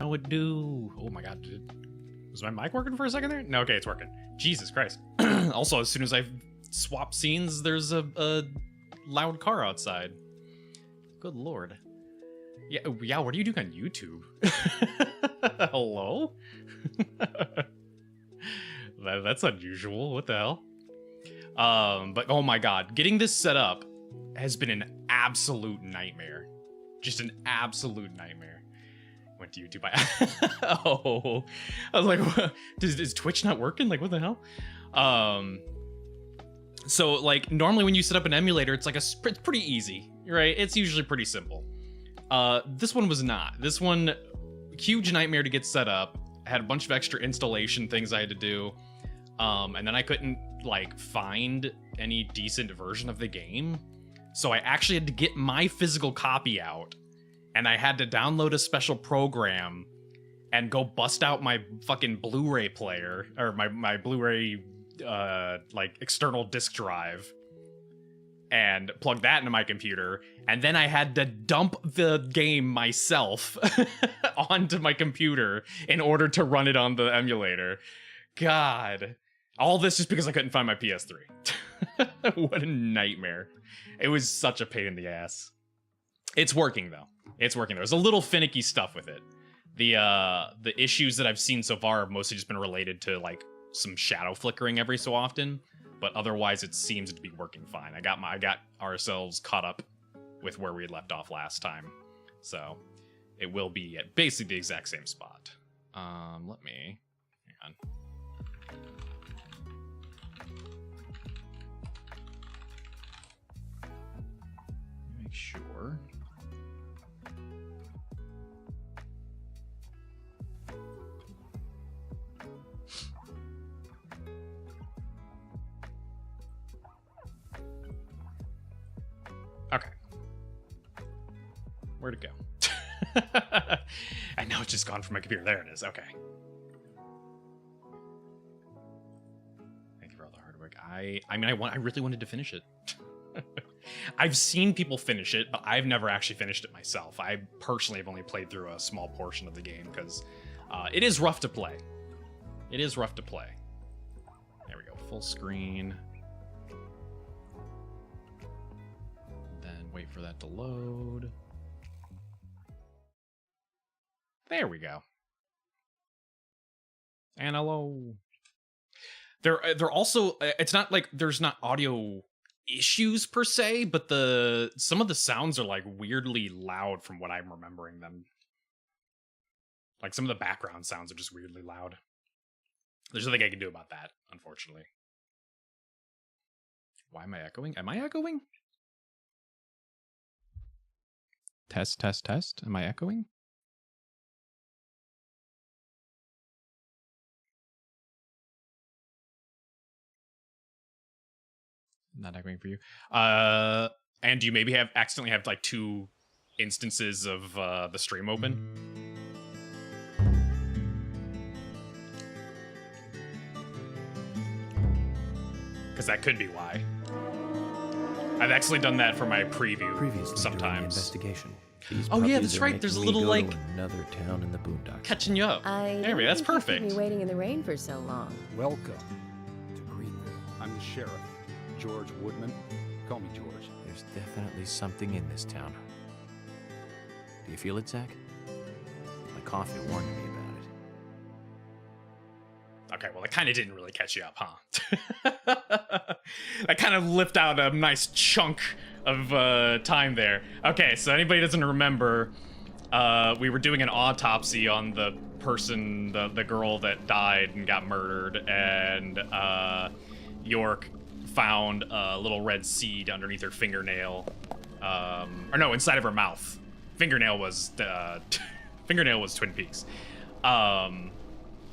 know it do. Oh my god, was my mic working for a second there? No, okay, it's working. Jesus Christ. Also, as soon as I swap scenes, there's a loud car outside. Good lord. Yeah, what are you doing on YouTube? Hello? That's unusual. What the hell? But oh my god, getting this set up has been an absolute nightmare. Just an absolute nightmare. Went to YouTube. Oh, I was like, what? Is Twitch not working? Like, what the hell? So like normally when you set up an emulator, it's like it's pretty easy, right? It's usually pretty simple. This one was not. This one, huge nightmare to get set up. I had a bunch of extra installation things I had to do. And then I couldn't like find any decent version of the game. So I actually had to get my physical copy out, and I had to download a special program and go bust out my fucking Blu-ray player, or my Blu-ray like external disk drive, and plug that into my computer, and then I had to dump the game myself onto my computer in order to run it on the emulator. God. All this just because I couldn't find my PS3. What a nightmare. It was such a pain in the ass. It's working though. It's working. There's a little finicky stuff with it. The issues that I've seen so far have mostly just been related to like some shadow flickering every so often, but otherwise it seems to be working fine. I got ourselves caught up with where we had left off last time. So it will be at basically the exact same spot. Let me hang on. Make sure. Okay. Where'd it go? I know it's just gone from my computer. There it is. Okay. Thank you for all the hard work. I really wanted to finish it. I've seen people finish it, but I've never actually finished it myself. I personally have only played through a small portion of the game because it is rough to play. It is rough to play. There we go. Full screen. Then wait for that to load. There we go. And hello. They're also, it's not like there's not audio issues per se, but some of the sounds are like weirdly loud from what I'm remembering them. Like some of the background sounds are just weirdly loud. There's nothing I can do about that, unfortunately. Why am I echoing? Am I echoing? Test, test, test. Am I echoing? Not echoing for you. And do you maybe accidentally have like two instances of the stream open? Because that could be why. I've actually done that for my preview sometimes. Investigation. Oh yeah, that's right. There's a little like another town in the boondocks. Catching you up. There we go. That's perfect. Me waiting in the rain for so long. Welcome to Greenville. I'm the sheriff, George Woodman. Call me George. There's definitely something in this town. Do you feel it, Zach? My coffee warned me about it. Okay, well, it kind of didn't really catch you up, huh? I kind of lift out a nice chunk of time there. Okay, so anybody doesn't remember, we were doing an autopsy on the person, the girl that died and got murdered, and York found a little red seed underneath her fingernail, or no, inside of her mouth. Fingernail was Twin Peaks.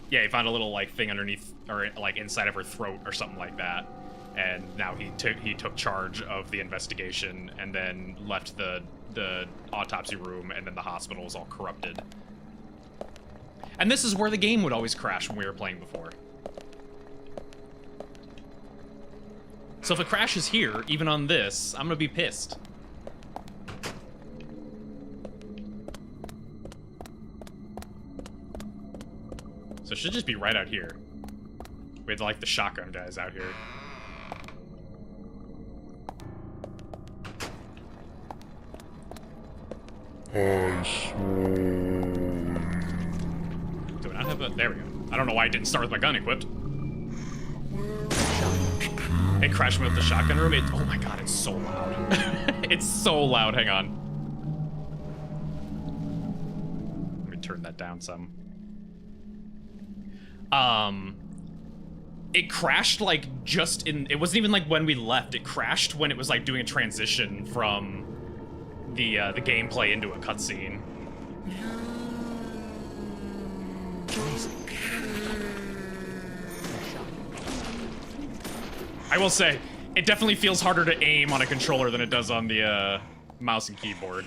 Yeah, he found a little like thing underneath, or like inside of her throat or something like that. And now he took charge of the investigation and then left the autopsy room, and then the hospital was all corrupted. And this is where the game would always crash when we were playing before. So if it crashes here, even on this, I'm gonna be pissed. this should just be right out here. We had like the shotgun guys out here. Do we not have a... There we go. I don't know why I didn't start with my gun equipped. It crashed me with the shotgun room. Oh my god, it's so loud. It's so loud. Hang on. Let me turn that down some. It crashed like just in... It wasn't even like when we left. It crashed when it was like doing a transition from the gameplay into a cutscene. I will say, it definitely feels harder to aim on a controller than it does on the mouse and keyboard.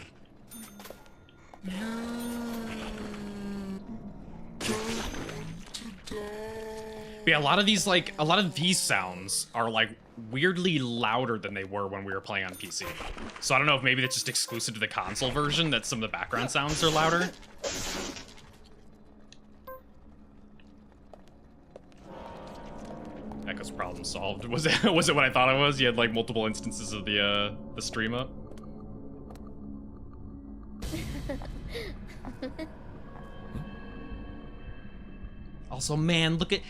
But yeah, a lot of these sounds are like weirdly louder than they were when we were playing on PC. So I don't know if maybe it's just exclusive to the console version that some of the background sounds are louder. Echo's problem solved. Was it what I thought it was? You had like multiple instances of the stream up. Also, man, look at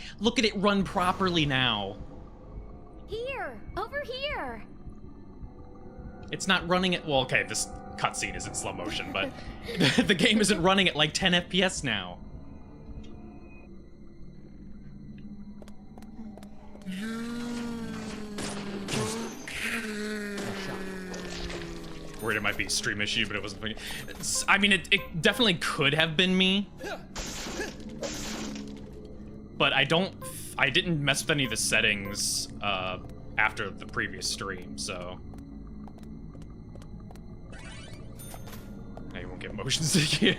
it run properly now. Here, over here. It's not running at... Well, okay, this cutscene is in slow motion, but the game isn't running at like 10 FPS now. Worried it might be a stream issue, but it wasn't. I mean, it definitely could have been me. But I didn't mess with any of the settings after the previous stream, so. I won't get motion sick.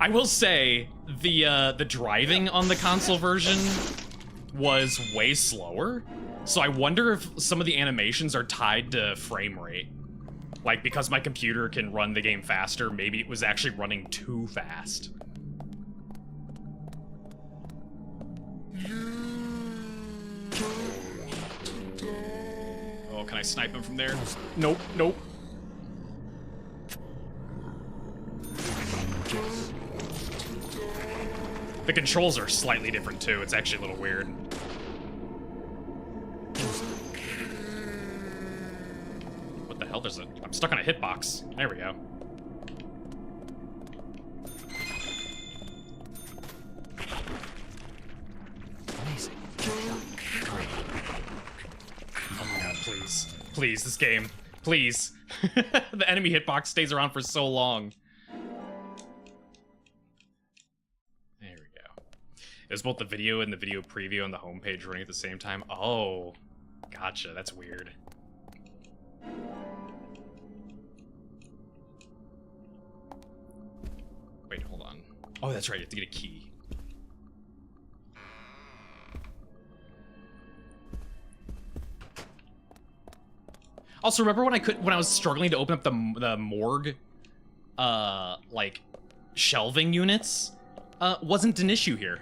I will say the driving on the console version was way slower, so I wonder if some of the animations are tied to frame rate. Like, because my computer can run the game faster, maybe it was actually running too fast. Oh, can I snipe him from there? Nope, nope. The controls are slightly different too. It's actually a little weird. What the hell? I'm stuck on a hitbox. There we go. Amazing. Oh my god, please. Please, this game. Please. The enemy hitbox stays around for so long. There we go. It was both the video and the video preview on the homepage running at the same time. Oh, gotcha. That's weird. Wait, hold on. Oh, that's right. You have to get a key. Also, remember when I was struggling to open up the morgue, like shelving units, wasn't an issue here.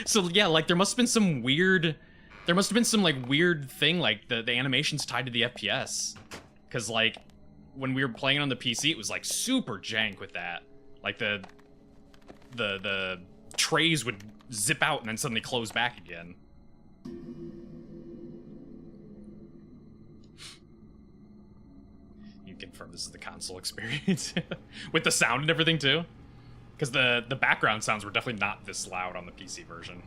So yeah, like there must have been some weird thing, like the animations tied to the FPS, because like when we were playing on the PC, it was like super jank with that. Like the trays would zip out and then suddenly close back again. You confirm this is the console experience with the sound and everything too, because the background sounds were definitely not this loud on the PC version.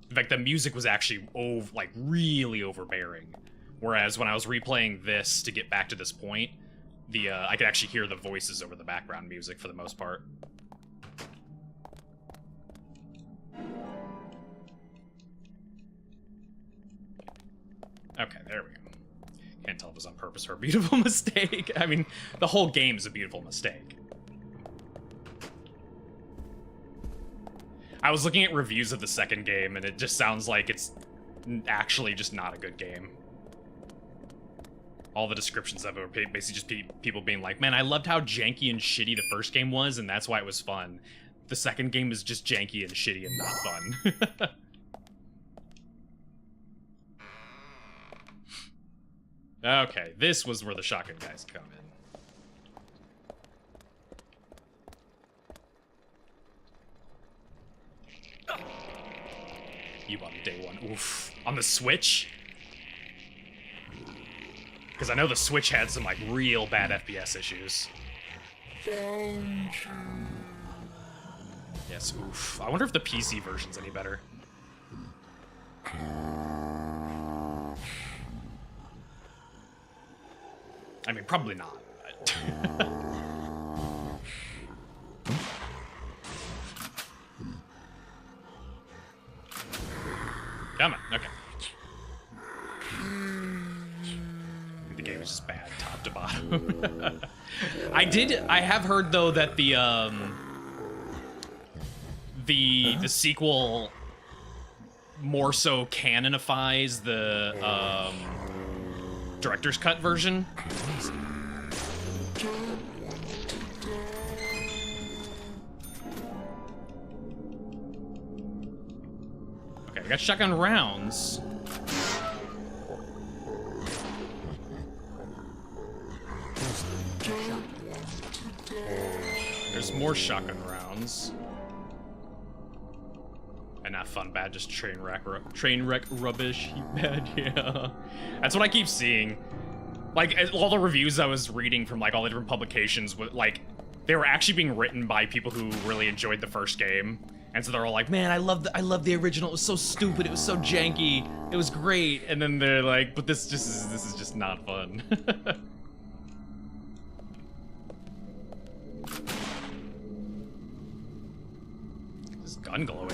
In fact, the music was actually like really overbearing. Whereas when I was replaying this to get back to this point, I could actually hear the voices over the background music for the most part. Okay, there we go. Can't tell if it was on purpose or a beautiful mistake. I mean, the whole game is a beautiful mistake. I was looking at reviews of the second game, and it just sounds like it's actually just not a good game. All the descriptions of it were basically just people being like, man, I loved how janky and shitty the first game was, and that's why it was fun. The second game is just janky and shitty and not fun. Okay, this was where the shotgun guys come in. You on day one. Oof. On the Switch? Because I know the Switch had some, like, real bad FPS issues. Yes, oof. I wonder if the PC version's any better. I mean, probably not. But come on, okay. The game is just bad, top to bottom. I have heard though that the sequel more so canonifies the director's cut version. Okay, I got shotgun rounds. There's more shotgun rounds. And not fun, bad, just train wreck rubbish, bad, yeah. That's what I keep seeing. Like, all the reviews I was reading from, like, all the different publications, like, they were actually being written by people who really enjoyed the first game. And so they're all like, man, I love the original, it was so stupid, it was so janky, it was great. And then they're like, but this is just not fun. Gun glowing.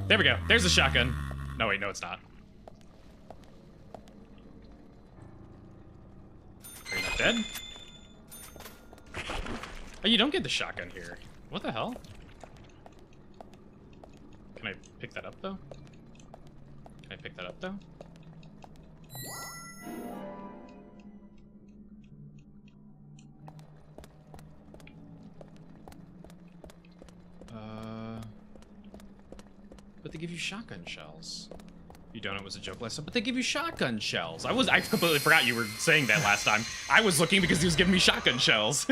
There we go. There's a shotgun. No, wait, no, it's not. Are you not dead? Oh, you don't get the shotgun here. What the hell? Can I pick that up, though? Can I pick that up, though? But they give you shotgun shells. You don't know it was a joke last time, but they give you shotgun shells. I completely forgot you were saying that last time. I was looking because he was giving me shotgun shells.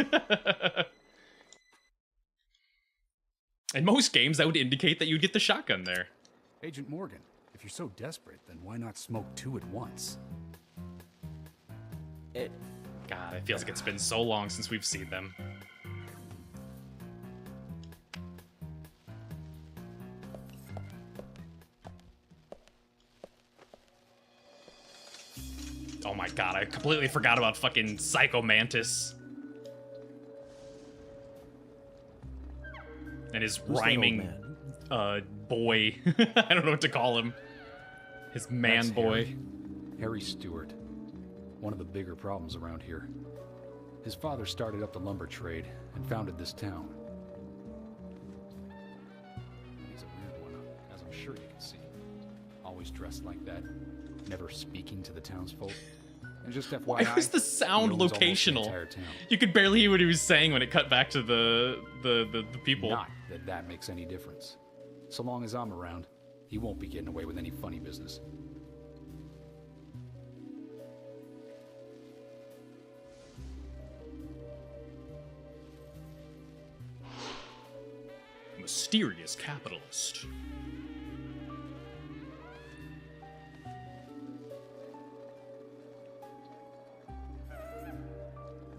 In most games, that would indicate that you'd get the shotgun there. Agent Morgan, if you're so desperate, then why not smoke two at once? God, it feels like it's been so long since we've seen them. Oh my god, I completely forgot about fucking Psycho Mantis. And his rhyming, boy. I don't know what to call him. His man That's boy. Harry Stewart. One of the bigger problems around here. His father started up the lumber trade and founded this town. He's a weird one, as I'm sure you can see. Always dressed like that, never speaking to the townsfolk. And just FYI, Why was the sound he owns almost the locational? entire town. You could barely hear what he was saying when it cut back to the people. Not that that makes any difference. So long as I'm around, he won't be getting away with any funny business. Mysterious capitalist.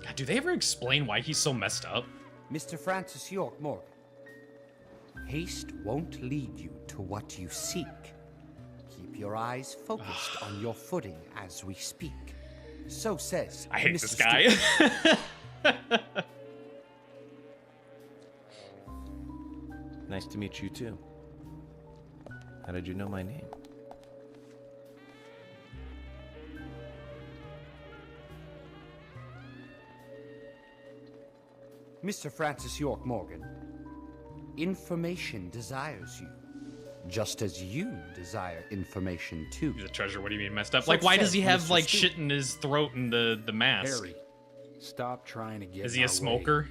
God, do they ever explain why he's so messed up? Mr. Francis York Morgan, haste won't lead you to what you seek. Keep your eyes focused on your footing as we speak. So says I hate Mr. this guy. Stewart. Nice to meet you, too. How did you know my name? Mr. Francis York Morgan, information desires you. just as you desire information too. He's a treasure. What do you mean messed up? So Like, why does said he have Mr. like Stu. shit in his throat and the mask? Harry, stop trying to get Is in he a our way. smoker?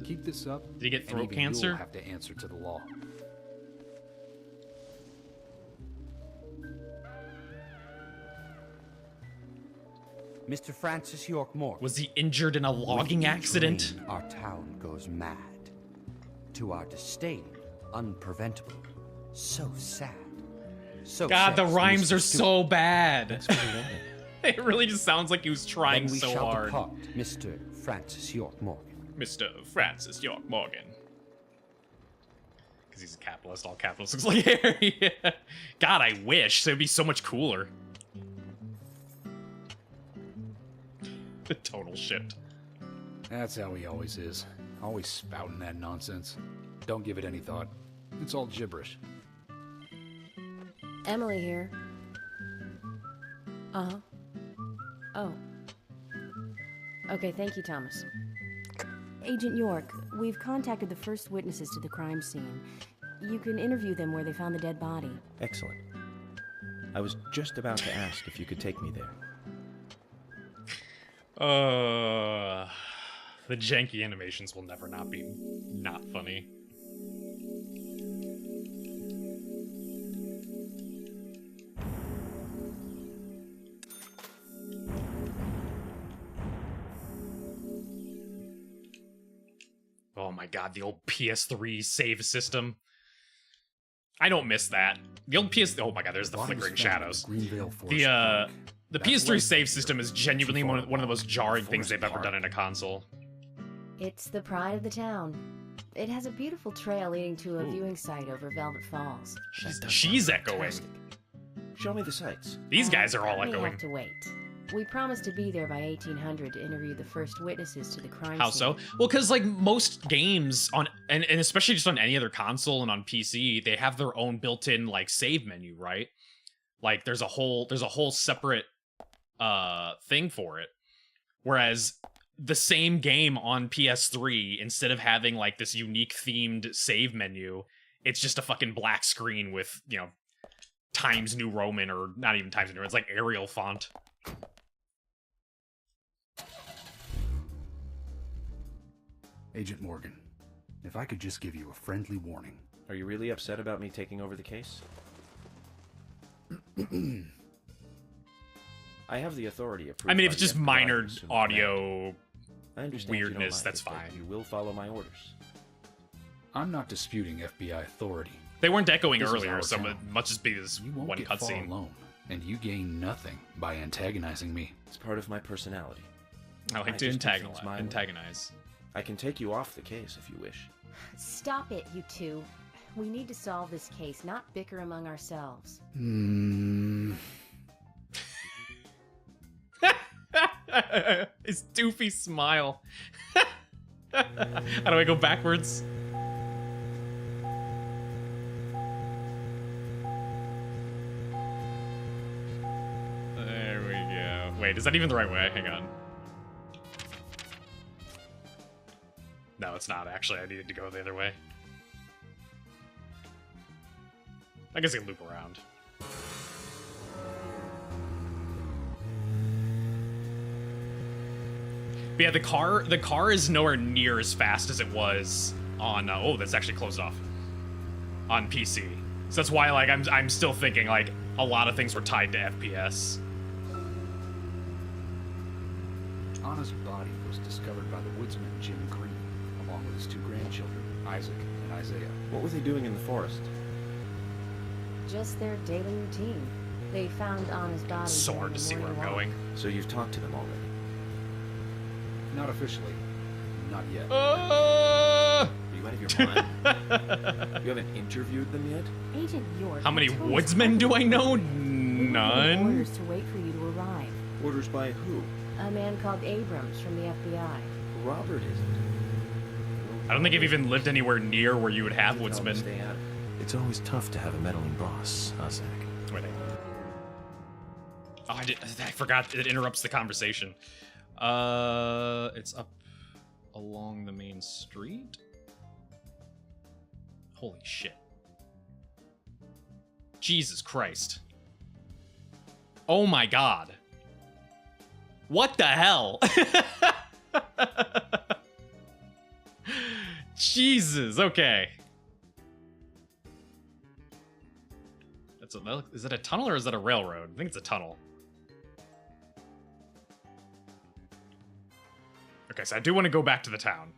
Keep this up. Did he get and throat even cancer? You'll have to answer to the law. Mr. Francis York Morgan. Was he injured in a logging With each accident? rain, our town goes mad. To our disdain, unpreventable. So sad. So God, the says rhymes Mr. are Stu. so bad. It really just sounds like he was trying Then we so shall hard. depart, Mr. Francis York Morgan. Mr. Francis York Morgan. Because he's a capitalist. All capitalists looks like Harry. Yeah. God, I wish. So it'd be so much cooler. The total shift. That's how he always is. Always spouting that nonsense. Don't give it any thought. It's all gibberish. Emily here. Uh-huh. Oh. Okay, thank you, Thomas. Agent York, we've contacted the first witnesses to the crime scene. You can interview them where they found the dead body. Excellent. I was just about to ask if you could take me there. The janky animations will never not be not funny. Oh my god, the old PS3 save system. I don't miss that. The old oh my god, there's the flickering shadows. The PS3 save system is genuinely one of the most jarring things they've ever done in a console. It's the pride of the town. It has a beautiful trail leading to a viewing site over Velvet Falls. She's echoing. Fantastic. Show me the sights. These guys are all We echoing. have to wait. We promised to be there by 1800 to interview the first witnesses to the crime How scene. so? Well, because like most games on and especially just on any other console and on PC, they have their own built-in like save menu, right? Like there's a whole separate thing for it. Whereas the same game on PS3, instead of having like this unique themed save menu, it's just a fucking black screen with, you know, Times New Roman, or not even Times New Roman, it's like Arial font. Agent Morgan, if I could just give you a friendly warning. Are you really upset about me taking over the case? I have the authority approved. I mean, if by it's the just FBI minor to assume audio command. I understand you don't weirdness, like that's it, but fine. You will follow my orders. I'm not disputing FBI authority. They weren't echoing This is earlier, our so town. it must just be this You won't one get far cutscene. alone, and you gain nothing by antagonizing me. It's part of my personality. I like I to just do things my way. antagonize. I can take you off the case if you wish. Stop it, you two. We need to solve this case, not bicker among ourselves. His doofy smile. How do I go backwards? There we go. Wait, is that even the right way? Hang on. No, it's not, actually. I needed to go the other way. I guess I can loop around. But yeah, the car is nowhere near as fast as it was on. Oh, that's actually closed off on PC. So that's why, like, I'm still thinking like a lot of things were tied to FPS. Anna's body was discovered by the woodsman Jim Green, along with his two grandchildren, Isaac and Isaiah. What were they doing in the forest? Just their daily routine. They found Anna's body. So during hard to the see where I'm morning walk. going. So you've talked to them already? Not officially. Not yet. Are you out of your mind? You haven't interviewed them yet? Agent York. How many I told us woodsmen do I know? everything. We were given None. orders to wait for you to arrive. Orders by who? A man called Abrams from the FBI. Robert isn't. I don't think I've even lived anywhere near where you would have Tell them to woodsmen. stay out of it. It's always tough to have a meddling boss, huh, Zach? Wait, I forgot it interrupts the conversation. It's up along the main street. Holy shit. Jesus Christ. Oh my god. What the hell? Jesus, okay. Is it a tunnel or is it a railroad? I think it's a tunnel. Okay, so I do want to go back to the town.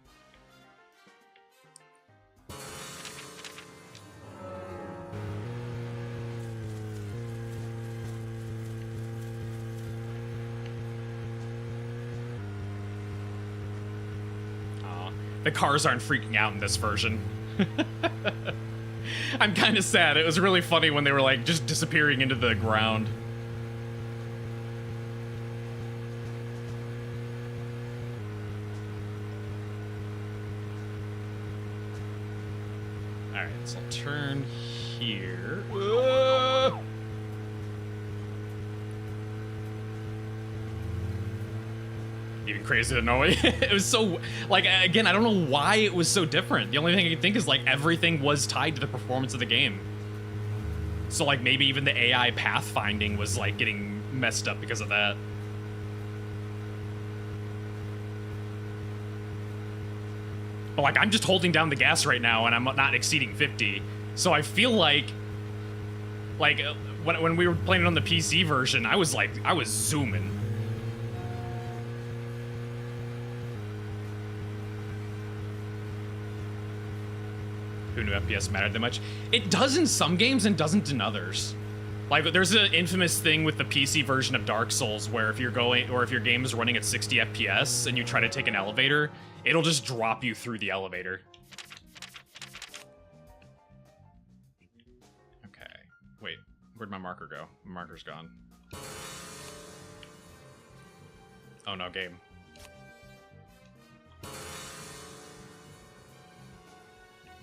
The cars aren't freaking out in this version. I'm kind of sad. It was really funny when they were like just disappearing into the ground. Alright, so I'll turn here. Whoa! Even crazy to know it. It was so, like, again, I don't know why it was so different. The only thing I can think is, like, everything was tied to the performance of the game. So, like, maybe even the AI pathfinding was, like, getting messed up because of that. But, like, I'm just holding down the gas right now, and I'm not exceeding 50. So I feel like when we were playing it on the PC version, I was zooming. Who knew FPS mattered that much? It does in some games and doesn't in others. Like, there's an infamous thing with the PC version of Dark Souls where if your game is running at 60 FPS and you try to take an elevator, it'll just drop you through the elevator. Okay. Wait, where'd my marker go? My marker's gone. Oh no, game.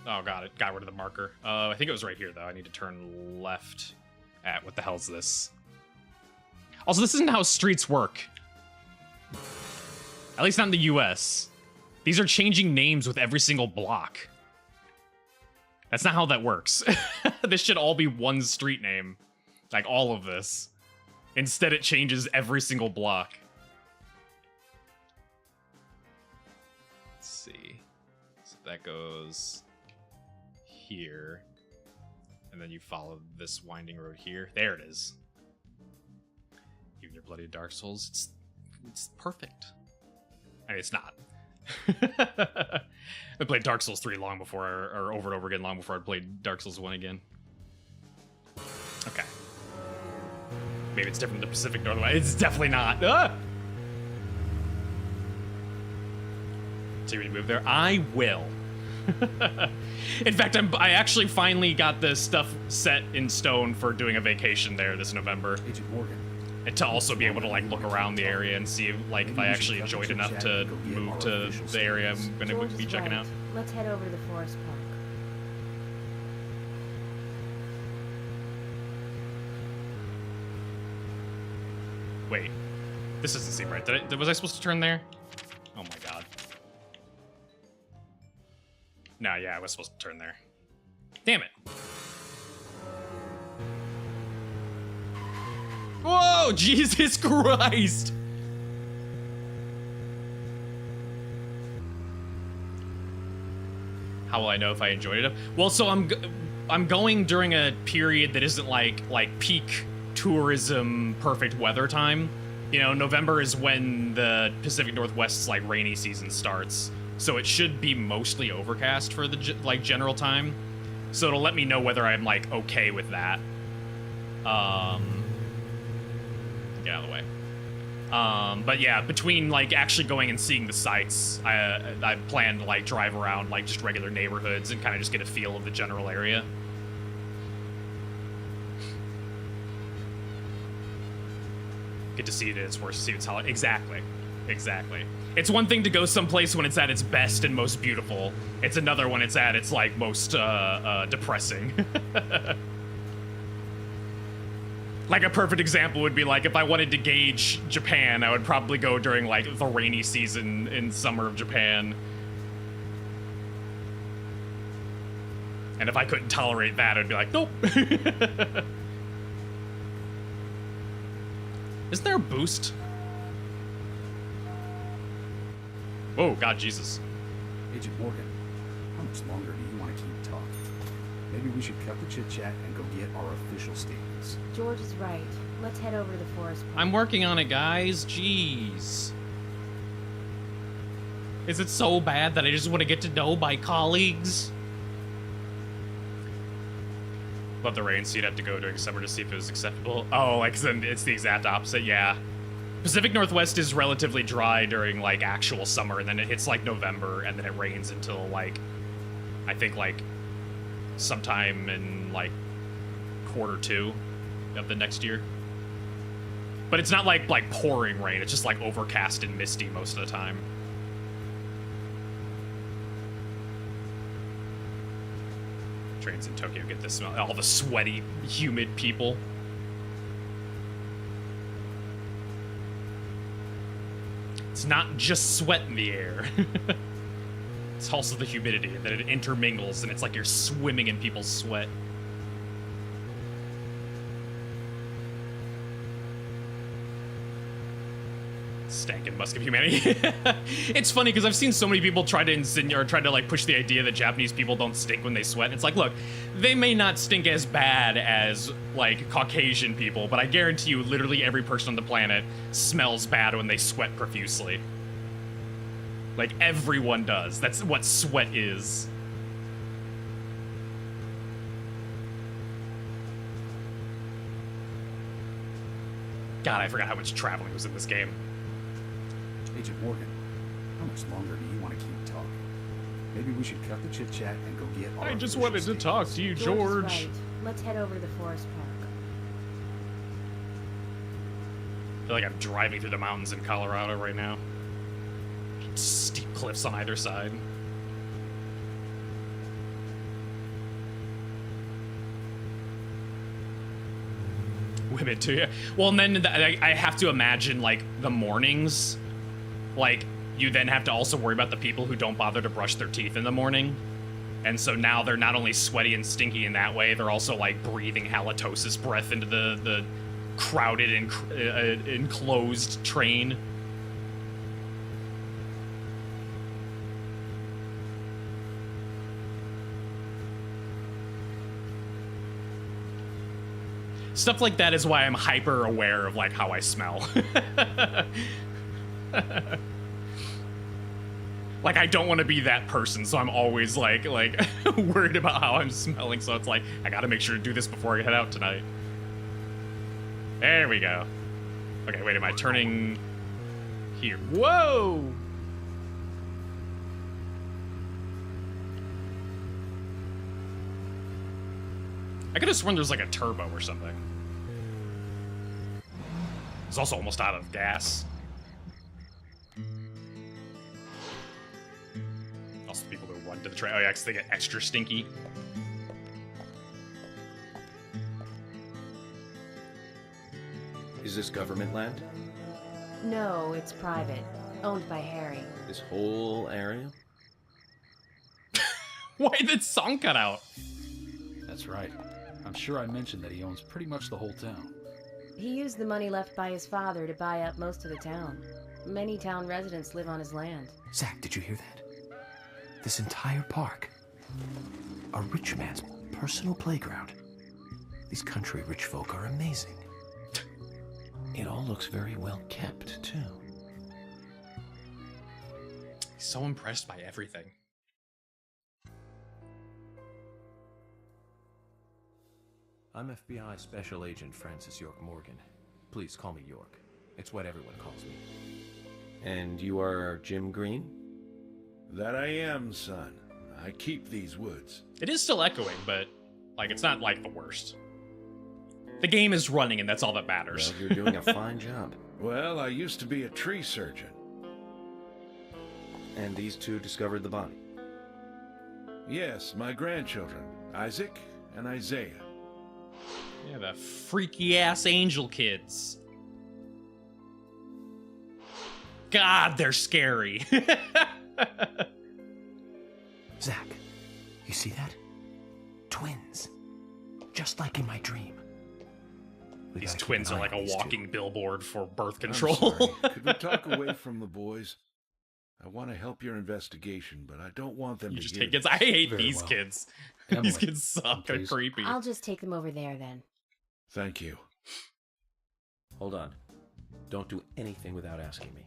Oh, got it. Got rid of the marker. I think it was right here, though. I need to turn left. What the hell is this? Also, this isn't how streets work. At least not in the US. These are changing names with every single block. That's not how that works. This should all be one street name. Like, all of this. Instead, it changes every single block. Let's see. So that goes here, and then you follow this winding road here. There it is. Even your bloody Dark Souls, it's perfect. I mean, it's not. I played Dark Souls 3 long before, or over and over again long before I played Dark Souls 1 again. Okay. Maybe it's different in the Pacific Northwest. It's definitely not. Ah! So you're gonna move there? I will. In fact, I actually finally got the stuff set in stone for doing a vacation there this November. Agent Morgan. And to also be able to, like, look around the area and see if I actually enjoyed enough to move to the area I'm gonna be checking out. Let's head over to the forest park. Wait, this doesn't seem right. Was I supposed to turn there? Oh my god. No, yeah, I was supposed to turn there. Damn it. Whoa, Jesus Christ! How will I know if I enjoyed it? Well, so I'm going during a period that isn't like peak tourism perfect weather time. You know, November is when the Pacific Northwest's like rainy season starts. So it should be mostly overcast for the general time. So it'll let me know whether I'm like okay with that. Get out of the way. But yeah, between like actually going and seeing the sights, I plan to like drive around like just regular neighborhoods and kind of just get a feel of the general area. Get to see it at its worst, see its holiday. Exactly. It's one thing to go someplace when it's at its best and most beautiful. It's another when it's at its like most depressing. Like a perfect example would be like if I wanted to gauge Japan, I would probably go during like the rainy season in summer of Japan. And if I couldn't tolerate that, I'd be like, nope. Isn't there a boost? Oh, God, Jesus. Agent Morgan, how much longer do you want to keep talking? Maybe we should cut the chit-chat and go get our official statements. George is right. Let's head over to the forest park. I'm working on it, guys. Jeez. Is it so bad that I just want to get to know my colleagues? Love the rain, so you'd have to go during summer to see if it was acceptable. Oh, like, then it's the exact opposite, yeah. Pacific Northwest is relatively dry during, like, actual summer, and then it hits, like, November, and then it rains until, like, I think, like, sometime in, like, Q2 of the next year. But it's not, like, pouring rain. It's just, like, overcast and misty most of the time. Trains in Tokyo get this smell. All the sweaty, humid people. It's not just sweat in the air. It's also the humidity, and then it intermingles, and it's like you're swimming in people's sweat. Stankin' musk of humanity. It's funny because I've seen so many people try to insinuate or try to like push the idea that Japanese people don't stink when they sweat. It's like, look, they may not stink as bad as like Caucasian people, but I guarantee you literally every person on the planet smells bad when they sweat profusely. Like everyone does. That's what sweat is. God, I forgot how much traveling was in this game. Agent Morgan, how much longer do you want to keep talking? Maybe we should cut the chit-chat and go get our I just official wanted to talk statements. to you, George is George. right. Let's head over to the forest park. I feel like I'm driving through the mountains in Colorado right now. Steep cliffs on either side. Women too, yeah. Well, and then I have to imagine, like, the mornings, like, you then have to also worry about the people who don't bother to brush their teeth in the morning. And so now they're not only sweaty and stinky in that way, they're also, like, breathing halitosis breath into the crowded and enclosed train. Stuff like that is why I'm hyper aware of like how I smell. Like I don't want to be that person, so I'm always like worried about how I'm smelling. So it's like I gotta make sure to do this before I head out tonight. There we go. Okay, wait, am I turning here? Whoa! I could have sworn there's like a turbo or something. It's also almost out of gas. Also, people who run to the train. Oh yeah, because they get extra stinky. Is this government land? No, it's private. Owned by Harry. This whole area? Why did that song cut out? That's right. I'm sure I mentioned that he owns pretty much the whole town. He used the money left by his father to buy up most of the town. Many town residents live on his land. Zach, did you hear that? This entire park. A rich man's personal playground. These country rich folk are amazing. It all looks very well kept, too. He's so impressed by everything. I'm FBI Special Agent Francis York Morgan. Please call me York. It's what everyone calls me. And you are Jim Green? That I am, son. I keep these woods. It is still echoing, but like it's not like the worst. The game is running, and that's all that matters. Well, you're doing a fine job. Well, I used to be a tree surgeon. And these two discovered the body? Yes, my grandchildren, Isaac and Isaiah. Yeah, the freaky ass angel kids. God, they're scary. Zach, you see that? twins. Just like in my dream. We These gotta keep twins an are eye like on a these two. walking billboard for birth I'm control. sorry. Could we talk away from the boys? I want to help your investigation, but I don't want them You to just hear take kids. this. I hate Very these well. kids. Emily, These kids suck. They're please. creepy. I'll just take them over there then. Thank you. Hold on. Don't do anything without asking me.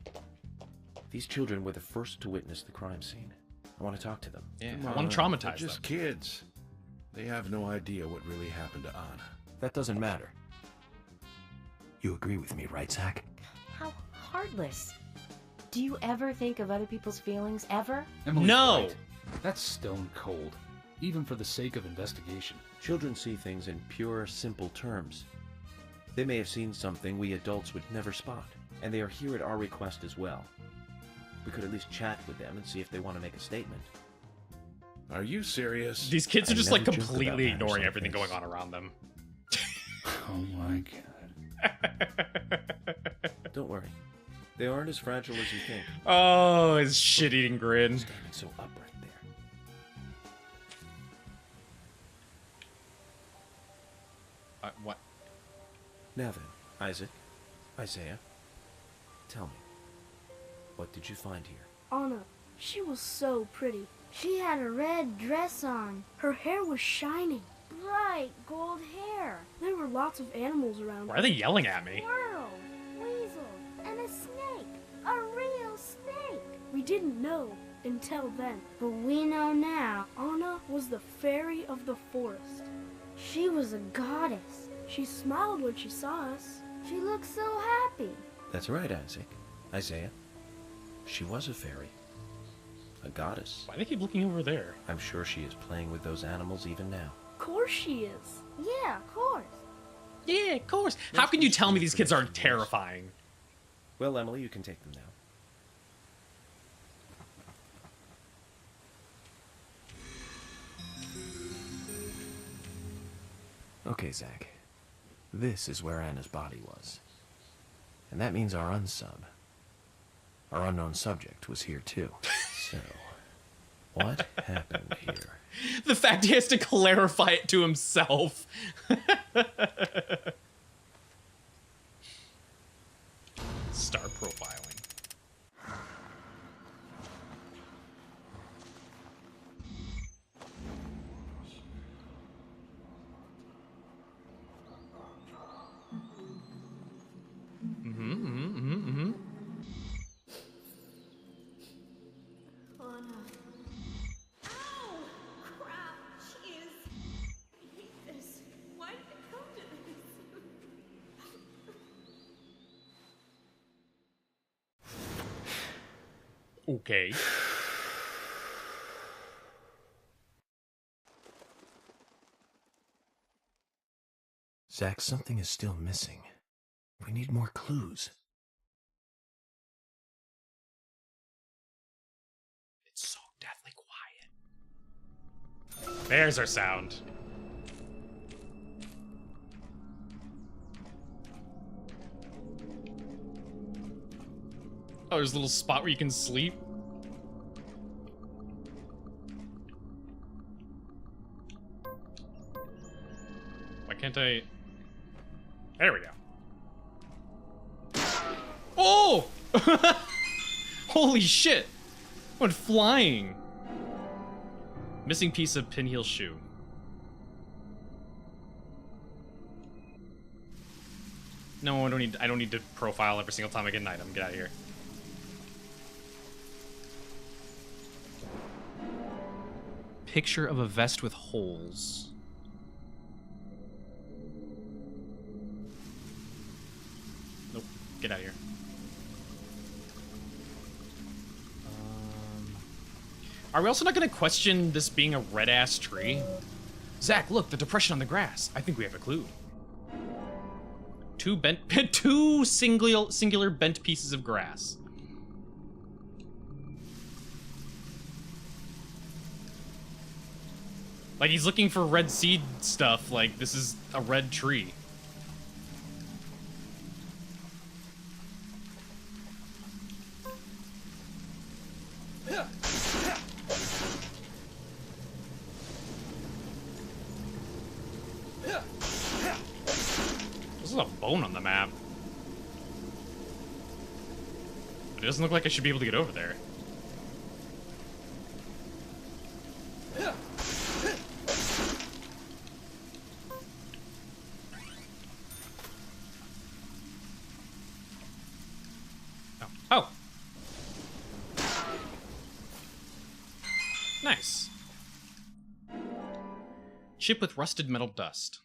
These children were the first to witness the crime scene. I want to talk to them. Yeah, Come I want to on, traumatize they're them. just kids. They have no idea what really happened to Anna. That doesn't matter. You agree with me, right, Zach? How heartless. Do you ever think of other people's feelings, ever? Emily's No. right. That's stone cold, even for the sake of investigation. Children see things in pure, simple terms. They may have seen something we adults would never spot, and they are here at our request as well. We could at least chat with them and see if they want to make a statement. Are you serious? These kids I are just like never joke about completely matters ignoring like everything this. going on around them. Oh my god. Don't worry. They aren't as fragile as you think. Oh, his shit-eating grin. Standing so upright there. What? Now then, Isaac, Isaiah, tell me, what did you find here? Anna, she was so pretty. She had a red dress on. Her hair was shining. Bright gold hair. There were lots of animals around. Why are they yelling at me? Squirrel. Weasel. And a snake. A real snake. We didn't know until then. But we know now. Anna was the fairy of the forest. She was a goddess. She smiled when she saw us. She looked so happy. That's right, Isaac. Isaiah. She was a fairy. A goddess. Why do they keep looking over there? I'm sure she is playing with those animals even now. Of course she is. Yeah, of course. Yeah, of course. How can you tell me these kids aren't terrifying? Well, Emily, you can take them now. Okay, Zach. This is where Anna's body was. And that means our unsub, our unknown subject, was here too. So, what happened here? The fact he has to clarify it to himself. Start profiling. Okay. Zach, something is still missing. We need more clues. It's so deathly quiet. There's our sound. Oh, there's a little spot where you can sleep. Why can't I? There we go. Oh! Holy shit! Went flying. Missing piece of pinheel shoe. No, I don't need to profile every single time I get an item. Get out of here. Picture of a vest with holes. Nope. Get out of here. Are we also not going to question this being a red-ass tree? Zach, look, the depression on the grass. I think we have a clue. Two singular bent pieces of grass. Like, he's looking for red seed stuff. Like, this is a red tree. This is a bone on the map. It doesn't look like I should be able to get over there. Oh. Nice. Chip with rusted metal dust.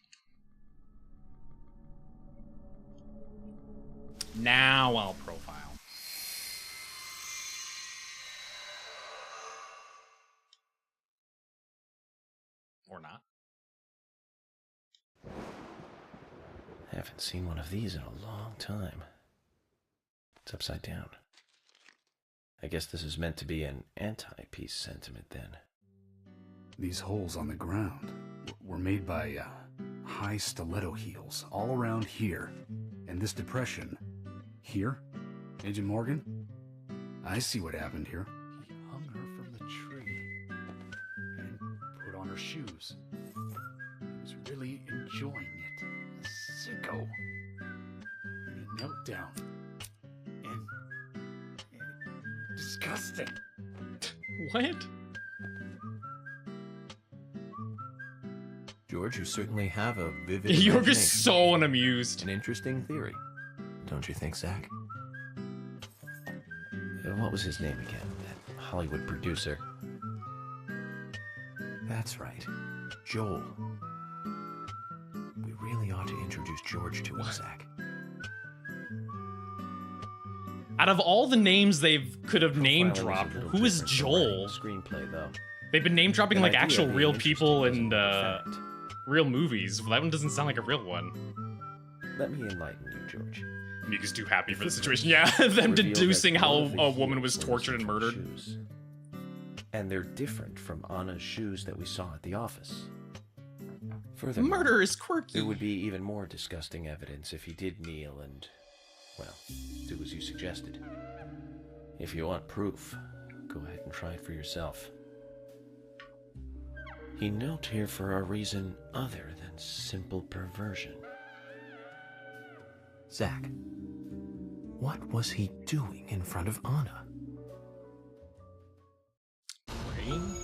Now I'll profile. Or not. Haven't seen one of these in a long time. It's upside down. I guess this is meant to be an anti-peace sentiment then. These holes on the ground were made by high stiletto heels all around here. And this depression here, Agent Morgan, I see what happened here. He hung her from the tree and put on her shoes. He was really enjoying it. A sicko. And he knelt down. And disgusting. What? George, you certainly have a vivid You're imagination. just so unamused. An interesting theory. Don't you think, Zach? What was his name again? That Hollywood producer. That's right. Joel. We really ought to introduce George to him, Zach. Out of all the names they could have name Profiling dropped, a little who is different from writing Joel? a screenplay, though. They've been name dropping An like idea actual being real interesting people doesn't and affect. real movies. Well, that one doesn't sound like a real one. Let me enlighten you, George. Meek is too happy for the Footprints situation. Yeah, them reveal that deducing how one of the a woman was heels tortured and wears murdered. shoes. And they're different from Anna's shoes that we saw at the office. Furthermore, Murder is quirky. it would be even more disgusting evidence if he did kneel and, well, do as you suggested. If you want proof, go ahead and try it for yourself. He knelt here for a reason other than simple perversion. Zach, what was he doing in front of Anna? Rain?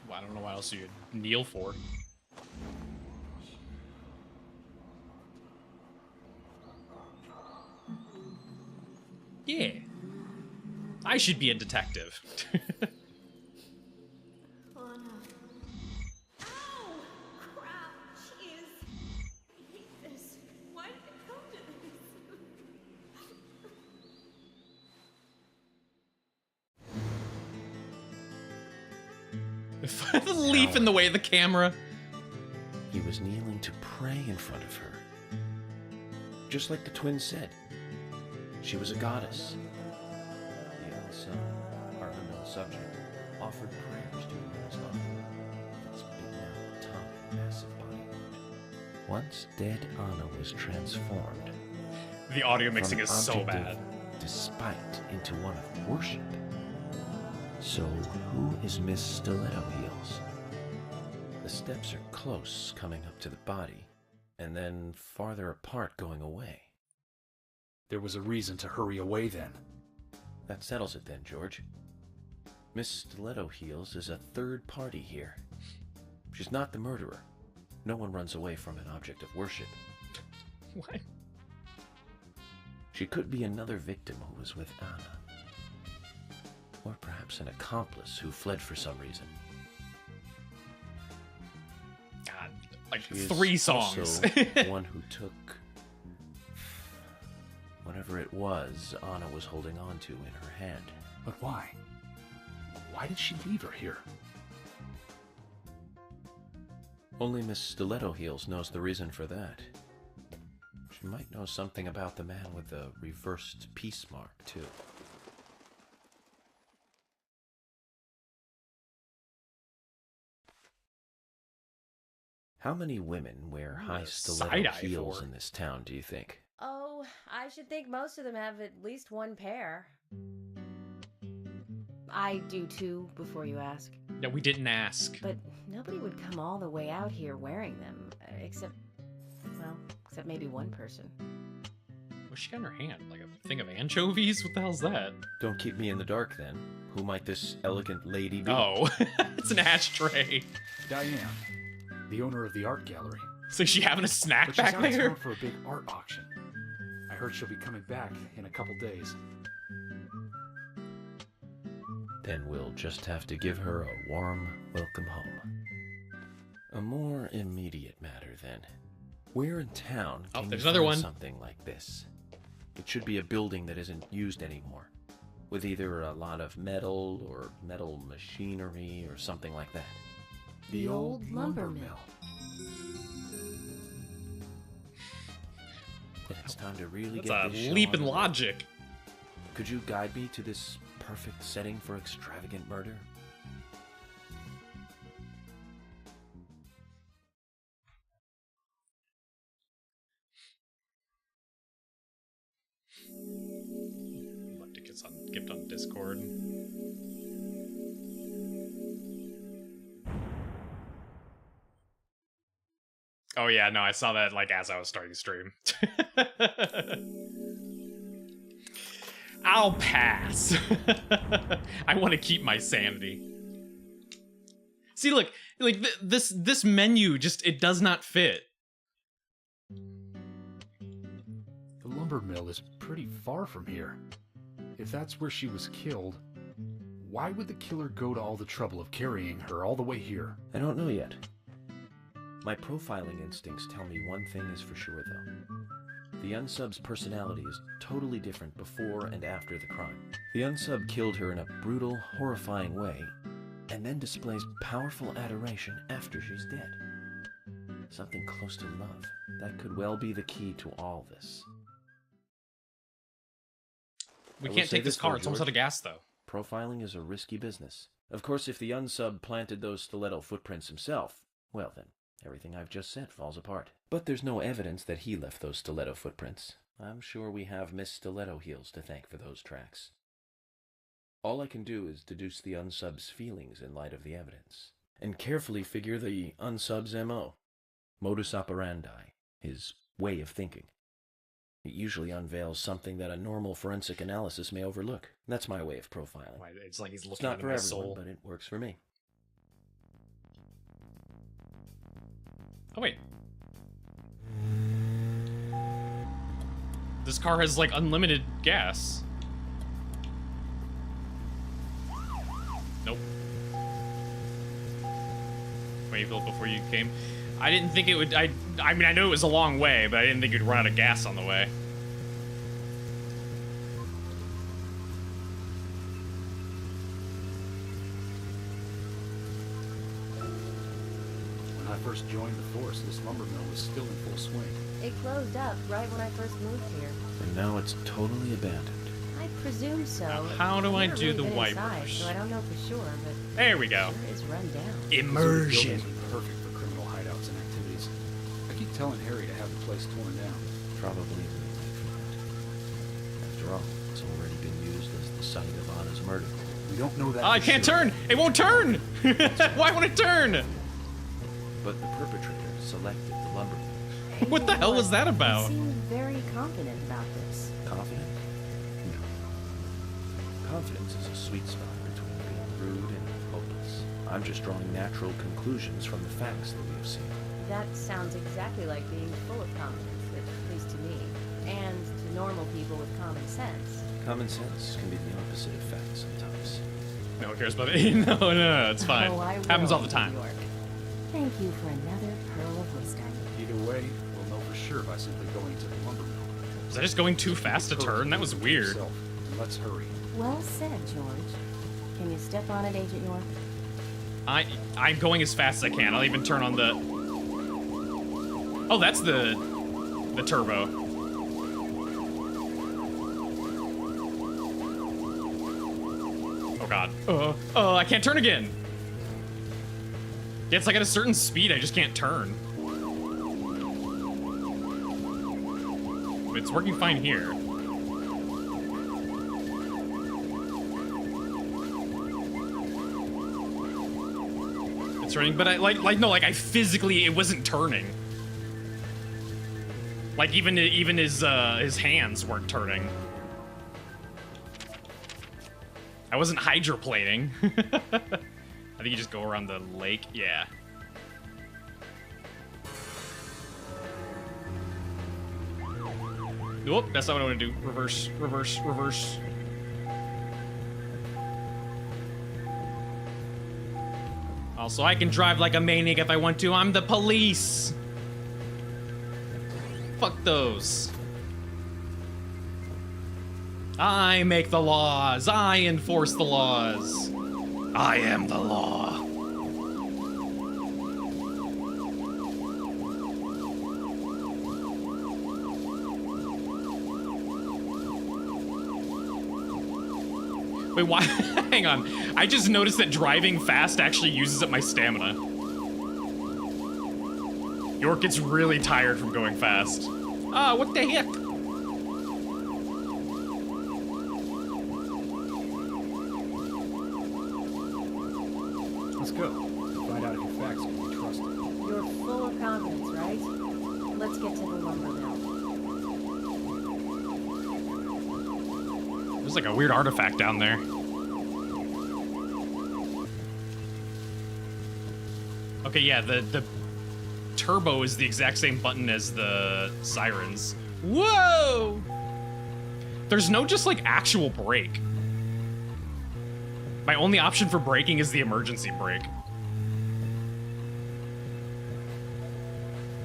Well, I don't know what else you'd kneel for. Yeah. I should be a detective. The leaf in the way of the camera. He was kneeling to pray in front of her. Just like the twins said. She was a goddess. The young son, our unknown subject, offered prayers to her as honor. Its big now tongue and massive body wound. Once dead Anna was transformed. The audio mixing from is an so object bad. of despite into one of worship. So who is Miss Stiletto Heels? The steps are close coming up to the body, and then farther apart going away. There was a reason to hurry away then. That settles it then, George. Miss Stiletto Heels is a third party here. She's not the murderer. No one runs away from an object of worship. What? She could be another victim who was with Anna. Or perhaps an accomplice who fled for some reason. God, like She is 3 songs. also one who took whatever it was Anna was holding on to in her hand. But why? Why did she leave her here? Only Miss Stiletto Heels knows the reason for that. She might know something about the man with the reversed peace mark, too. How many women wear high stiletto side-eye heels for? in this town, do you think? Oh, I should think most of them have at least one pair. I do too, before you ask. No, we didn't ask. But nobody would come all the way out here wearing them, except maybe one person. What's she got in her hand? Like a thing of anchovies? What the hell's that? Don't keep me in the dark, then. Who might this elegant lady be? Oh, it's an ashtray. Diane, the owner of the art gallery. So she having a snack But back she's out of there? town for a big art auction. I heard she'll be coming back in a couple days. Then we'll just have to give her a warm welcome home. A more immediate matter, then. Where in town can there's you another find one. something like this? It should be a building that isn't used anymore, with either a lot of metal or metal machinery or something like that. The old lumber mill. Then it's time to really That's get a this show leap on in the road. logic. Could you guide me to this perfect setting for extravagant murder? What tickets on gift on Discord? Oh yeah, no, I saw that like as I was starting the stream. I'll pass. I want to keep my sanity. See, look, like this menu just it does not fit. The lumber mill is pretty far from here. If that's where she was killed, why would the killer go to all the trouble of carrying her all the way here? I don't know yet. My profiling instincts tell me one thing is for sure, though. The unsub's personality is totally different before and after the crime. The unsub killed her in a brutal, horrifying way, and then displays powerful adoration after she's dead. Something close to love. That could well be the key to all this. We I will can't say take this this, car. though, It's almost George. out of gas, though. Profiling is a risky business. Of course, if the unsub planted those stiletto footprints himself, well then, everything I've just said falls apart. But there's no evidence that he left those stiletto footprints. I'm sure we have Miss Stiletto Heels to thank for those tracks. All I can do is deduce the unsub's feelings in light of the evidence, and carefully figure the unsub's MO, modus operandi, his way of thinking. It usually unveils something that a normal forensic analysis may overlook. That's my way of profiling. It's like he's It's looking not into for my everyone, soul. but it works for me. Oh wait. This car has like unlimited gas. Nope. Wait, you filled before you came? I didn't think it would. I mean, I know it was a long way, but I didn't think you'd run out of gas on the way. When I first joined the force, this lumber mill was still in full swing. It closed up right when I first moved here. And now it's totally abandoned. I presume so. Now, how do I I've never do really the been wipers? inside, so I don't know for sure, but There we go. sure is run down. Immersion. These buildings are perfect for criminal hideouts and activities. I keep telling Harry to have the place torn down. Probably. After all, it's already been used as the site of Anna's murder. We don't know that. Oh, I for can't sure. turn. It won't turn. Why won't it turn? But the perpetrator selected the lumber mill. And What you the know hell was that about? You seem very confident about this. Confident? No. Confidence is a sweet spot between being rude and hopeless. I'm just drawing natural conclusions from the facts that we have seen. That sounds exactly like being full of confidence, at least to me, and to normal people with common sense. Common sense can be the opposite of fact sometimes. No one cares about it. No, it's fine. Oh, I Happens will, all the time. New York. Thank you for another pearl of wisdom. Either way, we'll know for sure by simply going to the lumber mill. Was I just going too fast to turn? That was weird. Yourself, and let's hurry. Well said, George. Can you step on it, Agent York? I'm going as fast as I can. I'll even turn on the. Oh, that's the turbo. Oh god. I can't turn again. Yeah, it's like at a certain speed, I just can't turn. It's working fine here. turning, but I physically, it wasn't turning. Like even his hands weren't turning. I wasn't hydroplaning. I think you just go around the lake. Yeah. Nope, that's not what I want to do. Reverse, reverse, reverse. Also, I can drive like a maniac if I want to. I'm the police. Fuck those. I make the laws. I enforce the laws. I am the law. Wait, why? Hang on. I just noticed that driving fast actually uses up my stamina. York gets really tired from going fast. Ah, what the heck? Let's go. Find out if your facts can be trusted. You're full of confidence, right? Let's get to the lumber mill. There's like a weird artifact down there. Okay, yeah, the turbo is the exact same button as the sirens. Whoa! There's no just like actual brake. My only option for braking is the emergency brake.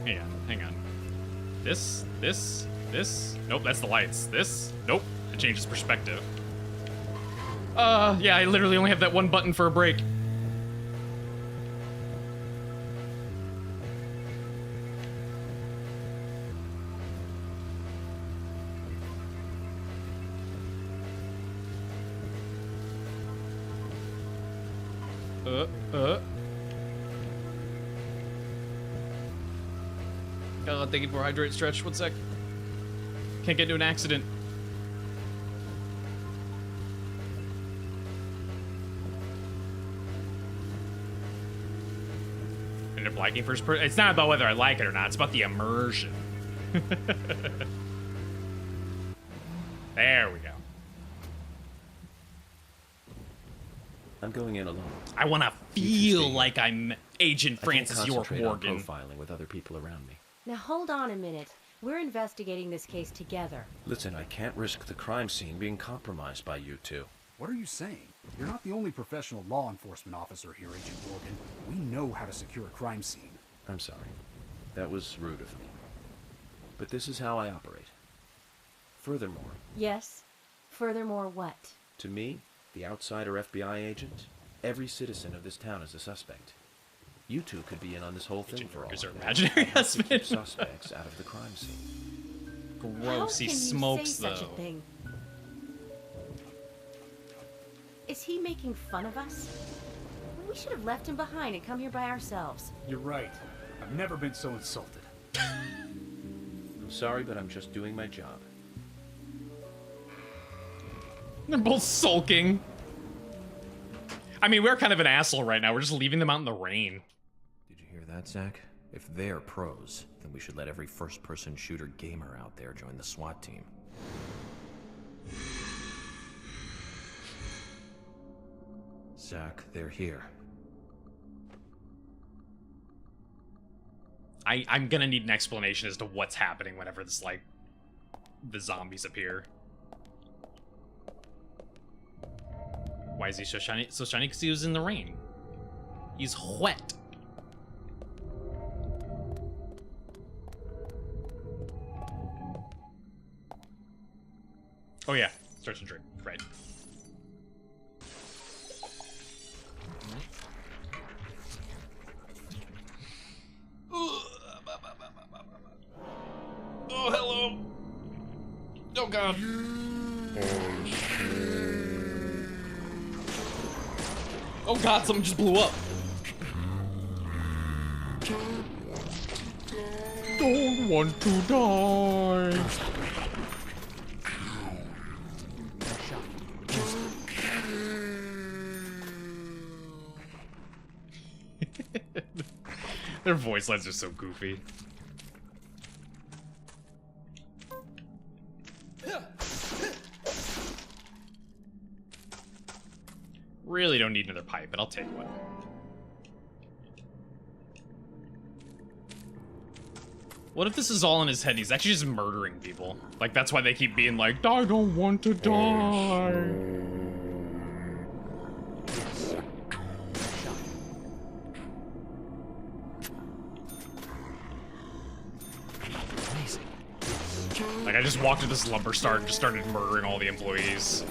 Hang on, hang on. This. Nope, that's the lights. This, nope. It changes perspective. Yeah, I literally only have that one button for a brake. Thank you for hydrate stretch. 1 sec. Can't get into an accident. End up liking first person. It's not about whether I like it or not. It's about the immersion. There we go. I'm going in alone. I want to feel like I'm Agent Francis York Morgan. On profiling with other people around me. Now hold on a minute. We're investigating this case together. Listen, I can't risk the crime scene being compromised by you two. What are you saying? You're not the only professional law enforcement officer here, Agent Morgan. We know how to secure a crime scene. I'm sorry. That was rude of me. But this is how I operate. Furthermore... Yes? Furthermore what? To me, the outsider FBI agent, every citizen of this town is a suspect. You two could be in on this whole thing for all. Is our imaginary husband? Keep suspects out of the crime scene. Gross. He smokes though. though. Is he making fun of us? We should have left him behind and come here by ourselves. You're right. I've never been so insulted. I'm sorry, but I'm just doing my job. They're both sulking. I mean, we're kind of an asshole right now. We're just leaving them out in the rain. Did you hear that, Zach? If they're pros, then we should let every first-person shooter gamer out there join the SWAT team. Zach, they're here. I'm gonna need an explanation as to what's happening whenever this, like, the zombies appear. Why is he so shiny? So shiny because he was in the rain. He's wet. Oh yeah, starts to drink. Right. Oh, hello. Oh god. Oh god, something just blew up. Don't want to die. Their voice lines are so goofy. Really don't need another pipe, but I'll take one. What if this is all in his head? He's actually just murdering people. Like, that's why they keep being like, I don't want to die. Like, I just walked to this lumber start and just started murdering all the employees.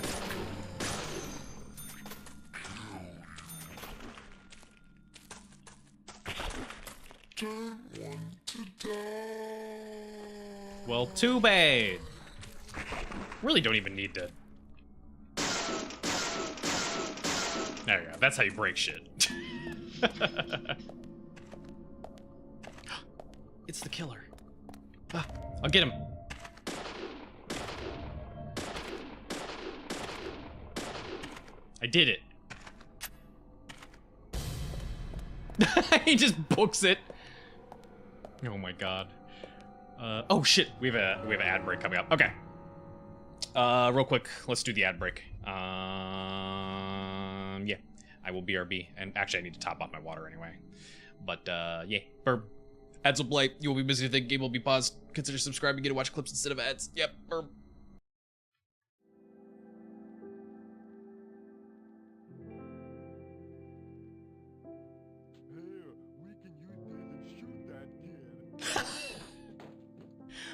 Well, too bad. Really don't even need to. There you go. That's how you break shit. It's the killer. Ah, I'll get him. I did it. He just books it. Oh my god. Oh shit, we have an ad break coming up. Okay. Real quick, let's do the ad break. Yeah, I will BRB, and actually I need to top off my water anyway. But yeah, burb. Ads will play. You will be busy. The game will be paused. Consider subscribing. Get to watch clips instead of ads. Yep, burb.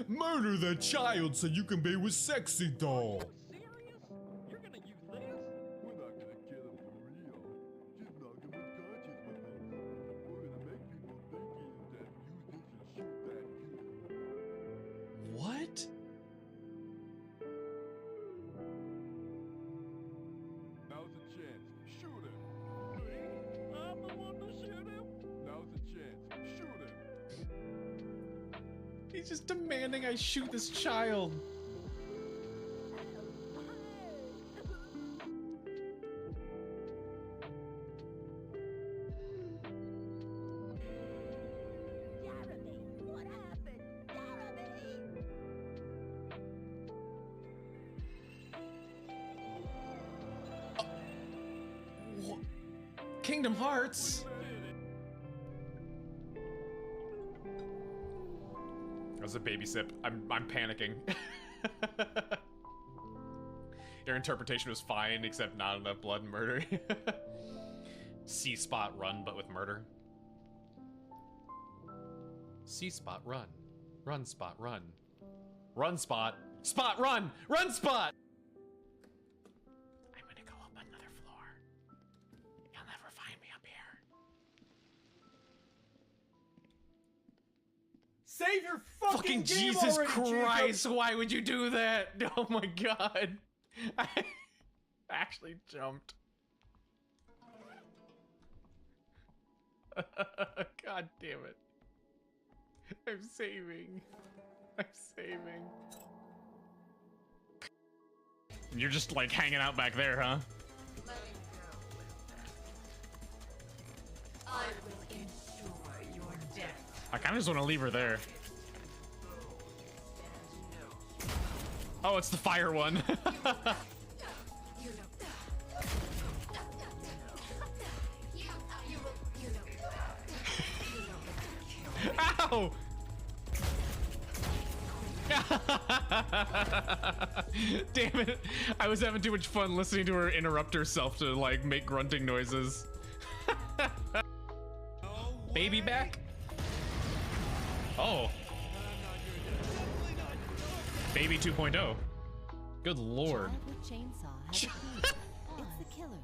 Murder the child so you can be with sexy doll. You're gonna use this? We're not gonna kill him for real. Just knock him unconscious with us. We're gonna make people think he's dead, use this and shoot that kid. What? Now's a chance. Shoot him. I'm the one to shoot him. Now's a chance. Shoot him. He's just demanding I shoot this child. Kingdom Hearts. That was a baby sip. I'm panicking. Your interpretation was fine, except not enough blood and murder. C-spot run, but with murder. C-spot run. Run spot run. Run spot. Spot run! Run spot! I'm gonna go up another floor. You'll never find me up here. Save your fucking game Jesus already, Christ, Jacob. why would you do that? Oh my god. I actually jumped. God damn it. I'm saving. I'm saving. And you're just like hanging out back there, huh? I will ensure your death. I kind of just want to leave her there. Oh, it's the fire one. Ow! Damn it. I was having too much fun listening to her interrupt herself to like make grunting noises. Baby back? Oh. Baby 2.0. Good lord. Child with chainsaw has a key. It's the killer.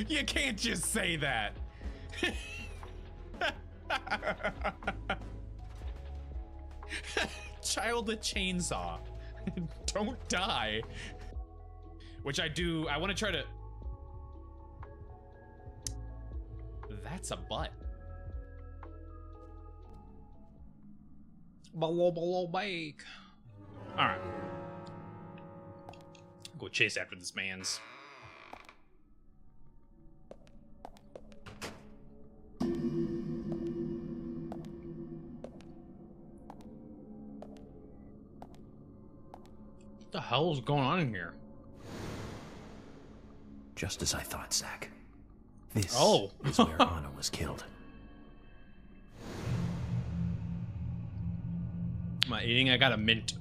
You can't just say that. Child with chainsaw. Don't die. Which I do. I want to try to. That's a butt. Below bake. Alright. Go chase after this man's. the hell is going on in here? Just as I thought, Zach. This is where Anna was killed. Am I eating? I got a mint.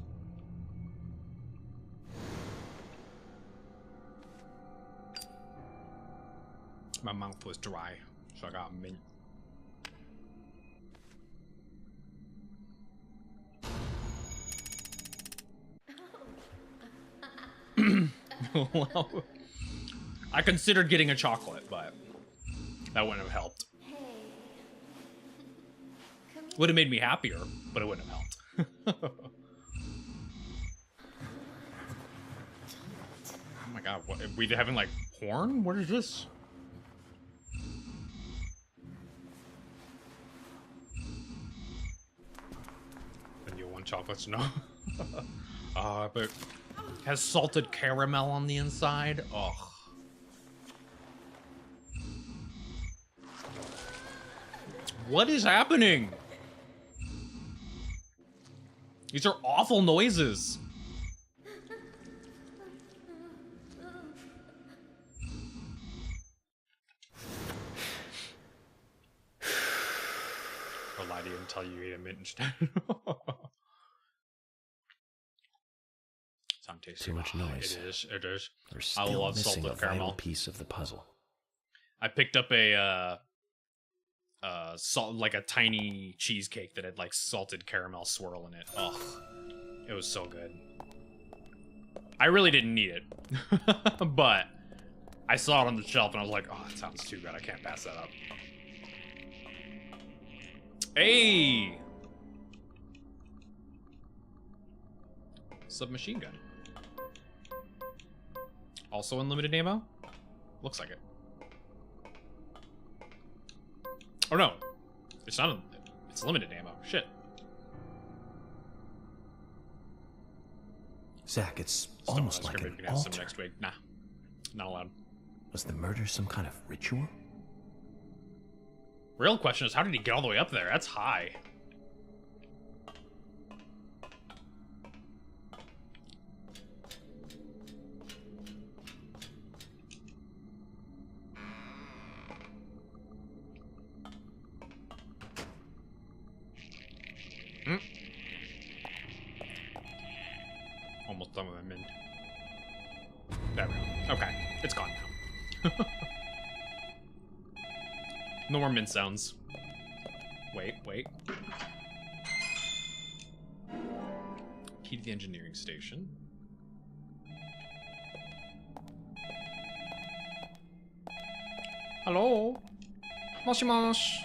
My mouth was dry, so I got a mint. Well, I considered getting a chocolate, but that wouldn't have helped. Would have made me happier, but it wouldn't have helped. Oh my god, what, are we having like porn? What is this? And you want chocolates? No. But has salted caramel on the inside. Ugh. What is happening? These are awful noises. Or lie to you and tell you ate a mint instead. Sound tasty. Too much noise. It is. It is. We're I still love missing salted a vital caramel. piece of the puzzle. I picked up a like a tiny cheesecake that had like salted caramel swirl in it. Ugh. It was so good. I really didn't need it. But I saw it on the shelf and I was like, oh, that sounds too good. I can't pass that up. Hey! Submachine gun. Also unlimited ammo? Looks like it. Oh no. It's not it's limited ammo. Shit. Zach, it's Still almost not like sure an we can have some altar. next week. Nah. Not allowed. Was the murder some kind of ritual? Real question is, how did he get all the way up there? That's high. Almost done with that mint. There we go. Okay, it's gone now. No more mint sounds. Wait. Key to the engineering station. Hello? Moshi mosh.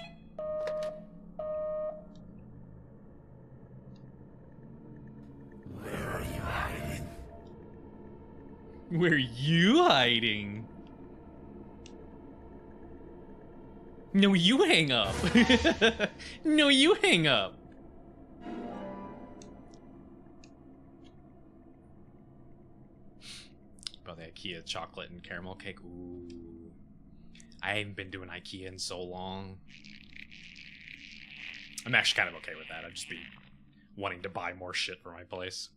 Where are you hiding? Where are you hiding? No, you hang up. No, you hang up. Oh, the IKEA chocolate and caramel cake. Ooh. I haven't been doing IKEA in so long. I'm actually kind of okay with that. I'd just be wanting to buy more shit for my place.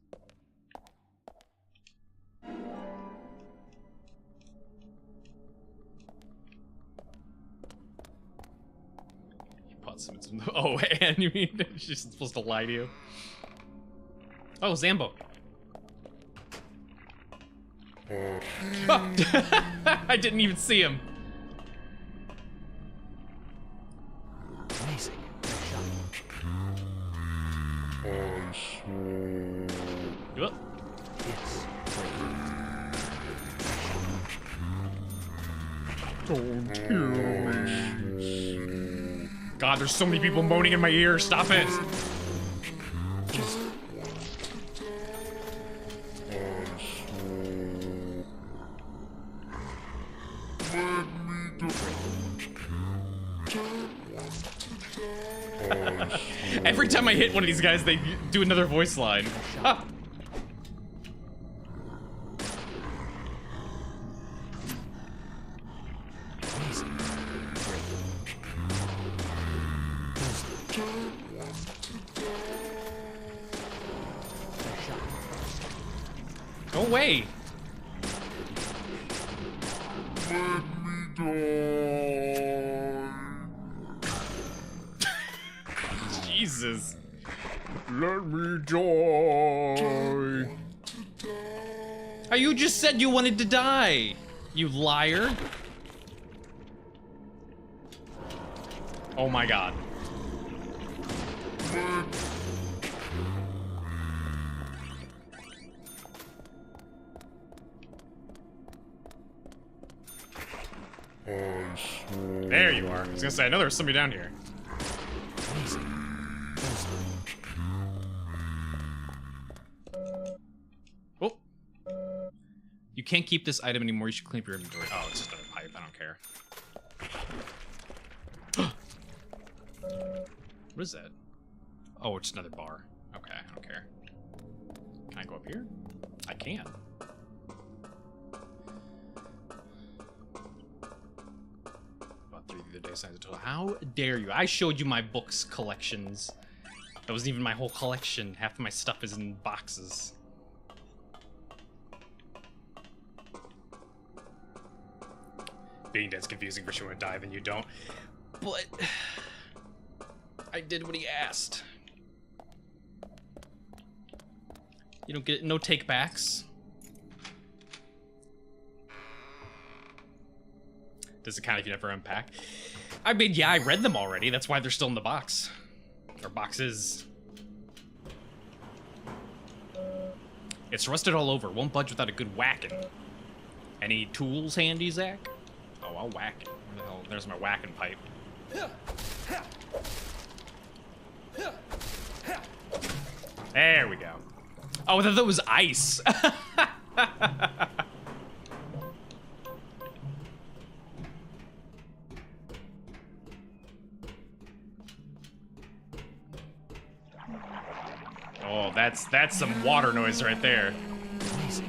Oh, and you mean she's supposed to lie to you? Oh, Zambo. Oh. I didn't even see him. Amazing. Yep. Don't kill me. God, there's so many people moaning in my ear. Stop it. Every time I hit one of these guys, they do another voice line. Ah. away. Jesus. Let me die. Oh, you just said you wanted to die, you liar. Oh my god. There you are. I was gonna say, I know there was somebody down here. Oh. You can't keep this item anymore. You should clean up your inventory. Oh, it's just another pipe. I don't care. What is that? Oh, it's another bar. Okay, I don't care. Can I go up here? I can. About 3 the day signs of total. How dare you? I showed you my books collections. That wasn't even my whole collection. Half of my stuff is in boxes. Being dead's confusing. First you want to die, then you don't. But I did what he asked. You don't get no take backs. Does it count if you never unpack? I mean, yeah, I read them already. That's why they're still in the box. Or boxes. It's rusted all over. Won't budge without a good whacking. Any tools handy, Zach? Oh, I'll whack it. Where the hell? There's my whacking pipe. There we go. Oh, I thought that was ice. Oh, that's some water noise right there. So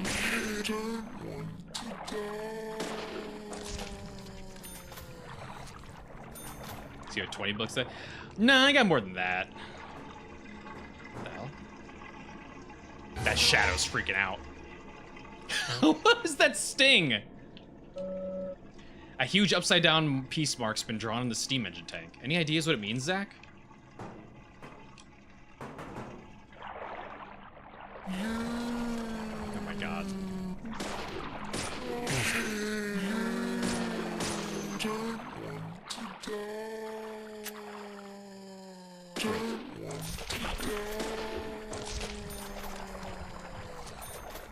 you have 20 books there? No, I got more than that. What the hell? That shadow's freaking out. What was that sting? A huge upside down piece mark's been drawn in the steam engine tank. Any ideas what it means, Zach? Oh my god.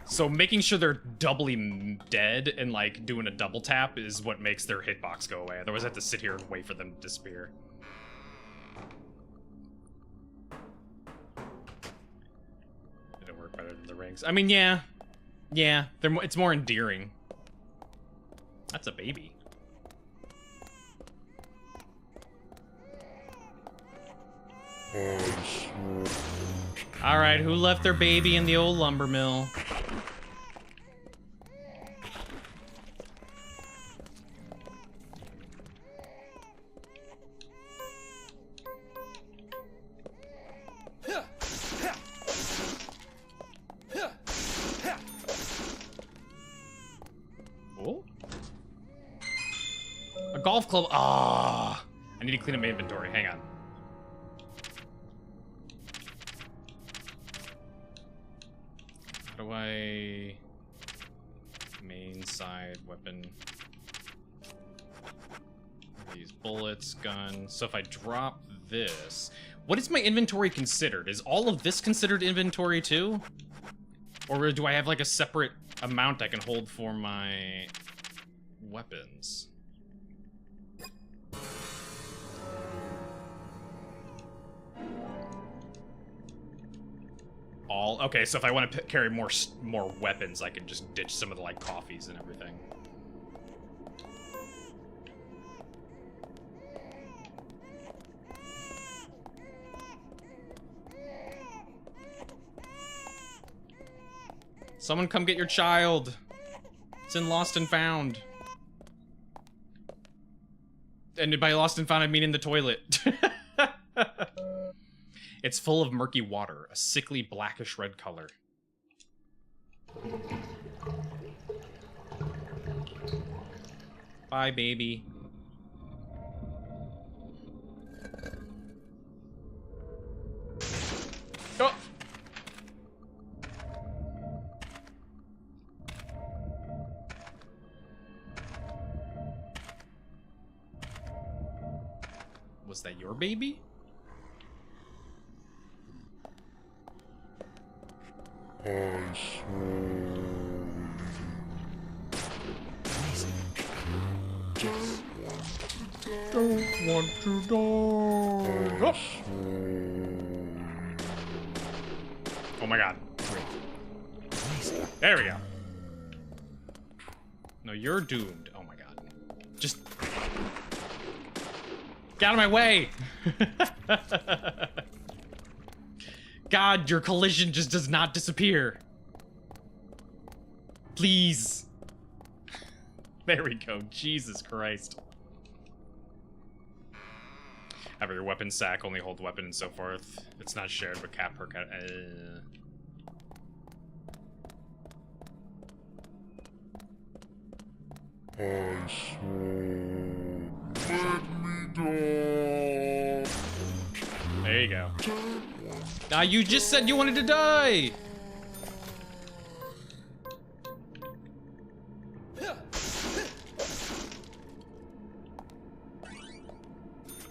So making sure they're doubly dead and like doing a double tap is what makes their hitbox go away. Otherwise I have to sit here and wait for them to disappear. It'll work better than the rings. I mean, yeah. Yeah, it's more endearing. That's a baby. Alright, who left their baby in the old lumber mill? Oh? A golf club. Ah, I need to clean up my inventory. Hang on. How do I... Main side weapon. These bullets, gun. So if I drop this... What is my inventory considered? Is all of this considered inventory too? Or do I have like a separate amount I can hold for my weapons? All okay, so if I want to carry more weapons, I can just ditch some of the like coffees and everything. Someone come get your child. It's in Lost and Found. And by Lost and Found, I mean in the toilet. It's full of murky water, a sickly blackish red color. Bye, baby. Oh! Was that your baby? Don't want to die. Oh my god. There we go. No, you're doomed. Oh my god. Just get out of my way. God, your collision just does not disappear. Please. There we go. Jesus Christ. Have your weapon sack, only hold weapon and so forth. It's not shared, but cap per cut. There you go. Ah, you just said you wanted to die!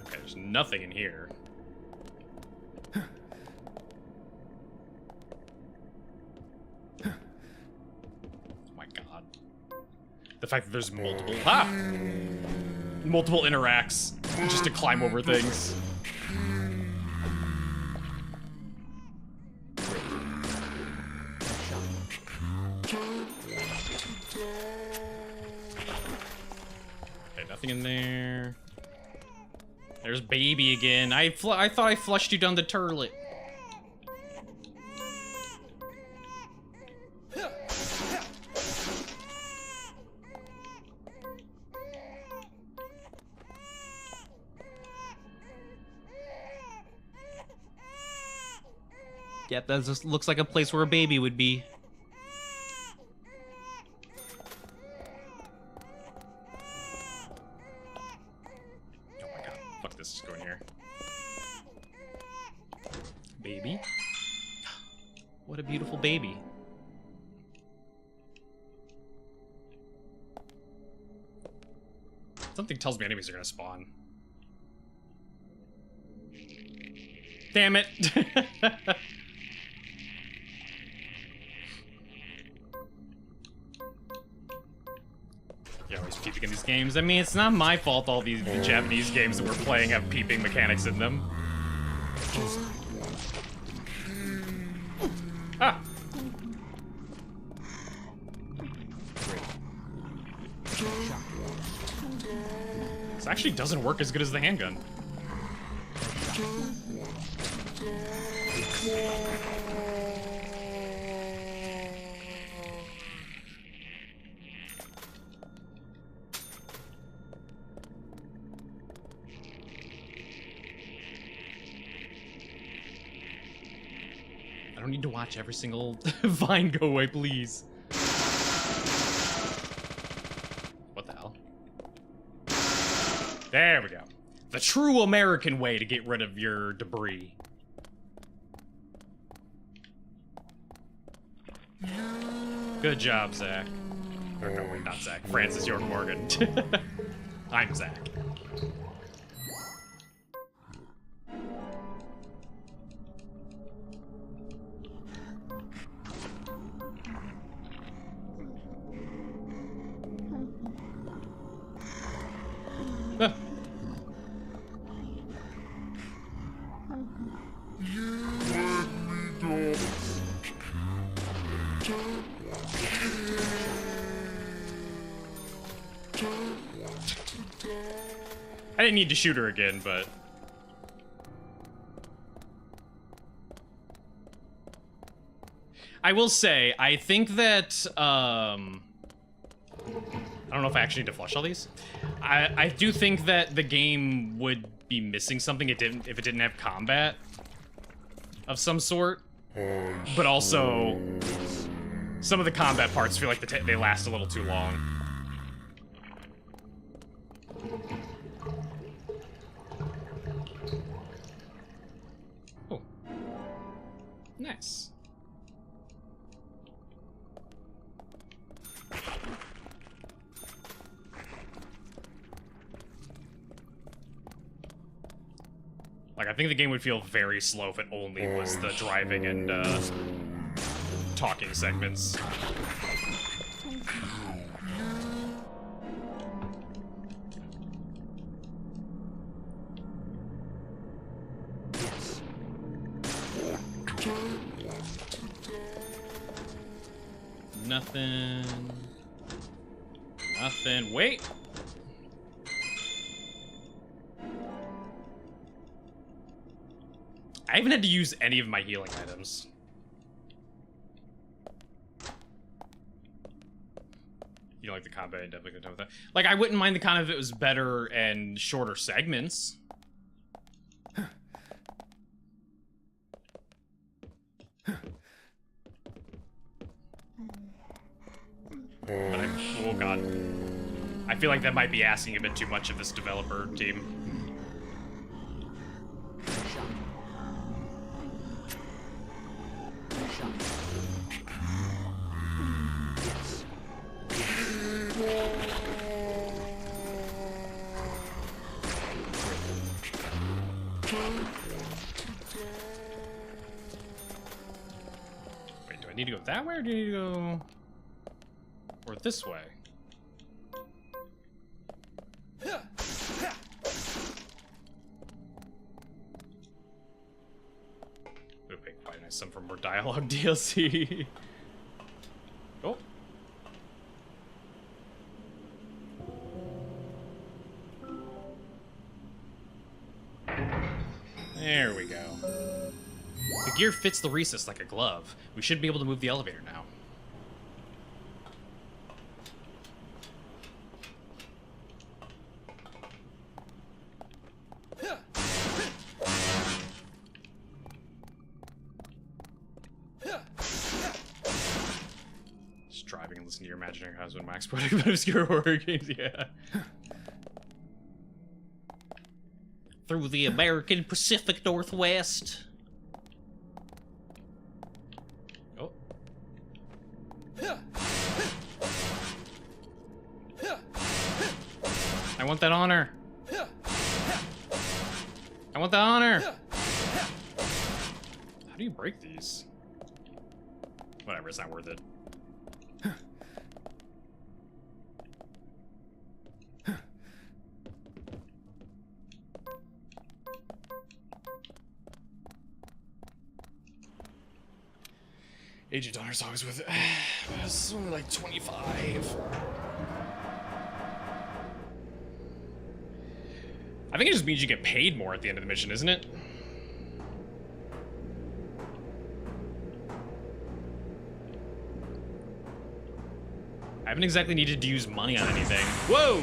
Okay, there's nothing in here. Oh my god. The fact that there's multiple multiple interacts just to climb over things. Okay, nothing in there. There's baby again. I thought I flushed you down the toilet. Yep, that just looks like a place where a baby would be. Oh my god, fuck this, just go in here. Baby? What a beautiful baby. Something tells me enemies are gonna spawn. Damn it! You're always peeping in these games. I mean, it's not my fault all these Japanese games that we're playing have peeping mechanics in them. Ah! This actually doesn't work as good as the handgun. I don't need to watch every single vine go away, please. What the hell? There we go. The true American way to get rid of your debris. Good job, Zach. Or no, wait, not Zach. Francis York Morgan. I'm Zach. I didn't need to shoot her again, but... I will say, I think that, I don't know if I actually need to flush all these. I do think that the game would be missing something if it didn't have combat of some sort. But also, some of the combat parts feel like they last a little too long. Oh. Nice. Like, I think the game would feel very slow if it only was the driving and talking segments. Nothing. Nothing. Wait! I haven't had to use any of my healing items. You don't like the combat? I definitely couldn't with that. Like, I wouldn't mind the con if it was better and shorter segments. But oh god. I feel like that might be asking a bit too much of this developer team. Wait, do I need to go that way or do I need to go... or this way? Ooping, find some for more dialogue DLC. Oh. There we go. The gear fits the recess like a glove. We should be able to move the elevator now. Just driving and listening to your imaginary husband Max putting obscure horror games, yeah. Through the American Pacific Northwest. Oh. I want that honor. I want that honor. How do you break these? Whatever, it's not worth it. Agent Donner's always with it. It's only like 25. I think it just means you get paid more at the end of the mission, isn't it? I haven't exactly needed to use money on anything. Whoa!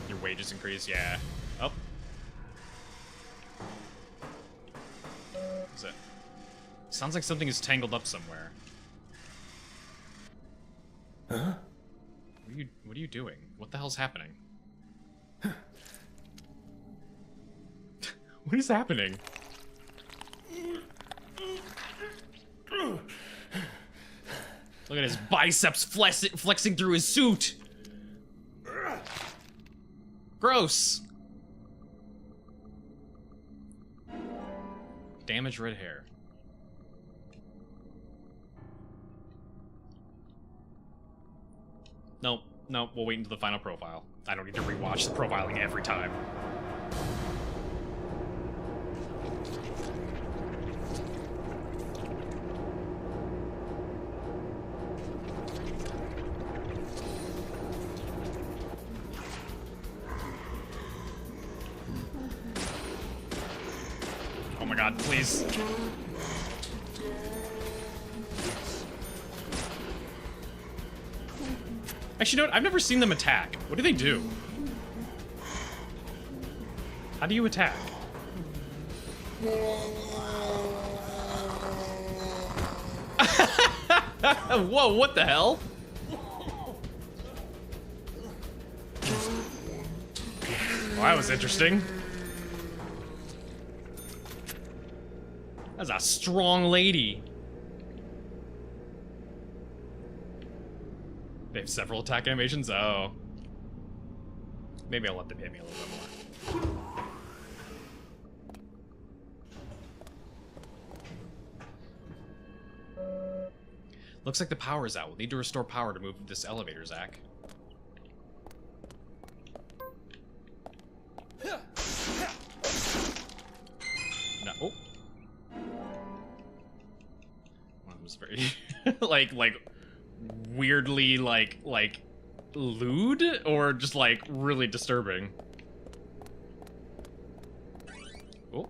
Your wages increase, yeah. Oh. What's that? Sounds like something is tangled up somewhere. Huh? What are you doing? What the hell's happening? What is happening? Look at his biceps flexing through his suit. Gross. Damaged red hair. Nope, nope, we'll wait until the final profile. I don't need to rewatch the profiling every time. Oh my god, please. Actually, you know what? I've never seen them attack. What do they do? How do you attack? Whoa, what the hell? Well, that was interesting. That's a strong lady. They have several attack animations? Oh. Maybe I'll let them hit me a little bit more. Looks like the power is out. We'll need to restore power to move this elevator, Zach. No. Oh. Well, that was very like weirdly like lewd or just like really disturbing. Oh.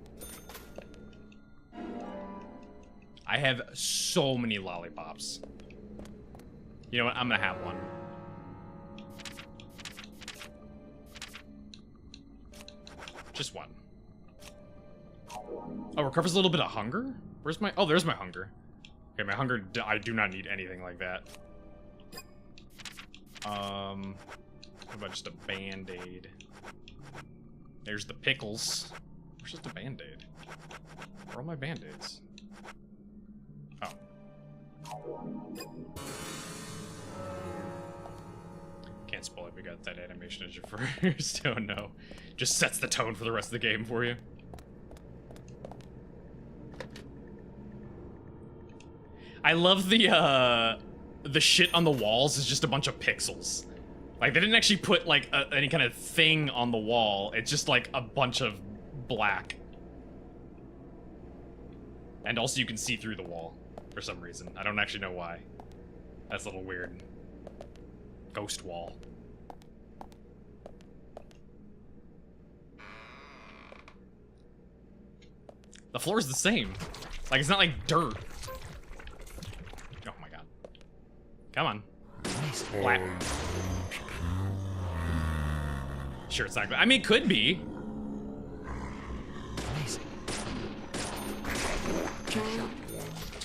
I have so many lollipops. You know what? I'm gonna have one. Just one. Oh, recovers a little bit of hunger? Where's my... Oh, there's my hunger. Okay, my hunger... I do not need anything like that. What about just a band-aid? There's the pickles. Where's just a band-aid? Where are all my band-aids? Oh. Can't spoil it, we got that animation as your first. Oh no. Just sets the tone for the rest of the game for you. I love the shit on the walls is just a bunch of pixels. Like, they didn't actually put, like, any kind of thing on the wall. It's just, like, a bunch of black. And also you can see through the wall for some reason. I don't actually know why. That's a little weird. Ghost wall. The floor is the same. Like, it's not like dirt. Oh my god. Come on. Black. Sure, it's not good. I mean, it could be.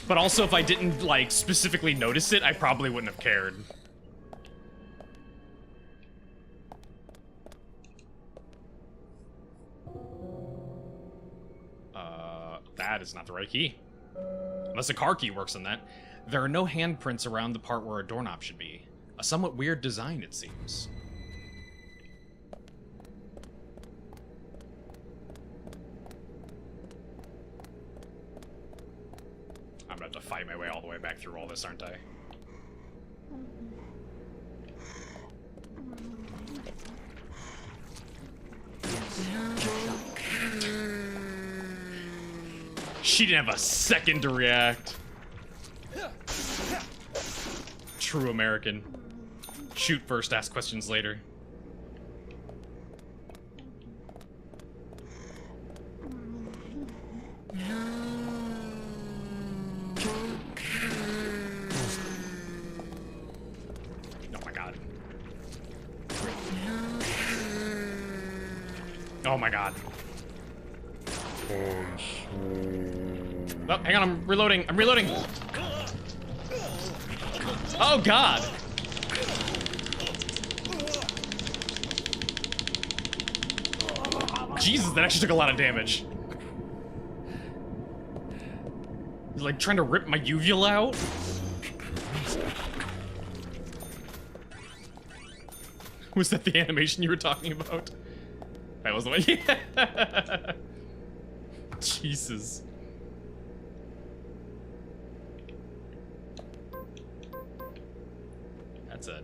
But also, if I didn't, like, specifically notice it, I probably wouldn't have cared. That is not the right key. Unless a car key works on that. There are no handprints around the part where a doorknob should be. A somewhat weird design, it seems. I'm about to fight my way all the way back through all this, aren't I? She didn't have a second to react. True American. Shoot first, ask questions later. Oh my god. Oh my god. Oh, hang on, I'm reloading. I'm reloading. Oh god. Jesus, that actually took a lot of damage. He's like trying to rip my uvula out. Was that the animation you were talking about? That was the one. Yeah. Jesus. That's a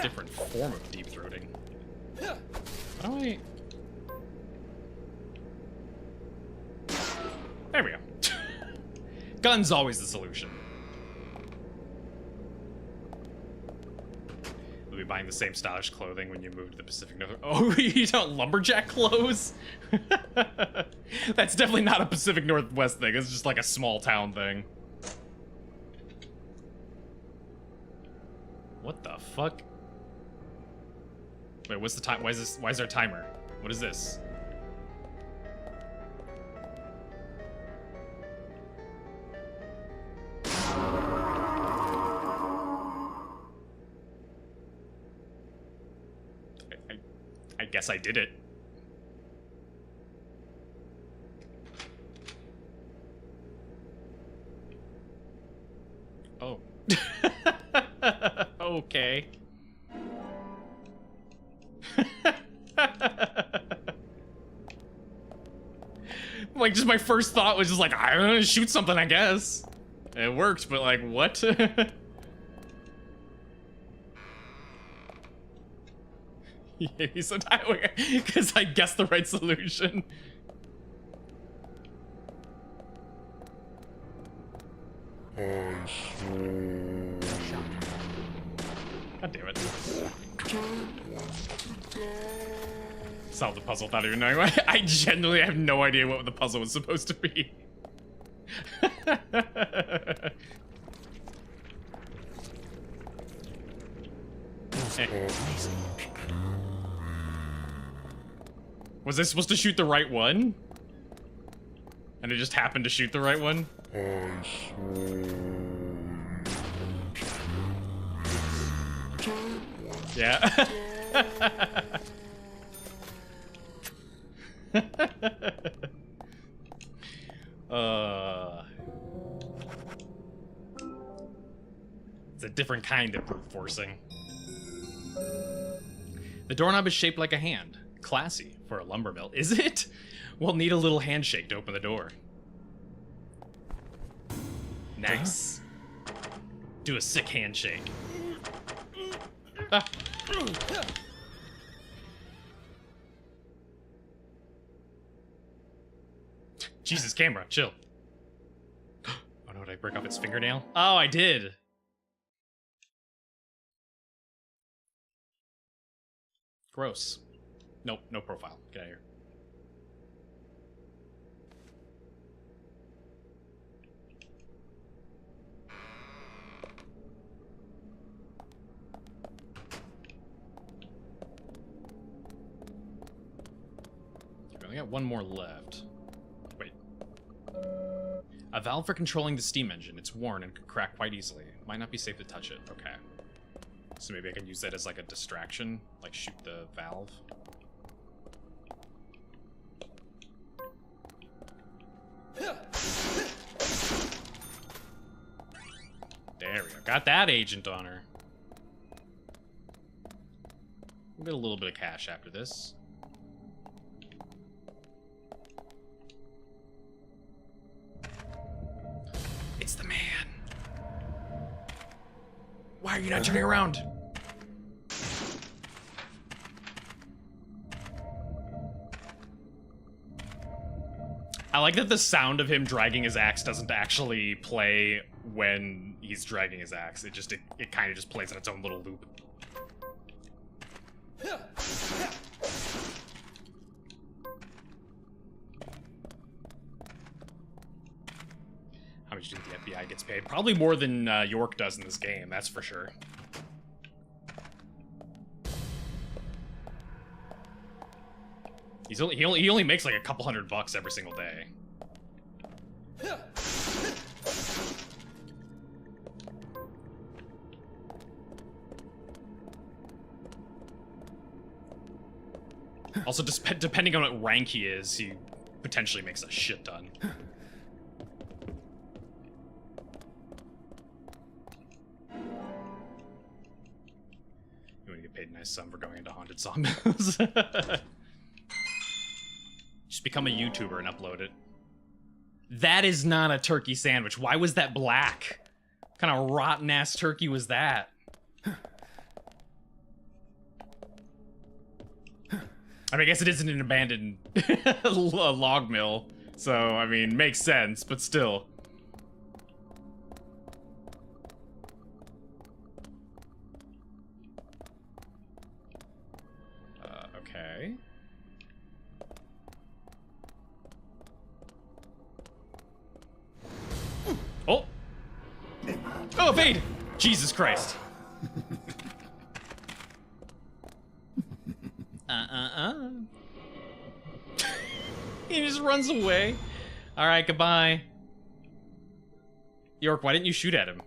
different form of deep throating. How do I... There we go. Gun's always the solution. We'll be buying the same stylish clothing when you move to the Pacific Northwest. Oh, you don't lumberjack clothes? That's definitely not a Pacific Northwest thing. It's just like a small town thing. What the fuck? Wait, what's the time? Why is there a timer? What is this? I guess I did it. Oh. Okay. Like, just my first thought was just like, I'm gonna shoot something, I guess. It worked, but like, what? Maybe sometime, because I guessed the right solution. God damn it. Solve the puzzle without even knowing why. I genuinely have no idea what the puzzle was supposed to be. Was I supposed to shoot the right one? And it just happened to shoot the right one? Yeah. It's a different kind of brute forcing. The doorknob is shaped like a hand. Classy for a lumber mill. Is it? We'll need a little handshake to open the door. Nice. Do a sick handshake. Ah. Jesus, camera, chill. Oh no, did I break off its fingernail? Oh, I did. Gross. Nope, no profile. Get out of here. We only got one more left. Wait. A valve for controlling the steam engine. It's worn and could crack quite easily. Might not be safe to touch it. Okay. So maybe I can use that as like a distraction, like shoot the valve. There we go. Got that agent on her. We'll get a little bit of cash after this. It's the man. Why are you not turning around? I like that the sound of him dragging his axe doesn't actually play when he's dragging his axe. It kind of just plays in its own little loop. How much do you think the FBI gets paid? Probably more than York does in this game, that's for sure. He only makes like a couple $100 every single day. Also, depending on what rank he is, he potentially makes a shit ton. You want to get paid a nice sum for going into haunted sawmills. Just become a YouTuber and upload it. That is not a turkey sandwich. Why was that black? What kind of rotten ass turkey was that? I mean, I guess it isn't an abandoned log mill, so I mean, makes sense, but still. Okay. Oh! Oh, evade! Jesus Christ. He just runs away. Alright, goodbye. York, why didn't you shoot at him?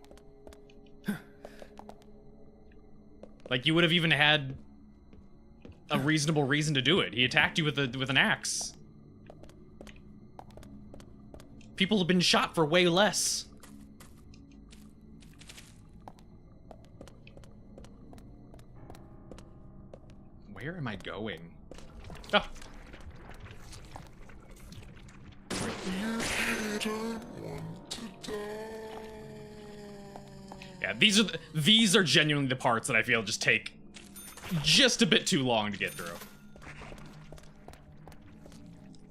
Like, you would have even had a reasonable reason to do it. He attacked you with an axe. People have been shot for way less. Where am I going? Oh. Yeah, these are genuinely the parts that I feel just take just a bit too long to get through.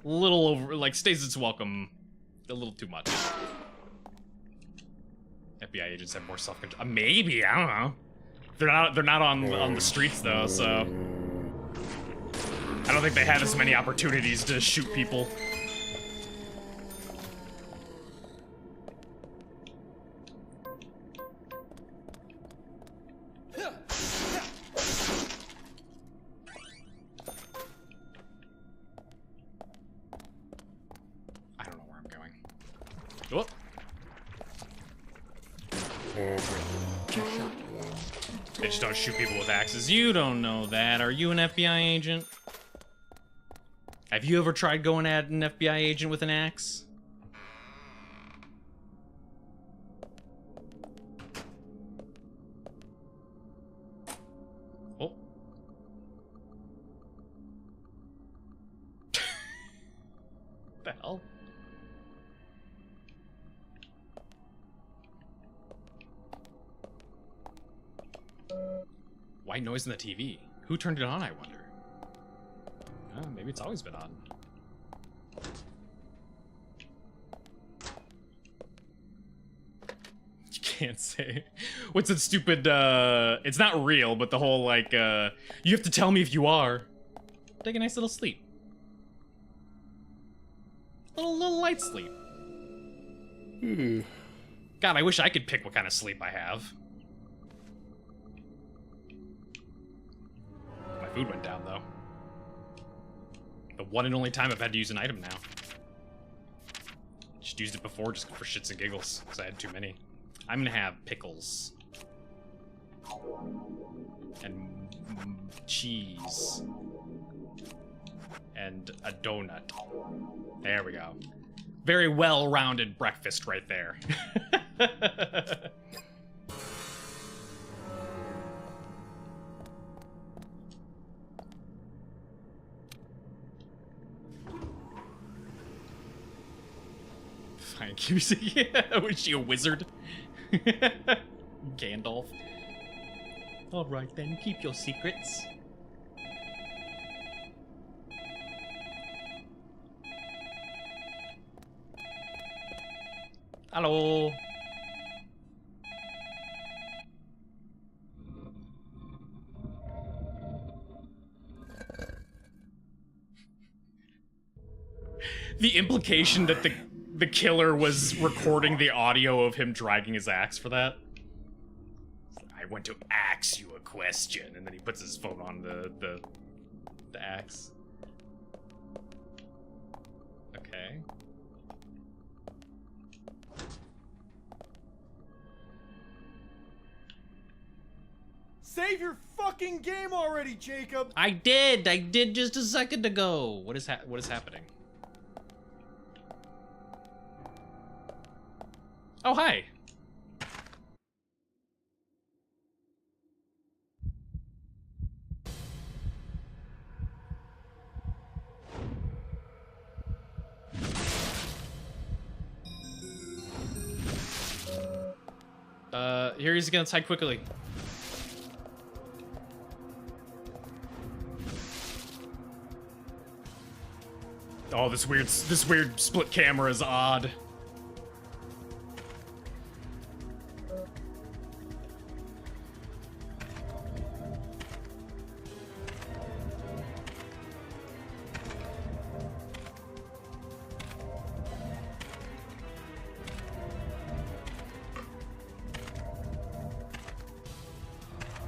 A little over, like, stays its welcome a little too much. FBI agents have more self-control. Maybe, I don't know. They're not on the streets though, so I don't think they have as many opportunities to shoot people. I don't know where I'm going. Oh. They just don't shoot people with axes. You don't know that. Are you an FBI agent? Have you ever tried going at an FBI agent with an axe? Oh. The hell? White noise in the TV. Who turned it on, I wonder? Oh, maybe it's always been on. You can't say. What's that stupid, it's not real, but the whole, like, you have to tell me if you are. Take a nice little sleep. Little light sleep. God, I wish I could pick what kind of sleep I have. My food went down, though. The one and only time I've had to use an item now. Just used it before just for shits and giggles, because I had too many. I'm gonna have pickles. And cheese. And a donut. There we go. Very well-rounded breakfast right there. Fine, yeah, was she a wizard? Gandalf. Alright then, keep your secrets. Hello. The implication that the killer was recording the audio of him dragging his axe for that. I want to ask you a question, and then he puts his phone on the axe. Okay. Save your fucking game already, Jacob! I did just a second ago. What is happening? Oh, hi. Here he's gonna hide quickly. Oh, this weird split camera is odd.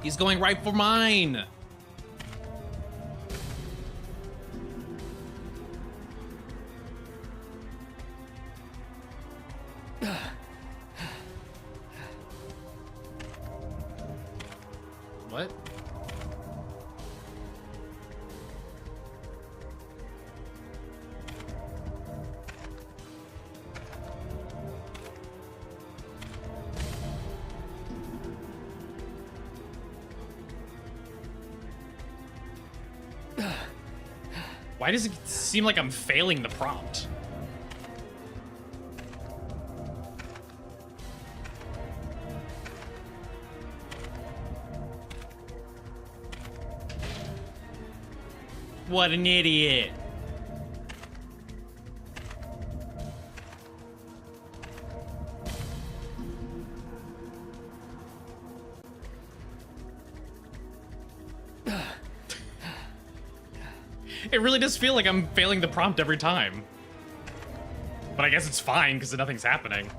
He's going right for mine. What? Why does it seem like I'm failing the prompt? What an idiot. It really does feel like I'm failing the prompt every time. But I guess it's fine because nothing's happening.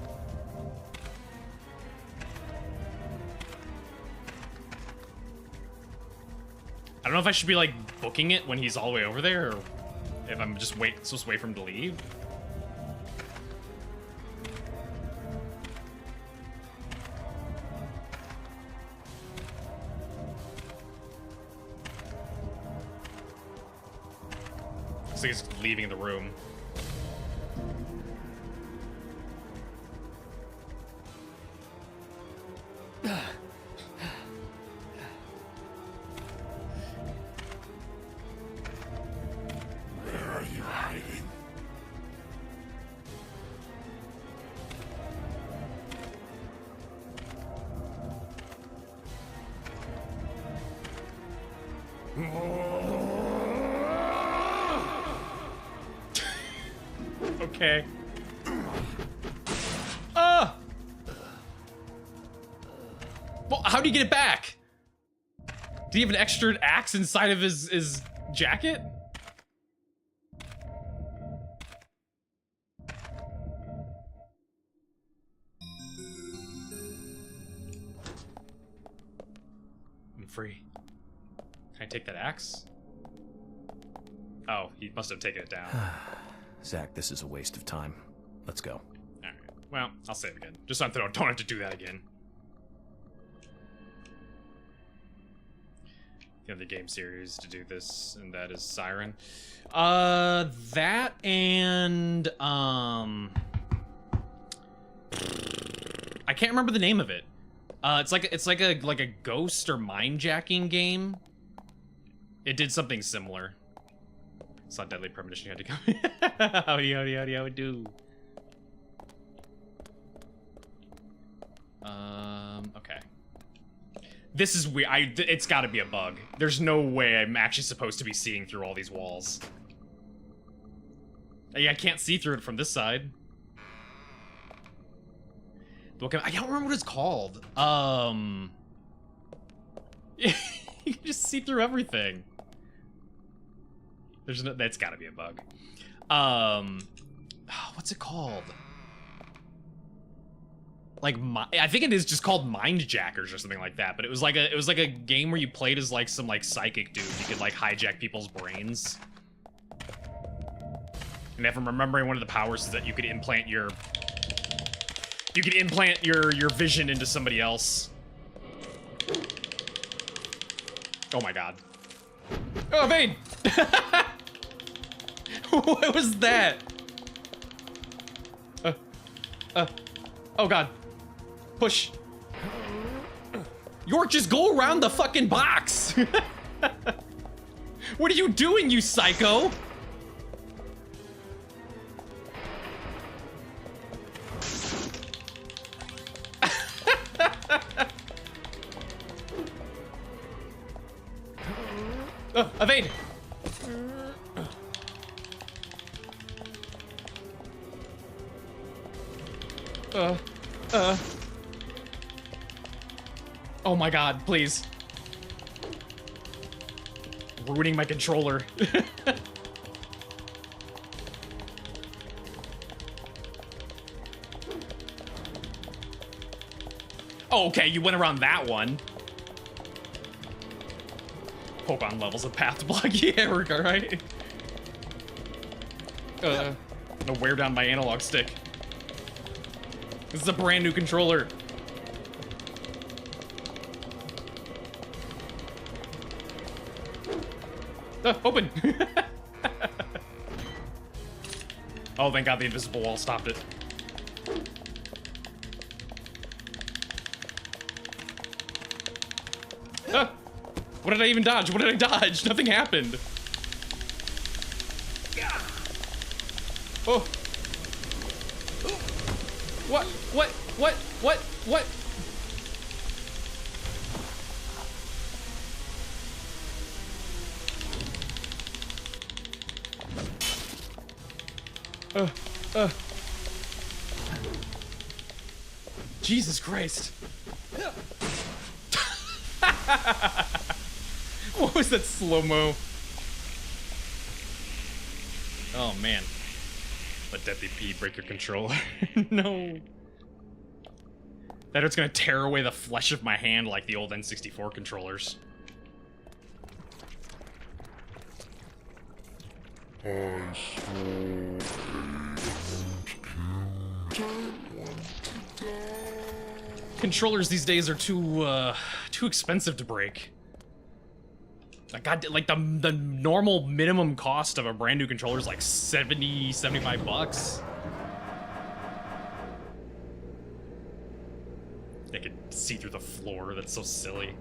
I don't know if I should be like booking it when he's all the way over there, or if I'm just supposed to wait for him to leave. Looks like he's leaving the room. Where are you hiding? Okay. Well, how do you get it back? Do you have an extra axe inside of his jacket? I'm free. Can I take that axe? Oh, he must have taken it down. Zach, this is a waste of time. Let's go. Alright. Well, I'll save again. Just so I don't have to do that again. The other game series to do this, and that is Siren. That and I can't remember the name of it. It's like a ghost or mind jacking game. It did something similar. It's not Deadly Premonition. You had to go. Howdy, how it do? Okay. This is weird. It's got to be a bug. There's no way I'm actually supposed to be seeing through all these walls. I can't see through it from this side. Look, I don't remember what it's called. You can just see through everything. There's no. That's got to be a bug. What's it called? Like, I think it is just called Mind Jackers or something like that. But it was like a game where you played as like some like psychic dude. You could like hijack people's brains. And if I'm remembering, one of the powers is that you could implant your vision into somebody else. Oh my god. Oh, Vane! What was that? Oh god. Push. York, just go around the fucking box! What are you doing, you psycho? Evade! Oh my god, please. Ruining my controller. Oh, okay, you went around that one. Pokemon levels of path block. Yeah, we're right. I'm gonna wear down my analog stick. This is a brand new controller. Open! Oh, thank god the invisible wall stopped it. What did I even dodge? What did I dodge? Nothing happened. Oh. What? What? What? What? What? Jesus Christ. What was that slow-mo? Oh man. Let Deadly P break your controller. No. That it's gonna tear away the flesh of my hand like the old N64 controllers. Controllers these days are too expensive to break. Like the normal minimum cost of a brand new controller is like $75. They could see through the floor. That's so silly.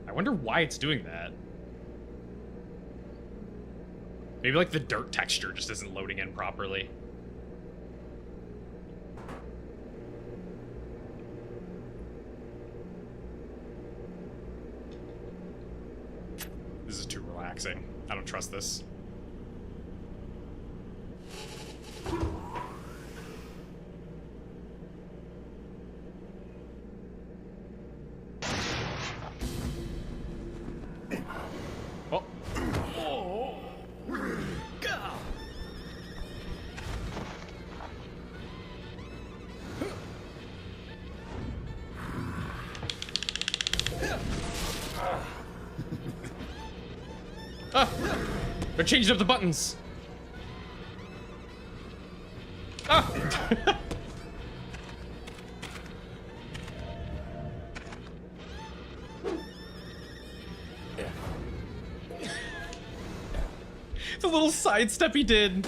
I wonder why it's doing that. Maybe like the dirt texture just isn't loading in properly. This is too relaxing. I don't trust this. Oh. Ah! They're changing up the buttons. Ah! The little sidestep he did.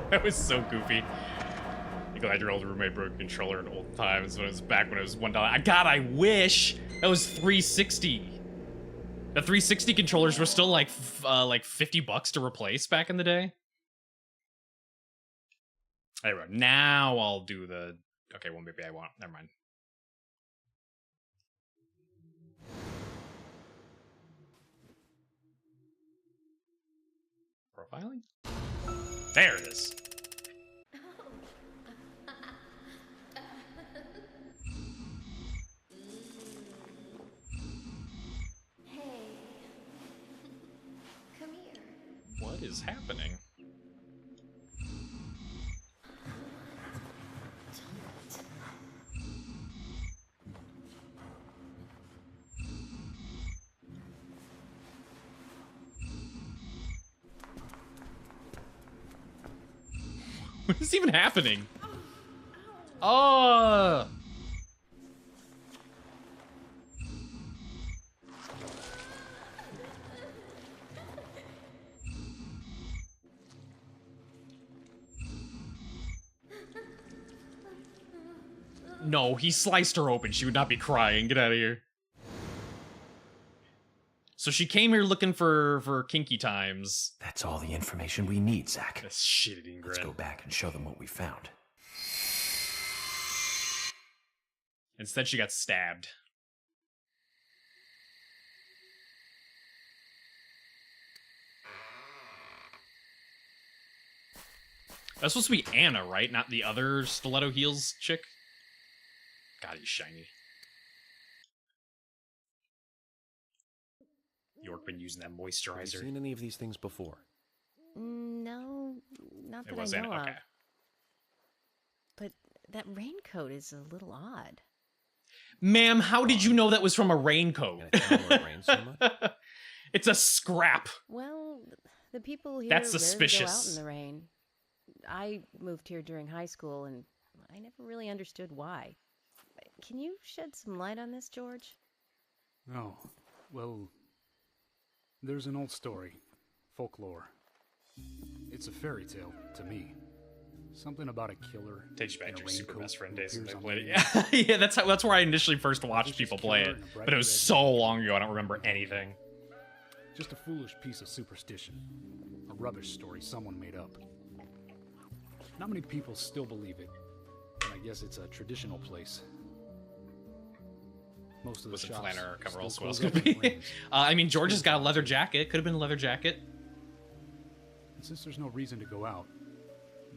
That was so goofy. Glad your old roommate broke a controller in old times when it was back when it was $1. God, I wish that was 360. The 360 controllers were still like $50 to replace back in the day. Anyway, now I'll do the. Okay, well maybe I won't. Never mind. Profiling? There it is. What is happening? What is even happening? Oh! No, he sliced her open. She would not be crying. Get out of here. So she came here looking for kinky times. That's all the information we need, Zach. That's shit-eating grin. Let's go back and show them what we found. Instead, she got stabbed. That's supposed to be Anna, right? Not the other stiletto heels chick? God, he's shiny. York been using that moisturizer. Have you seen any of these things before? No, not that It was I know Anna. of. Okay. But that raincoat is a little odd. Ma'am, how did you know that was from a raincoat? It's a scrap. Well, the people here That's rarely suspicious. go out in the rain. I moved here during high school, and I never really understood why. Can you shed some light on this, George? Oh, well, there's an old story, folklore. It's a fairy tale to me. Something about a killer. Takes you back in to a your super raincoat best friend who days when appears I on played it. the Yeah, yeah, that's where I initially first watched people play killer it, in a bright but it was red so long ago I don't remember anything. Just a foolish piece of superstition. A rubbish story someone made up. Not many people still believe it. And I guess it's a traditional place. Most of the Wasn't shops Flanner or coveralls, still who else close could up when be? it rains. I mean, George has got a leather jacket. Could have been a leather jacket. And since there's no reason to go out,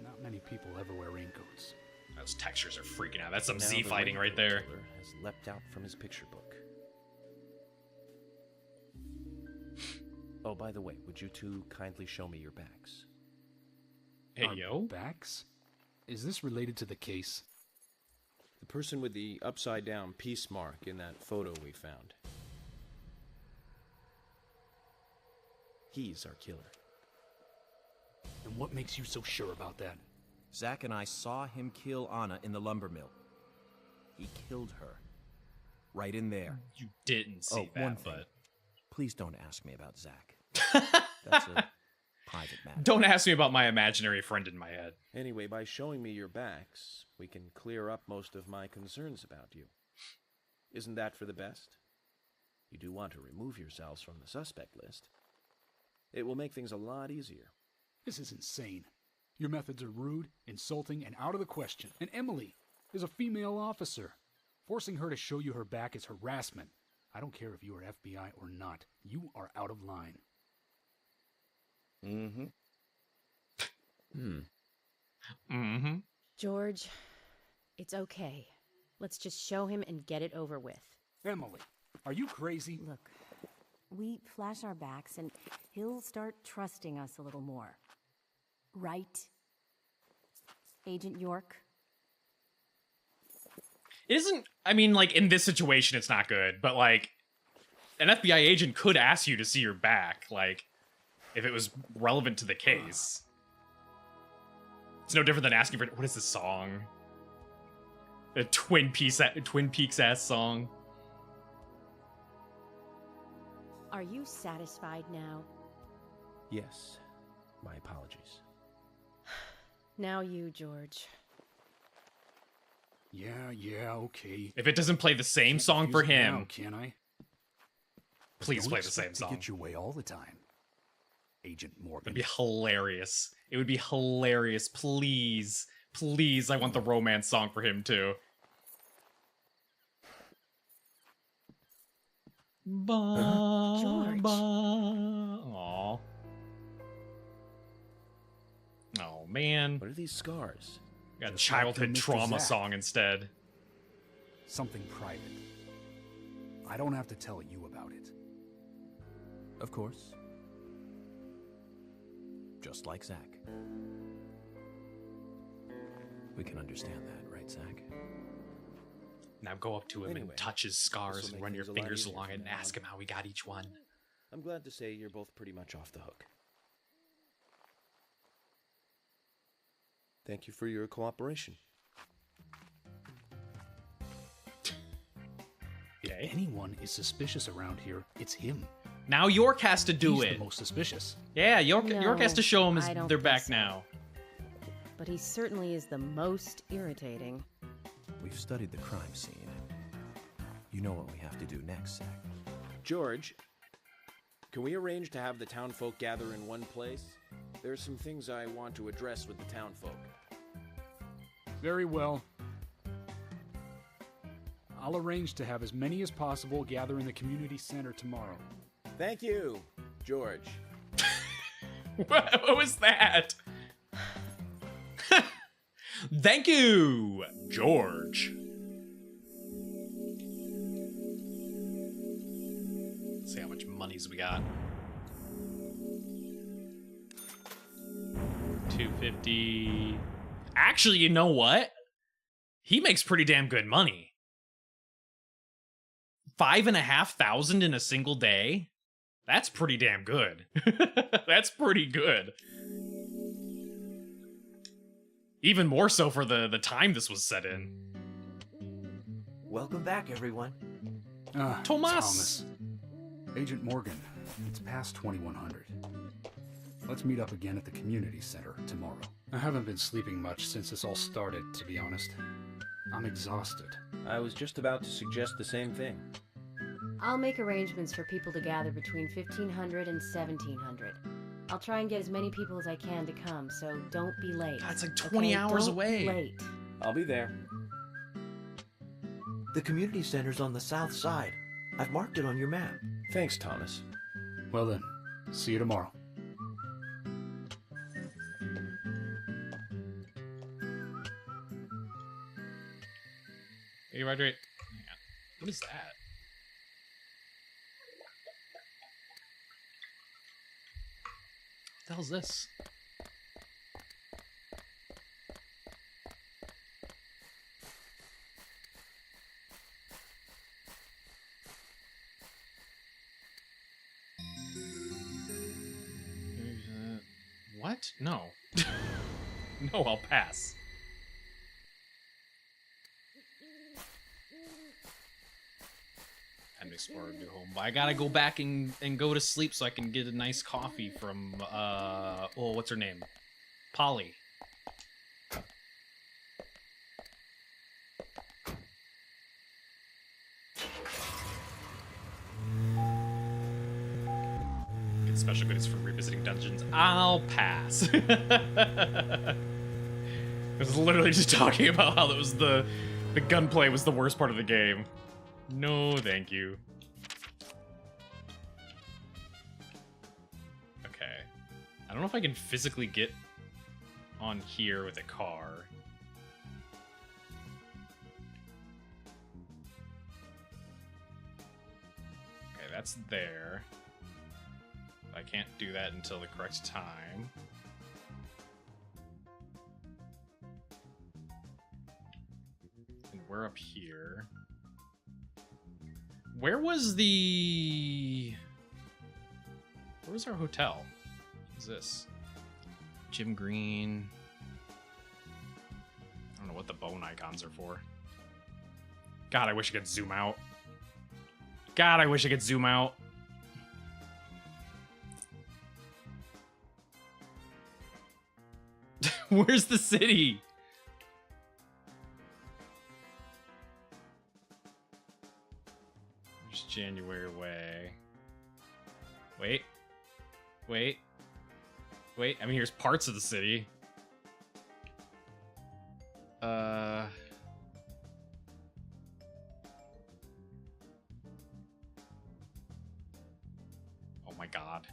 not many people ever wear raincoats. Those textures are freaking out. That's some Now Z the fighting right raincoat there. killer has leapt out from his picture book. Oh, by the way, would you two kindly show me your backs? Hey, Our yo. backs? Is this related to the case? The person with the upside-down peace mark in that photo we found. He's our killer. And what makes you so sure about that? Zack and I saw him kill Anna in the lumber mill. He killed her. Right in there. You didn't see that, one thing. but... Please don't ask me about Zack. That's a private matter. Don't ask me about my imaginary friend in my head. Anyway, by showing me your backs, we can clear up most of my concerns about you. Isn't that for the best? You do want to remove yourselves from the suspect list. It will make things a lot easier. This is insane. Your methods are rude, insulting, and out of the question. And Emily is a female officer. Forcing her to show you her back is harassment. I don't care if you are FBI or not. You are out of line. Mm-hmm. Mm-hmm. George, it's okay. Let's just show him and get it over with. Emily, are you crazy? Look, we flash our backs and he'll start trusting us a little more. Right? Agent York? It isn't, I mean, like, in this situation, it's not good, but, like, an FBI agent could ask you to see your back, like, if it was relevant to the case. It's no different than asking for, what is this song? A Twin Peaks-ass song. Are you satisfied now? Yes. My apologies. Now you, George. Yeah, okay. If it doesn't play the same song for him, now, can I? please Don't play the same expect song. to get your way all the time, Agent Morgan. It'd be hilarious. It would be hilarious. Please, please, I want the romance song for him too. George. Aw. Oh man. What are these scars? Got a Just like childhood Mr. trauma Zack. song instead. Something private. I don't have to tell you about it. Of course. Just like Zack. We can understand that, right, Zack? Now go up to him Anyway, and touch his scars this'll and make run your things a lot fingers easier along from it and now ask on. him how he got each one. I'm glad to say you're both pretty much off the hook. Thank you for your cooperation. If anyone is suspicious around here, it's him. Now York has to do He's it. the most suspicious. Yeah, York has No, to show him I don't they're think back so. now. But he certainly is the most irritating. We've studied the crime scene. You know what we have to do next, Zack. George, can we arrange to have the townfolk gather in one place? There are some things I want to address with the townfolk. Very well. I'll arrange to have as many as possible gather in the community center tomorrow. Thank you, George. What was that? Thank you, George. Let's see how much monies we got. 250. Actually, you know what? He makes pretty damn good money. 5,500 in a single day. That's pretty damn good. That's pretty good. Even more so for the time this was set in. Welcome back, everyone. Thomas. Thomas. Agent Morgan, it's past 2100. Let's meet up again at the community center tomorrow. I haven't been sleeping much since this all started, to be honest. I'm exhausted. I was just about to suggest the same thing. I'll make arrangements for people to gather between 1500 and 1700. I'll try and get as many people as I can to come, so don't be late. That's like 20 hours Don't away. Be late. I'll be there. The community center's on the south side. I've marked it on your map. Thanks, Thomas. Well then, see you tomorrow. Hey, hydrate. Hang on. What is that? What the hell is this? What? No. No, I'll pass. Time to explore a new home. But I gotta go back and go to sleep so I can get a nice coffee from, oh, what's her name? Polly. Get special goodies for revisiting dungeons. I'll pass. I was literally just talking about how that was the gunplay was the worst part of the game. No, thank you. Okay. I don't know if I can physically get on here with a car. Okay, that's there. I can't do that until the correct time. And we're up here. Where was our hotel? What is this? Jim Green. I don't know what the bone icons are for. God, I wish I could zoom out. God, I wish I could zoom out. Where's the city? There's January way. Wait. Wait. Wait, I mean, here's parts of the city. Oh my god.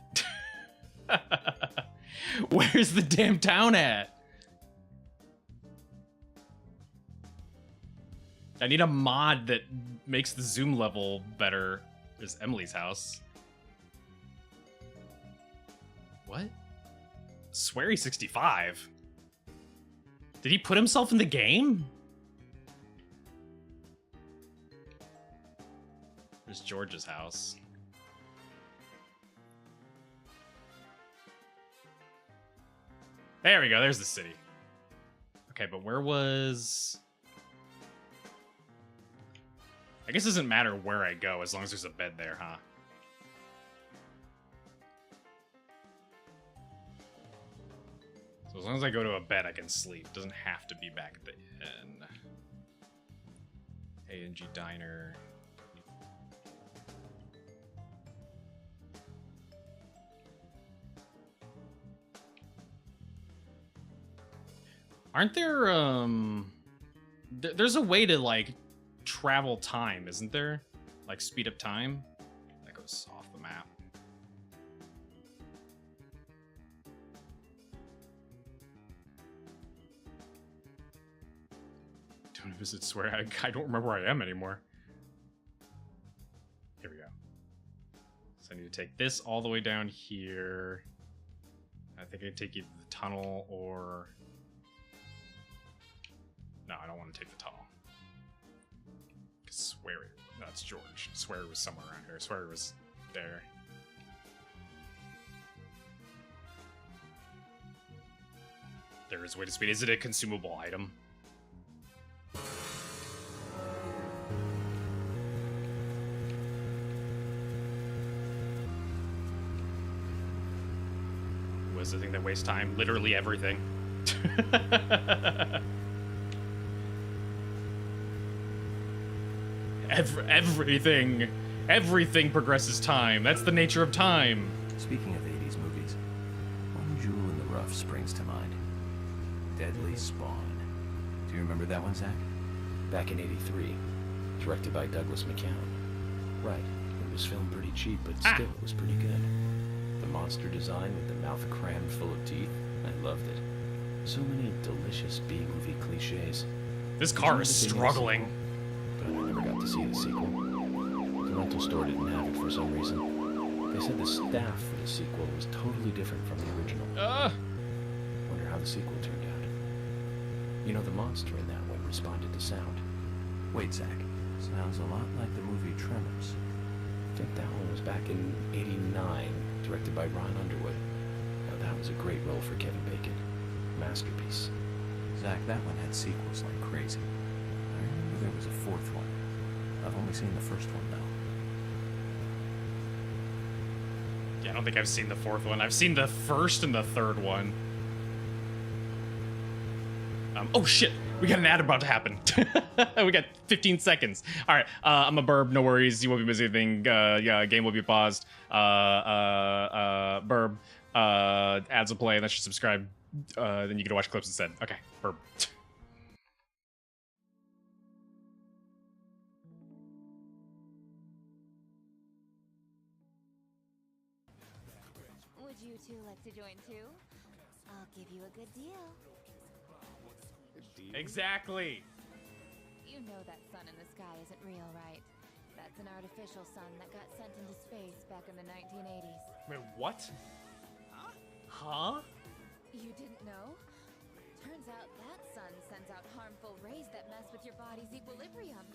Where's the damn town at? I need a mod that makes the zoom level better. There's Emily's house. What? Sweary 65? Did he put himself in the game? There's George's house. There we go, there's the city. Okay, but where was... I guess it doesn't matter where I go as long as there's a bed there, huh? So as long as I go to a bed, I can sleep. It doesn't have to be back at the inn. A&G Diner. Aren't there, there's a way to, like, travel time, isn't there? Like, speed up time? That goes off the map. Don't visit Swear. I don't remember where I am anymore. Here we go. So I need to take this all the way down here. I think I take either the tunnel or... No, I don't want to take the tunnel. Sweary. That's George. Sweary was somewhere around here. Sweary was there. There is a way to speed. Is it a consumable item? this is a thing that wastes time. Literally everything. Everything progresses time. That's the nature of time. Speaking of 80s movies, one jewel in the rough springs to mind. Deadly Spawn. Do you remember that one, Zach? Back in '83, directed by Douglas McCown. Right, it was filmed pretty cheap, but still it was pretty good. The monster design with the mouth crammed full of teeth, I loved it. So many delicious B-movie cliches. This car is struggling. But I never got to see the sequel. The rental store didn't have it for some reason. They said the staff for the sequel was totally different from the original. Wonder how the sequel turned out. You know, the monster in that one responded to sound. Wait, Zach. Sounds a lot like the movie Tremors. I think that one was back in '89, directed by Ron Underwood. Now that was a great role for Kevin Bacon. Masterpiece. Zach, that one had sequels like crazy. I remember there was a fourth one. I've only seen the first one, though. Yeah, I don't think I've seen the fourth one. I've seen the first and the third one. Oh shit! We got an ad about to happen. We got 15 seconds. All right, I'm a burb. No worries. You won't be missing anything. Yeah, game will be paused. Burb. Ads will play. Unless you subscribe. Then you can watch clips instead. Okay, burb. Would you two like to join too? I'll give you a good deal. Exactly. You know that sun in the sky isn't real, right? That's an artificial sun that got sent into space back in the 1980s. Wait, what? Huh? You didn't know? Turns out that sun sends out harmful rays that mess with your body's equilibrium.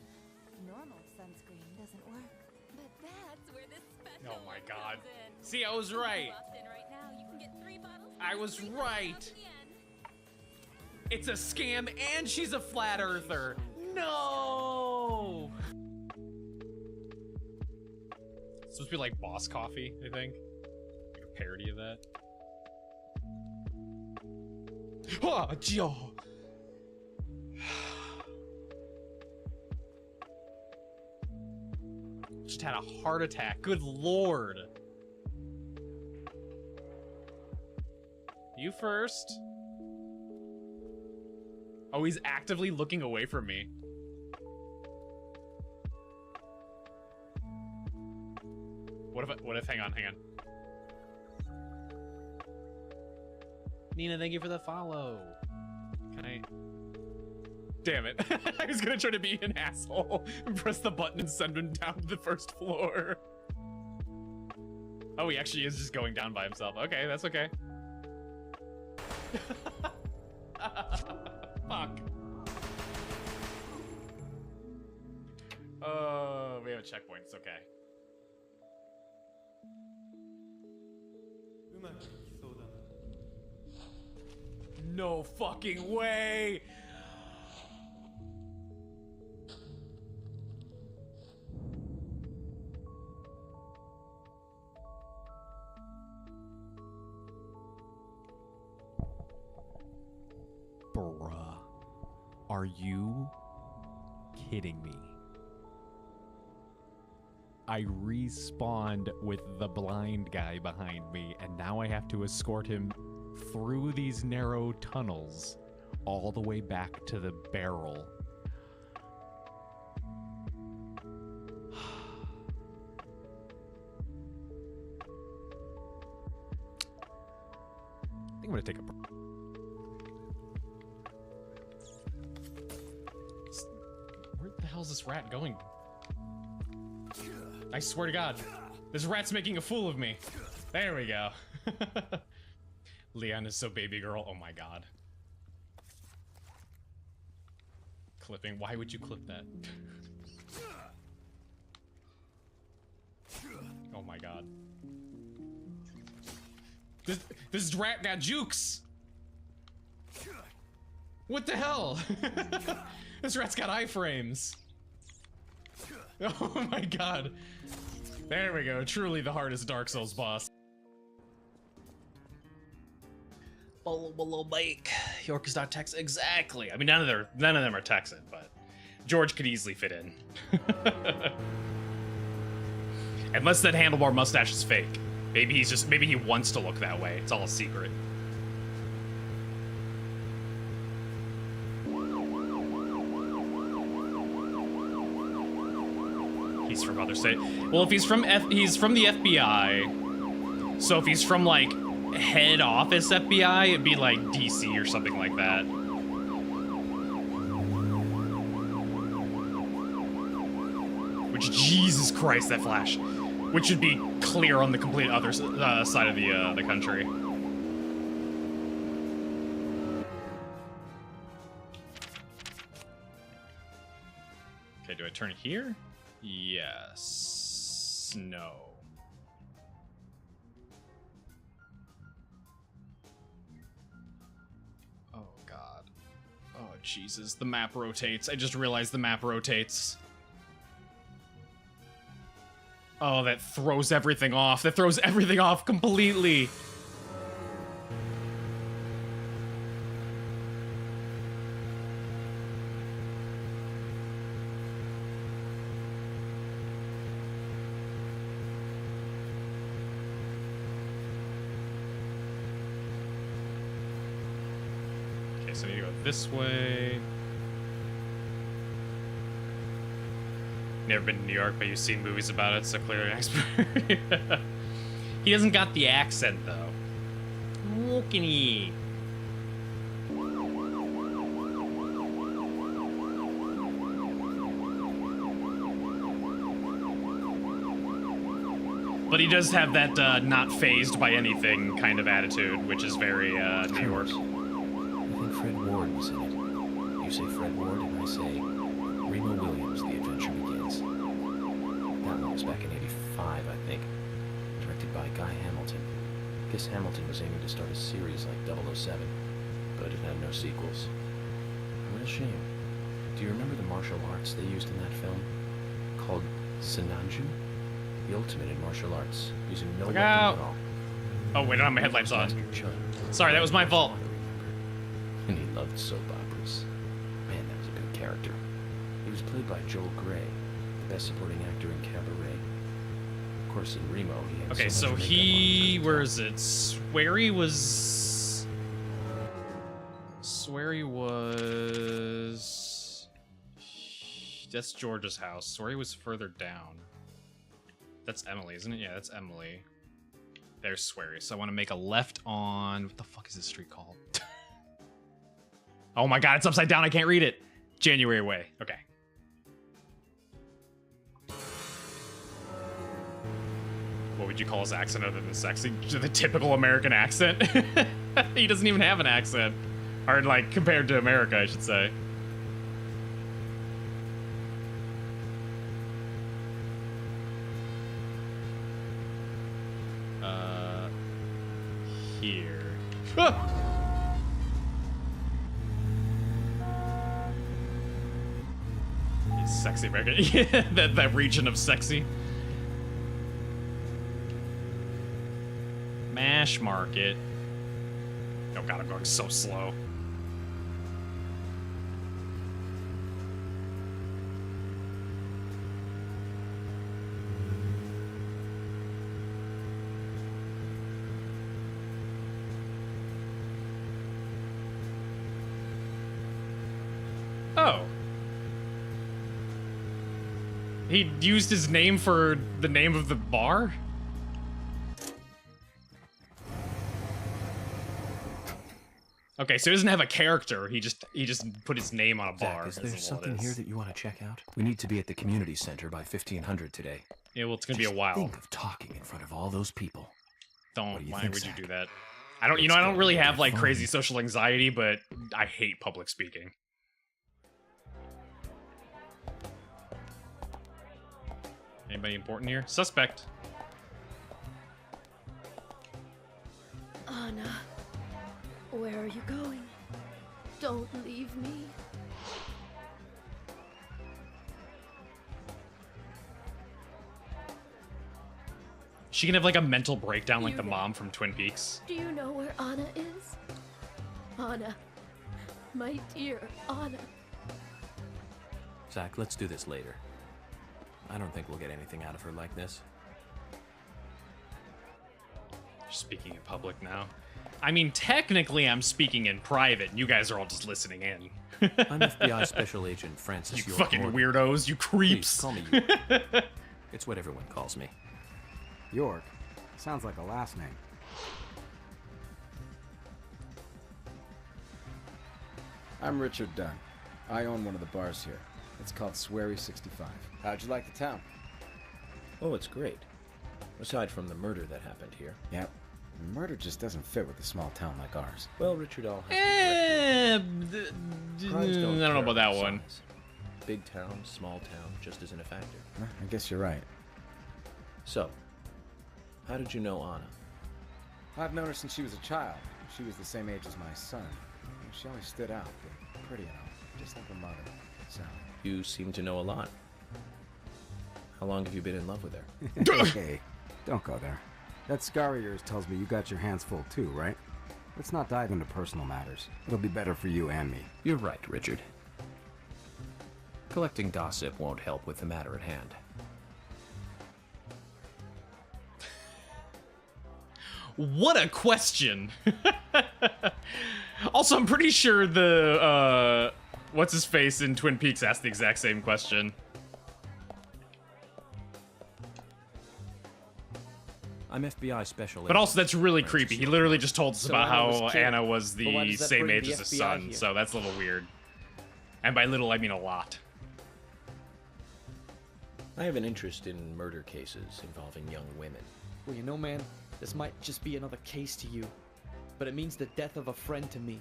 Normal sunscreen doesn't work. But that's where this special Oh my one god. comes in. See, I was right. Opt in right now, you can get 3 bottles I was right. It's a scam and she's a flat earther. No. It's supposed to be like Boss Coffee, I think. Like a parody of that. Ah, Joe. Just had a heart attack. Good lord. You first. Oh, he's actively looking away from me. What if, hang on. Nina, thank you for the follow. Can I? Damn it. I was gonna try to be an asshole and press the button and send him down to the first floor. Oh, he actually is just going down by himself. Okay, that's okay. Fuck. We have a checkpoint. It's okay. No fucking way! Bruh. Are you kidding me? I respawned with the blind guy behind me, and now I have to escort him through these narrow tunnels all the way back to the barrel. I think I'm gonna take a break. Where the hell is this rat going? I swear to God, this rat's making a fool of me. There we go. Leon is so baby girl. Oh my God. Clipping. Why would you clip that? Oh my God. This rat got jukes. What the hell? This rat's got iframes. Oh my God. There we go. Truly the hardest Dark Souls boss. Little Mike. York is not Texan. Exactly. I mean, none of them are Texan, but George could easily fit in. Unless that handlebar mustache is fake. Maybe he wants to look that way. It's all a secret. He's from other state. Well, if he's from the FBI. So if he's from like head office FBI, it'd be like DC or something like that. Which, Jesus Christ, that flash. Which should be clear on the complete other side of the country. Okay, do I turn here? Yes. No. Oh, God. Oh, Jesus. The map rotates. I just realized the map rotates. Oh, that throws everything off. That throws everything off completely. Okay, so I need to go this way. Never been to New York, but you've seen movies about it, so clearly an expert. He doesn't got the accent, though. Look at he. But he does have that not phased by anything kind of attitude, which is very New York. I think Fred Ward was in it. You say Fred Ward, and I say Remo Williams, The Adventure Begins. That one was back in '85, I think. Directed by Guy Hamilton. Guess Hamilton was aiming to start a series like 007, but it had no sequels. A real shame. Do you remember the martial arts they used in that film? Called Sinanju? The ultimate in martial arts, using no weapon at all. Oh, wait, I don't have my headlights on. Sorry, that was my fault. And he loved soap operas. Man, that was a good character. He was played by Joel Grey, the best supporting actor in Cabaret. Of course, in Remo, he had Okay, so much makeup he... Where is it? Swery was... That's George's house. Swery was further down. That's Emily, isn't it? Yeah, that's Emily. There's Swery. So I want to make a left on... What the fuck is this street called? Oh my god, it's upside down. I can't read it. January Way. Okay. What would you call his accent other than sexy? The typical American accent? He doesn't even have an accent. Or, like, compared to America, I should say. Here. Ah! Sexy American. Yeah, that region of sexy. Mash Market. Oh god, I'm going so slow. Oh. He used his name for the name of the bar? Okay, so he doesn't have a character. He just put his name on a bar. Zach, is there something here that you want to check out? We need to be at the community center by 1500 today. Yeah, well, it's gonna be a while. Think of talking in front of all those people. Why would you do that? I don't. You know, I don't really have like crazy social anxiety, but I hate public speaking. Anybody important here? Suspect. Anna, where are you going? Don't leave me. She can have like a mental breakdown like the mom from Twin Peaks. Do you know where Anna is? Anna. My dear Anna. Zach, let's do this later. I don't think we'll get anything out of her like this. You're speaking in public now. I mean, technically, I'm speaking in private, and you guys are all just listening in. I'm FBI Special Agent Francis You York fucking Morgan. weirdos, you creeps. Please, call me York. It's what everyone calls me. York. Sounds like a last name. I'm Richard Dunn. I own one of the bars here. It's called Sweary 65. How'd you like the town? Oh, it's great. Aside from the murder that happened here. Yep. Murder just doesn't fit with a small town like ours. Well, Richard, I'll have I Crimes don't know about that one. size. Big town, small town, just isn't a factor. I guess you're right. So, how did you know Anna? I've known her since she was a child. She was the same age as my son. She always stood out, but pretty enough, just like her mother, Sally. You seem to know a lot. How long have you been in love with her? Hey, don't go there. That scar of yours tells me you got your hands full too, right? Let's not dive into personal matters. It'll be better for you and me. You're right, Richard. Collecting gossip won't help with the matter at hand. What a question. Also, I'm pretty sure the, what's-his-face in Twin Peaks asked the exact same question. I'm FBI Special Agent. But also, that's really Francis creepy. He York literally Morgan. just told us So about Anna was how killed. Anna was But why the does that same bring age the as his FBI son, here? so that's a little weird. And by little, I mean a lot. I have an interest in murder cases involving young women. Well, you know, man, this might just be another case to you, but it means the death of a friend to me.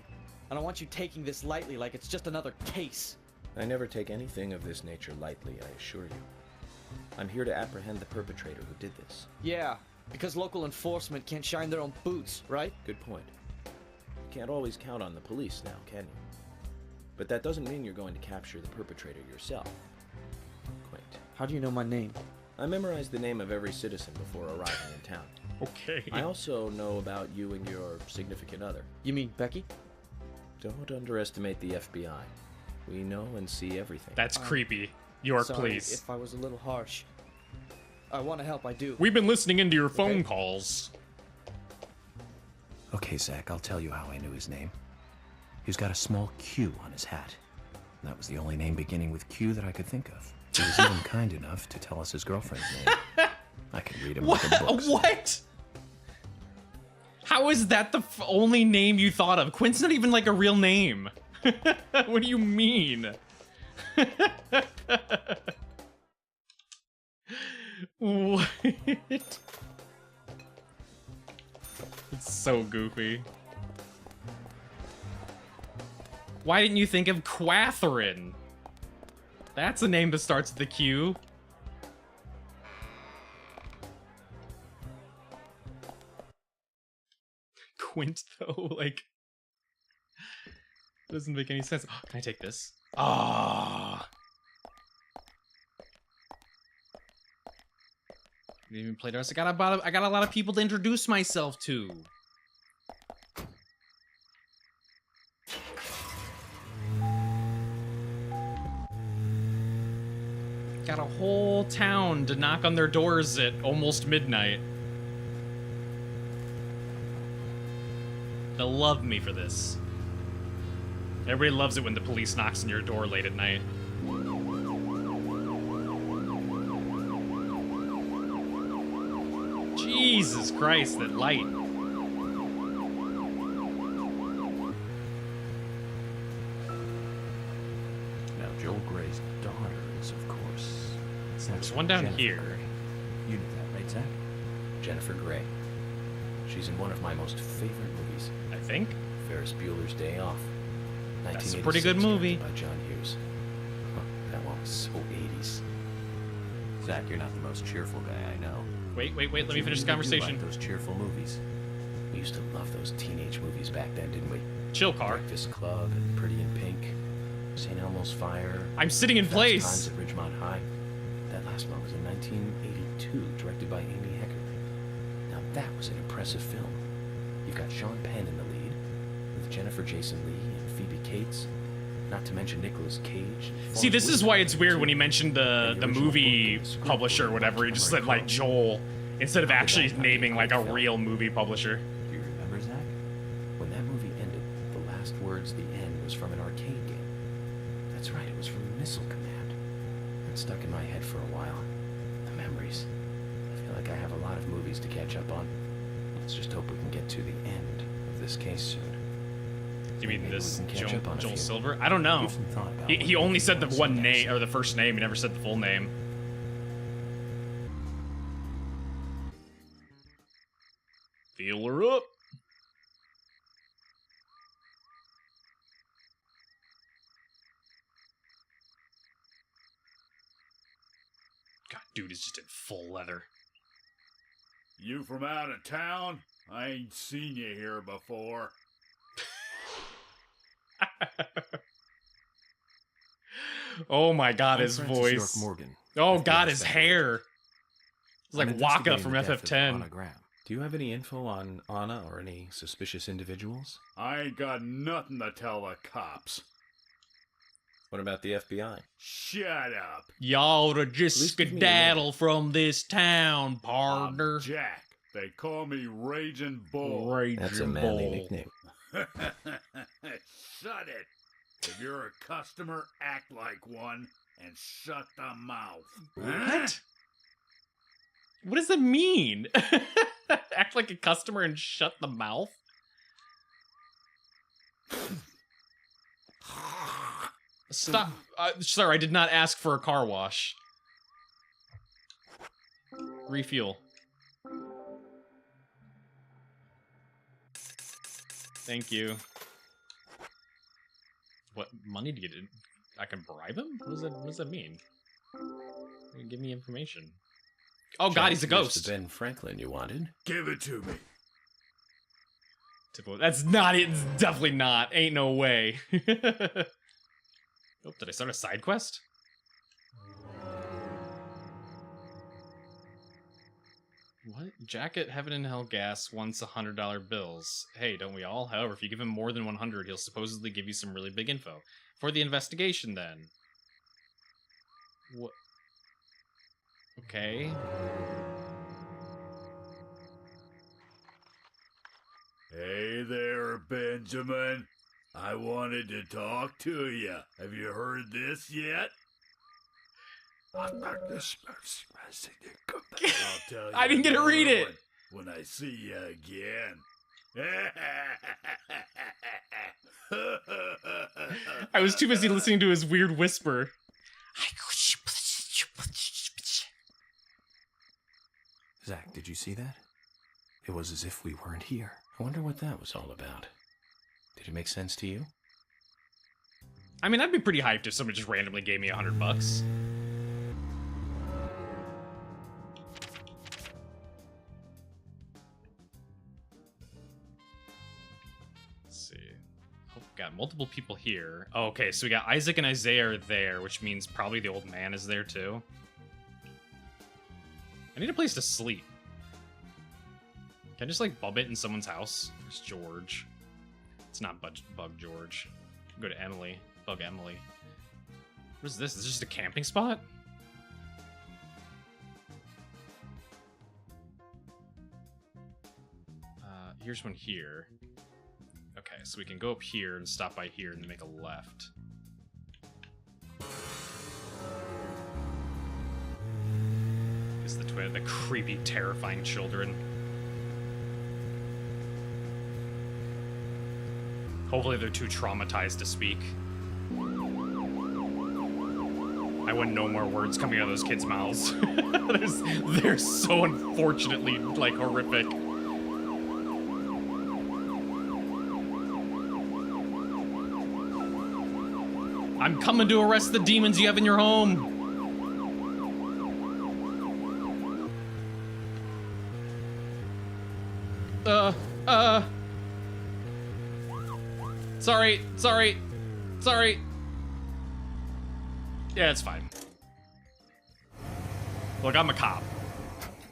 I don't want you taking this lightly like it's just another case. I never take anything of this nature lightly, I assure you. I'm here to apprehend the perpetrator who did this. Yeah, because local enforcement can't shine their own boots, right? Good point. You can't always count on the police now, can you? But that doesn't mean you're going to capture the perpetrator yourself. Quaint. How do you know my name? I memorized the name of every citizen before arriving in town. Okay. I also know about you and your significant other. You mean Becky? Don't underestimate the FBI. We know and see everything. That's creepy. York, Sorry please. if I was a little harsh. I want to help, I do. We've been listening into your phone calls. Okay, Zach, I'll tell you how I knew his name. He's got a small Q on his hat. And that was the only name beginning with Q that I could think of. He was even kind enough to tell us his girlfriend's name. I can read him like a book. What? How is that the only name you thought of? Quint's not even like a real name. What do you mean? What? It's so goofy. Why didn't you think of Quathrin? That's a name that starts with the Q. Quint, though, like, doesn't make any sense. Oh, can I take this? Ah. Didn't even play the rest. I got a lot of people to introduce myself to. Got a whole town to knock on their doors at almost midnight. They'll love me for this. Everybody loves it when the police knocks on your door late at night. Jesus Christ, that light. Now, Joel Gray's daughter is, of course... There's one down Jennifer here. Grey. You knew that, right, Zach? Jennifer Grey. She's in one of my most favorite movies. I think. Ferris Bueller's Day Off. That's a pretty good 1986, movie. directed by John Hughes. Huh, that one was so 80s. Zach, you're not the most cheerful guy I know. Wait, let But me you finish the really do conversation. like those cheerful movies. We used to love those teenage movies back then, didn't we? Chill Car. Breakfast Club and Pretty in Pink. St. Elmo's Fire. I'm sitting in Fast place. Times at Ridgemont High. That last one was in 1982, directed by Amy Hecker. Now that was an impressive film. You've got Sean Penn in the lead, with Jennifer Jason Leigh and Phoebe Cates, not to mention Nicolas Cage. See, this is why it's weird when he mentioned the movie publisher or whatever. He just said like Joel instead of actually naming like a real movie publisher. Do you remember, Zach? When that movie ended, the last words at the end was from an arcade game. That's right, it was from Missile Command. It stuck in my head for a while. The memories. I feel like I have a lot of movies to catch up on. Let's just hope we can get to the end of this case soon. You mean Maybe this we can catch Joel, up on a Joel few. Silver? I don't know. Give some thought about He what only we said the wanna see one next. name or the first name. He never said the full name. Feel her up. God, dude is just in full leather. You from out of town? I ain't seen you here before. Oh my God, I'm his Francis voice. York Morgan, Oh FBI God, his special hair. agent. It's like I'm Waka investigating from the death of FF10. Anna Graham. Do you have any info on Anna or any suspicious individuals? I ain't got nothing to tell the cops. What about the FBI? Shut up. Y'all to just least give me a skedaddle from this town, I'm partner. Jack. They call me Raging Bull. That's a manly nickname. Shut it. If you're a customer, act like one and shut the mouth. What? What does that mean? Act like a customer and shut the mouth? Stop. Sir, I did not ask for a car wash. Refuel. Thank you. What money to get in? I can bribe him? What does that mean? Give me information. Oh God, he's a Jack, here's ghost. the Ben Franklin you wanted. Give it to me. Typical. That's not it. It's definitely not. Ain't no way. Oh, did I start a side quest? What? Jacket, Heaven and Hell Gas wants $100 bills. Hey, don't we all? However, if you give him more than 100, he'll supposedly give you some really big info. For the investigation, then. What? Okay. Hey there, Benjamin. I wanted to talk to you. Have you heard this yet? I'll tell you. I didn't get to read it. When I see you again. I was too busy listening to his weird whisper. Zach, did you see that? It was as if we weren't here. I wonder what that was all about. Did it make sense to you? I mean, I'd be pretty hyped if someone just randomly gave me $100. Let's see. Oh, got multiple people here. Oh, okay, so we got Isaac and Isaiah are there, which means probably the old man is there too. I need a place to sleep. Can I just like bub it in someone's house? There's George. It's not Bug George. Go to Emily. Bug Emily. What is this? Is this just a camping spot? Here's one here. Okay, so we can go up here and stop by here and then make a left. Is the creepy, terrifying children. Hopefully they're too traumatized to speak. I want no more words coming out of those kids' mouths. They're so unfortunately, like, horrific. I'm coming to arrest the demons you have in your home. Sorry. Yeah, it's fine. Look, I'm a cop.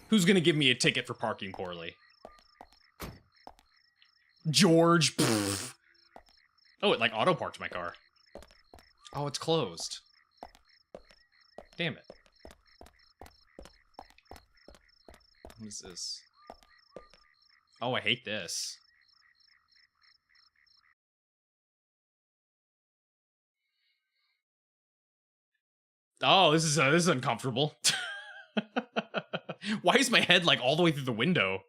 Who's gonna give me a ticket for parking poorly? George. Pfft. Oh, it like auto parked my car. Oh, it's closed. Damn it. What is this? Oh, I hate this. Oh, this is uncomfortable. Why is my head like all the way through the window?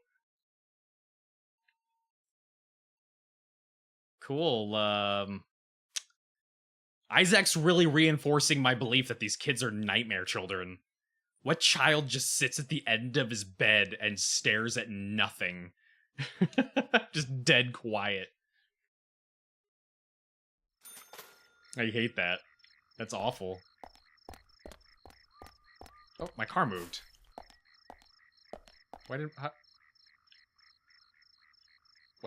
Cool. Isaac's really reinforcing my belief that these kids are nightmare children. What child just sits at the end of his bed and stares at nothing? Just dead quiet. I hate that. That's awful. Oh, my car moved. Why did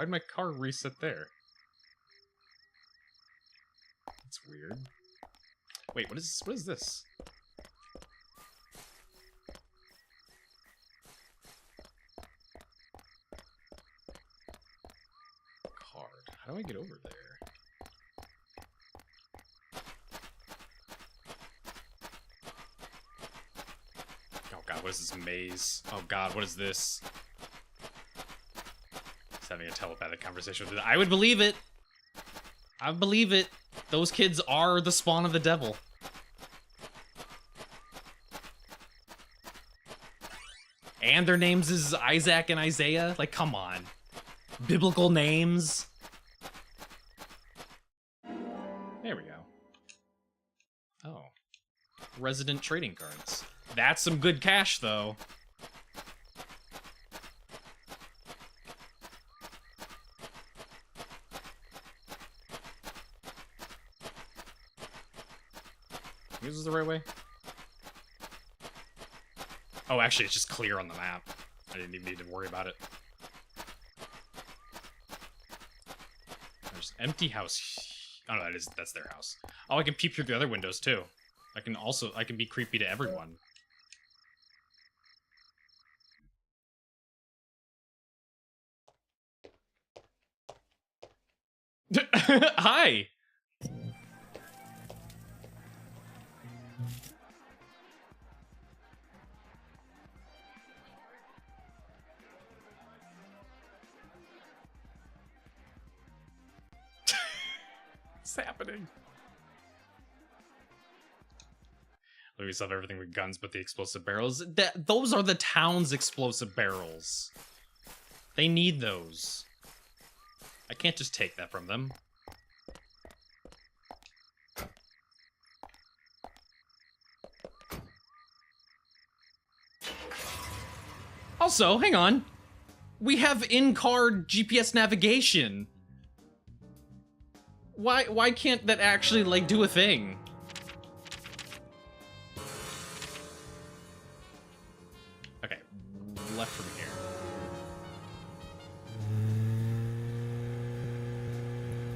my car reset there? That's weird. Wait, what is this? Card. How do I get over there? Oh god, what is this maze? Oh god, what is this? He's having a telepathic conversation with it. I would believe it! I believe it. Those kids are the spawn of the devil. And their names is Isaac and Isaiah? Like, come on. Biblical names. There we go. Oh. Resident trading cards. That's some good cash, though. This is the right way? Oh, actually, it's just clear on the map. I didn't even need to worry about it. There's empty house. Oh, no, that's their house. Oh, I can peep through the other windows, too. I can be creepy to everyone. Hi! What's happening? We still have everything with guns but the explosive barrels. Those are the town's explosive barrels. They need those. I can't just take that from them. Also, hang on. We have in-car GPS navigation. Why can't that actually, like, do a thing? Okay, left from here.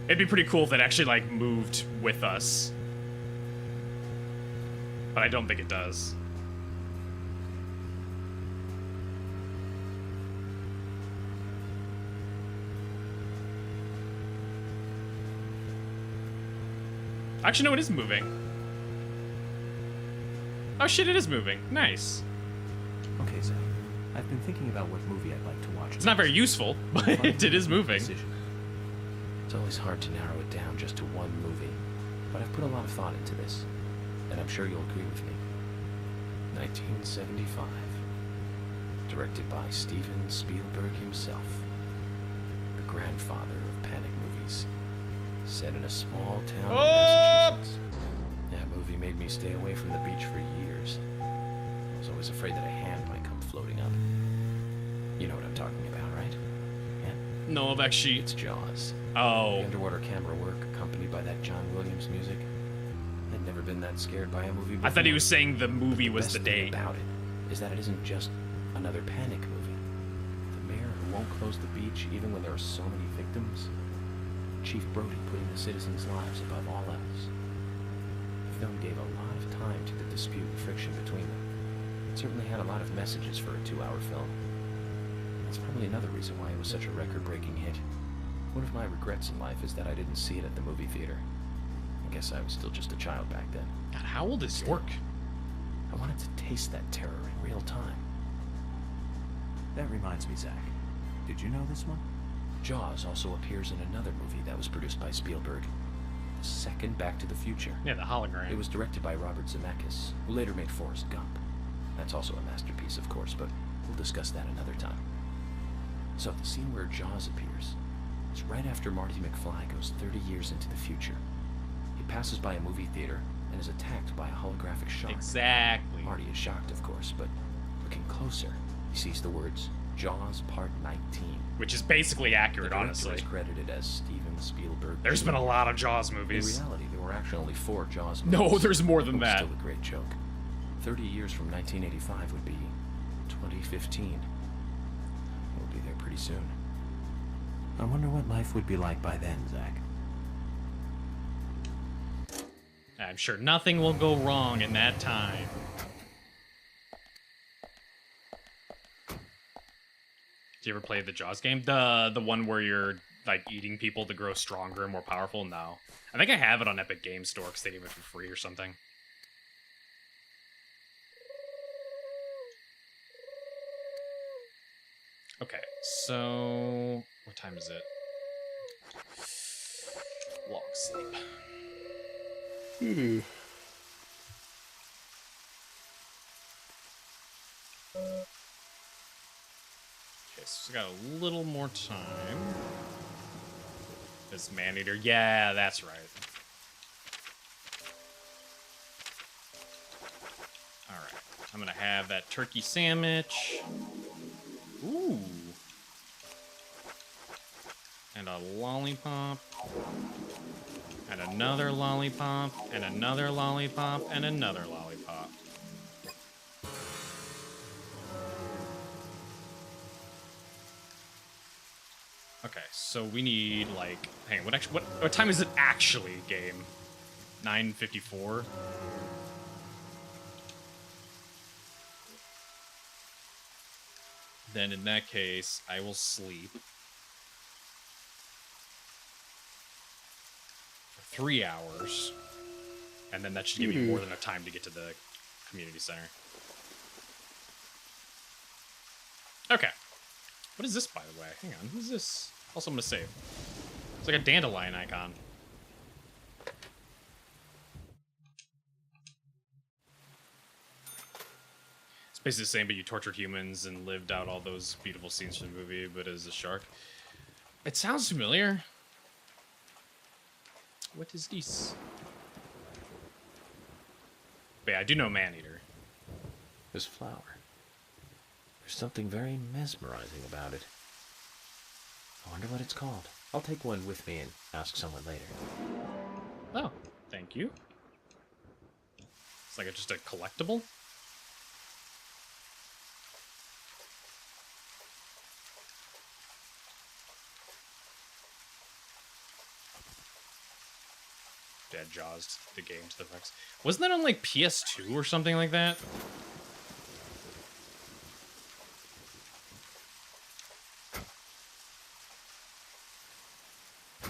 It'd be pretty cool if that actually, like, moved with us. But I don't think it does. Actually, no, it is moving. Oh shit, it is moving. Nice. Okay, Zach. I've been thinking about what movie I'd like to watch. It's not very useful, but it is moving. It's always hard to narrow it down just to one movie, but I've put a lot of thought into this, and I'm sure you'll agree with me. 1975. Directed by Steven Spielberg himself. The grandfather of panic movies. Set in a small town in Massachusetts. That movie made me stay away from the beach for years. I was always afraid that a hand might come floating up. You know what I'm talking about, right? Yeah? No, I've actually... It's Jaws. Oh. The underwater camera work accompanied by that John Williams music. I'd never been that scared by a movie before. I thought he was saying the movie was the date. The best thing about it is that it isn't just another panic movie. The mayor who won't close the beach even when there are so many victims. Chief Brody putting the citizens' lives above all else. The film gave a lot of time to the dispute and friction between them. It certainly had a lot of messages for a 2-hour film. That's probably another reason why it was such a record-breaking hit. One of my regrets in life is that I didn't see it at the movie theater. I guess I was still just a child back then. God, how old is York? I wanted to taste that terror in real time. That reminds me, Zach. Did you know this one? Jaws also appears in another movie that was produced by Spielberg. The second Back to the Future. Yeah, the hologram. It was directed by Robert Zemeckis, who later made Forrest Gump. That's also a masterpiece, of course, but we'll discuss that another time. So, the scene where Jaws appears is right after Marty McFly goes 30 years into the future. He passes by a movie theater and is attacked by a holographic shark. Exactly. Marty is shocked, of course, but looking closer, he sees the words Jaws Part 19. Which is basically accurate, honestly. Is credited as Steven Spielberg. There's been a lot of Jaws In movies. reality, there were actually only 4 Jaws No, movies. there's more than It was that. Still a great joke. 30 years from 1985 would be 2015. We'll be there pretty soon. I wonder what life would be like by then, Zach. I'm sure nothing will go wrong in that time. Did you ever play the Jaws game? The one where you're like eating people to grow stronger and more powerful? No. I think I have it on Epic Games Store because they gave it for free or something. Okay, so what time is it? Long sleep. Okay, so we got a little more time. This man-eater. Yeah, that's right. Alright. I'm gonna have that turkey sandwich. Ooh. And a lollipop. And another lollipop. And another lollipop. And another lollipop. Okay, so we need like, hang on, what time is it actually, game? 9:54. Then in that case, I will sleep for 3 hours, and then that should give me more than enough time to get to the community center. Okay. What is this, by the way? Hang on, who's this? Also, I'm gonna save. It's like a dandelion icon. It's basically the same, but you tortured humans and lived out all those beautiful scenes from the movie, but as a shark. It sounds familiar. What is this? But yeah, I do know man-eater. This flower. There's something very mesmerizing about it. I wonder what it's called. I'll take one with me and ask someone later. Oh, thank you. It's like just a collectible. Dead Jaws, the game to the Rex. Wasn't that on like PS2 or something like that?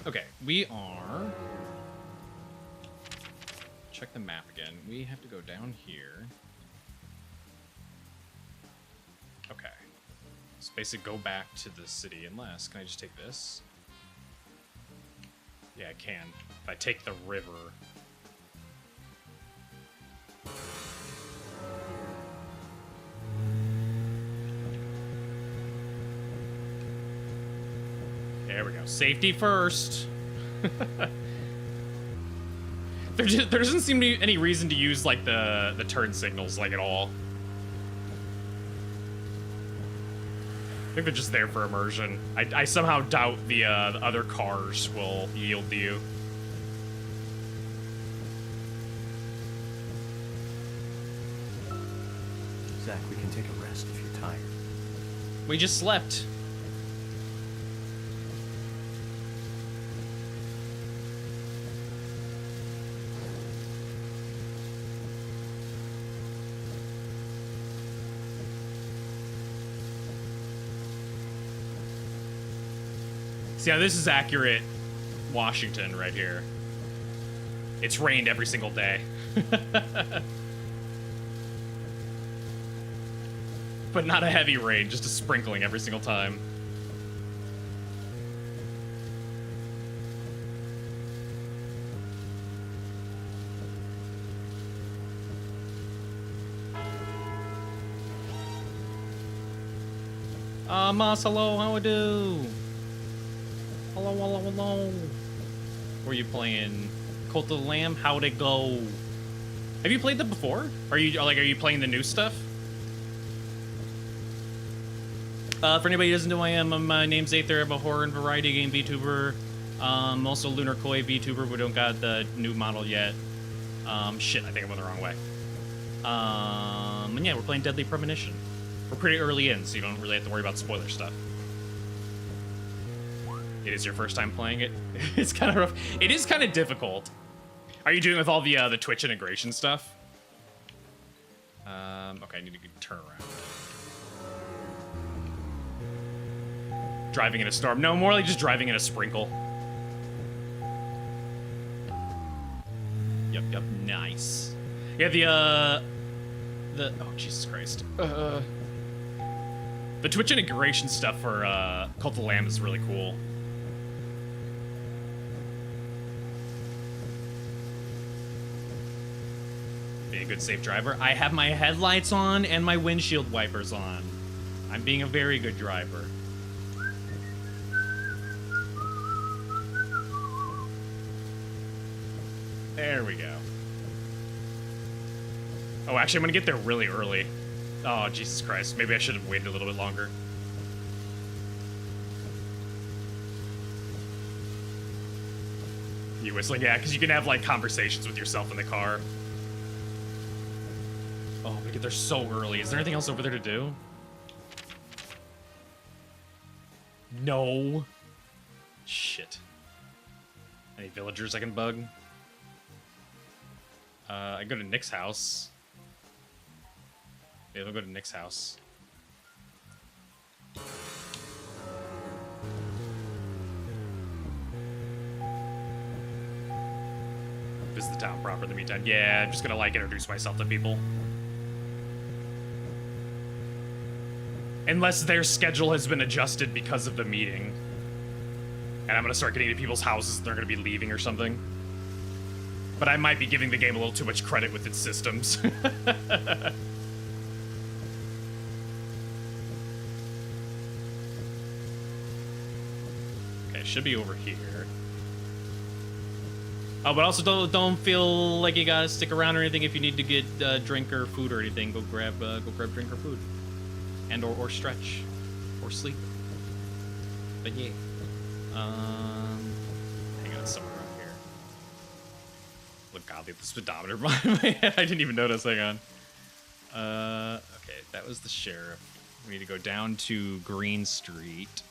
Okay, we are... Check the map again. We have to go down here. Okay. Let's basically go back to the city unless... Can I just take this? Yeah, I can. If I take the river... There we go. Safety first. There doesn't seem to be any reason to use like the turn signals like at all. I think they're just there for immersion. I somehow doubt the other cars will yield to you. Zach, we can take a rest if you're tired. We just slept. See, See, now this is accurate Washington right here. It's rained every single day. But not a heavy rain, just a sprinkling every single time. Moss, hello, how it do? Hello, hello, hello. Were you playing Cult of the Lamb? How'd it go? Have you played that before? Are you playing the new stuff? For anybody who doesn't know who I am, my name's Aether. I'm a horror and variety game VTuber. Also Lunar Koi VTuber. We don't got the new model yet. Shit, I think I went the wrong way. And yeah, we're playing Deadly Premonition. We're pretty early in, so you don't really have to worry about spoiler stuff. It is your first time playing it. It's kind of rough. It is kind of difficult. Are you doing with all the Twitch integration stuff? Okay, I need to turn around. Driving in a storm. No, more like just driving in a sprinkle. Yep, nice. Yeah, oh, Jesus Christ. The Twitch integration stuff for Cult of the Lamb is really cool. Being a good safe driver. I have my headlights on and my windshield wipers on. I'm being a very good driver. There we go. Oh, actually, I'm gonna get there really early. Oh, Jesus Christ. Maybe I should have waited a little bit longer. You whistling? Yeah, because you can have, like, conversations with yourself in the car. Oh, we get there so early. Is there anything else over there to do? No. Shit. Any villagers I can bug? I go to Nick's house. Yeah, we'll go to Nick's house. Visit the town proper in the meantime. Yeah, I'm just gonna, like, introduce myself to people. Unless their schedule has been adjusted because of the meeting. And I'm gonna start getting to people's houses and they're gonna be leaving or something. But I might be giving the game a little too much credit with its systems. Should be over here. Oh, but also don't feel like you gotta stick around or anything. If you need to get drink or food or anything, go grab drink or food, and or stretch, or sleep. But yeah, hang on, somewhere around here. Look, God, the speedometer behind my head. I didn't even notice. Hang on. Okay, that was the sheriff. We need to go down to Green Street.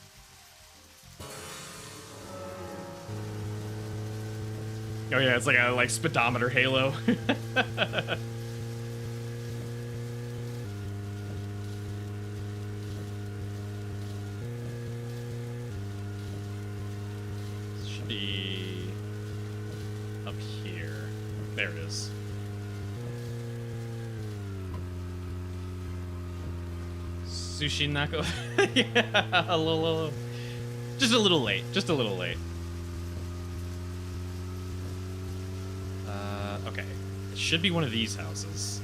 Oh yeah, it's like a speedometer halo. Should be up here. There it is. Sushi Nako. Yeah, a little, just a little late. Just a little late. Okay. It should be one of these houses.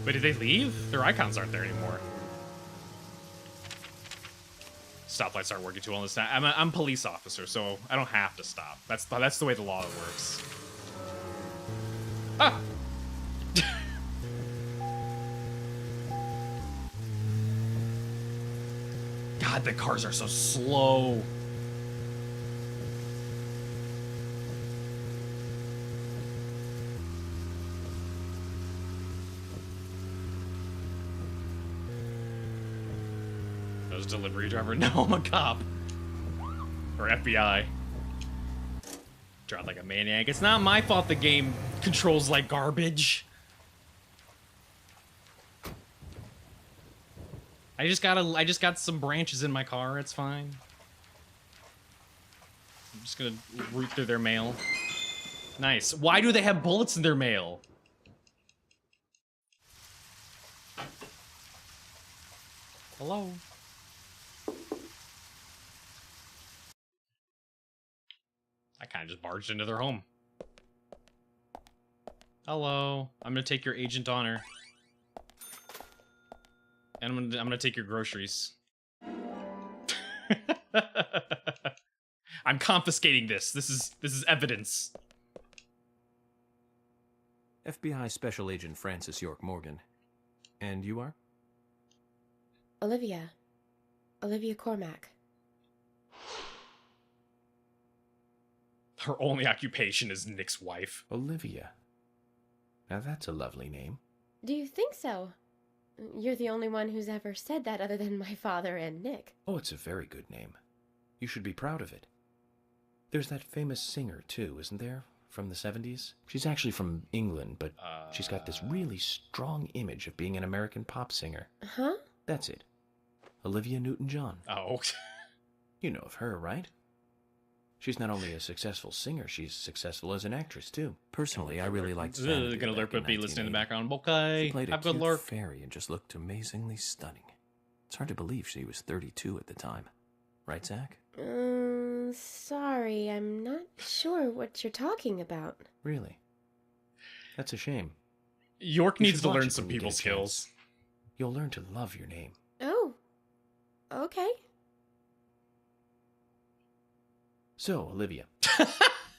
Wait, did they leave? Their icons aren't there anymore. Stoplights aren't working too well this time. I'm a police officer, so I don't have to stop. That's the way the law works. Ah! God, the cars are so slow. Delivery driver. No, I'm a cop. Or FBI. Drive like a maniac. It's not my fault the game controls like garbage. I just got some branches in my car. It's fine. I'm just gonna root through their mail. Nice. Why do they have bullets in their mail? Hello? I kind of just barged into their home. Hello. I'm gonna take your agent honor. And I'm gonna take your groceries. I'm confiscating this. This is evidence. FBI Special Agent Francis York Morgan. And you are? Olivia. Olivia Cormack. Her only occupation is Nick's wife. Olivia. Now that's a lovely name. Do you think so? You're the only one who's ever said that other than my father and Nick. Oh, it's a very good name. You should be proud of it. There's that famous singer, too, isn't there? From the 70s? She's actually from England, but she's got this really strong image of being an American pop singer. Huh? That's it. Olivia Newton-John. Oh. You know of her, right? She's not only a successful singer, she's successful as an actress, too. Personally, I really liked Xanadu Gonna back lurk in but be listening in the 1980. background. Okay. She played a Have good cute lurk. fairy and just looked amazingly stunning. It's hard to believe she was 32 at the time. Right, Zach? Sorry, I'm not sure what you're talking about. Really? That's a shame. York You needs should to watch learn it some when you get people a skills. chance. You'll learn to love your name. Oh. Okay. So, Olivia,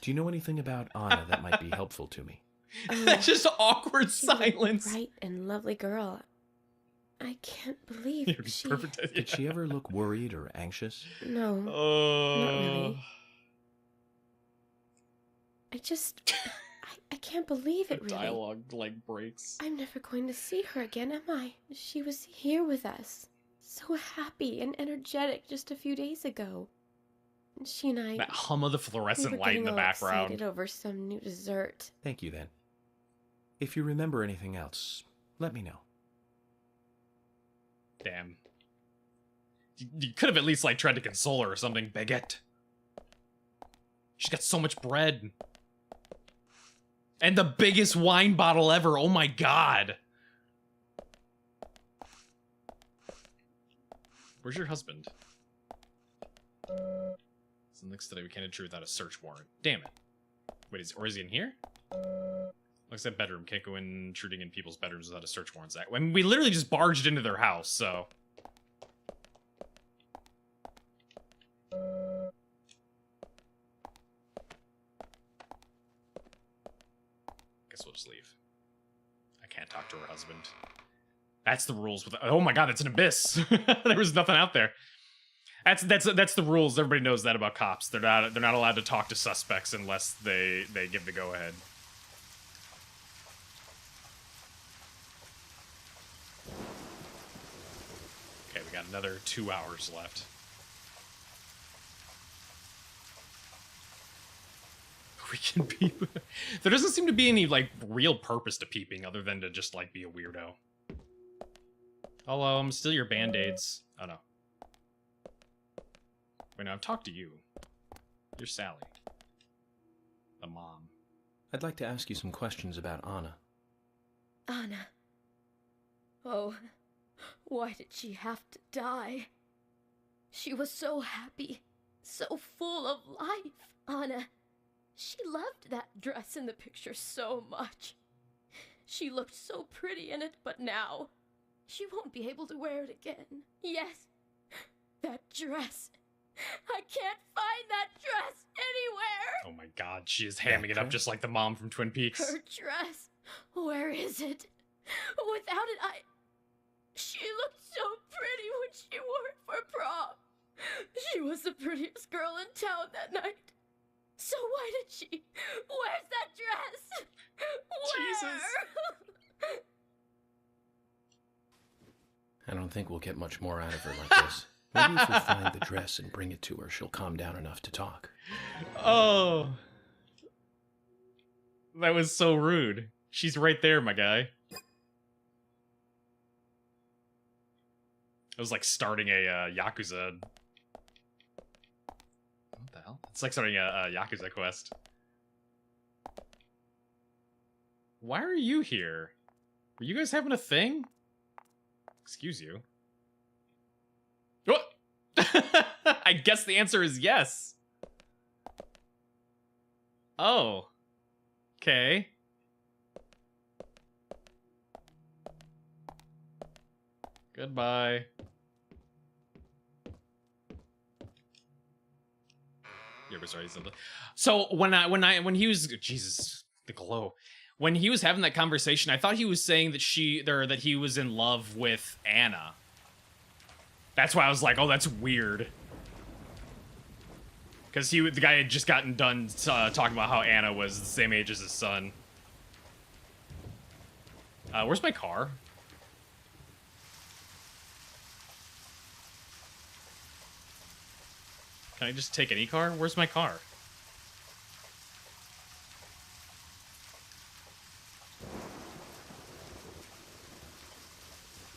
do you know anything about Anna that might be helpful to me? That's just awkward She's a silence. bright and lovely girl. I can't believe You're she... perfect. Did she ever look worried or anxious? No, not really. I just... I can't believe it, really. Dialogue, like, breaks. I'm never going to see her again, am I? She was here with us. So happy and energetic just a few days ago. She and I... That hum of the we fluorescent were light in getting the all background. excited over some new dessert. Thank you, then. If you remember anything else, let me know. Damn. You could have at least, like, tried to console her or something. Baguette. She's got so much bread. And the biggest wine bottle ever. Oh my god. Where's your husband? So next today we can't intrude without a search warrant. Damn it. Wait, is he in here? Looks like bedroom. Can't go in intruding in people's bedrooms without a search warrant. I mean, we literally just barged into their house, so. Guess we'll just leave. I can't talk to her husband. That's the rules with. Oh my god, that's an abyss. There was nothing out there. That's the rules. Everybody knows that about cops. They're not allowed to talk to suspects unless they give the go ahead. Okay, we got another 2 hours left. We can peep. There doesn't seem to be any, like, real purpose to peeping other than to just, like, be a weirdo. Hello, I'm still your band-aids. Oh, no. Wait, no, I've talked to you. You're Sally. The mom. I'd like to ask you some questions about Anna. Anna. Oh, why did she have to die? She was so happy, so full of life. Anna, she loved that dress in the picture so much. She looked so pretty in it, but now she won't be able to wear it again. Yes, that dress. I can't find that dress anywhere. Oh my god, she is hamming it up just like the mom from Twin Peaks. Her dress. Where is it? Without it, She looked so pretty when she wore it for prom. She was the prettiest girl in town that night. So why did she? Where's that dress? Where? Jesus. I don't think we'll get much more out of her like this. Maybe if we find the dress and bring it to her, she'll calm down enough to talk. Oh. That was so rude. She's right there, my guy. was like starting a Yakuza. What the hell? It's like starting a Yakuza quest. Why are you here? Are you guys having a thing? Excuse you. What? I guess the answer is yes. Oh. Okay. Goodbye. Yeah, but sorry, Zelda. So when he was Jesus, the glow. When he was having that conversation, I thought he was saying that that he was in love with Anna. That's why I was like, oh, that's weird. Because the guy had just gotten done talking about how Anna was the same age as his son. Where's my car? Can I just take any car? Where's my car?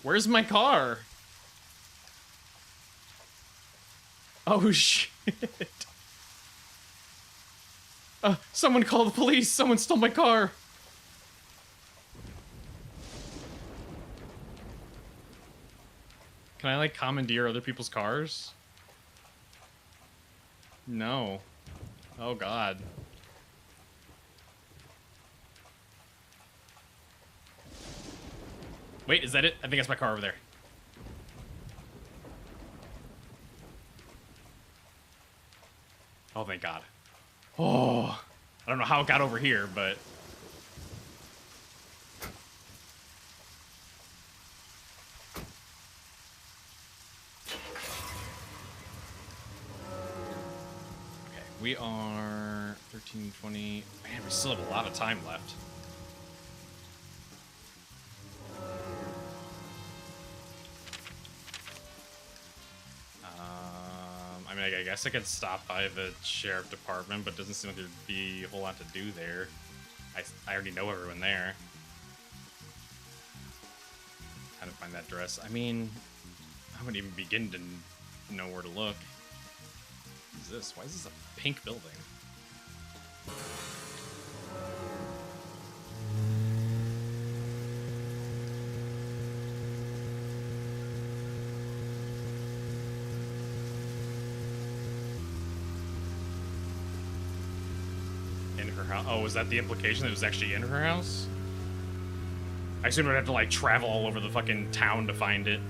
Where's my car? Oh, shit. Someone call the police. Someone stole my car. Can I, like, commandeer other people's cars? No. Oh, God. Wait, is that it? I think that's my car over there. Oh, thank God. Oh, I don't know how it got over here, but... Okay, we are 13:20. Man, we still have a lot of time left. I mean, I guess I could stop by the sheriff department, but it doesn't seem like there'd be a whole lot to do there. I already know everyone there. How to find that dress? I mean, I wouldn't even begin to know where to look. What is this? Why is this a pink building? Oh, was that the implication that it was actually in her house? I assume I'd have to, like, travel all over the fucking town to find it.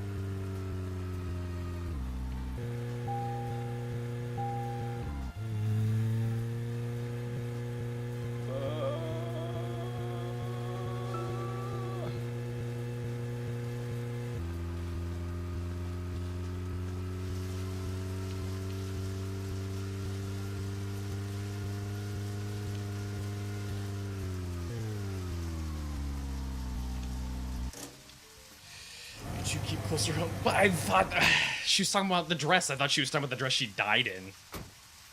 You keep closer home. But I thought she was talking about the dress. I thought she was talking about the dress she died in.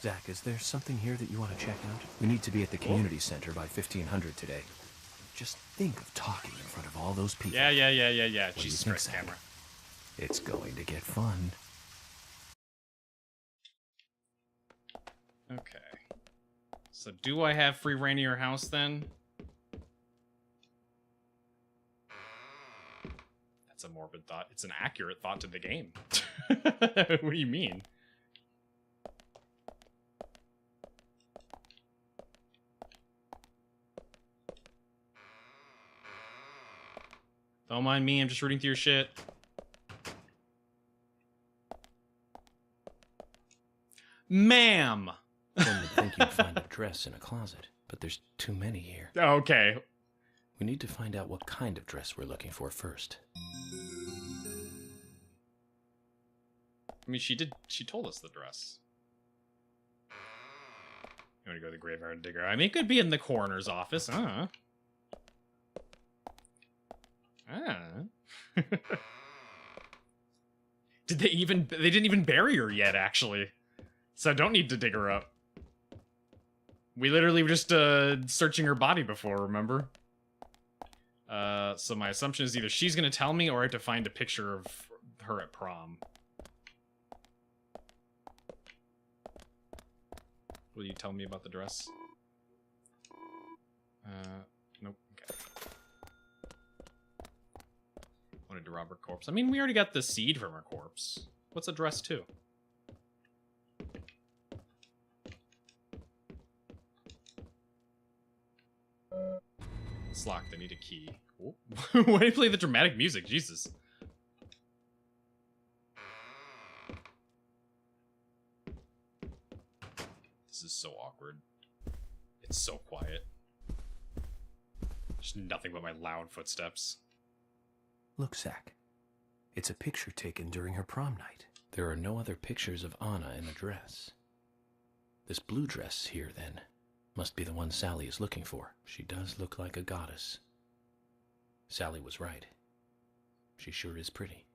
Zach, is there something here that you want to check out? We need to be at the community center by 1500 today. Just think of talking in front of all those people. Yeah. Jesus Christ, camera. It's going to get fun. Okay. So do I have free reign of your house then? A morbid thought. It's an accurate thought to the game. What do you mean? Don't mind me, I'm just rooting through your shit. Ma'am! One would think you'd find a dress in a closet, but there's too many here. Okay. We need to find out what kind of dress we're looking for first. I mean, she told us the dress. You want to go to the graveyard and dig her? I mean, it could be in the coroner's office. They didn't even bury her yet, actually. So I don't need to dig her up. We literally were just searching her body before, remember? So my assumption is either she's gonna tell me or I have to find a picture of her at prom. Will you tell me about the dress? Nope. Okay. Wanted to rob her corpse. I mean, we already got the seed from her corpse. What's a dress too? It's locked. I need a key. Oh. Why do you play the dramatic music? Jesus. This is so awkward. It's so quiet. There's nothing but my loud footsteps. Look, Zach. It's a picture taken during her prom night. There are no other pictures of Anna in the dress. This blue dress here, then, must be the one Sally is looking for. She does look like a goddess. Sally was right. She sure is pretty.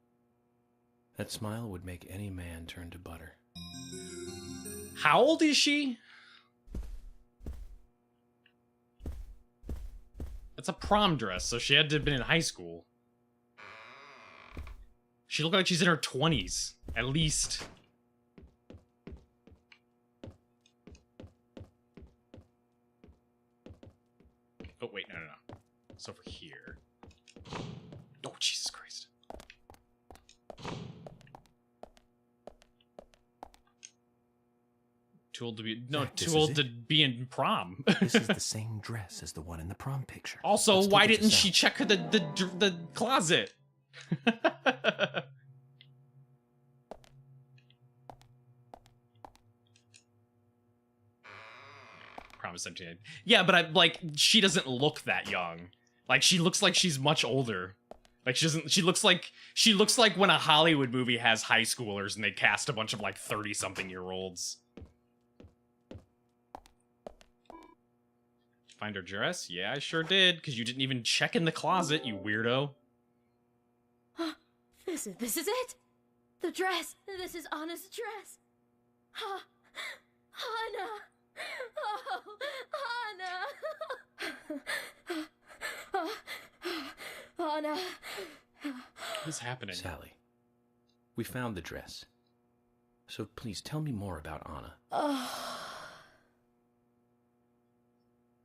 That smile would make any man turn to butter. How old is she? It's a prom dress, so she had to have been in high school. She looked like she's in her 20s, at least. Oh, wait, no. It's over here. Oh, Jesus Christ. Too old to be... No, Zach, too old to be in prom. This is the same dress as the one in the prom picture. Also, Let's why take it to didn't she Sal. check the closet? Promise 17. Yeah, but she doesn't look that young. Like, she looks like she's much older. Like, she looks like when a Hollywood movie has high schoolers and they cast a bunch of like 30-something-year-olds. Find her dress? Yeah, I sure did, because you didn't even check in the closet, you weirdo. This is it? The dress! This is Anna's dress! Anna! Oh, Anna! Anna! What's happening? Sally, we found the dress. So please tell me more about Anna. Oh.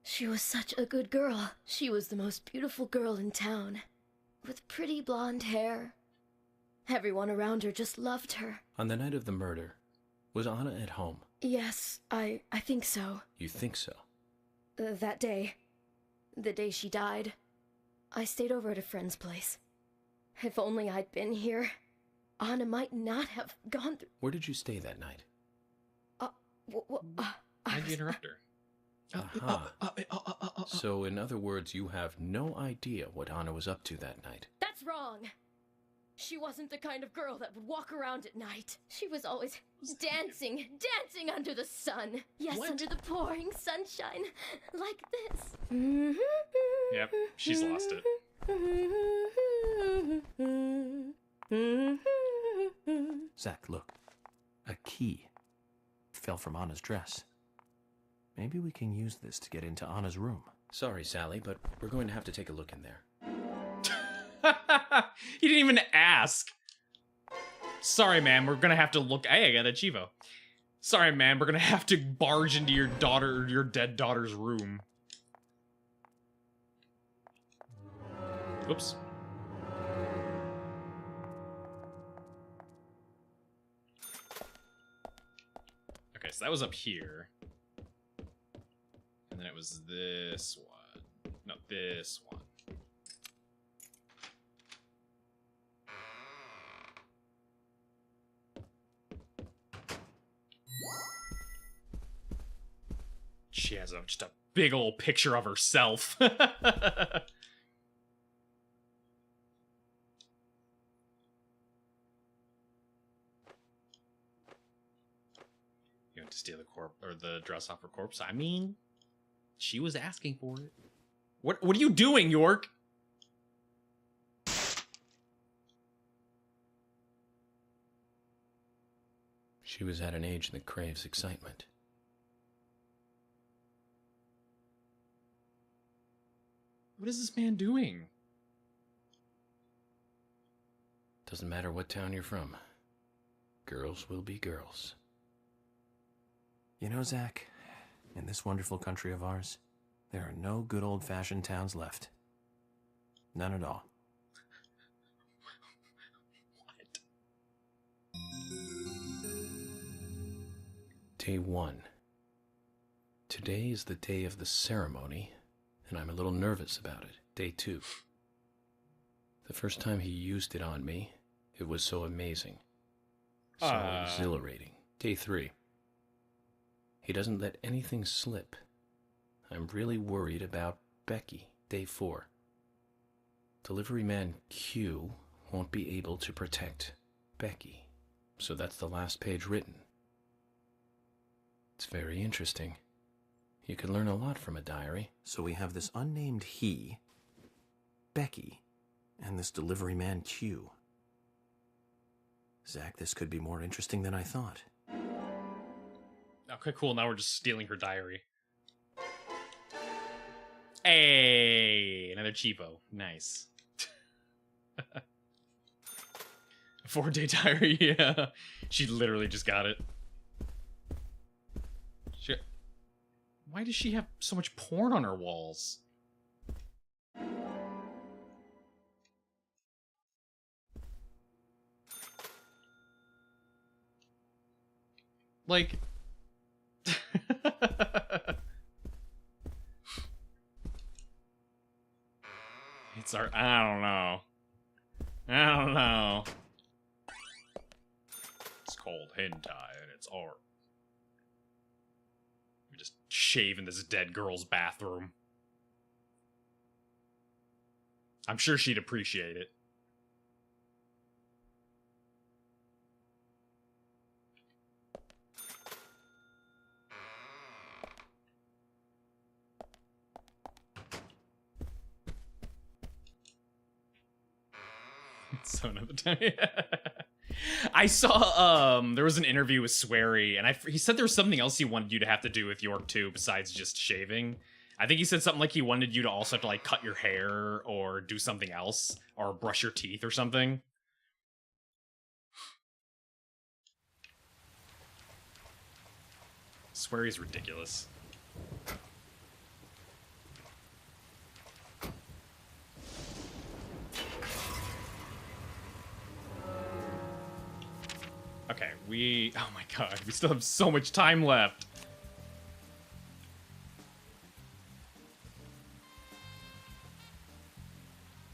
She was such a good girl. She was the most beautiful girl in town, with pretty blonde hair. Everyone around her just loved her. On the night of the murder, was Anna at home? Yes, I think so. You think so? That day. The day she died. I stayed over at a friend's place. If only I'd been here, Anna might not have gone through... Where did you stay that night? Why'd you interrupt her? Aha. So, in other words, you have no idea what Anna was up to that night. That's wrong! She wasn't the kind of girl that would walk around at night. She was always dancing under the sun. Yes, What? under the pouring sunshine. Like this. Yep, she's lost it. Zach, look. A key fell from Anna's dress. Maybe we can use this to get into Anna's room. Sorry, Sally, but we're going to have to take a look in there. He didn't even ask. Sorry, man, we're gonna have to look. Hey, I got a Chivo. Sorry, man, we're gonna have to barge into your dead daughter's room. Oops. Okay, so that was up here. And then it was this one. No, this one. She has just a big old picture of herself. You want to steal the dress off her corpse? I mean, she was asking for it. What are you doing, York? She was at an age that craves excitement. What is this man doing? Doesn't matter what town you're from. Girls will be girls. You know, Zach, in this wonderful country of ours, there are no good old-fashioned towns left. None at all. Day 1. Today is the day of the ceremony, and I'm a little nervous about it. Day 2. The first time he used it on me, it was so amazing. So exhilarating. Day 3. He doesn't let anything slip. I'm really worried about Becky. Day 4. Delivery man Q won't be able to protect Becky. So that's the last page written. It's very interesting. You can learn a lot from a diary. So we have this unnamed he, Becky, and this delivery man Q. Zach, this could be more interesting than I thought. Okay, cool. Now we're just stealing her diary. Hey, another cheapo. Nice. 4-day diary, yeah. She literally just got it. Why does she have so much porn on her walls? Like... It's our... I don't know. It's called hentai, and it's art. We're just shaving this dead girl's bathroom. I'm sure she'd appreciate it. Son of a time. I saw there was an interview with Swery, and he said there was something else he wanted you to have to do with York too besides just shaving. I think he said something like he wanted you to also have to like cut your hair or do something else or brush your teeth or something. Swery's ridiculous. Okay, oh my god, we still have so much time left.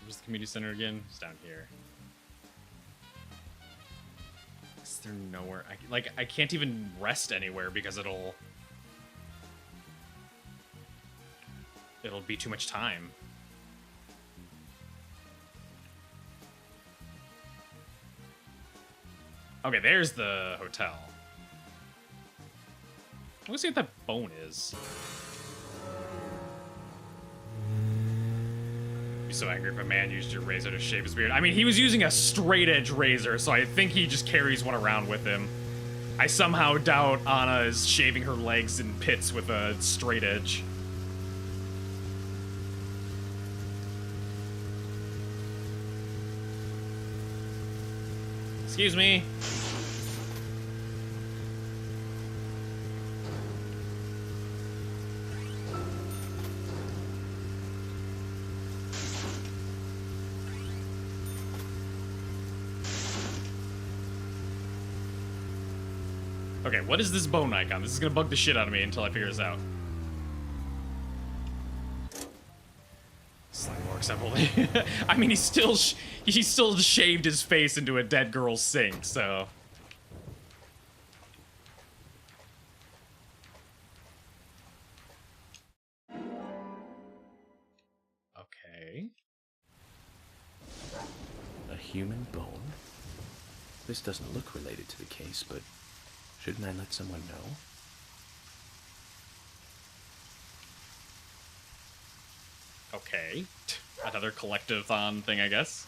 Where's the community center again? It's down here. Is there nowhere? I can't even rest anywhere because it'll be too much time. Okay, there's the hotel. Let's see what that bone is. I'd be so angry if a man used your razor to shave his beard. I mean, he was using a straight edge razor, so I think he just carries one around with him. I somehow doubt Anna is shaving her legs in pits with a straight edge. Excuse me. Okay, what is this bone icon? This is gonna bug the shit out of me until I figure this out. Slightly more acceptable. I mean, he still shaved his face into a dead girl's sink, so. Okay. A human bone? This doesn't look related to the case, but shouldn't I let someone know? Okay. Another collectathon thing, I guess.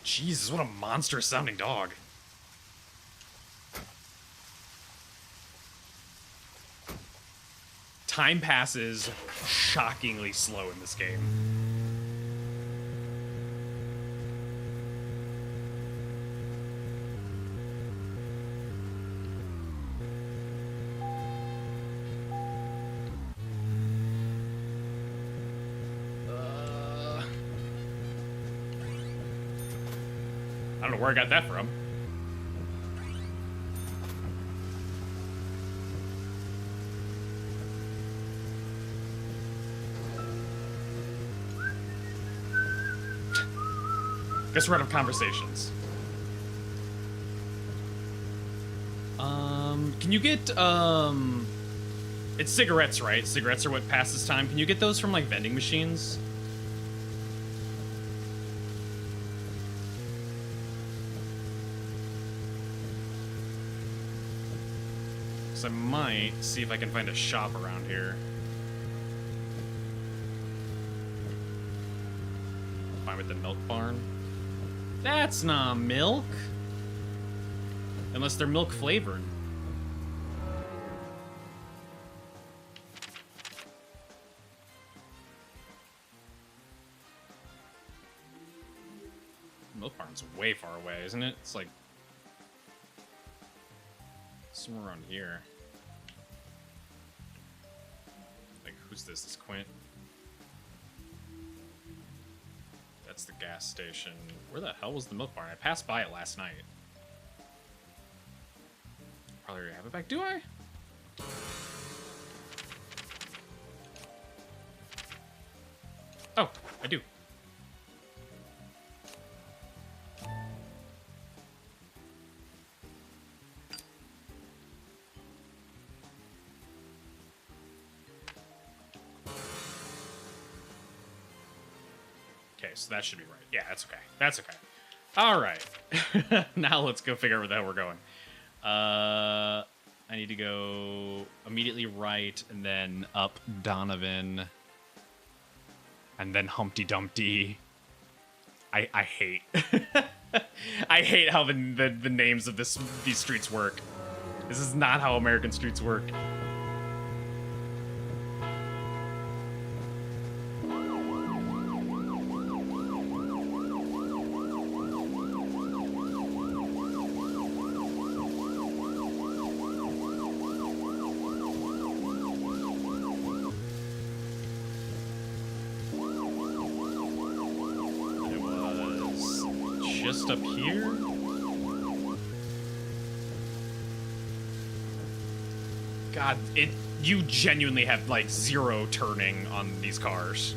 Jesus, what a monstrous sounding dog. Time passes shockingly slow in this game. I don't know where I got that from. Guess we're out of conversations. Can you get, it's cigarettes, right? Cigarettes are what passes time. Can you get those from, like, vending machines? I might see if I can find a shop around here. Fine with the milk barn. That's not milk. Unless they're milk flavored. Milk barn's way far away, isn't it? It's like somewhere around here. Who's this? It's Quint. That's the gas station. Where the hell was the milk barn? I passed by it last night. Probably already have it back. Do I? Oh, I do. So that should be right. Yeah, that's okay. That's okay. All right. Now let's go figure out where the hell we're going. I need to go immediately right and then up Donovan. And then Humpty Dumpty. I hate. I hate how the names of these streets work. This is not how American streets work. Up here? God, you genuinely have like zero turning on these cars.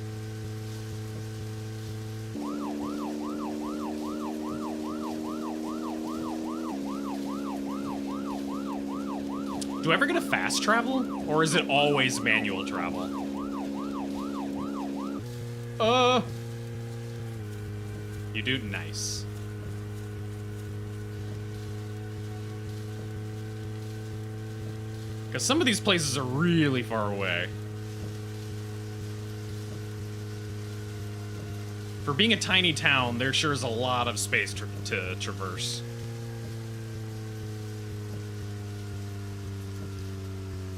Do I ever get a fast travel? Or is it always manual travel? You do? Nice. Because some of these places are really far away. For being a tiny town, there sure is a lot of space to traverse.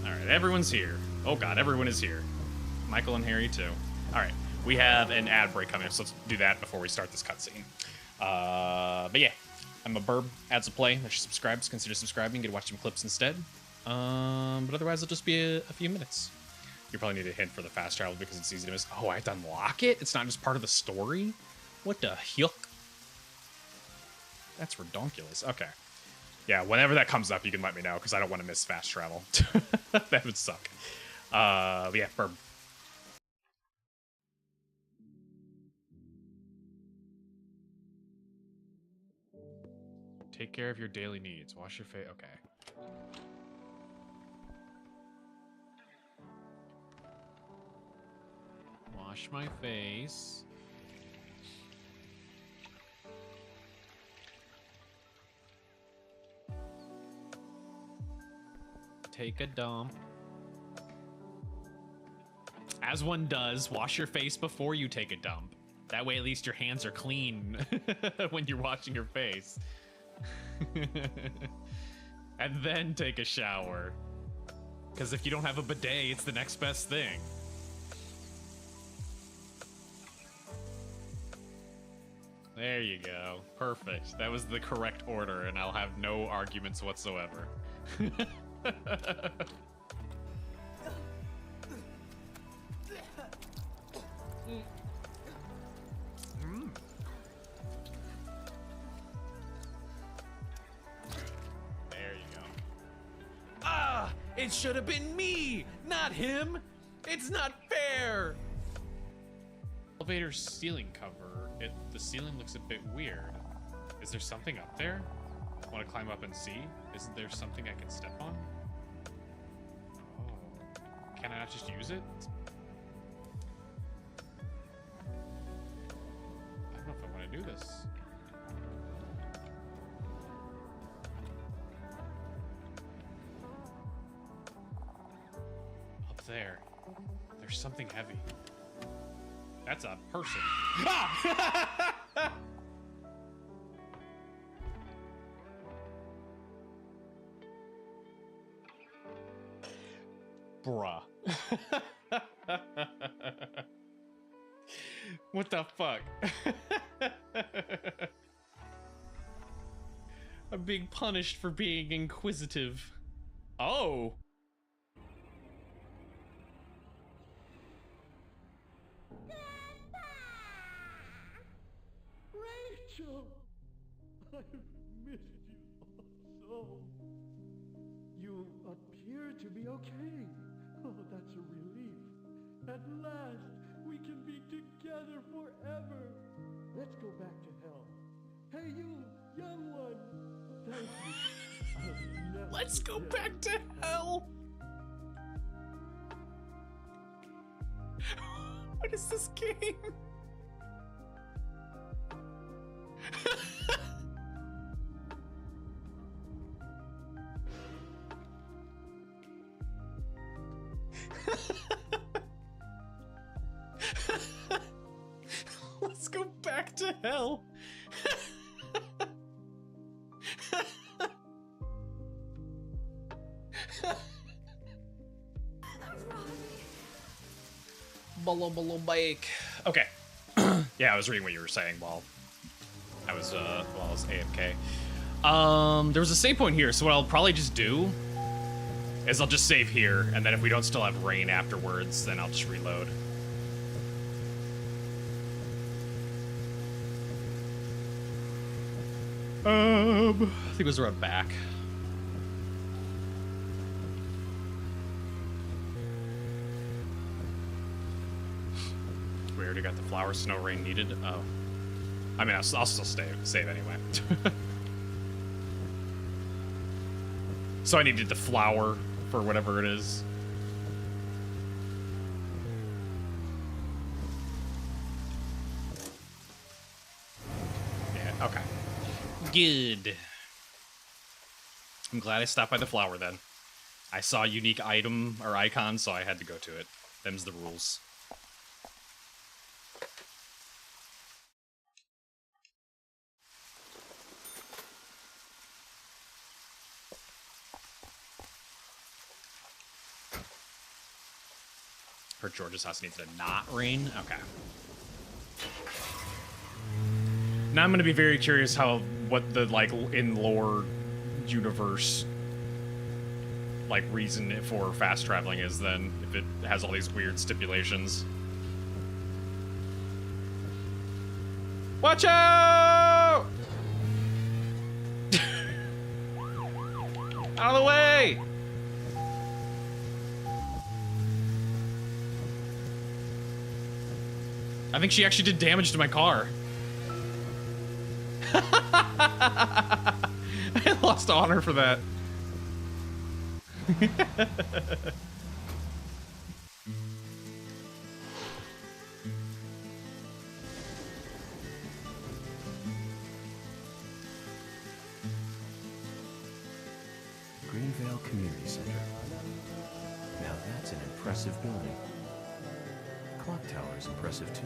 Alright, everyone's here. Oh god, everyone is here. Michael and Harry, too. Alright, we have an ad break coming up, so let's do that before we start this cutscene. But yeah, I'm a burb. Ads will play. If you subscribe, consider subscribing. Get to watch some clips instead. But otherwise, it'll just be a few minutes. You probably need a hint for the fast travel because it's easy to miss. Oh, I have to unlock it? It's not just part of the story? What the yuck? That's redonkulous. Okay. Yeah, whenever that comes up, you can let me know because I don't want to miss fast travel. That would suck. But yeah, burb. Take care of your daily needs. Wash your face. Okay. Wash my face. Take a dump. As one does, wash your face before you take a dump. That way at least your hands are clean when you're washing your face. And then take a shower. Because if you don't have a bidet, it's the next best thing. There you go. Perfect. That was the correct order, and I'll have no arguments whatsoever. There you go. Ah! It should have been me, not him! It's not fair! Elevator ceiling cover. The ceiling looks a bit weird. Is there something up there? Want to climb up and see? Isn't there something I can step on? Oh. Can I not just use it? I don't know if I want to do this. Up there. There's something heavy. That's a person. Ah! Bruh. What the fuck? I'm being punished for being inquisitive. Oh. Rachel! I've missed you so. You appear to be okay. Oh, that's a relief. At last, we can be together forever. Let's go back to hell. Hey, you, young one. Thank you. I'll never Let's go forget. back to hell. What is this game? Let's go back to hell. Bake. Okay. Yeah, I was reading what you were saying while I was AFK. There was a save point here, so what I'll probably just do is I'll just save here, and then if we don't still have rain afterwards, then I'll just reload. I think it was around back. We already got the flower snow rain needed. Oh. I mean, I'll still save anyway. So I needed the flower for whatever it is. Yeah, okay. Good. I'm glad I stopped by the flower then. I saw a unique item or icon, so I had to go to it. Them's the rules. Heard George's house needs to not rain? Okay. Now I'm gonna be very curious what the, like, in lore universe, like, reason for fast traveling is then, if it has all these weird stipulations. Watch out! Out of the way! I think she actually did damage to my car. I lost honor for that. Greenvale Community Center. Now that's an impressive building. Clock tower is impressive too.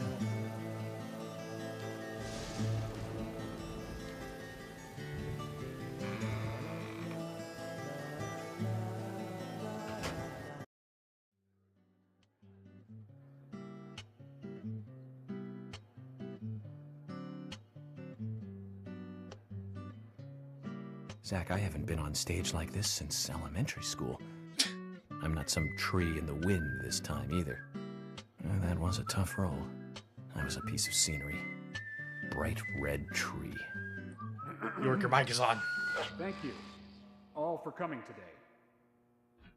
Zach, I haven't been on stage like this since elementary school. I'm not some tree in the wind this time either. That was a tough role. I was a piece of scenery. Bright red tree. York, your mic is on. Thank you all for coming today.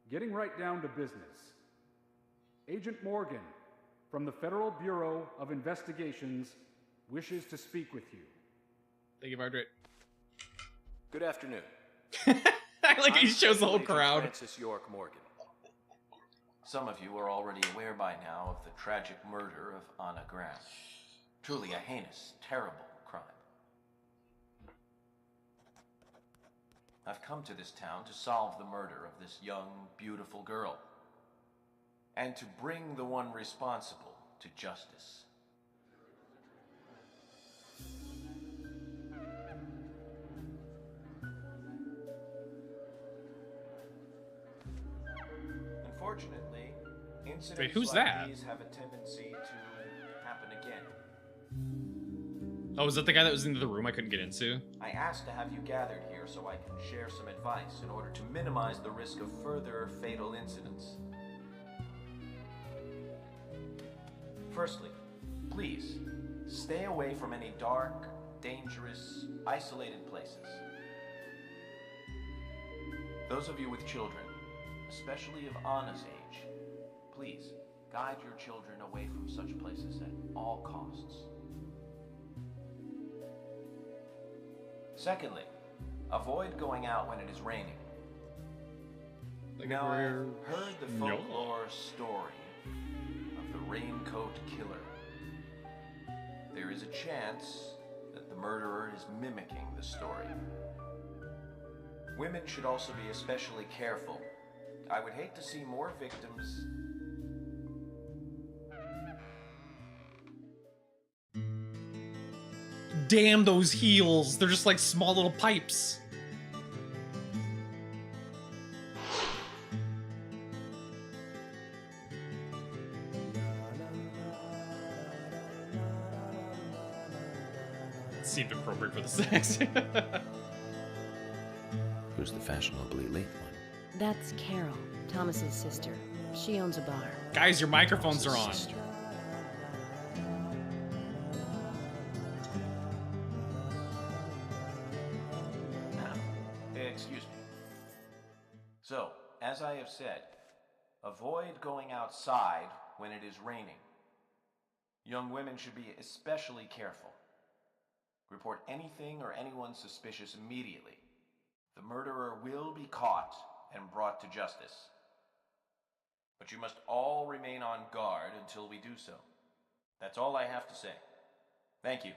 Getting right down to business. Agent Morgan from the Federal Bureau of Investigations wishes to speak with you. Thank you, Margaret. Good afternoon. Like he shows the whole Agent crowd. Francis York Morgan. Some of you are already aware by now of the tragic murder of Anna Graham. Truly a heinous, terrible crime. I've come to this town to solve the murder of this young, beautiful girl, and to bring the one responsible to justice. Unfortunately, incidents Wait, who's like that? these have a tendency to happen again. Oh, is that the guy that was in the room I couldn't get into? I asked to have you gathered here so I can share some advice in order to minimize the risk of further fatal incidents. Firstly, please, stay away from any dark, dangerous, isolated places. Those of you with children, especially of Anna's age, please, guide your children away from such places at all costs. Secondly, avoid going out when it is raining. Now, I've heard the folklore story of the raincoat killer. There is a chance that the murderer is mimicking the story. Women should also be especially careful. I would hate to see more victims. Damn those heels. They're just like small little pipes. Seemed appropriate for the sex. Who's the fashionably late one? That's Carol, Thomas's sister. She owns a bar. Guys, your microphones are on. Excuse me. So, as I have said, avoid going outside when it is raining. Young women should be especially careful. Report anything or anyone suspicious immediately. The murderer will be caught and brought to justice. But you must all remain on guard until we do so. That's all I have to say. Thank you.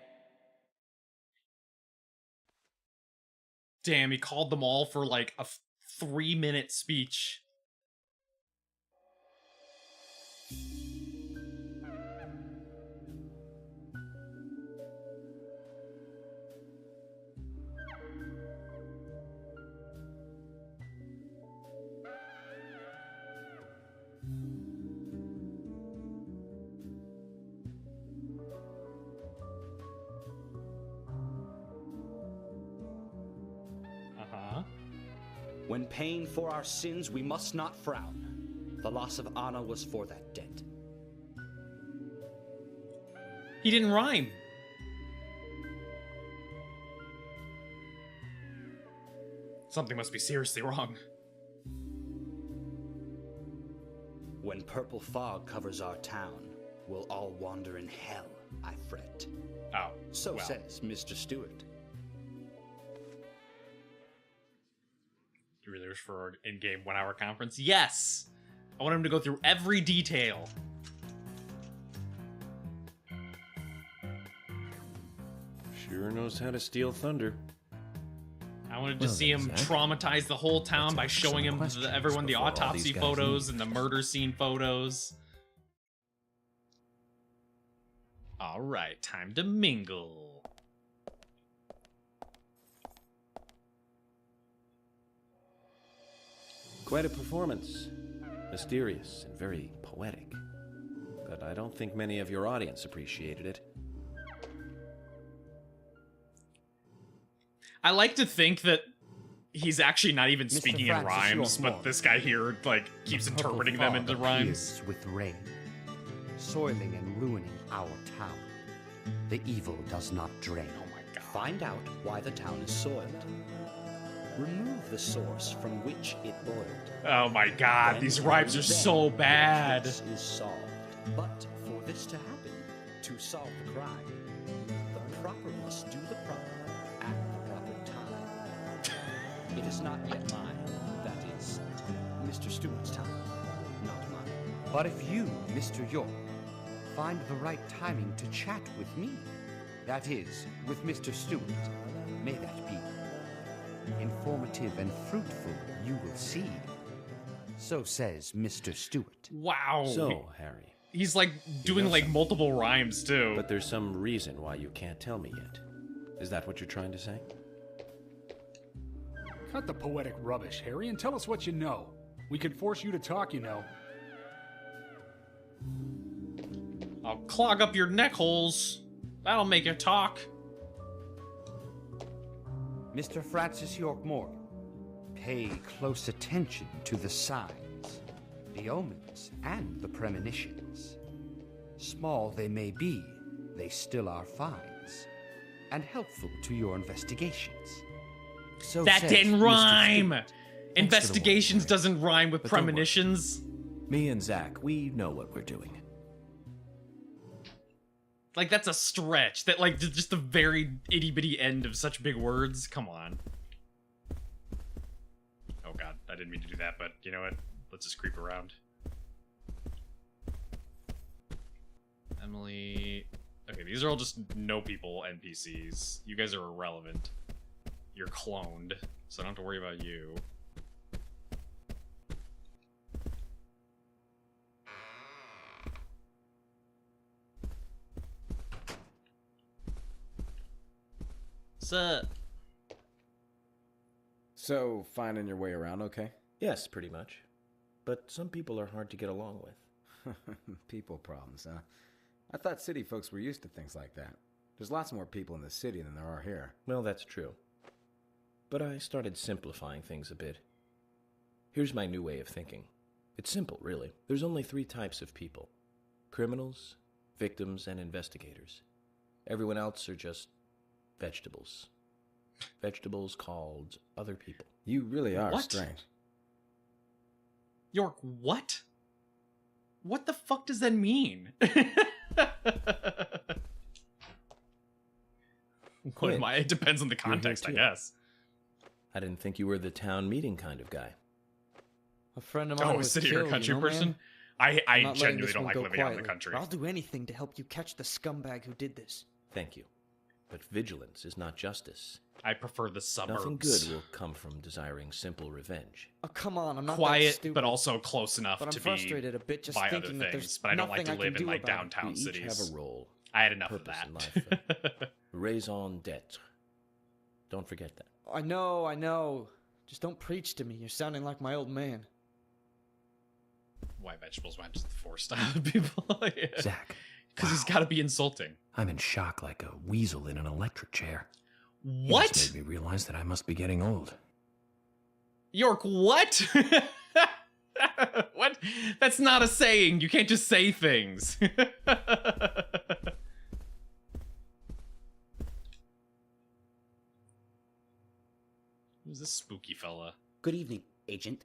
Damn, he called them all for like a 3-minute speech. When paying for our sins, we must not frown. The loss of Anna was for that debt. He didn't rhyme. Something must be seriously wrong. When purple fog covers our town, we'll all wander in hell, I fret. Oh, so well. says Mr. Stewart. You really wish for an in-game 1-hour conference? Yes! I want him to go through every detail. Sure knows how to steal thunder. I wanted to see him traumatize the whole town by showing him everyone the autopsy photos and the murder scene photos. All right, time to mingle. Quite a performance. Mysterious and very poetic. But I don't think many of your audience appreciated it. I like to think that he's actually not even Mr. speaking in Francis rhymes, York but this guy here like keeps The purple interpreting them fog into rhymes. appears with rain, soiling and ruining our town. The evil does not drain. Oh my god. Find out why the town is soiled. Remove the source from which it boiled. Oh my god, Then these rhymes are only so then bad. The case is solved. But for this to happen, to solve the crime, the proper must do the proper at the proper time. It is not yet mine. That is Mr. Stewart's time, not mine. But if you, Mr. York, find the right timing to chat with me, that is, with Mr. Stewart, may that be informative and fruitful, you will see. So says Mr. Stewart. Wow. So, Harry. He's like doing like multiple rhymes too. But there's some reason why you can't tell me yet. Is that what you're trying to say? Cut the poetic rubbish, Harry, and tell us what you know. We could force you to talk, you know. I'll clog up your neck holes. That'll make you talk. Mr. Francis York Morgan, pay close attention to the signs, the omens, and the premonitions. Small they may be, they still are finds, and helpful to your investigations. So That says didn't Mr. rhyme. Stewart. Investigations doesn't rhyme with But don't worry. premonitions. Me and Zach, we know what we're doing. Like that's a stretch. That like just the very itty bitty end of such big words. Come on. Oh god, I didn't mean to do that, but you know what? Let's just creep around. Emily. Okay, these are all just no people NPCs. You guys are irrelevant. You're cloned, so I don't have to worry about you. Sup? So, finding your way around okay? Yes, pretty much. But some people are hard to get along with. People problems, huh? I thought city folks were used to things like that. There's lots more people in the city than there are here. Well, that's true. But I started simplifying things a bit. Here's my new way of thinking. It's simple, really. There's only 3 types of people. Criminals, victims, and investigators. Everyone else are just vegetables. Vegetables called other people. You really are What? strange. York, what? What the fuck does that mean? What am I? It depends on the You're here context, I too. guess. I didn't think you were the town meeting kind of guy. A friend of mine Oh, a was city or killed, country you know, person? man? I I'm not letting genuinely this don't one like go living out in the quietly. country. I'll do anything to help you catch the scumbag who did this. Thank you. But vigilance is not justice. I prefer the suburbs. Nothing good will come from desiring simple revenge. Oh, come on, I'm not that Quiet, stupid. but also close enough But I'm to frustrated be a bit just by other thinking that things. there's But I don't like to nothing I live can in do like about it. downtown We each cities. have a role. I had enough of purpose that. in life. Raison d'etre. Don't forget that. I know. Just don't preach to me. You're sounding like my old man. Why vegetables? Why just the 4-style people? Yeah. Zach. Because he's got to be insulting. I'm in shock like a weasel in an electric chair. What? It just made me realize that I must be getting old. York, what? What? That's not a saying. You can't just say things. Who's this spooky fella? Good evening, Agent.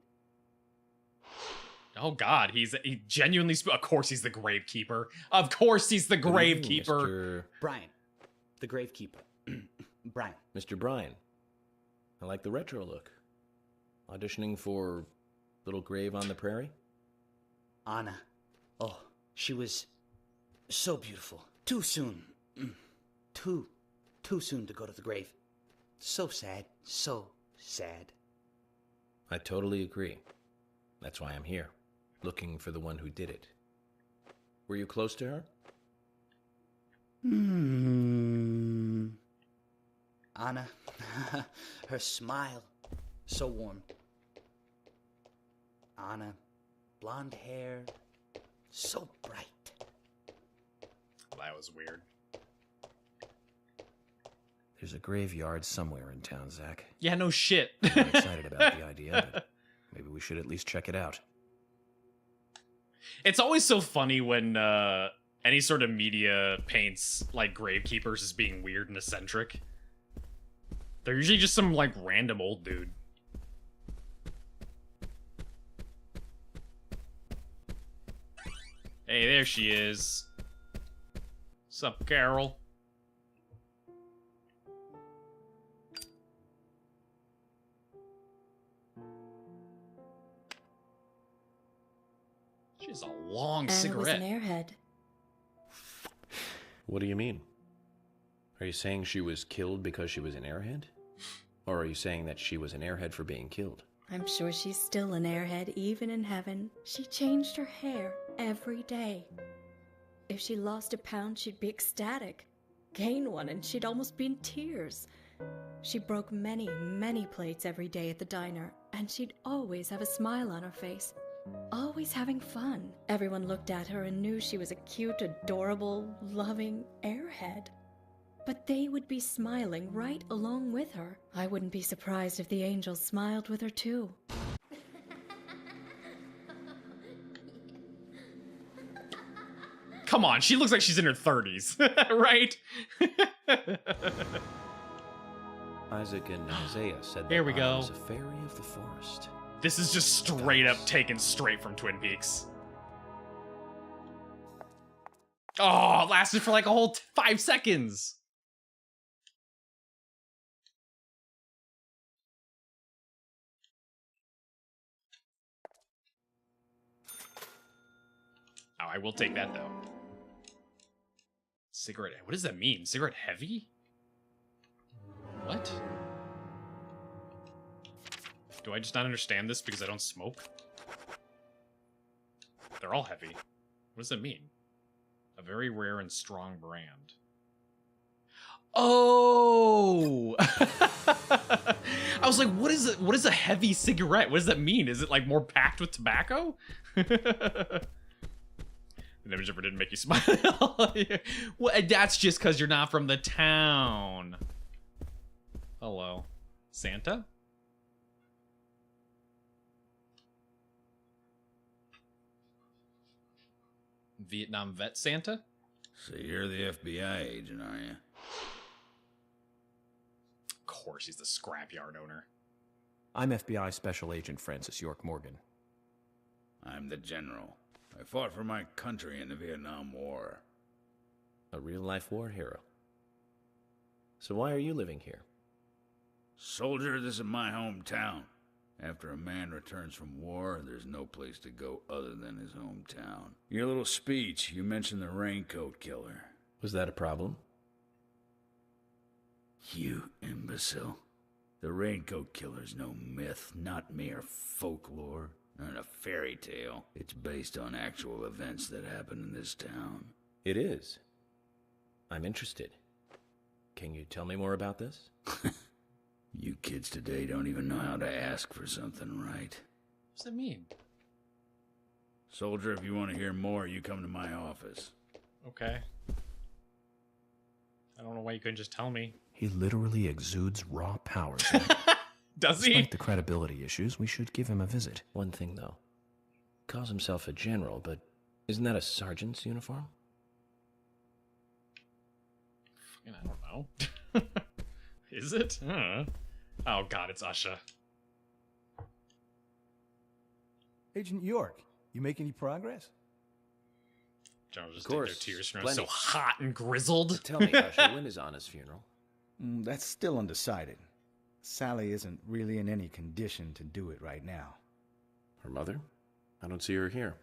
Oh god, he's genuinely of course he's the gravekeeper. Of course he's the gravekeeper. Brian, the gravekeeper. Brian. Mr. Brian. I like the retro look. Auditioning for Little Grave on the Prairie? Anna. Oh, she was so beautiful. Too soon. Too soon to go to the grave. So sad. So sad. I totally agree. That's why I'm here, looking for the one who did it. Were you close to her? Anna. Her smile. So warm. Anna. Blonde hair. So bright. That was weird. There's a graveyard somewhere in town, Zach. Yeah, no shit. I'm excited about the idea, but maybe we should at least check it out. It's always so funny when any sort of media paints like gravekeepers as being weird and eccentric. They're usually just some like random old dude. Hey, there she is. Sup, Carol? She has a long Anna cigarette. was an airhead. What do you mean? Are you saying she was killed because she was an airhead? Or are you saying that she was an airhead for being killed? I'm sure she's still an airhead, even in heaven. She changed her hair every day. If she lost a pound, she'd be ecstatic. Gain one, and she'd almost be in tears. She broke many, many plates every day at the diner, and she'd always have a smile on her face. Always having fun. Everyone looked at her and knew she was a cute, adorable, loving airhead. But they would be smiling right along with her. I wouldn't be surprised if the angels smiled with her too. Come on, she looks like she's in her 30s, right? Isaac and Isaiah said Here that we Anna go. was a fairy of the forest. This is just straight up taken straight from Twin Peaks. Oh, it lasted for like a whole 5 seconds. Oh, I will take that though. Cigarette. What does that mean? Cigarette heavy? What? Do I just not understand this because I don't smoke? They're all heavy. What does that mean? A very rare and strong brand. Oh! I was like, what is a heavy cigarette? What does that mean? Is it like more packed with tobacco? The image ever didn't make you smile. Well, that's just because you're not from the town. Hello. Santa? Vietnam vet Santa? So you're the FBI agent, are you? Of course, he's the scrapyard owner. I'm FBI Special Agent Francis York Morgan. I'm the general. I fought for my country in the Vietnam War. A real-life war hero. So why are you living here? Soldier, this is my hometown. After a man returns from war, there's no place to go other than his hometown. Your little speech, you mentioned the raincoat killer. Was that a problem? You imbecile. The raincoat killer's no myth, not mere folklore, not a fairy tale. It's based on actual events that happen in this town. It is. I'm interested. Can you tell me more about this? You kids today don't even know how to ask for something right. What does that mean? Soldier, if you want to hear more, you come to my office. Okay. I don't know why you couldn't just tell me. He literally exudes raw powers. Does he? Despite the credibility issues, we should give him a visit. One thing, though. Calls himself a general, but isn't that a sergeant's uniform? I don't know. Is it? Oh god, it's Usha. Agent York, you make any progress? General just Of course, take their tears from plenty. so hot and grizzled. Tell me, Usher, when is Anna's funeral? That's still undecided. Sally isn't really in any condition to do it right now. Her mother? I don't see her here.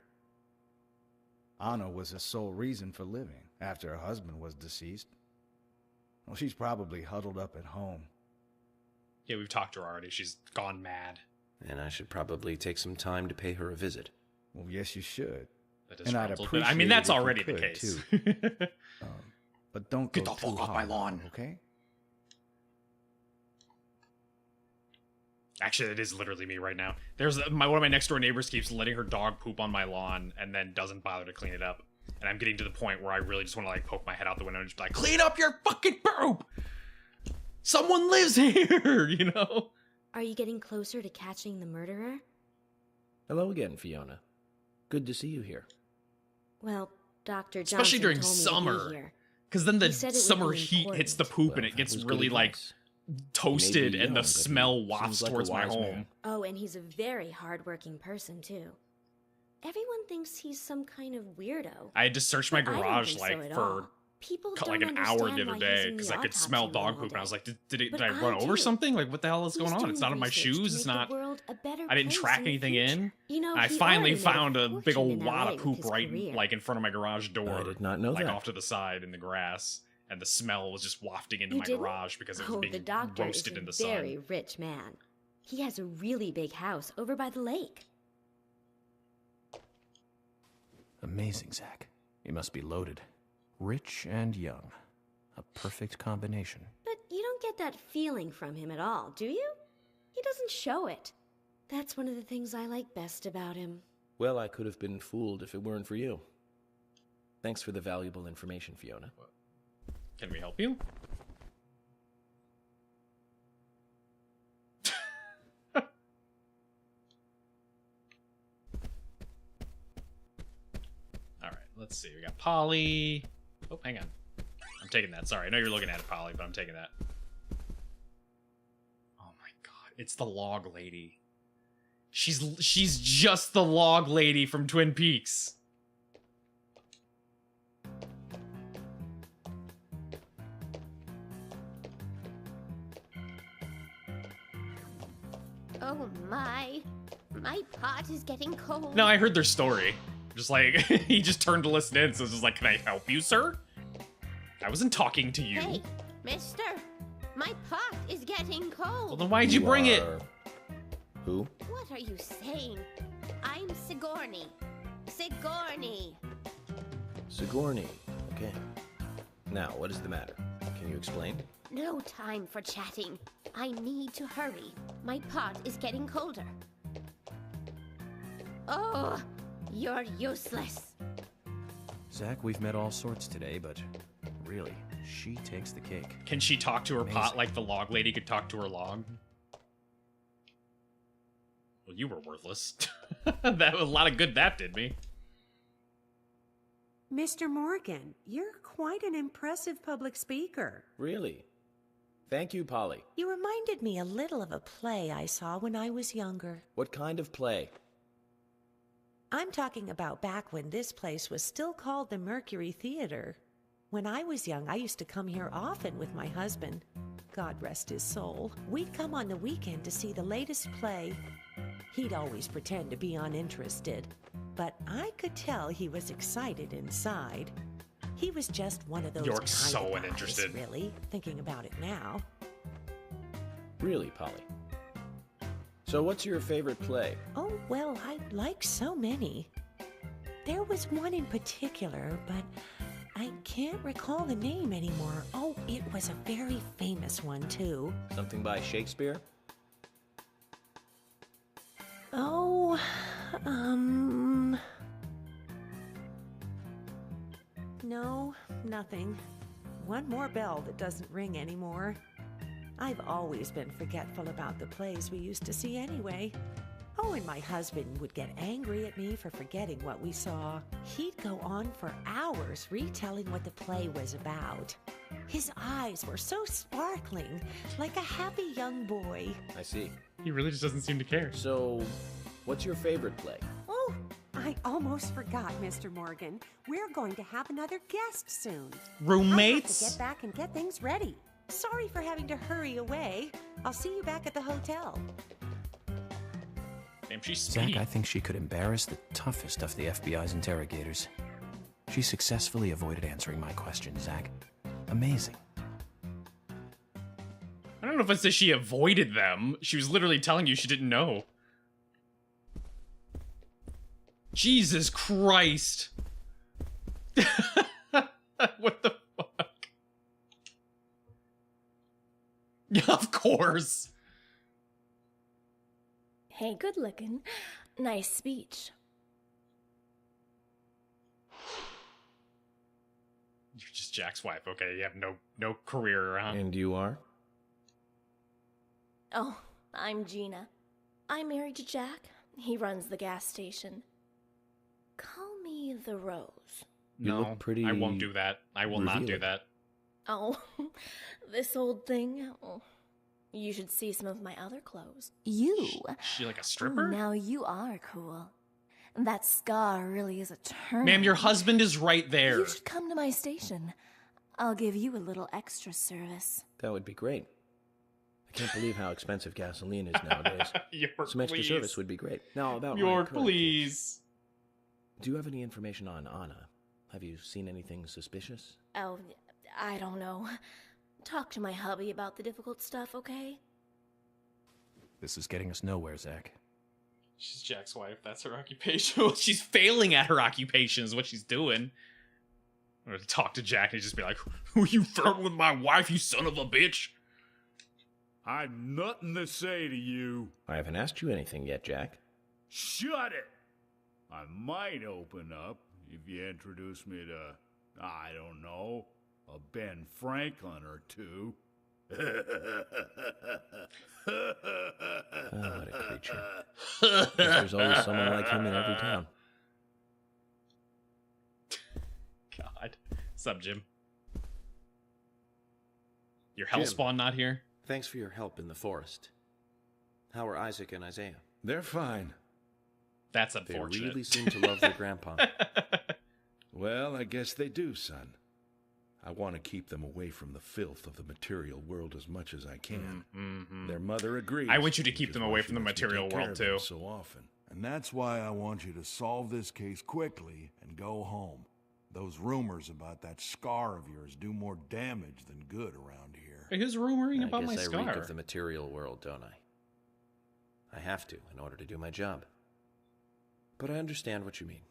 Anna was her sole reason for living after her husband was deceased. Well, she's probably huddled up at home. Yeah, we've talked to her already. She's gone mad. And I should probably take some time to pay her a visit. Well, yes, you should. That is And I'd troubled, appreciate but I mean, that's it if you already the could, case. too. But don't Get go the fuck too off my hard, lawn. okay? Actually, it is literally me right now. There's one of my next door neighbors keeps letting her dog poop on my lawn and then doesn't bother to clean it up. And I'm getting to the point where I really just want to like poke my head out the window and just be like, clean up your fucking poop! Someone lives here, you know? Are you getting closer to catching the murderer? Hello again, Fiona. Good to see you here. Well, Dr. Johnson Especially during told me to summer. be here. Because then the He said it would summer be heat hits the important. poop and it gets that was really good like advice. toasted young, and the but he smell wafts seems like a towards my wise home. man. Oh, and he's a very hardworking person, too. Everyone thinks he's some kind of weirdo. I had to search my But I don't garage think so like at for all. People like don't an hour the understand other why he's day in because the I could autopsy smell room dog all poop and I was day. like, did But I run I over do. something? Like, what the hell is He's going on? doing It's not in my research shoes. to It's make the not. world a better I didn't place track in the anything in. You know, And I he finally already made found a big fortune old in wad LA of with poop his right career. like in front of my garage door. I did not know like that. off to the side in the grass, and the smell was just wafting into You my didn't? garage because it was Oh, being the doctor roasted is in the a very sun. rich man. He has a really big house over by the lake. Amazing, Zach. You must be loaded. Rich and young. A perfect combination. But you don't get that feeling from him at all, do you? He doesn't show it. That's one of the things I like best about him. Well, I could have been fooled if it weren't for you. Thanks for the valuable information, Fiona. Can we help you? Alright, let's see. We got Polly. Oh, hang on. I'm taking that. Sorry, I know you're looking at it, Polly, but I'm taking that. Oh my god. It's the log lady. She's just the log lady from Twin Peaks. Oh my pot is getting cold. No, I heard their story. Just like, he just turned to listen in, so it's just like, can I help you, sir? I wasn't talking to you. Hey, mister, my pot is getting cold. Well, then why'd you bring it? Who? What are you saying? I'm Sigourney. Sigourney. Sigourney. Okay. Now, what is the matter? Can you explain? No time for chatting. I need to hurry. My pot is getting colder. Oh, you're useless. Zach, we've met all sorts today, but really, she takes the cake. Can she talk to her pot Amazing. like the log lady could talk to her log? Well, you were worthless. That was a lot of good that did me. Mr. Morgan, you're quite an impressive public speaker. Really? Thank you, Polly. You reminded me a little of a play I saw when I was younger. What kind of play? I'm talking about back when this place was still called the Mercury Theater. When I was young, I used to come here often with my husband. God rest his soul. We'd come on the weekend to see the latest play. He'd always pretend to be uninterested, but I could tell he was excited inside. He was just one of those York's kind so of guys, uninterested. really, thinking about it now. Really, Polly? So what's your favorite play? Oh, well, I like so many. There was one in particular, but I can't recall the name anymore. Oh, it was a very famous one, too. Something by Shakespeare? Oh, no, nothing. One more bell that doesn't ring anymore. I've always been forgetful about the plays we used to see anyway. Oh, and my husband would get angry at me for forgetting what we saw. He'd go on for hours retelling what the play was about. His eyes were so sparkling, like a happy young boy. I see. He really just doesn't seem to care. So, what's your favorite play? Oh, I almost forgot, Mr. Morgan. We're going to have another guest soon. Roommates? I have to get back and get things ready. Sorry for having to hurry away. I'll see you back at the hotel. Damn, she's Zach, speedy. I think she could embarrass the toughest of the FBI's interrogators. She successfully avoided answering my question, Zach. Amazing. I don't know if it's that she avoided them. She was literally telling you she didn't know. Jesus Christ. What the fuck? Yeah, of course. Hey, good looking. Nice speech. You're just Jack's wife. Okay, you have no career, huh? And you are? Oh, I'm Gina. I'm married to Jack. He runs the gas station. Call me the Rose. You No, look pretty I won't do that. I will not do revealing. that. Oh, this old thing. Oh, you should see some of my other clothes. You. She like a stripper? Now you are cool. That scar really is a turn. Ma'am, your husband is right there. You should come to my station. I'll give you a little extra service. That would be great. I can't believe how expensive gasoline is nowadays. York, Some extra please. service would be great. Now, about my York, current please. case. Do you have any information on Anna? Have you seen anything suspicious? Oh, I don't know. Talk to my hubby about the difficult stuff, okay? This is getting us nowhere, Zach. She's Jack's wife. That's her occupation. Well, she's failing at her occupation is what she's doing. Or to talk to Jack and just be like, "Who you flirting with my wife, you son of a bitch?" I've nothing to say to you. I haven't asked you anything yet, Jack. Shut it! I might open up if you introduce me to, I don't know, a Ben Franklin or two. What a creature. Guess there's always someone like him in every town. God. Sup, Jim? Your Jim. hellspawn not here? Thanks for your help in the forest. How are Isaac and Isaiah? They're fine. That's They unfortunate. really seem to love their grandpa. Well, I guess they do, son. I want to keep them away from the filth of the material world as much as I can. Their mother agrees. I want you to keep because them why away she from the lets me material take care world, of them too. so often. And that's why I want you to solve this case quickly and go home. Those rumors about that scar of yours do more damage than good around here. Hey, who's rumoring about my I guess I reek scar? of the material world, don't I? I have to in order to do my job. But I understand what you mean.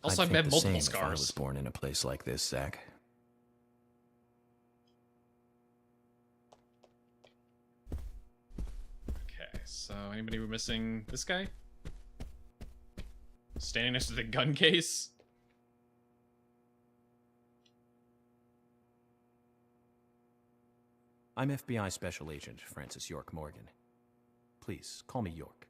Also, I've I'd think had the multiple same if I was scars. born in a place like this, Zach. Okay, so anybody missing this guy? Standing next to the gun case? I'm FBI Special Agent Francis York Morgan. Please, call me York.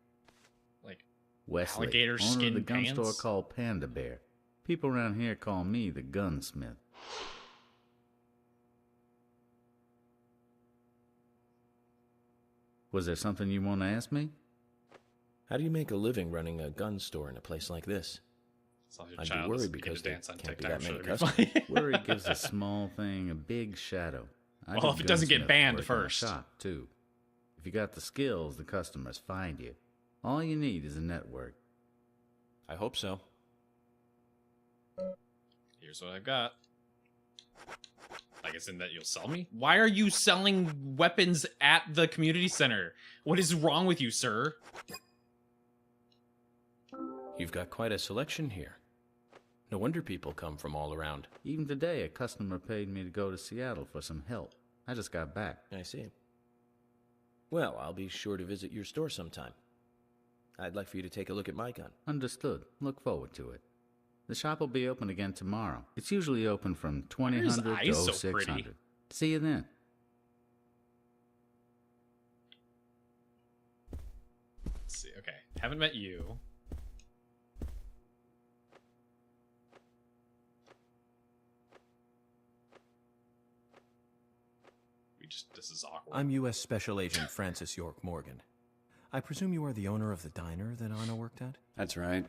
Like, Wesley, alligator owner skin of the gun pants? store called Panda Bear. People around here call me the gunsmith. Was there something you want to ask me? How do you make a living running a gun store in a place like this? So your I'd be child worried is because to there dance on can't be TikTok, that many so it'd be customers. Worry gives a small thing a big shadow. I Well, did if it doesn't get gunsmith banned work in a first. shop, too. If you got the skills, the customers find you. All you need is a network. I hope so. Here's what I've got. I guess in that you'll sell me? Why are you selling weapons at the community center? What is wrong with you, sir? You've got quite a selection here. No wonder people come from all around. Even today, a customer paid me to go to Seattle for some help. I just got back. I see. Well, I'll be sure to visit your store sometime. I'd like for you to take a look at my gun. Understood. Look forward to it. The shop will be open again tomorrow. It's usually open from Why are his 2000 to eyes so 0600. pretty? See you then. Let's see. Okay. Haven't met you. This is awkward. I'm U.S. Special Agent Francis York Morgan. I presume you are the owner of the diner that Anna worked at? That's right.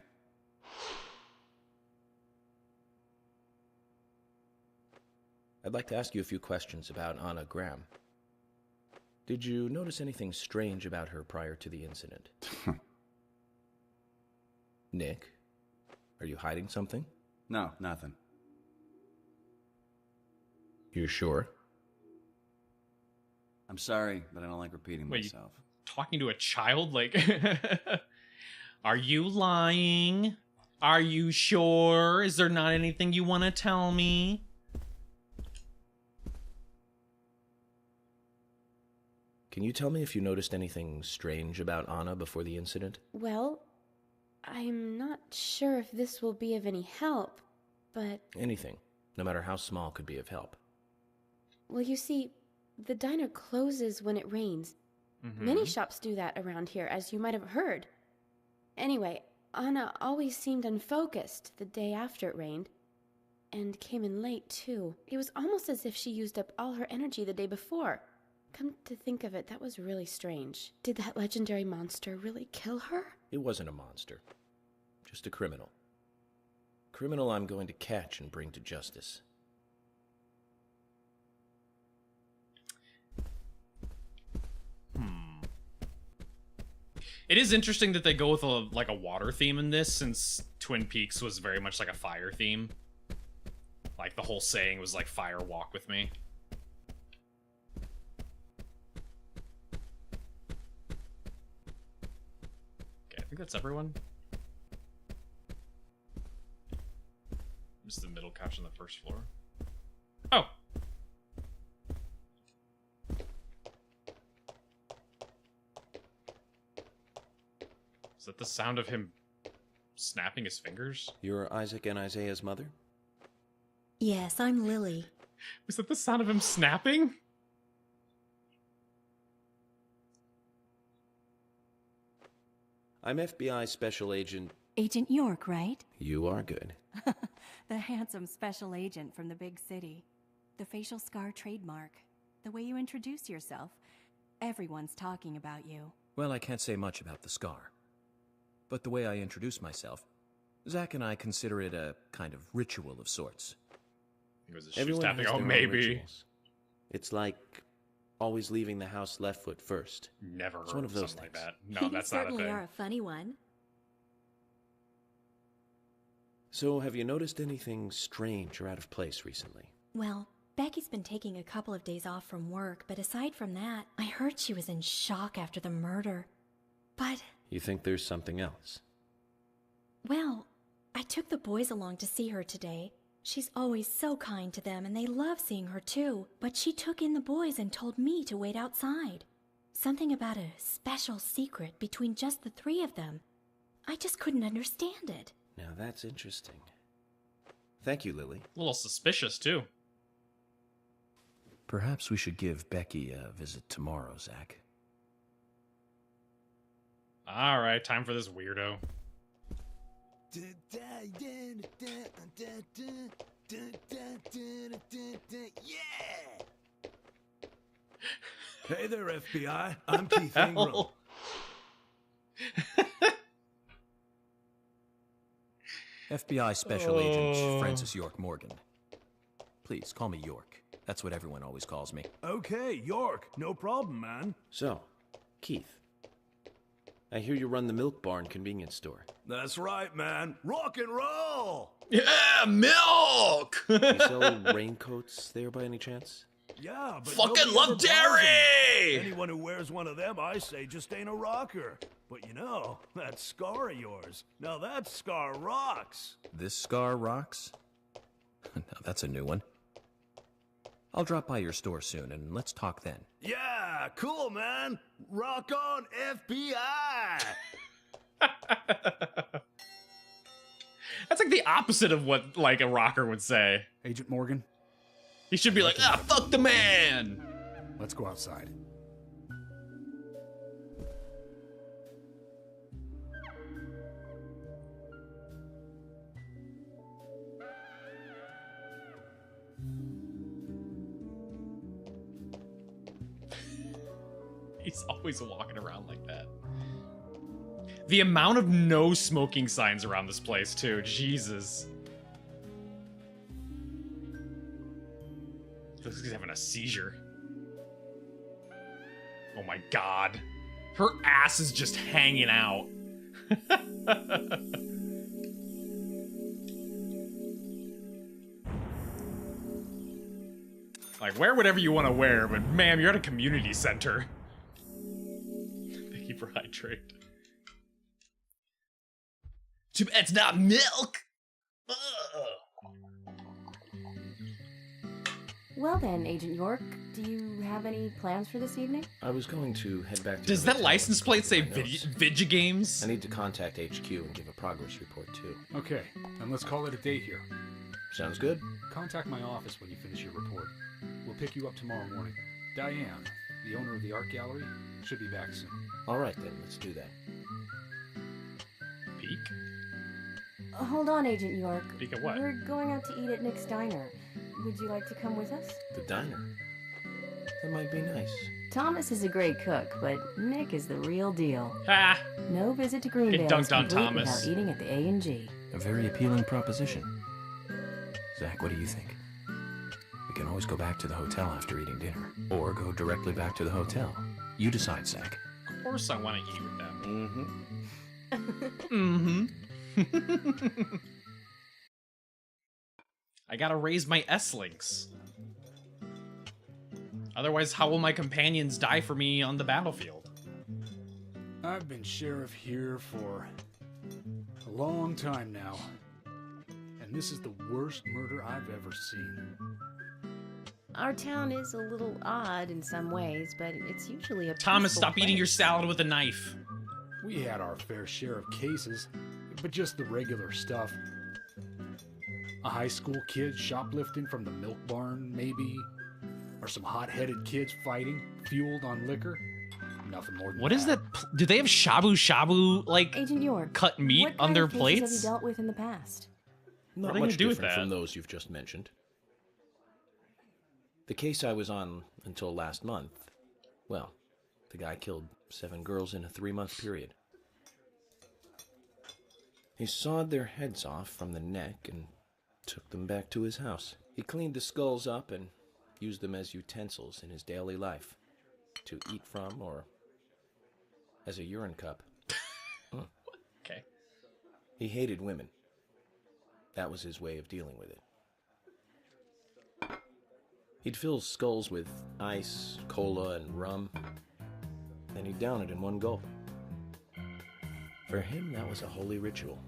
I'd like to ask you a few questions about Anna Graham. Did you notice anything strange about her prior to the incident? Nick, are you hiding something? No, nothing. You're sure? I'm sorry, but I don't like repeating Wait, myself. Talking to a child? Like, are you lying? Are you sure? Is there not anything you want to tell me? Can you tell me if you noticed anything strange about Anna before the incident? Well, I'm not sure if this will be of any help, but... Anything, no matter how small, could be of help. Well, you see, the diner closes when it rains. Many shops do that around here, as you might have heard. Anyway, Anna always seemed unfocused the day after it rained. And came in late, too. It was almost as if she used up all her energy the day before. Come to think of it, that was really strange. Did that legendary monster really kill her? It wasn't a monster. Just a criminal. Criminal I'm going to catch and bring to justice. It is interesting that they go with a water theme in this, since Twin Peaks was very much like a fire theme. Like, the whole saying was like, fire walk with me. Okay, I think that's everyone. This is the middle couch on the first floor. Oh! Is that the sound of him snapping his fingers? You're Isaac and Isaiah's mother? Yes, I'm Lily. Was that the sound of him snapping? I'm FBI Special Agent... Agent York, right? You are good. The handsome special agent from the big city. The facial scar trademark. The way you introduce yourself. Everyone's talking about you. Well, I can't say much about the scar. But the way I introduce myself, Zach and I consider it a kind of ritual of sorts. Everyone has tapping. their Oh, own maybe. rituals. It's like always leaving the house left foot first. Never It's heard one of of those something things. like that. No, that's not a certainly thing. are a funny one. So, have you noticed anything strange or out of place recently? Well, Becky's been taking a couple of days off from work, but aside from that, I heard she was in shock after the murder. But, You think there's something else? well, I took the boys along to see her today. She's always so kind to them, and they love seeing her too. But she took in the boys and told me to wait outside. Something about a special secret between just the three of them. I just couldn't understand it. Now that's interesting. Thank you, Lily. A little suspicious, too. Perhaps we should give Becky a visit tomorrow, Zach. Alright, time for this weirdo. Hey there, FBI. I'm Keith Ingram. FBI Special Agent Francis York Morgan. Please, call me York. That's what everyone always calls me. Okay, York. No problem, man. So, Keith, I hear you run the Milk Barn convenience store. That's right, man. Rock and roll! Yeah, milk! You sell raincoats there by any chance? Yeah, but Fucking nobody love ever buys dairy! them. Anyone who wears one of them, I say, just ain't a rocker. But you know, that scar of yours, now that scar rocks. This scar rocks? Now that's a new one. I'll drop by your store soon, and let's talk then. Yeah, cool, man. Rock on, FBI! That's like the opposite of what, like, a rocker would say. Agent Morgan? He should be like, fuck the man! Let's go outside. He's always walking around like that. The amount of no smoking signs around this place, too. Jesus. Looks like he's having a seizure. Oh my god. Her ass is just hanging out. Like, wear whatever you want to wear, but ma'am, you're at a community center. Thank you for hydrate. Too bad it's not milk! Ugh. Well then, Agent York, do you have any plans for this evening? I was going to head back to Does the that hotel license and plate say check my notes. Vigigames? I need to contact HQ and give a progress report, too. Okay, then let's call it a day here. Sounds good. Contact my office when you finish your report. We'll pick you up tomorrow morning. Diane, the owner of the art gallery, should be back soon. All right, then. Let's do that. Peek? Hold on, Agent York. Peek at what? We're going out to eat at Nick's Diner. Would you like to come with us? The diner. That might be nice. Thomas is a great cook, but Nick is the real deal. Ha! No visit to Greenvale Get is dunked on, complete Thomas. without eating at the A&G. A very appealing proposition. Zach, what do you think? We can always go back to the hotel after eating dinner, or go directly back to the hotel. You decide, Zach. Of course I want to eat with them. Mm-hmm. Mm-hmm. I gotta raise my S-links. Otherwise, how will my companions die for me on the battlefield? I've been sheriff here for a long time now, and this is the worst murder I've ever seen. Our town is a little odd in some ways, but it's usually a Thomas, peaceful stop eating your place. salad with a knife. We had our fair share of cases, but just the regular stuff. A high school kid shoplifting from the milk barn, maybe? Or some hot-headed kids fighting, fueled on liquor? Nothing more than What is that? Do they have shabu shabu, like, Agent York, cut meat what on kind their of cases plates? have you dealt with in the past? Not What are they much gonna do with different that? from those you've just mentioned. The case I was on until last month, well, the guy killed 7 girls in a 3-month period. He sawed their heads off from the neck and took them back to his house. He cleaned the skulls up and used them as utensils in his daily life, to eat from or as a urine cup. Okay. He hated women. That was his way of dealing with it. He'd fill skulls with ice, cola, and rum, then he'd down it in one gulp. For him, that was a holy ritual.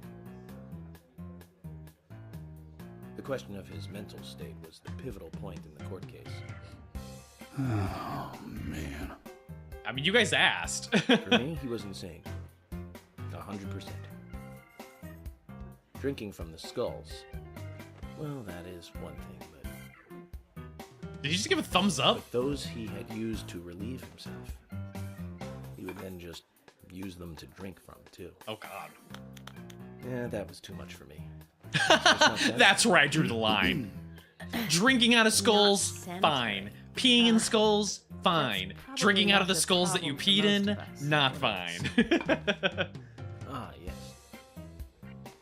The question of his mental state was the pivotal point in the court case. Oh, man. I mean, you guys asked. For me, he was insane. 100%. Drinking from the skulls, well, that is one thing, but... Did you just give a thumbs up? But those he had used to relieve himself, he would then just use them to drink from, too. Oh, God. Yeah, that was too much for me. That's where I drew the line. Drinking out of skulls, fine. Peeing in skulls, fine. Drinking out of the skulls that you peed in, not fine. Ah, yes.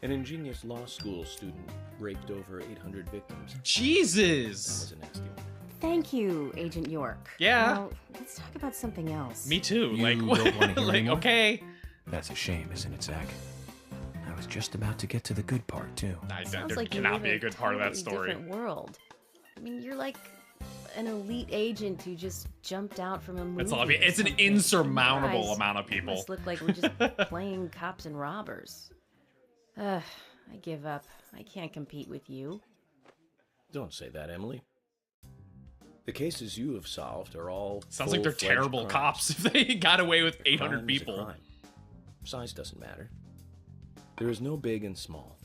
An ingenious law school student raped over 800 victims. Jesus! That was a nasty one. Thank you, Agent York. Yeah. Now, let's talk about something else. Me too. You Like, don't want to hear like, anymore? okay. That's a shame, isn't it, Zach? I was just about to get to the good part, too. Sounds There like you cannot live be in a good part of that totally story. Different world. I mean, you're like an elite agent who just jumped out from a movie. That's all I mean. or It's an something. insurmountable Guys, amount of you people. must look like we're just playing cops and robbers. I give up. I can't compete with you. Don't say that, Emily. The cases you have solved are all Sounds like they're full-fledged terrible crimes. cops if they got away with A 800 crime is a people. crime. Size doesn't matter. There is no big and small.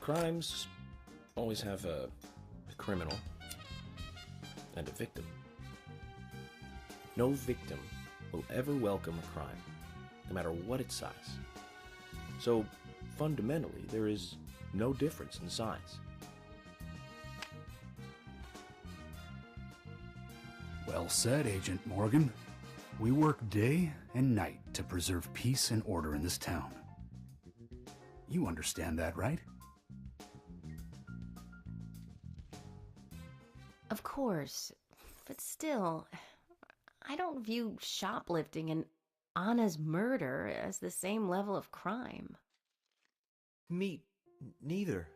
Crimes always have a criminal and a victim. No victim will ever welcome a crime, no matter what its size. So, fundamentally, there is no difference in size. Well said, Agent Morgan. We work day and night to preserve peace and order in this town. You understand that, right? Of course. But still, I don't view shoplifting and Anna's murder as the same level of crime. Me neither.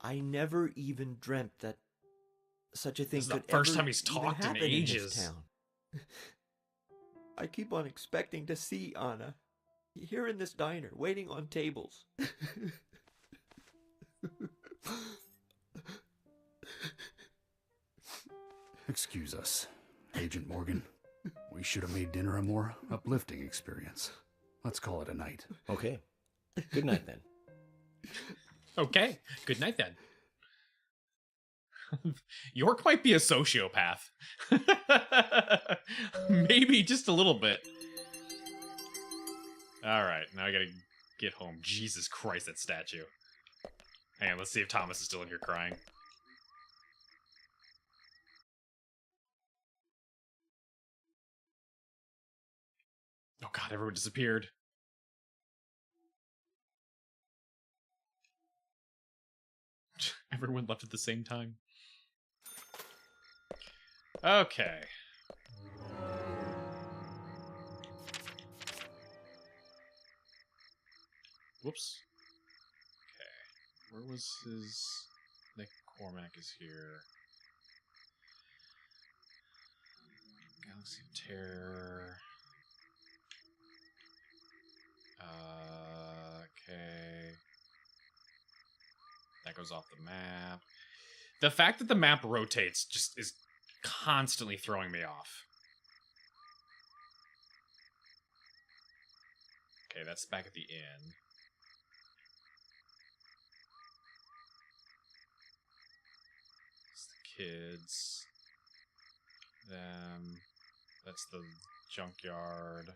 I never even dreamt that such a thing This is the could first ever time he's even talked in happen in this ages. town. I keep on expecting to see Anna here in this diner, waiting on tables. Excuse us, Agent Morgan. We should have made dinner a more uplifting experience. Let's call it a night. Okay. Good night, then. Okay. Good night, then. York might be a sociopath. Maybe just a little bit. Alright, now I gotta get home. Jesus Christ, that statue. Hang on, let's see if Thomas is still in here crying. Oh god, everyone disappeared. Everyone left at the same time. Okay. Whoops. Okay. Where was his... Nick Cormac is here. Galaxy of Terror. Okay. That goes off the map. The fact that the map rotates just is constantly throwing me off. Okay, that's back at the inn. It's the kids. Them. That's the junkyard.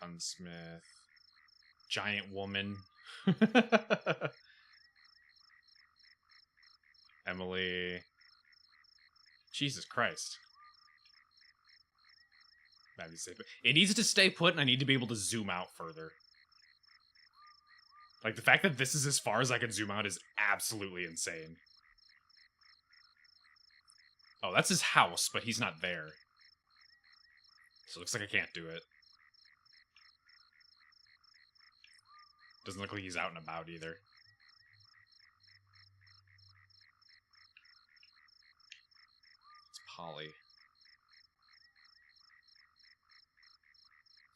Gunsmith. Giant woman. Emily. Jesus Christ. It needs to stay put, and I need to be able to zoom out further. Like, the fact that this is as far as I can zoom out is absolutely insane. Oh, that's his house, but he's not there. So it looks like I can't do it. Doesn't look like he's out and about either. It's Polly.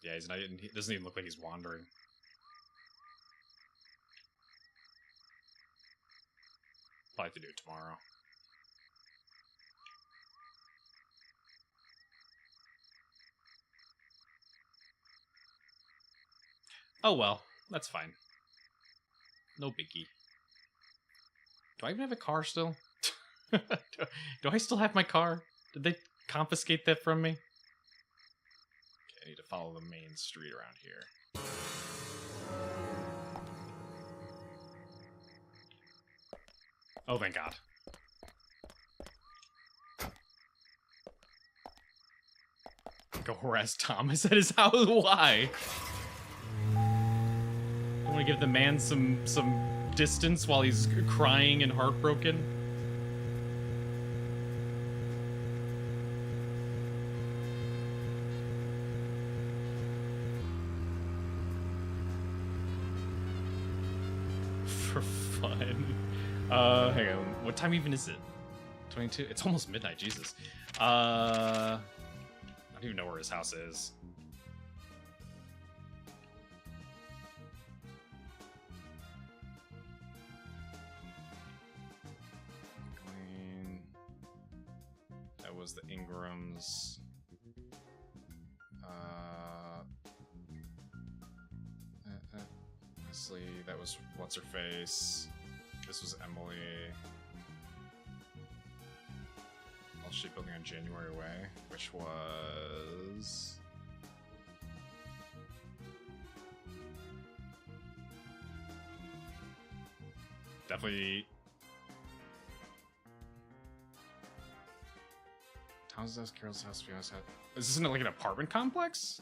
Yeah, he's not. He doesn't even look like he's wandering. Probably have to do it tomorrow. Oh well, that's fine. No biggie. Do I even have a car still? do I still have my car? Did they confiscate that from me? Okay, I need to follow the main street around here. Oh, thank God. Go harass Thomas at his house? Why? I want to give the man some distance while he's crying and heartbroken. For fun. Hang on. What time even is it? 22? It's almost midnight, Jesus. I don't even know where his house is. That was the Ingrams. Wesley, that was What's-Her-Face. This was Emily. All Sheep Building on January Way, which was... Definitely... Tom's house, Carol's house, Fiona's house. Is this like an apartment complex?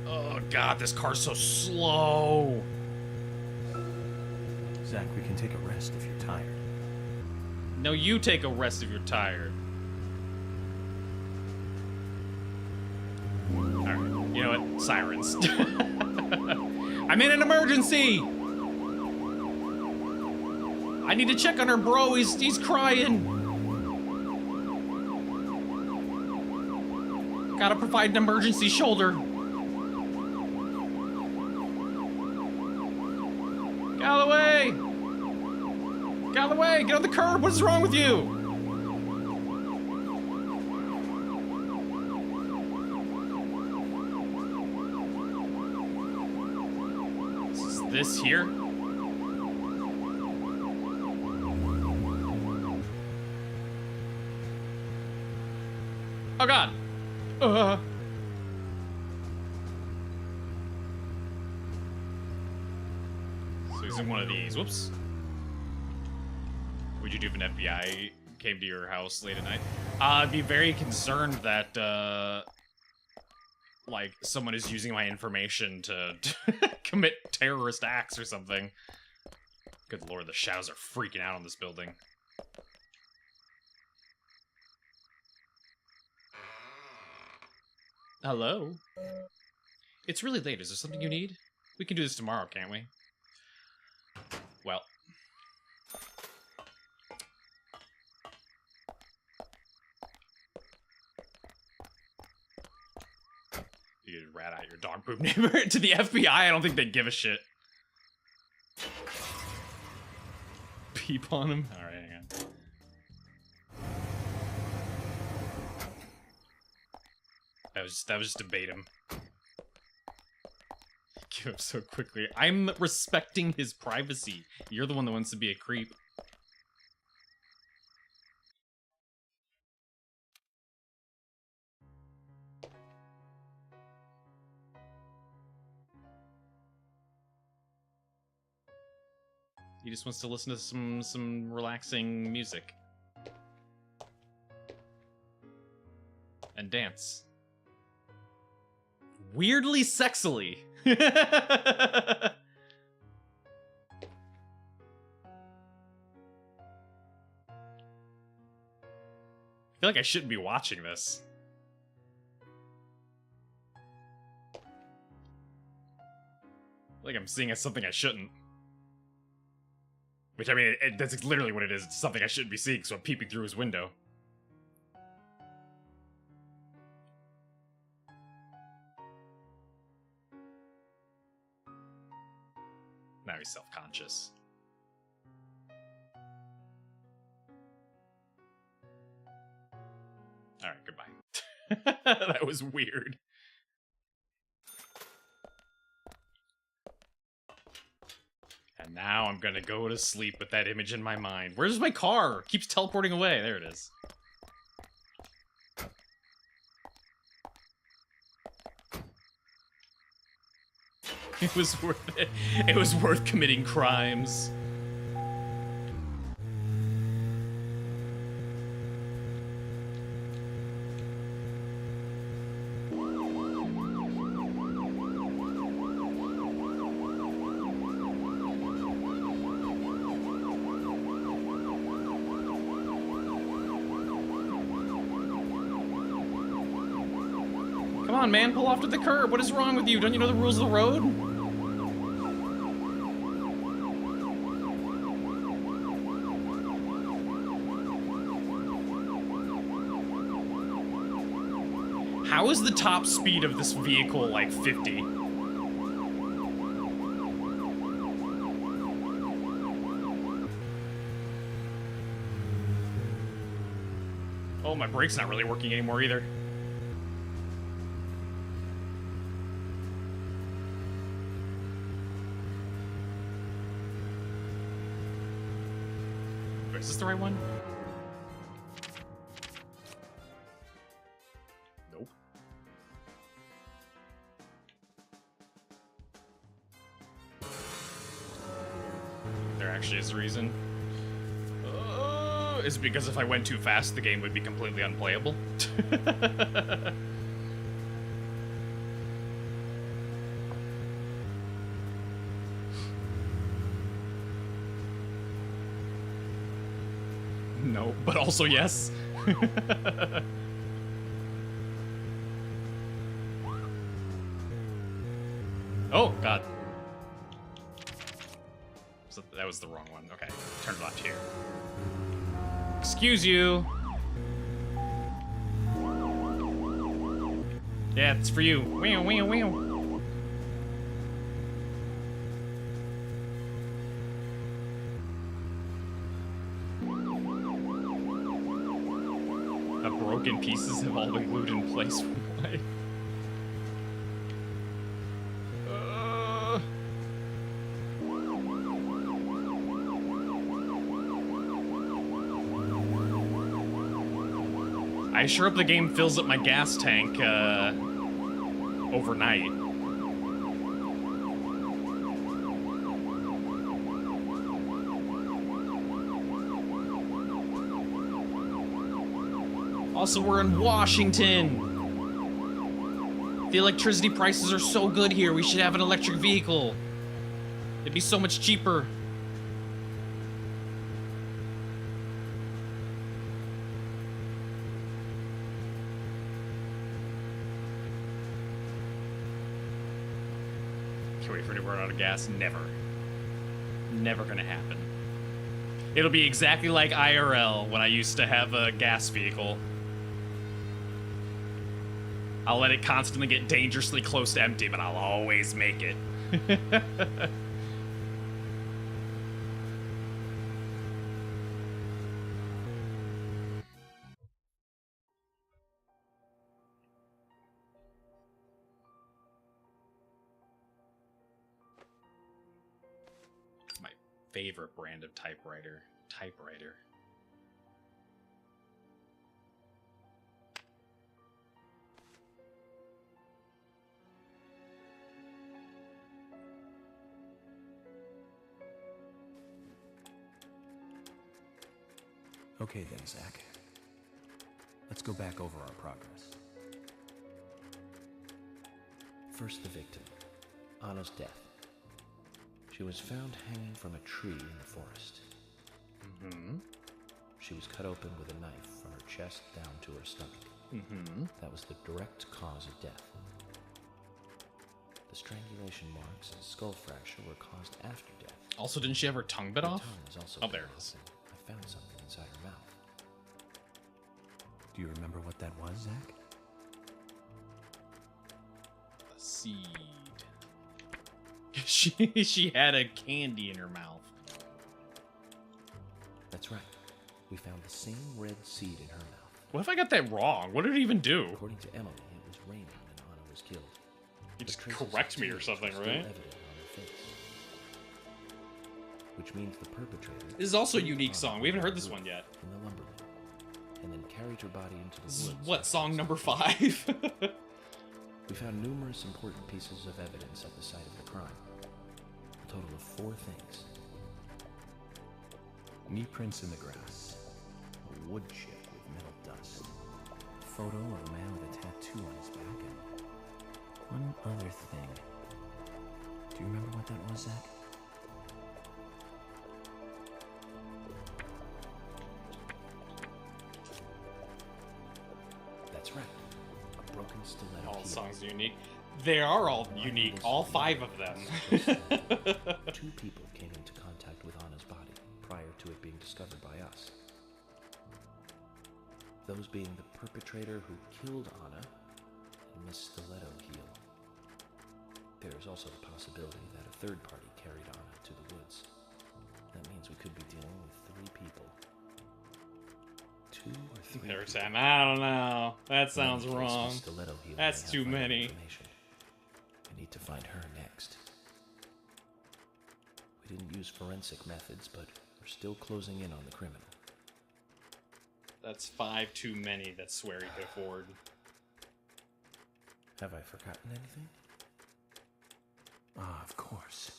Oh god, this car's so slow. Zach, we can take a rest if you're tired. No, you take a rest if you're tired. Alright, you know what? Sirens. I'm in an emergency! I need to check on her bro, he's crying! Gotta provide an emergency shoulder. Get out of the way! out of the way! Get on the curb! What is wrong with you? Is this here? Oh god! So he's in one of these. Whoops. Would you do if an FBI came to your house late at night? I'd be very concerned that, like, someone is using my information to commit terrorist acts or something. Good lord, the shadows are freaking out on this building. Hello? It's really late. Is there something you need? We can do this tomorrow, can't we? Well. You could rat out your dog poop neighbor to the FBI. I don't think they'd give a shit. Peep on him? Alright, hang on. That was just to bait him. Give up so quickly. I'm respecting his privacy. You're the one that wants to be a creep. He just wants to listen to some relaxing music. And dance. Weirdly sexily. I feel like I shouldn't be watching this. Like I'm seeing as something I shouldn't. Which, I mean, that's literally what it is. It's something I shouldn't be seeing, so I'm peeping through his window. Now he's self-conscious. Alright, goodbye. That was weird. And now I'm gonna go to sleep with that image in my mind. Where's my car? It keeps teleporting away. There it is. It was worth it. It was worth committing crimes. Come on, man, pull off to the curb. What is wrong with you? Don't you know the rules of the road? How is the top speed of this vehicle like 50? Oh, my brake's not really working anymore either. Wait, is this the right one? Nope. There actually is a reason. Is it because if I went too fast, the game would be completely unplayable? No, but also yes. Oh, God. So that was the wrong one. Okay, turn left here. Excuse you. Yeah, it's for you. Wheel, wheel, wheel. The broken pieces have all been glued in place. Why? I sure hope the game fills up my gas tank overnight. Also, we're in Washington. The electricity prices are so good here. We should have an electric vehicle. It'd be so much cheaper. Can't wait for it to run out of gas. Never. Never gonna happen. It'll be exactly like IRL when I used to have a gas vehicle. I'll let it constantly get dangerously close to empty, but I'll always make it. It's my favorite brand of typewriter. Okay then, Zach. Let's go back over our progress. First, the victim, Anna's death. She was found hanging from a tree in the forest. She was cut open with a knife from her chest down to her stomach. That was the direct cause of death. The strangulation marks and skull fracture were caused after death. Also, didn't she have her tongue bit Her off? tongue was also Oh, bit there it off, is. and I found something inside her mouth. Do you remember what that was, Zach? A seed. She had a candy in her mouth. That's right. We found the same red seed in her mouth. What if I got that wrong? What did it even do? According to Emily, it was raining when Anna was killed. You just The traces correct of me or tears something, were still right? evident on her face. Which means the perpetrator... This is also a killed unique Anna song. We haven't heard this in the one yet. In the lumberland, and then carried her body into the This is woods. what, song number 5? We found numerous important pieces of evidence at the site of the crime. A total of 4 things. Knee prints in the grass. A wood chip with metal dust. A photo of a man with a tattoo on his back, and one other thing. Do you remember what that was, Zach? That's right. A broken stiletto All heel. songs are unique. They are all unique, all 5 of them. 2 people came into contact with Anna's body prior to it being discovered by us. Those being the perpetrator who killed Anna and Miss Stiletto Heel. There is also the possibility that a third party carried Anna to the woods. That means we could be dealing with 3 people. 2 or 3 They're people. saying, I don't know. That sounds In any case, wrong. Miss Stiletto Heel That's may have too vital many. information. We need to find her next. We didn't use forensic methods, but we're still closing in on the criminal. That's 5 too many that swear he could afford. Have I forgotten anything? Ah, of course.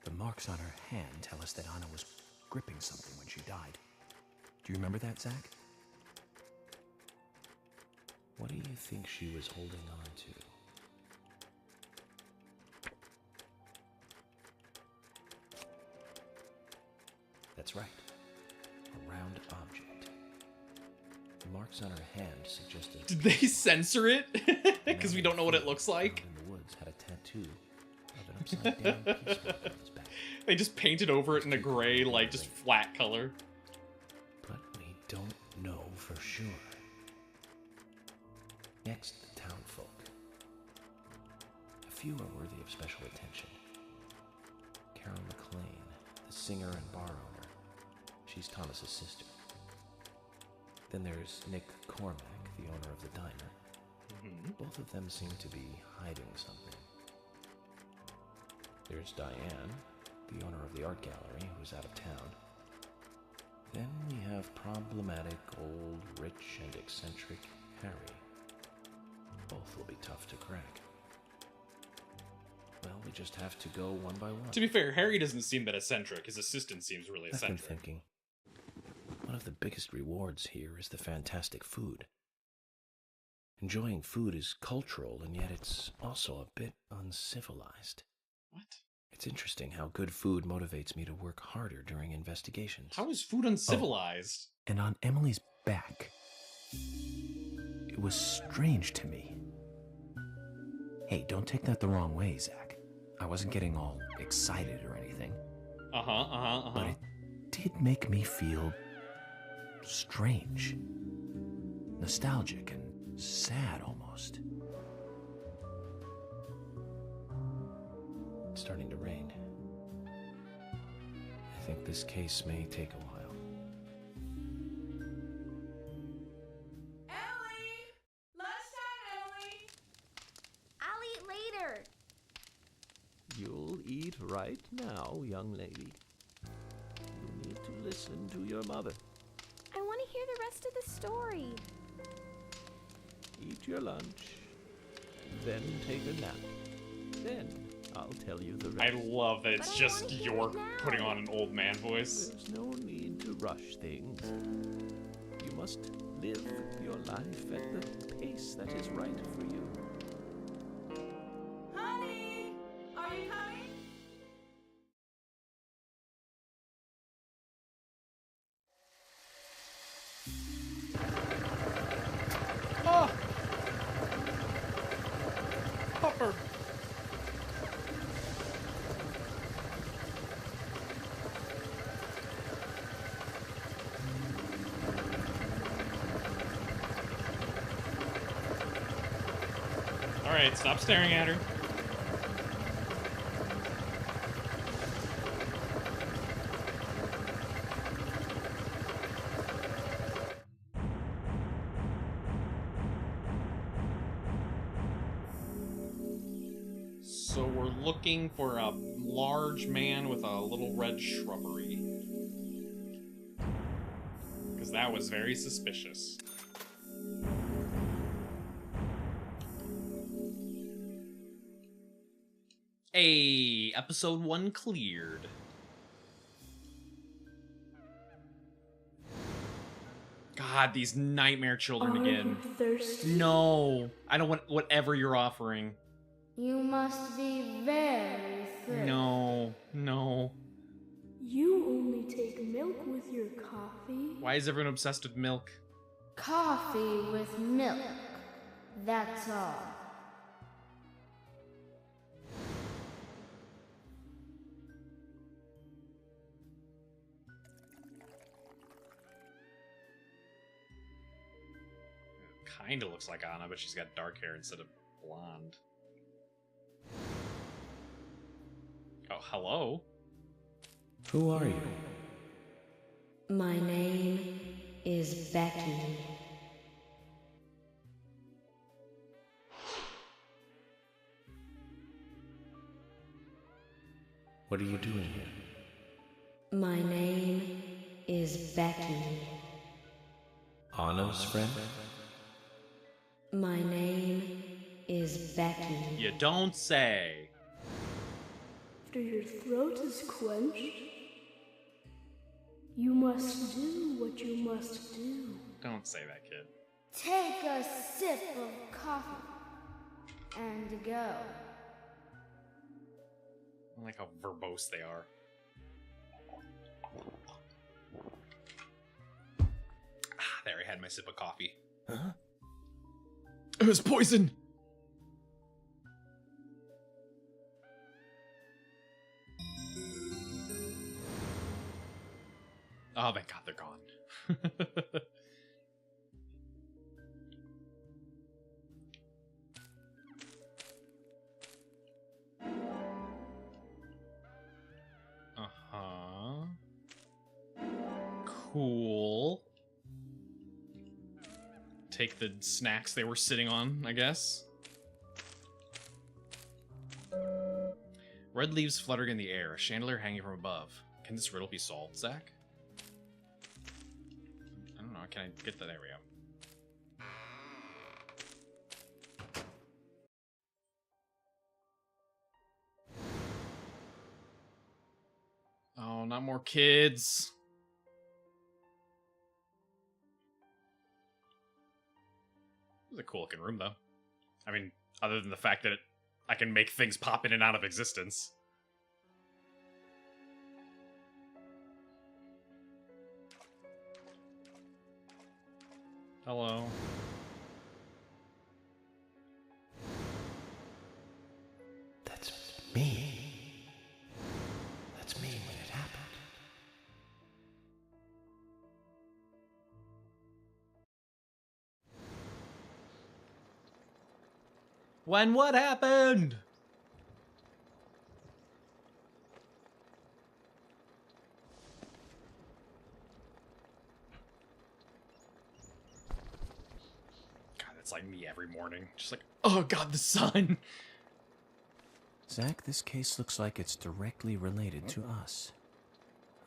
The marks on her hand tell us that Anna was gripping something when she died. Do you remember that, Zach? What do you think she was holding on to? That's right. A round object. The marks on her hand suggested... Did they censor it? Because we don't know what it looks like. In the woods had a tattoo of an upside-down peace mark on his back. They just painted over it in a gray, like, just flat color. But we don't know for sure. Next, the townfolk. A few are worthy of special attention. Carol McLean, the singer and bar owner. She's Thomas's sister. Then there's Nick Cormack, the owner of the diner. Both of them seem to be hiding something. There's Diane, the owner of the art gallery, who's out of town. Then we have problematic, old, rich, and eccentric Harry. Both will be tough to crack. Well, we just have to go one by one. To be fair, Harry doesn't seem that eccentric. His assistant seems really I've been eccentric. thinking. One of the biggest rewards here is the fantastic food. Enjoying food is cultural, and yet it's also a bit uncivilized. What? It's interesting how good food motivates me to work harder during investigations. How is food uncivilized? And on Emily's back, it was strange to me. Hey, don't take that the wrong way, Zach. I wasn't getting all excited or anything. But it did make me feel strange. Nostalgic and sad almost. It's starting to rain. I think this case may take a while. Ellie! Lunchtime, Ellie! I'll eat later. You'll eat right now, young lady. You need to listen to your mother. I want to hear the rest of the story. Eat your lunch, then take a nap. Then I'll tell you the I rest. love that it's just York putting on an old man voice. There's no need to rush things. You must live your life at the pace that is right for you. Honey, are you coming? Oh! Pupper! Alright, stop staring at her. So we're looking for a large man with a little red shrubbery. Because that was very suspicious. Hey, episode 1 cleared. God, these nightmare children again. Thirsty? No, I don't want whatever you're offering. You must be very thirsty. No, no. You only take milk with your coffee? Why is everyone obsessed with milk? Coffee with milk. That's all. Kinda looks like Anna, but she's got dark hair instead of blonde. Oh, hello? Who are you? My name is Becky. What are you doing here? My name is Becky. Anna's friend? My name is Becky. You don't say. After your throat is quenched, you must do what you must do. Don't say that, kid. Take a sip of coffee and go. I like how verbose they are. Ah, there, I had my sip of coffee. Huh? It was poison! Oh, thank God they're gone. Uh-huh. Cool. take the snacks they were sitting on, I guess. Red leaves fluttering in the air, a chandelier hanging from above. Can this riddle be solved, Zach? I don't know. Can I get that? There we go. Oh, not more kids. It was a cool looking room, though. I mean, other than the fact that I can make things pop in and out of existence. Hello. That's me. That's me when it happened. When what happened? God, that's like me every morning. Just like, oh god, the sun. Zach, this case looks like it's directly related to us.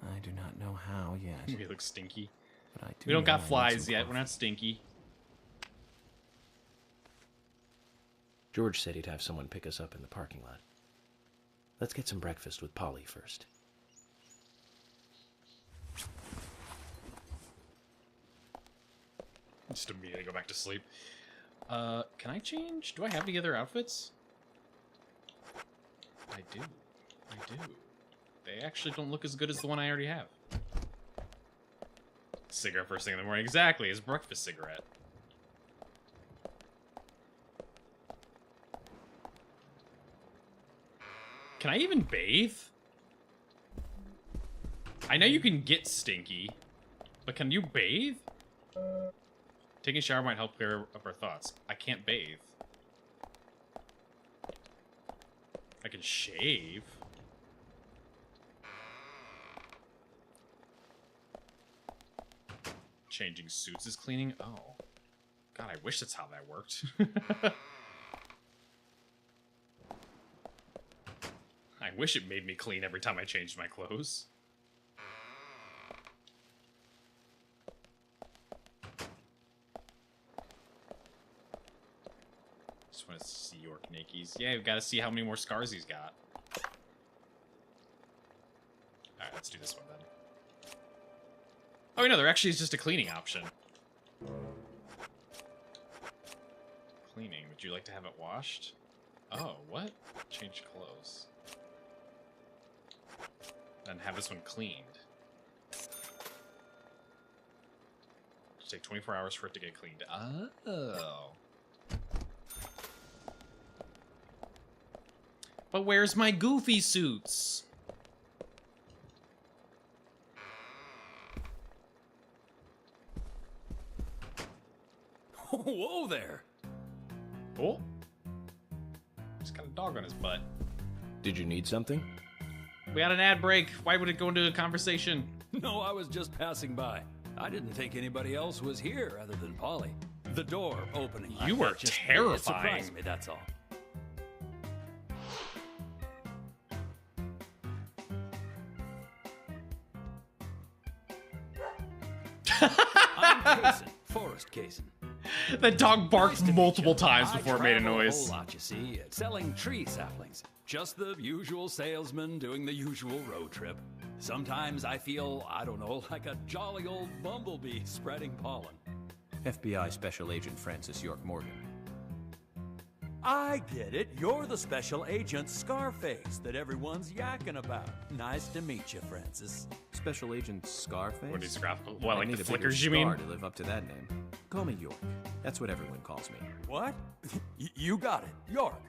I do not know how yet. We look stinky. But I do We don't know got I need flies some yet. coffee. We're not stinky. George said he'd have someone pick us up in the parking lot. Let's get some breakfast with Polly first. Just immediately go back to sleep. Can I change? Do I have any other outfits? I do. I do. They actually don't look as good as the one I already have. Cigarette first thing in the morning. Exactly, his breakfast cigarette. Can I even bathe? I know you can get stinky, but can you bathe? Taking a shower might help clear up our thoughts. I can't bathe. I can shave. Changing suits is cleaning? Oh. God, I wish that's how that worked. I wish it made me clean every time I changed my clothes. Just want to see York Nakies. Yeah, we've got to see how many more scars he's got. Alright, let's do this one then. Oh, no, there actually is just a cleaning option. Cleaning. Would you like to have it washed? Oh, what? Change clothes. Then have this one cleaned. It'll take 24 hours for it to get cleaned. Oh. But where's my goofy suits? Whoa there! Oh. He's got a dog on his butt. Did you need something? We had an ad break. Why would it go into a conversation? No, I was just passing by. I didn't think anybody else was here other than Polly. The door opening. You were terrifying. It surprised me, that's all. I'm Kaysen, Forrest Kaysen. That dog barked multiple times before it made a travel noise. A whole lot, you see, selling tree saplings. Just the usual salesman doing the usual road trip. Sometimes I feel, I don't know, like a jolly old bumblebee spreading pollen. FBI Special Agent Francis York Morgan. I get it. You're the special agent Scarface that everyone's yakking about. Nice to meet you, Francis. Special Agent Scarface? What is graphical? What, I like need the a bigger flickers, you mean? scar to live up to that name. Call me York. That's what everyone calls me. What? You got it. York.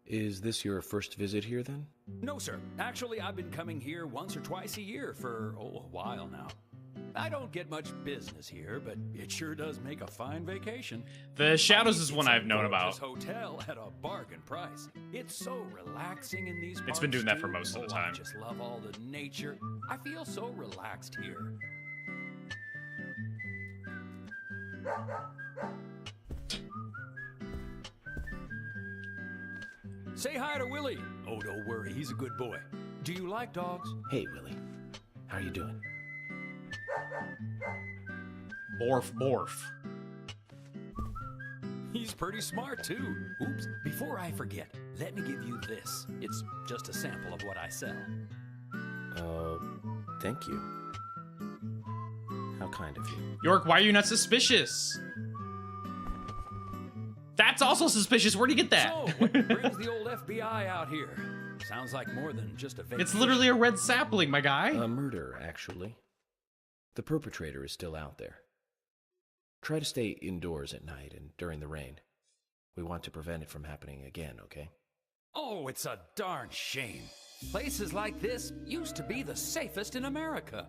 Is this your first visit here, then? No, sir. Actually, I've been coming here once or twice a year for, a while now. I don't get much business here, but it sure does make a fine vacation. The Shadows is one I've known about. This hotel at a bargain price. It's so relaxing in these parts. It's been doing that for too. most of the Oh, time. I just love all the nature. I feel so relaxed here. Say hi to Willie. Oh, don't worry, he's a good boy. Do you like dogs? Hey, Willie. How are you doing? Borf, borf. He's pretty smart, too. Oops, before I forget, let me give you this. It's just a sample of what I sell. Thank you. How kind of you. York, why are you not suspicious? That's also suspicious. Where'd you get that? So, what brings the old FBI out here? Sounds like more than just a vacation. It's literally a red sapling, my guy. A murder, actually. The perpetrator is still out there. Try to stay indoors at night and during the rain. We want to prevent it from happening again, okay? Oh, it's a darn shame. Places like this used to be the safest in America.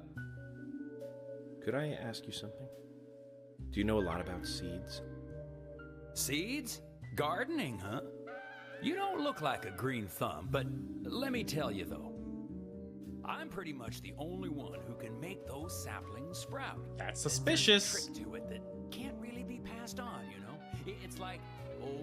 Could I ask you something? Do you know a lot about seeds? Seeds? Gardening, huh? You don't look like a green thumb, but let me tell you though, I'm pretty much the only one who can make those saplings sprout. That's suspicious. There's a trick to it that can't really be passed on, you know? It's like,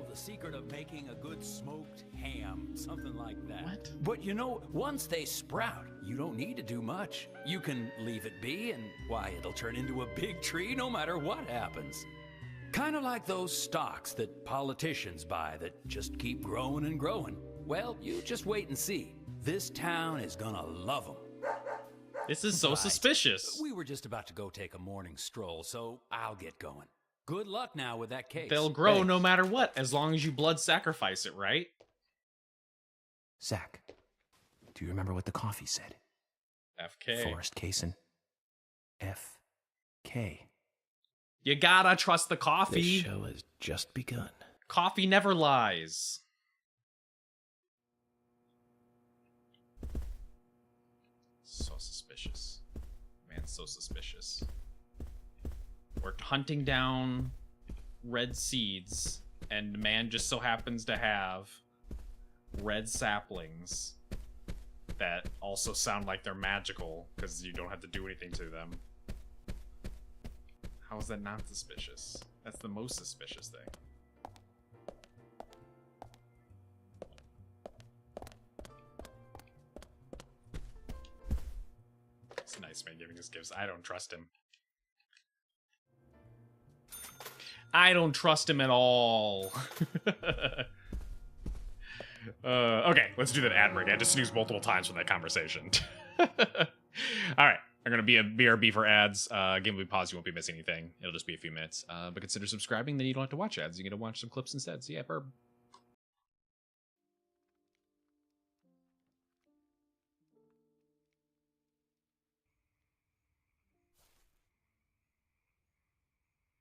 the secret of making a good smoked ham, something like that. What? But you know, once they sprout, you don't need to do much. You can leave it be, and why, it'll turn into a big tree no matter what happens. Kind of like those stocks that politicians buy that just keep growing and growing. Well, you just wait and see. This town is gonna love them. This is so suspicious. We were just about to go take a morning stroll, so I'll get going. Good luck now with that case. They'll grow no matter what, as long as you blood sacrifice it, right? Zach, do you remember what the coffee said? FK. Forrest Kaysen. FK. You gotta trust the coffee. This show has just begun. Coffee never lies. So suspicious. Man, so suspicious. We're hunting down red seeds, and man just so happens to have red saplings that also sound like they're magical because you don't have to do anything to them. How is that not suspicious? That's the most suspicious thing. It's nice man giving us gifts. I don't trust him. I don't trust him at all. Okay, let's do that ad break. I had to snooze multiple times from that conversation. All right, I'm gonna be a BRB for ads. Game will be paused. You won't be missing anything. It'll just be a few minutes. But consider subscribing. Then you don't have to watch ads. You get to watch some clips instead. So yeah, burb.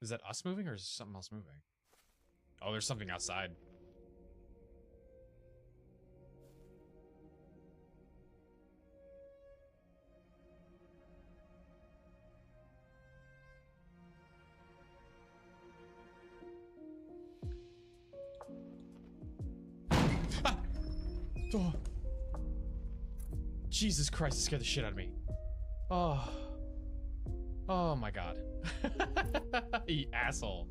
Is that us moving or is something else moving? Oh, there's something outside. Ah! Oh. Jesus Christ, it scared the shit out of me. Oh. Oh my god. You asshole.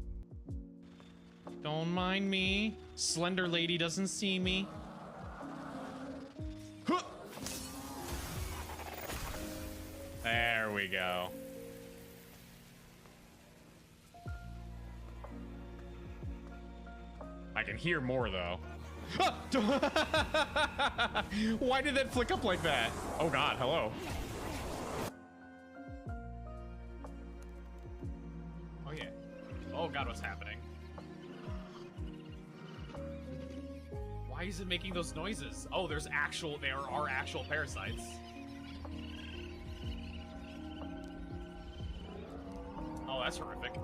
Don't mind me. Slender lady doesn't see me. Huh. There we go. I can hear more though. Why did that flick up like that? Oh god, hello. Oh yeah. Oh god, what's happening? Why is it making those noises? Oh, there are actual parasites. Oh, that's horrific.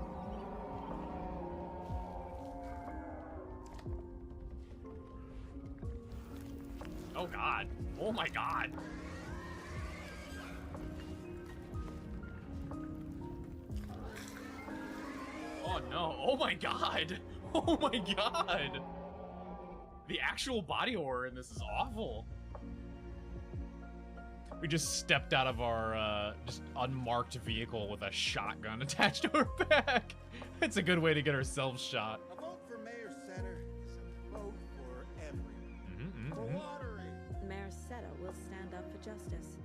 Oh god. Oh my god. Oh no. Oh my god. Oh my god. The actual body horror in this is awful. We just stepped out of our just unmarked vehicle with a shotgun attached to our back. It's a good way to get ourselves shot. A vote for Mayor Setter is a vote for everyone. For lottery. Mayor Seta will stand up for justice.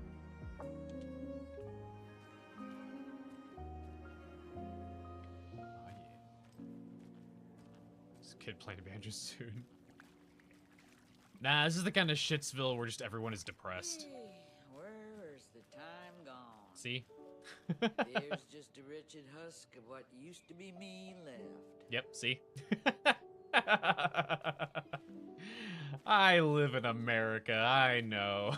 This kid playing a banjo soon. Nah, this is the kind of shitsville where just everyone is depressed. Hey, where's the time gone? See? There's just a wretched husk of what used to be me left. Yep, see? I live in America, I know.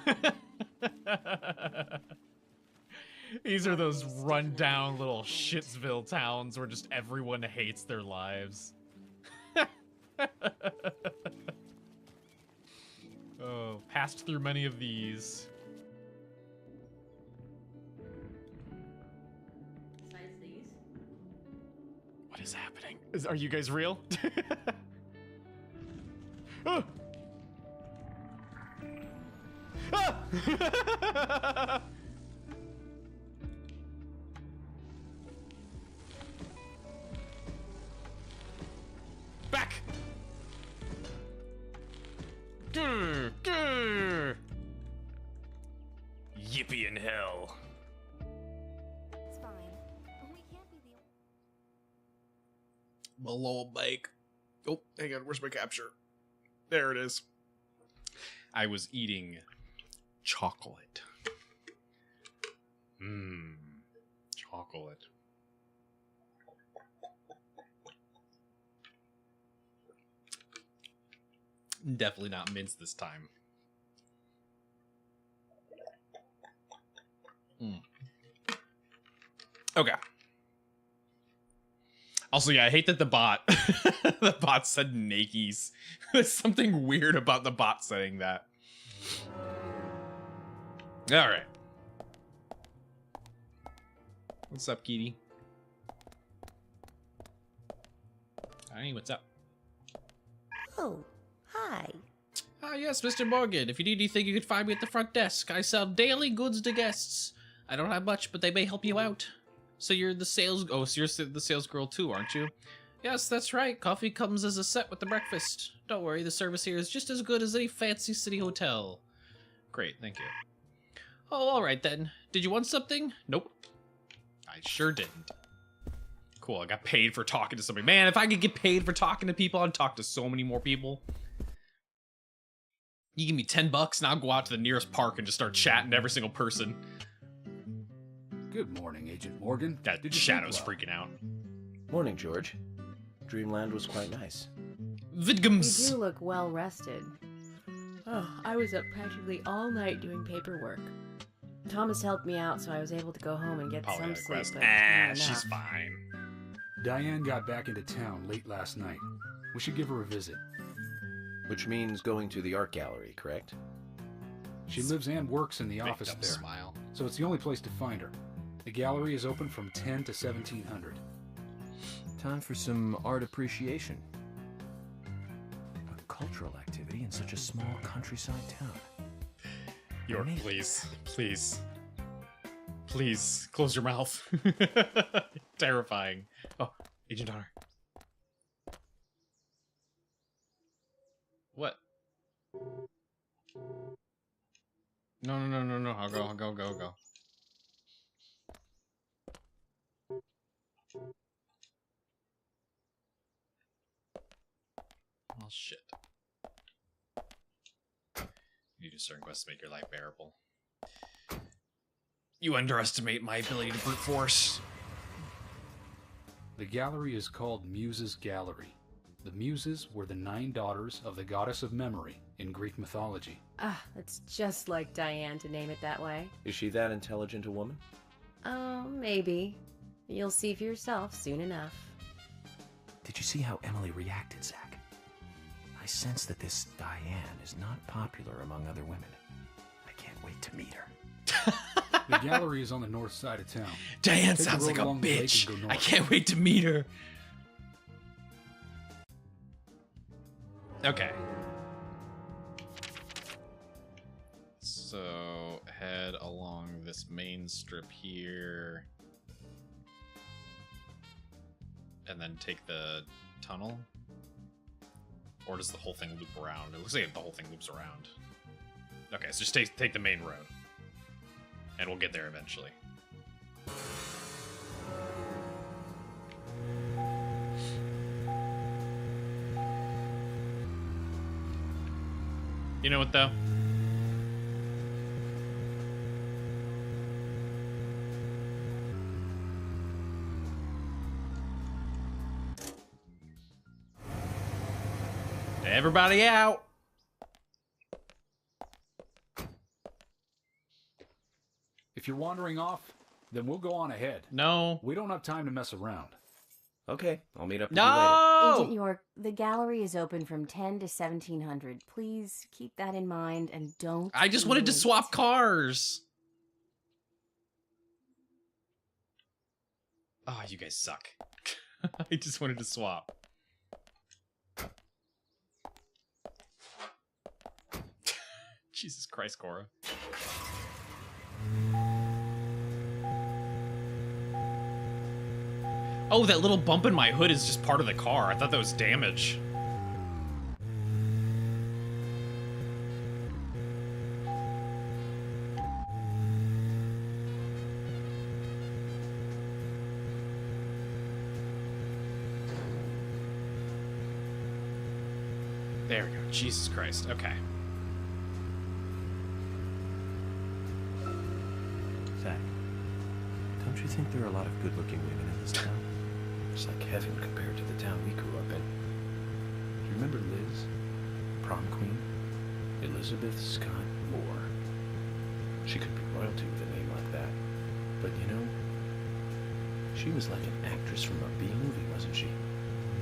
These are those rundown little shitsville towns where just everyone hates their lives. Oh, passed through many of these. Besides these? What is happening? Are you guys real? Oh! Ah! Back! Grr, grr. Yippee in hell. It's fine. We can't be the Below bake. Oh, hang on, where's my capture? There it is. I was eating chocolate. Mmm, chocolate. Definitely not mince this time. Okay. Also, yeah, I hate that the bot the bot said Nakies. There's something weird about the bot saying that. All right. What's up, Kitty? Hi, what's up? Oh, hi. Ah, yes, Mr. Morgan. If you need anything, you can find me at the front desk. I sell daily goods to guests. I don't have much, but they may help you out. So you're the sales... Oh, so you're the sales girl too, aren't you? Yes, that's right. Coffee comes as a set with the breakfast. Don't worry, the service here is just as good as any fancy city hotel. Great, thank you. Oh, all right then. Did you want something? Nope. I sure didn't. Cool, I got paid for talking to somebody. Man, if I could get paid for talking to people, I'd talk to so many more people. You give me $10 and I'll go out to the nearest park and just start chatting to every single person. Good morning, Agent Morgan. That Shadow's freaking out. Morning, George. Dreamland was quite nice. Vidgums! You do look well rested. Oh, I was up practically all night doing paperwork. Thomas helped me out, so I was able to go home and get some sleep, but not she's enough. fine. Diane got back into town late last night. We should give her a visit. Which means going to the art gallery, correct? She lives and works in the Big office dumb there, smile. so it's the only place to find her. The gallery is open from 10 to 1700. Time for some art appreciation. A cultural activity in such a small countryside town. York, please. Please. Please, close your mouth. Terrifying. Oh, Agent Honor. What? No. I'll go. Well, shit. You do certain quests to make your life bearable. You underestimate my ability to brute force. The gallery is called Muses Gallery. The Muses were the 9 daughters of the goddess of memory in Greek mythology. Ah, it's just like Diane to name it that way. Is she that intelligent a woman? Oh, maybe. You'll see for yourself soon enough. Did you see how Emily reacted, Zach? I sense that this Diane is not popular among other women. I can't wait to meet her. The gallery is on the north side of town. Diane Take the sounds road like a along the lake and bitch. go I north. can't wait to meet her. Okay. So, head head along this main strip here. And then take the tunnel? Or does the whole thing loop around? It looks like the whole thing loops around. Okay, so just take the main road. And we'll get there eventually. You know what, though? Everybody out! If you're wandering off, then we'll go on ahead. No. We don't have time to mess around. Okay, I'll meet up with No! Agent York, the gallery is open from 10 to 1700. Please keep that in mind and don't. I just wanted to swap cars! Oh, you guys suck. I just wanted to swap. Jesus Christ, Cora. Oh, that little bump in my hood is just part of the car. I thought that was damage. There we go. Jesus Christ. Okay. Zach, don't you think there are a lot of good-looking women in this town? It's like heaven compared to the town we grew up in. Do you remember Liz? Prom queen? Elizabeth Scott Moore. She could be royalty with a name like that. But you know, she was like an actress from a B movie, wasn't she?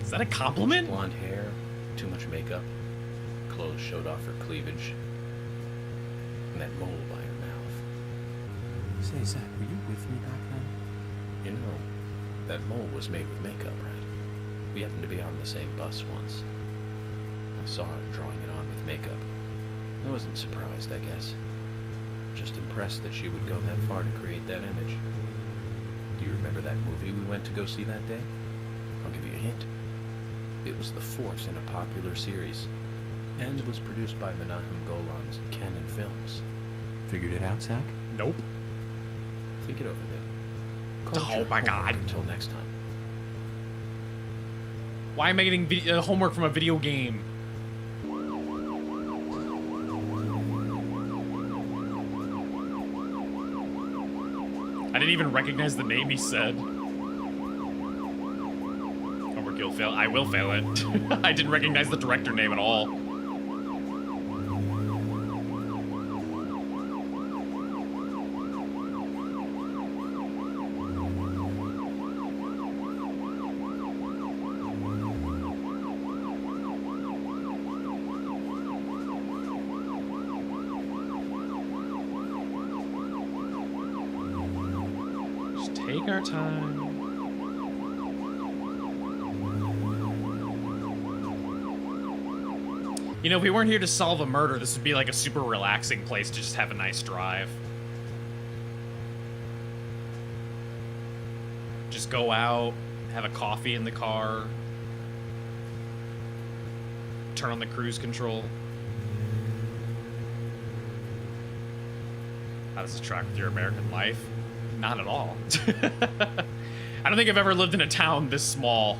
Is that a compliment? Blonde hair, too much makeup, clothes showed off her cleavage, and that mole by her mouth. Say, Zach, were you with me back then? You know, that mole was made with makeup, right? We happened to be on the same bus once. I saw her drawing it on with makeup. I wasn't surprised, I guess. Just impressed that she would go that far to create that image. Do you remember that movie we went to go see that day? I'll give you a hint. It was the fourth in a popular series, and it was produced by Menahem Golan's Canon Films. Figured it out, Zach? Nope. Think it over, then. Oh my God. Until next time. Why am I getting homework from a video game? I didn't even recognize the name he said. Homework, you'll fail. I will fail it. I didn't recognize the director name at all. Take our time. You know, if we weren't here to solve a murder, this would be like a super relaxing place to just have a nice drive. Just go out, have a coffee in the car, turn on the cruise control. How does this track with your American life? Not at all. I don't think I've ever lived in a town this small.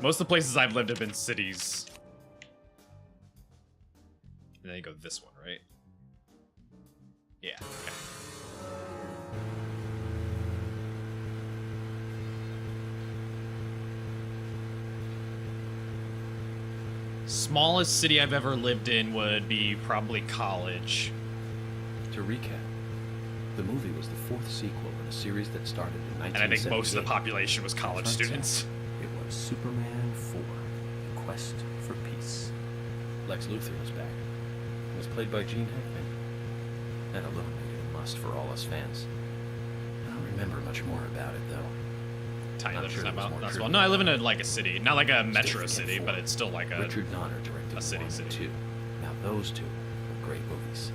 Most of the places I've lived have been cities. And then you go this one, right? Yeah, okay. Smallest city I've ever lived in would be probably college. To recap, the movie was the fourth sequel in a series that started in 1978. And I think most of the population was college students. It was Superman 4, The Quest for Peace. Lex Luthor was back. It was played by Gene Hackman. And illuminated a must for all us fans. I don't remember much more about it, though. Tyler, sure well. No, I live in a city, not like a metro city, but it's still like a Richard Donner directed a city. Too. Those two were great movies.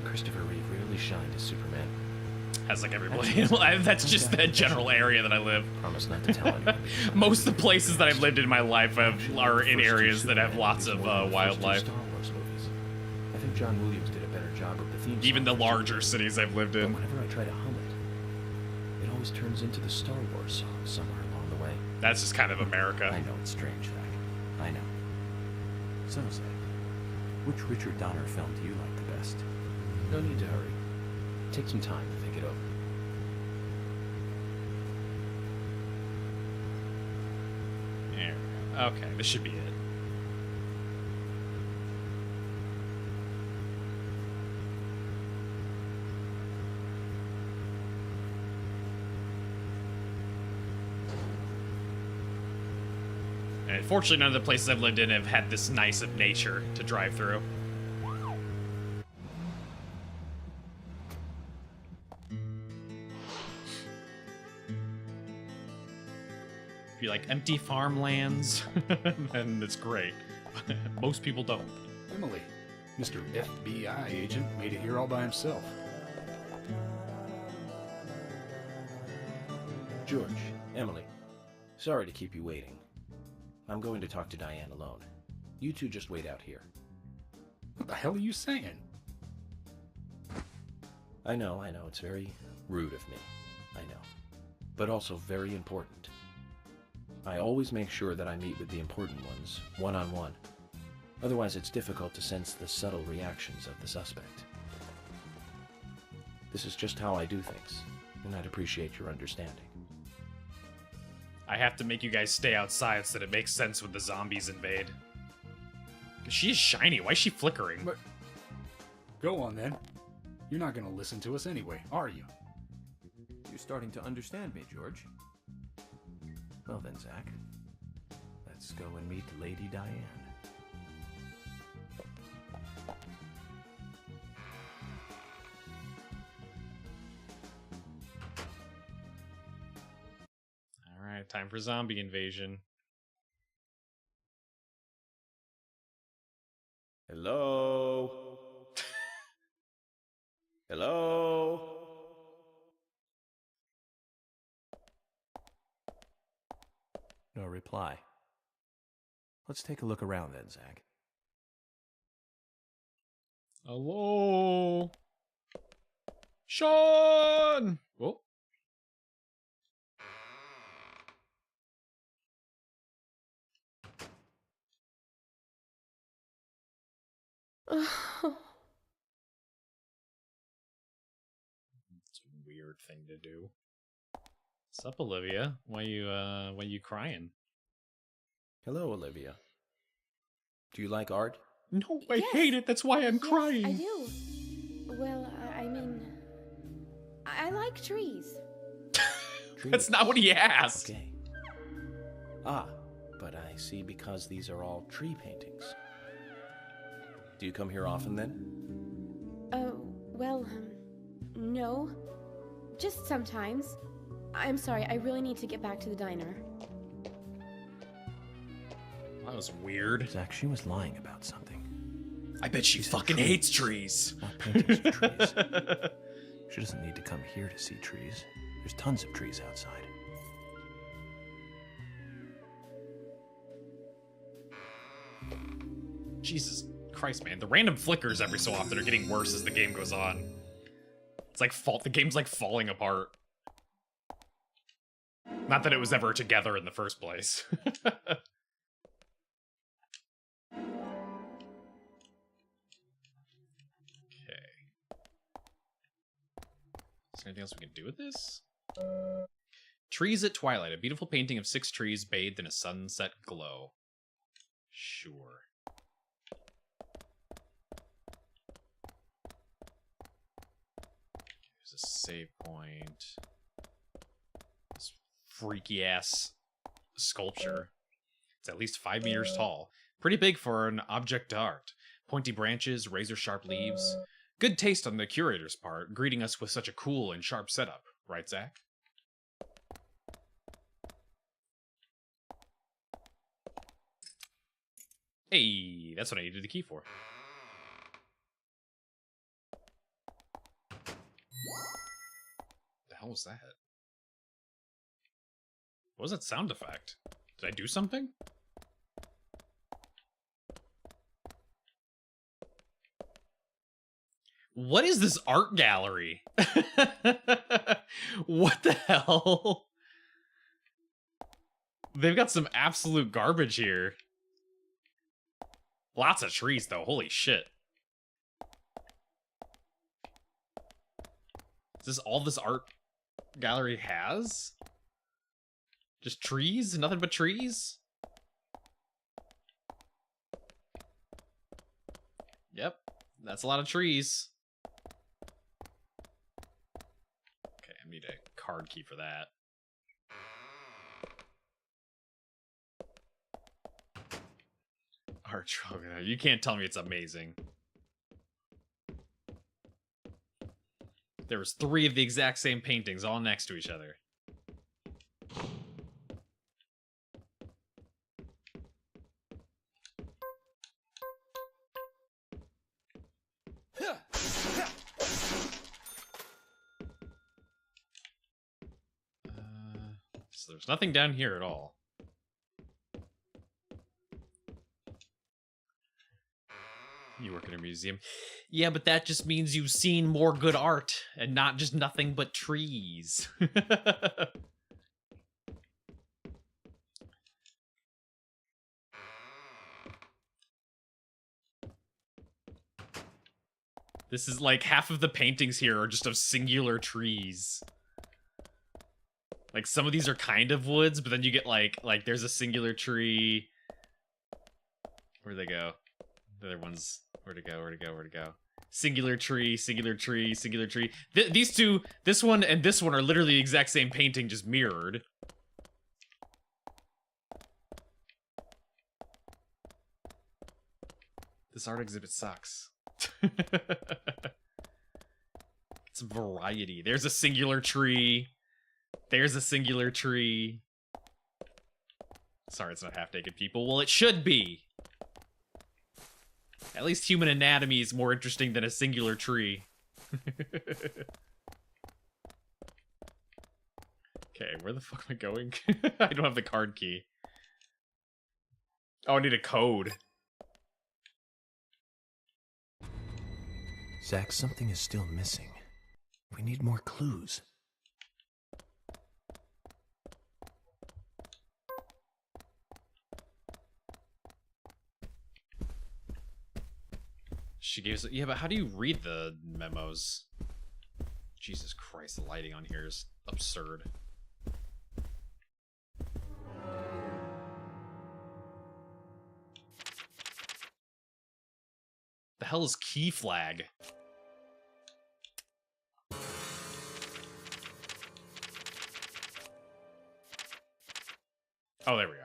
Christopher Reeve really shined as Superman. Has like everybody. That's just the general area that I live. Promise not to tell anyone. Most of the places that I've lived in my life are in areas that have lots of wildlife. Star Wars movies. I think John Williams did a better job with the theme song. Even the larger cities I've lived in. But whenever I try to hum it, it always turns into the Star Wars song somewhere along the way. That's just kind of America. I know it's strange, Zach. I know. So, Zach, which Richard Donner film do you like the best? No need to hurry. Take some time to think it over. There. Okay, this should be it. And fortunately, none of the places I've lived in have had this nice of nature to drive through. If you like empty farmlands, then it's great. Most people don't. Emily, Mr. FBI agent made it here all by himself. George, Emily, sorry to keep you waiting. I'm going to talk to Diane alone. You two just wait out here. What the hell are you saying? I know, it's very rude of me. I know. But also very important. I always make sure that I meet with the important ones, one-on-one. Otherwise, it's difficult to sense the subtle reactions of the suspect. This is just how I do things, and I'd appreciate your understanding. I have to make you guys stay outside so that it makes sense when the zombies invade. She is shiny. Why is she flickering? But go on, then. You're not going to listen to us anyway, are you? You're starting to understand me, George. Well then, Zach, let's go and meet Lady Diane. Alright, time for zombie invasion. Hello? Hello? No reply. Let's take a look around then, Zach. Hello? Sean! Oh. It's a weird thing to do. What's up, Olivia? Why you crying? Hello, Olivia. Do you like art? No, I hate it. That's why I'm crying. I do. Well, I mean, I like trees. That's not what he asked. Okay. Ah, but I see because these are all tree paintings. Do you come here often then? Well, no. Just sometimes. I'm sorry, I really need to get back to the diner. That was weird. Zach, she was lying about something. I bet she fucking hates trees. Not paintings of trees. She doesn't need to come here to see trees. There's tons of trees outside. Jesus Christ, man. The random flickers every so often are getting worse as the game goes on. It's like the game's like falling apart. Not that it was ever together in the first place. Is there anything else we can do with this? Trees at Twilight. A beautiful painting of 6 trees bathed in a sunset glow. Sure. There's a save point. This freaky ass sculpture. It's at least 5 meters tall. Pretty big for an object art. Pointy branches, razor sharp leaves. Good taste on the curator's part, greeting us with such a cool and sharp setup. Right, Zach? Hey, that's what I needed the key for. hell was that? What was that sound effect? Did I do something? What is this art gallery? What the hell? They've got some absolute garbage here. Lots of trees, though. Holy shit. Is this all this art gallery has? Just trees? Nothing but trees? Yep. That's a lot of trees. Okay, I need a card key for that. Art trouble. You can't tell me it's amazing. There was 3 of the exact same paintings all next to each other. So there's nothing down here at all. You work in a museum. Yeah, but that just means you've seen more good art and not just nothing but trees. This is like half of the paintings here are just of singular trees. Like some of these are kind of woods, but then you get like there's a singular tree. Where'd they go? The other ones. Where'd it go? Where'd it go? Where'd it go? Singular tree, singular tree, singular tree. These two, this one and this one, are literally the exact same painting, just mirrored. This art exhibit sucks. It's variety. There's a singular tree. There's a singular tree. Sorry, it's not half-naked people. Well, it should be. At least human anatomy is more interesting than a singular tree. Okay, where the fuck am I going? I don't have the card key. Oh, I need a code. Zach, something is still missing. We need more clues. She gives it. Yeah, but how do you read the memos? Jesus Christ, the lighting on here is absurd. The hell is key flag? Oh, there we go.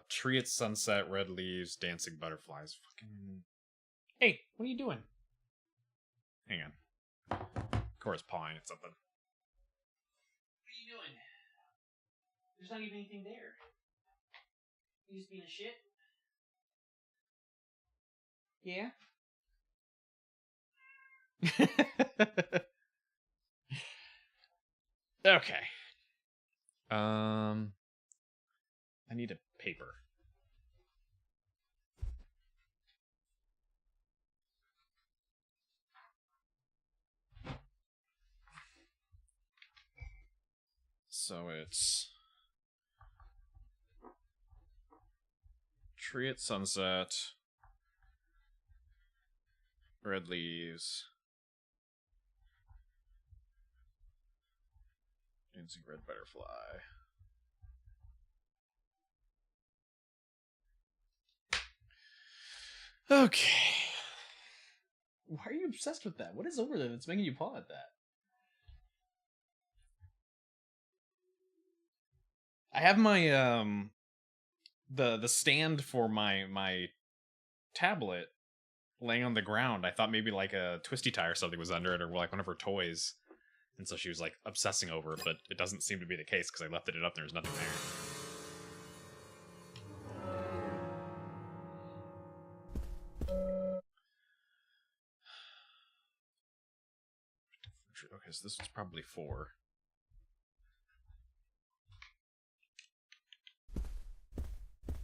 Tree at sunset, red leaves, dancing butterflies. Fucking. Hey, what are you doing? Hang on. Cora's pawing at something. What are you doing? There's not even anything there. You just being a shit? Yeah? Okay. I need a paper. So it's tree at sunset, red leaves, dancing red butterfly. Okay. Why are you obsessed with that? What is over there that's making you paw at that? I have my the stand for my tablet laying on the ground. I thought maybe like a twisty tie or something was under it, or like one of her toys. And so she was like obsessing over it, but it doesn't seem to be the case because I left it up there. There's nothing there. Okay, so this was probably 4.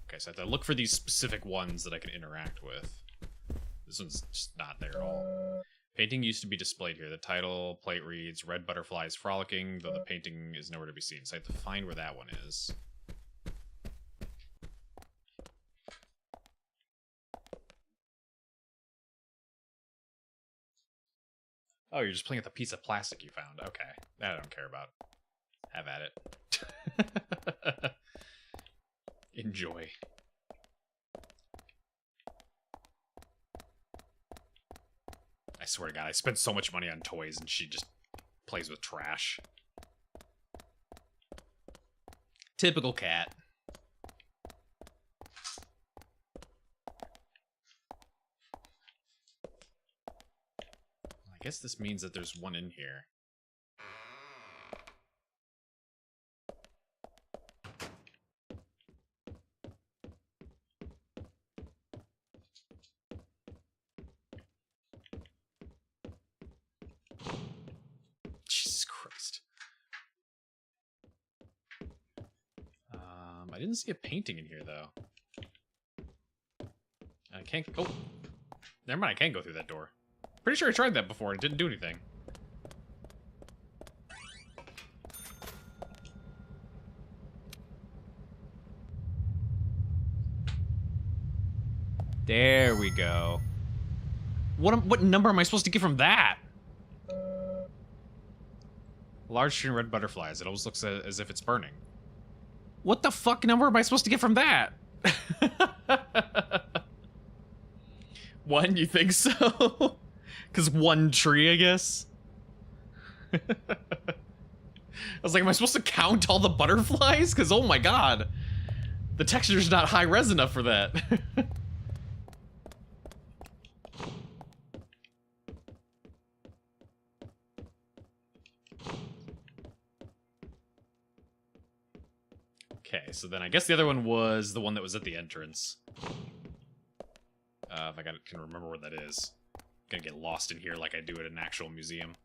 Okay, so I have to look for these specific ones that I can interact with. This one's just not there at all. Painting used to be displayed here. The title plate reads, Red Butterflies Frolicking, though the painting is nowhere to be seen. So I have to find where that one is. Oh, you're just playing with a piece of plastic you found. Okay. That I don't care about. Have at it. Enjoy. I swear to God, I spent so much money on toys and she just plays with trash. Typical cat. I guess this means that there's one in here. Jesus Christ. I didn't see a painting in here, though. I can't... Oh! Never mind, I can't go through that door. Pretty sure I tried that before and it didn't do anything. There we go. What number am I supposed to get from that? Large tree and red butterflies. It always looks as if it's burning. What the fuck number am I supposed to get from that? 1, you think so? Because 1 tree, I guess? I was like, am I supposed to count all the butterflies? Because, oh my god. The texture's not high res enough for that. Okay, so then I guess the other one was the one that was at the entrance. If I can remember where that is. I'm gonna get lost in here like I do at an actual museum.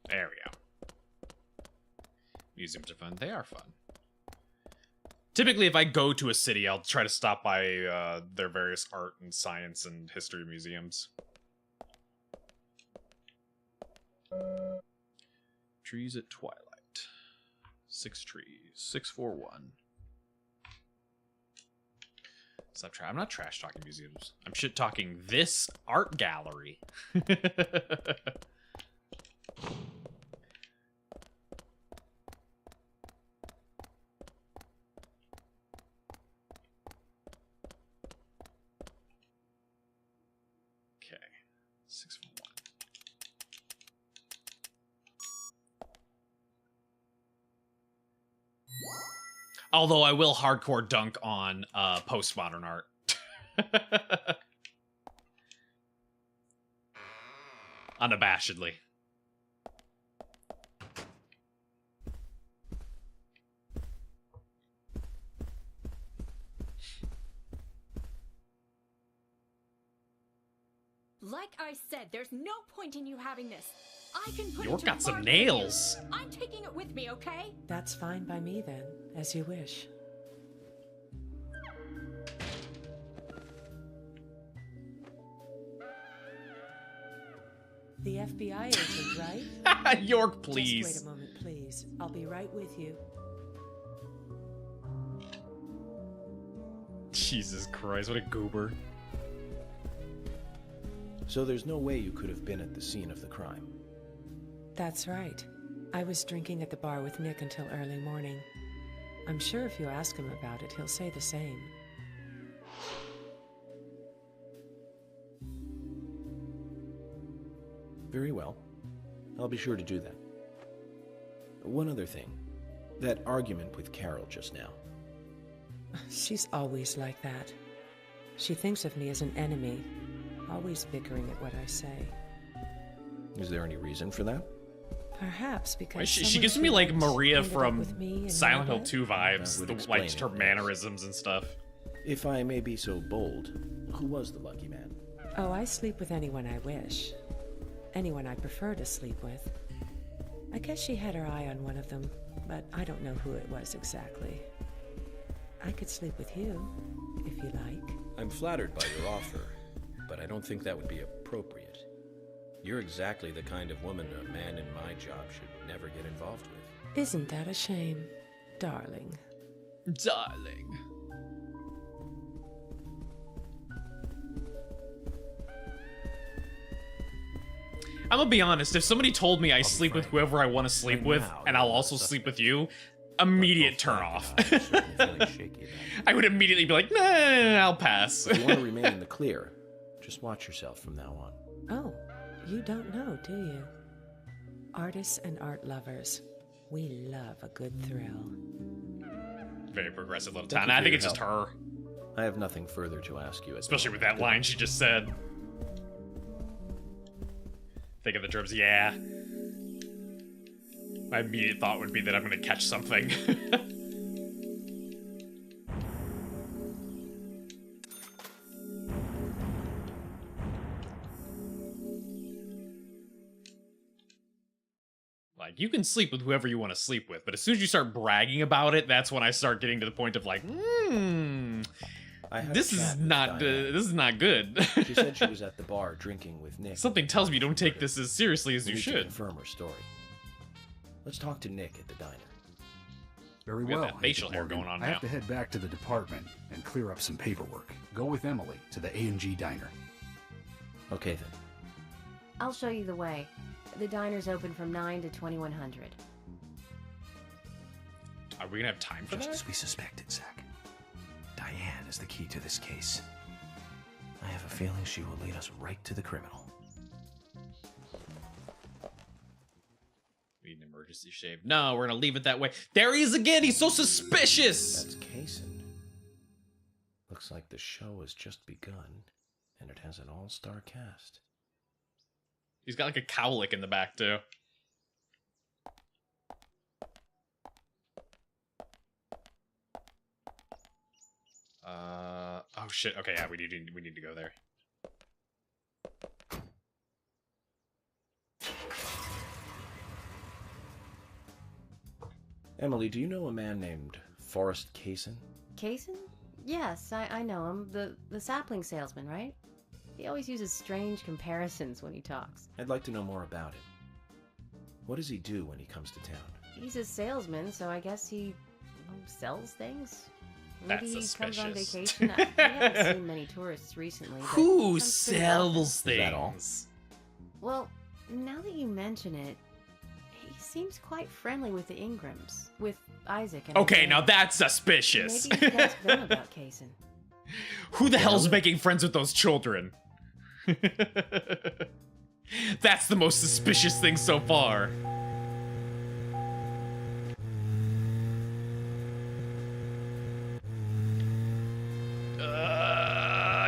There we go. Museums are fun. They are fun. Typically, if I go to a city, I'll try to stop by their various art and science and history museums. Trees at twilight. 6 trees. 641. Stop I'm not trash talking museums. I'm shit talking this art gallery. Okay. 641. Although I will hardcore dunk on postmodern art. Unabashedly. Like I said, there's no point in you having this. I can put York it to got some far nails. better use. I'm taking it with me, okay? That's fine by me then, as you wish. The FBI agent, right? York, please. Just wait a moment, please. I'll be right with you. Jesus Christ, what a goober. So there's no way you could have been at the scene of the crime. That's right. I was drinking at the bar with Nick until early morning. I'm sure if you ask him about it, he'll say the same. Very well. I'll be sure to do that. One other thing. That argument with Carol just now. She's always like that. She thinks of me as an enemy, always bickering at what I say. Is there any reason for that? Perhaps because Why, she someone gives who me like once Maria ended up from with me in Silent my Hill bed? 2 vibes, That would the, explain like just her it, yes. mannerisms and stuff. If I may be so bold, who was the lucky man? Oh, I sleep with anyone I wish. Anyone I prefer to sleep with. I guess she had her eye on one of them, but I don't know who it was exactly. I could sleep with you, if you like. I'm flattered by your offer, but I don't think that would be appropriate. You're exactly the kind of woman a man in my job should never get involved with. Isn't that a shame, darling? Darling. I'm gonna be honest, if somebody told me I sleep with whoever I want to sleep with, and I'll also sleep with you, immediate turn off. I would immediately be like, nah, I'll pass. If you want to remain in the clear, just watch yourself from now on. Oh, you don't know, do you? Artists and art lovers, we love a good thrill. Very progressive little Thank town. you I for think your it's just help. her. I have nothing further to ask you. Especially with that line she just said. Think of the drums, yeah. My immediate thought would be that I'm gonna catch something. Like, you can sleep with whoever you want to sleep with, but as soon as you start bragging about it, that's when I start getting to the point of like, this is not good. She said she was at the bar drinking with Nick. Something tells me you don't take this as seriously as We you need to should. confirm her story. Let's talk to Nick at the diner. Very We got well. that facial Agent hair Morgan. going on I now. have to head back to the department and clear up some paperwork. Go with Emily to the A&G diner. Okay then. I'll show you the way. The diner's open from 9 to 2100. Are we gonna have time for Just that? as we suspected, Zach. Diane is the key to this case. I have a feeling she will lead us right to the criminal. We need an emergency shave. No, we're gonna leave it that way. There he is again. He's so suspicious. That's Kaysen. Looks like the show has just begun, and it has an all-star cast. He's got like a cowlick in the back too. Oh shit. Okay, yeah, we need to go there. Emily, do you know a man named Forrest Kaysen? Kaysen? Yes, I know him. The sapling salesman, right? He always uses strange comparisons when he talks. I'd like to know more about him. What does he do when he comes to town? He's a salesman, so I guess he sells things? Maybe That's he comes on suspicious. vacation. I haven't seen many tourists recently. But Who he comes pretty often. sells things? Well, now that you mention it, he seems quite friendly with the Ingrams, with Isaac and Okay, Isaiah. now that's suspicious. Maybe you should ask them about Kaysen. Who the hell's making friends with those children? That's the most suspicious thing so far.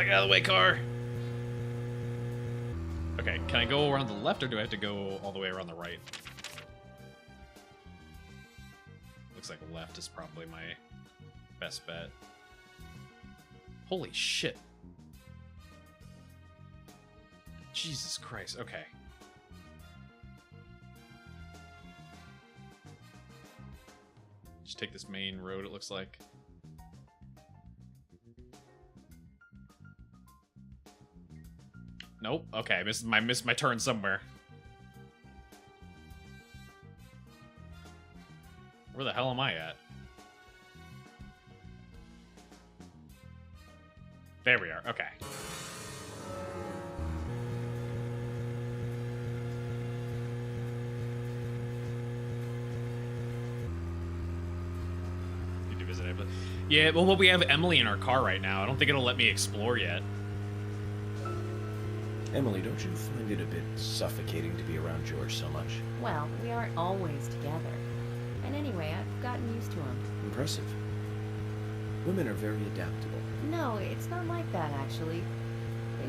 Get out of the way, car. Okay, can I go around the left or do I have to go all the way around the right? Looks like left is probably my best bet. Holy shit. Jesus Christ, okay. Just take this main road, it looks like. Nope, okay, I missed my turn somewhere. Where the hell am I at? There we are, okay. Need to visit Emily. Yeah, well, we have Emily in our car right now. I don't think it'll let me explore yet. Emily, don't you find it a bit suffocating to be around George so much? Well, we aren't always together. And anyway, I've gotten used to him. Impressive. Women are very adaptable. No, it's not like that, actually.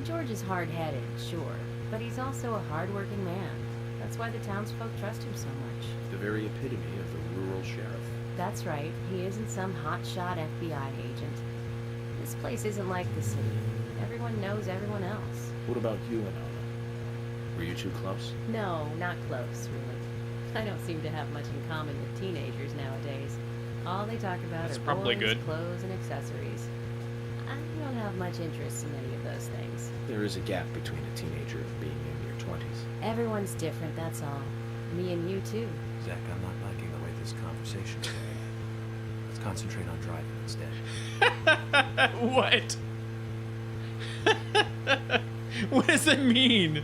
George is hard-headed, sure, but he's also a hard-working man. That's why the townsfolk trust him so much. The very epitome of the rural sheriff. That's right. He isn't some hotshot FBI agent. This place isn't like the city. Everyone knows everyone else. What about you and Anna? Were you two close? No, not close, really. I don't seem to have much in common with teenagers nowadays. All they talk about That's are probably boys, good. clothes, and accessories. I don't have much interest in any of those things. There is a gap between a teenager and being in your 20s. Everyone's different, that's all. Me and you, too. Zach, I'm not liking the way this conversation is going. Let's concentrate on driving instead. What? What does that mean?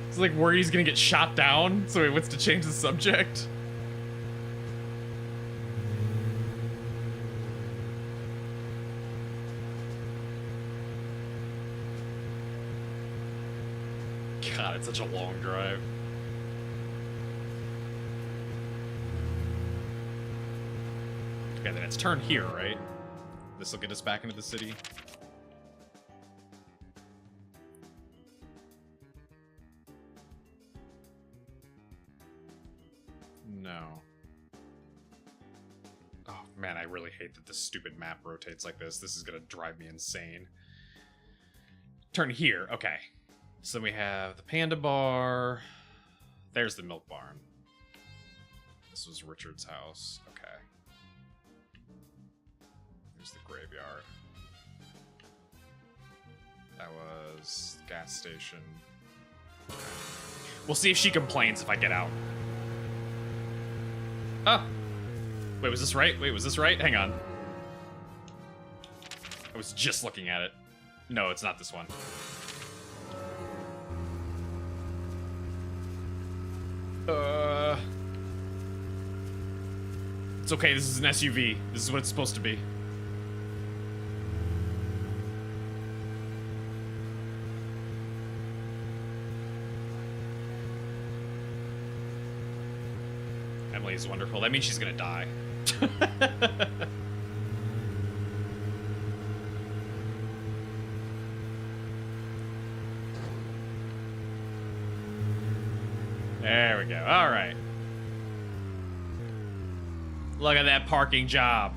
It's like worried he's gonna get shot down, so he wants to change the subject. God, it's such a long drive. Okay, then it's turn here, right? This will get us back into the city. No. Oh, man, I really hate that this stupid map rotates like this. This is gonna drive me insane. Turn here, okay. So we have the Panda Bar. There's the Milk Barn. This was Richard's house. Okay. There's the graveyard. That was the gas station. Okay. We'll see if she complains if I get out. Oh! Wait, was this right? Wait, was this right? Hang on. I was just looking at it. No, it's not this one. It's okay, this is an SUV. This is what it's supposed to be. Emily's wonderful. That means she's gonna die. There we go. All right. Look at that parking job.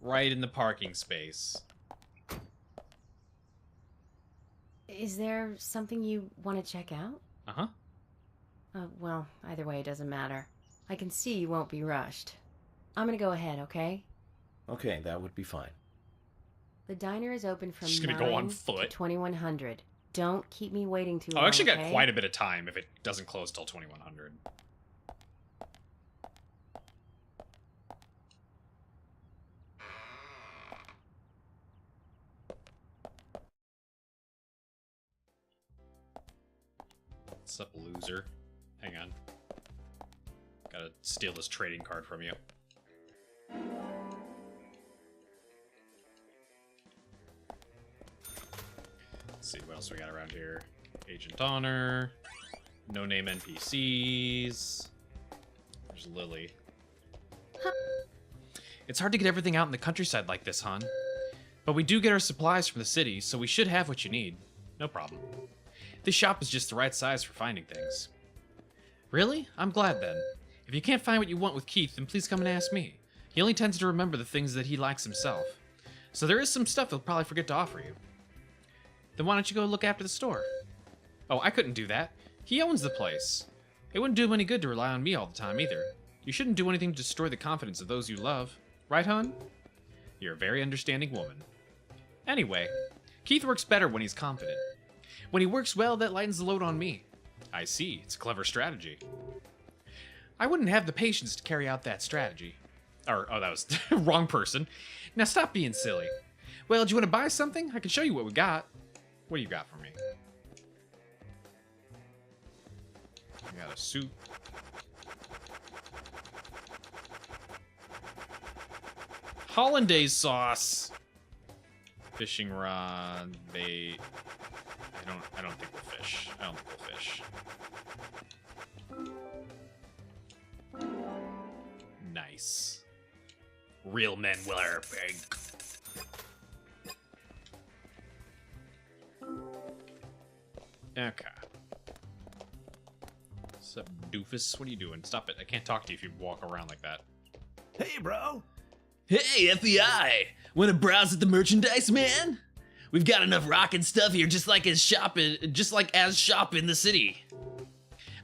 Right in the parking space. Is there something you want to check out? Uh-huh. Well, either way, it doesn't matter. I can see you won't be rushed. I'm gonna go ahead, okay? Okay, that would be fine. The diner is open from She's gonna 9 go on to foot. 2100. Don't keep me waiting too Oh, long, I actually got okay? quite a bit of time if it doesn't close till 2100. What's up, loser? Hang on. Gotta steal this trading card from you. Let's see what else we got around here. Agent Honor. No name NPCs. There's Lily. It's hard to get everything out in the countryside like this, hon. But we do get our supplies from the city, so we should have what you need. No problem. This shop is just the right size for finding things. Really? I'm glad then. If you can't find what you want with Keith, then please come and ask me. He only tends to remember the things that he likes himself. So there is some stuff he'll probably forget to offer you. Then why don't you go look after the store? Oh, I couldn't do that. He owns the place. It wouldn't do him any good to rely on me all the time either. You shouldn't do anything to destroy the confidence of those you love. Right, hon? You're a very understanding woman. Anyway, Keith works better when he's confident. When he works well, that lightens the load on me. I see. It's a clever strategy. I wouldn't have the patience to carry out that strategy. Or, oh, that was the wrong person. Now stop being silly. Well, do you want to buy something? I can show you what we got. What do you got for me? I got a suit. Hollandaise sauce. Fishing rod, bait. I don't think we'll fish. I don't think we'll fish. Nice. Real men wear pink. Okay. What's up, doofus? What are you doing? Stop it. I can't talk to you if you walk around like that. Hey, bro. Hey, FBI! Wanna browse at the merchandise, man? We've got enough rockin' stuff here, just like as shop in the city.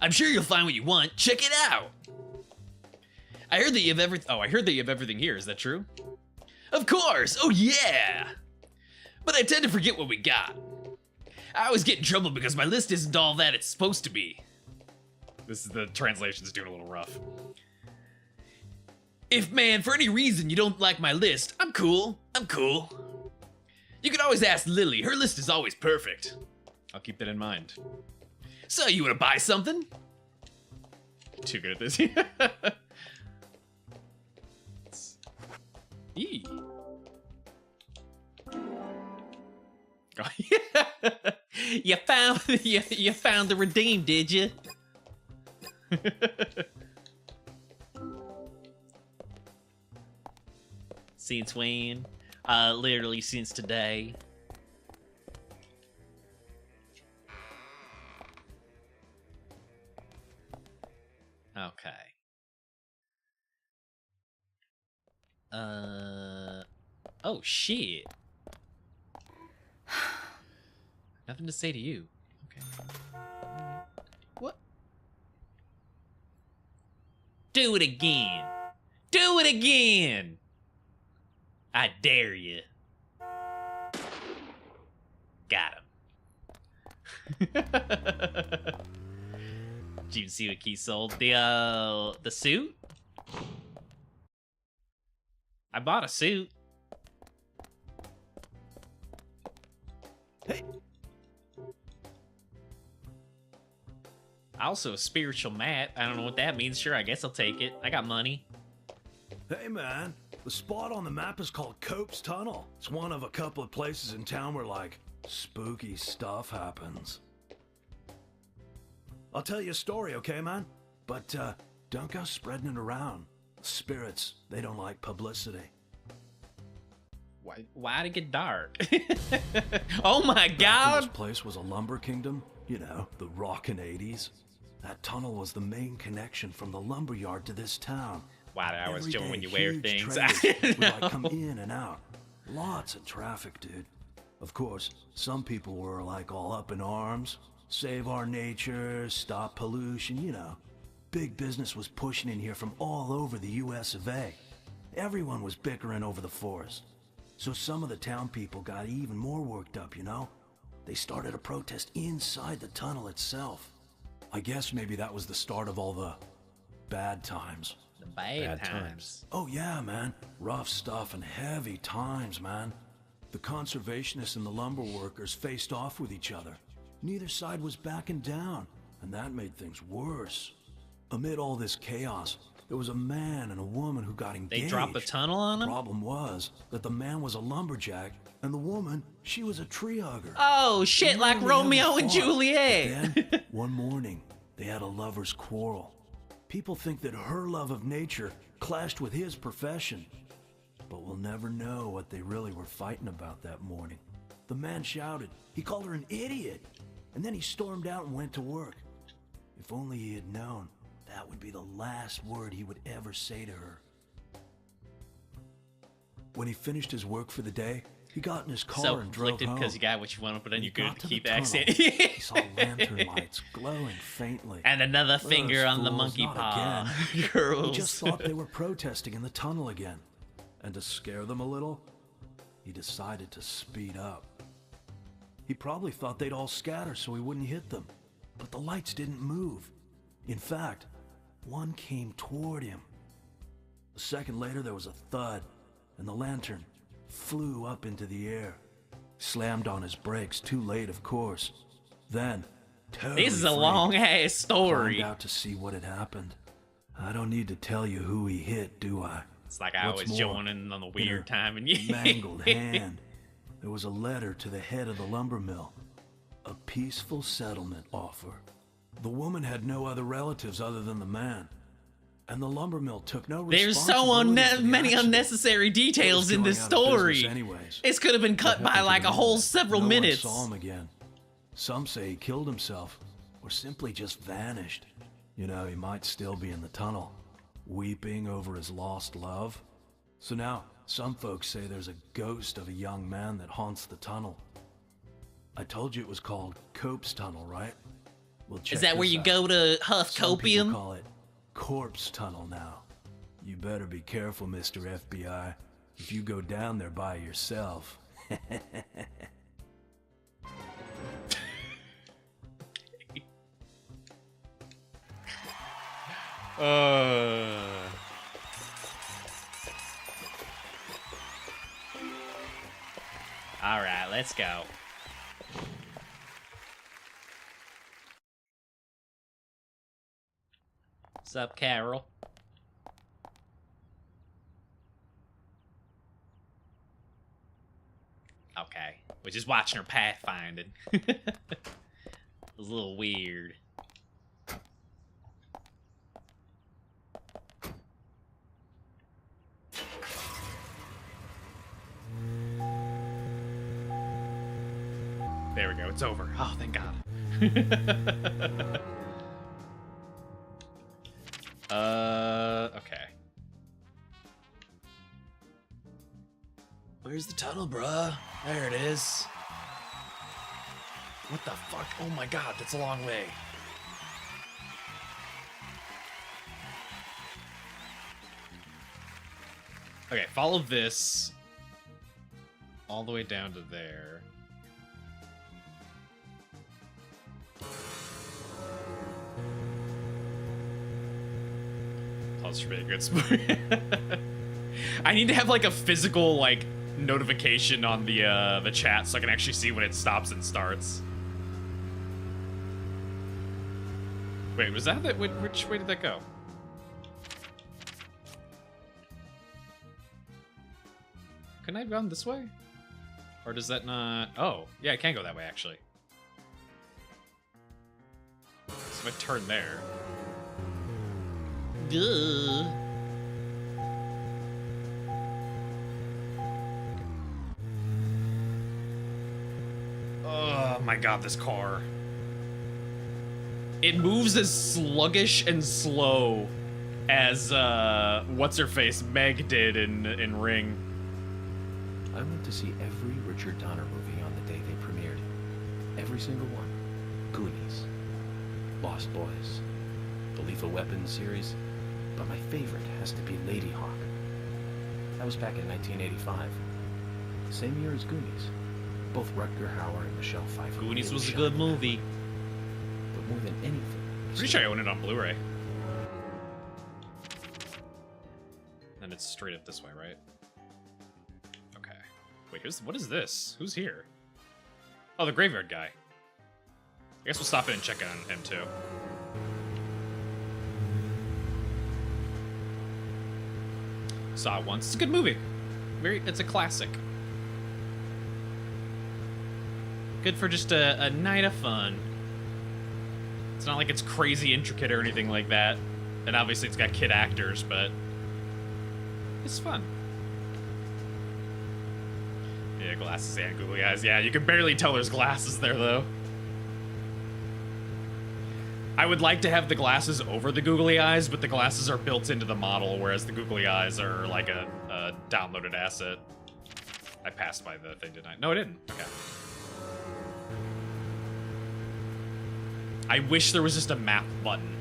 I'm sure you'll find what you want. Check it out. I heard that you have everything here. Is that true? Of course. Oh yeah. But I tend to forget what we got. I always get in trouble because my list isn't all that it's supposed to be. The translation's doing a little rough. If, man, for any reason you don't like my list, I'm cool. You can always ask Lily. Her list is always perfect. I'll keep that in mind. So, you wanna buy something? Too good at this. Eee. Oh, yeah. you found the redeem, did you? Since when? Literally since today. Okay. Oh shit. Nothing to say to you. Okay. What? Do it again. Do it again. I dare you. Got him. Did you see what Key sold? The suit? I bought a suit. Hey. Also a spiritual mat. I don't know what that means. Sure, I guess I'll take it. I got money. Hey, man. The spot on the map is called Cope's Tunnel. It's one of a couple of places in town where, like, spooky stuff happens. I'll tell you a story, okay, man? But, don't go spreading it around. Spirits, they don't like publicity. Why'd it get dark? Oh my god! This place was a lumber kingdom. You know, the rockin' 80s. That tunnel was the main connection from the lumber yard to this town. Wow, I was doing when you wear things. Would like come in and out. Lots of traffic, dude. Of course, some people were like all up in arms. Save our nature, stop pollution, you know. Big business was pushing in here from all over the US of A. Everyone was bickering over the forest. So some of the town people got even more worked up, you know? They started a protest inside the tunnel itself. I guess maybe that was the start of all the bad times. The bad times. Oh yeah, man. Rough stuff and heavy times, man. The conservationists and the lumber workers faced off with each other. Neither side was backing down, and that made things worse. Amid all this chaos, there was a man and a woman who got engaged. They dropped the tunnel on him? Problem was that the man was a lumberjack, and the woman, she was a tree hugger. Oh shit, like Romeo and Juliet! But then, one morning, they had a lover's quarrel. People think that her love of nature clashed with his profession. But we'll never know what they really were fighting about that morning. The man shouted. He called her an idiot. And then he stormed out and went to work. If only he had known, that would be the last word he would ever say to her. When he finished his work for the day, he got in his car and drove home. Because you got what you wanted, but then you couldn't keep the tunnel, accent. he saw lantern lights glowing faintly. And another Those finger on the fools, monkey not paw. again. Girls. He just thought they were protesting in the tunnel again. And to scare them a little, he decided to speed up. He probably thought they'd all scatter so he wouldn't hit them. But the lights didn't move. In fact, one came toward him. A second later, there was a thud, and the lantern flew up into the air. Slammed on his brakes, too late, of course. Then, totally This is a long-ass story. Climbed out to see what had happened. I don't need to tell you who he hit, do I? It's like I was joining on the weird time and mangled hand. There was a letter to the head of the lumber mill. A peaceful settlement offer. The woman had no other relatives other than the man. and the lumber mill took no There's so responsibility for the many accident. unnecessary details in this It was going out of business story. anyways. This could have been cut by like a whole several No minutes. one saw him again. Some say he killed himself, or simply just vanished. You know, he might still be in the tunnel, weeping over his lost love. So now, some folks say there's a ghost of a young man that haunts the tunnel. I told you it was called Cope's Tunnel, right? Well, check Is that where this you out. go to huff Some copium? people call it Corpse Tunnel now. You better be careful, Mr. FBI, if you go down there by yourself. All right, let's go. What's up, Carol? Okay, we're just watching her pathfinding. It was a little weird. There we go, it's over. Oh, thank God. Okay. Where's the tunnel, bruh? There it is. What the fuck? Oh my god, that's a long way. Okay, follow this all the way down to there. Oh, this should be a good sport. I need to have like a physical like notification on the chat so I can actually see when it stops and starts. Wait, was that it? Which way did that go? Couldn't I have gone this way? Or does that not... Oh, yeah, I can go that way, actually. So if I turn there... Duh. Oh my god, this car. It moves as sluggish and slow as, what's-her-face, Meg did in Ring. I went to see every Richard Donner movie on the day they premiered. Every single one. Goonies. Lost Boys. The Lethal Weapon series. But my favorite has to be Lady Hawk. That was back in 1985. Same year as Goonies. Both Rutger Hauer and Michelle Pfeiffer. Goonies really was a shined good in that. movie. But more than anything... Pretty sure I own it on Blu-ray. And it's straight up this way, right? Okay. Wait, what is this? Who's here? Oh, the graveyard guy. I guess we'll stop in and check on him, too. Saw it once. It's a good movie. It's a classic. Good for just a night of fun. It's not like it's crazy intricate or anything like that. And obviously it's got kid actors, but it's fun. Yeah, glasses and googly eyes. Yeah, you can barely tell there's glasses there, though. I would like to have the glasses over the googly eyes, but the glasses are built into the model, whereas the googly eyes are like a downloaded asset. I passed by the thing, didn't I? No, I didn't. Okay. I wish there was just a map button.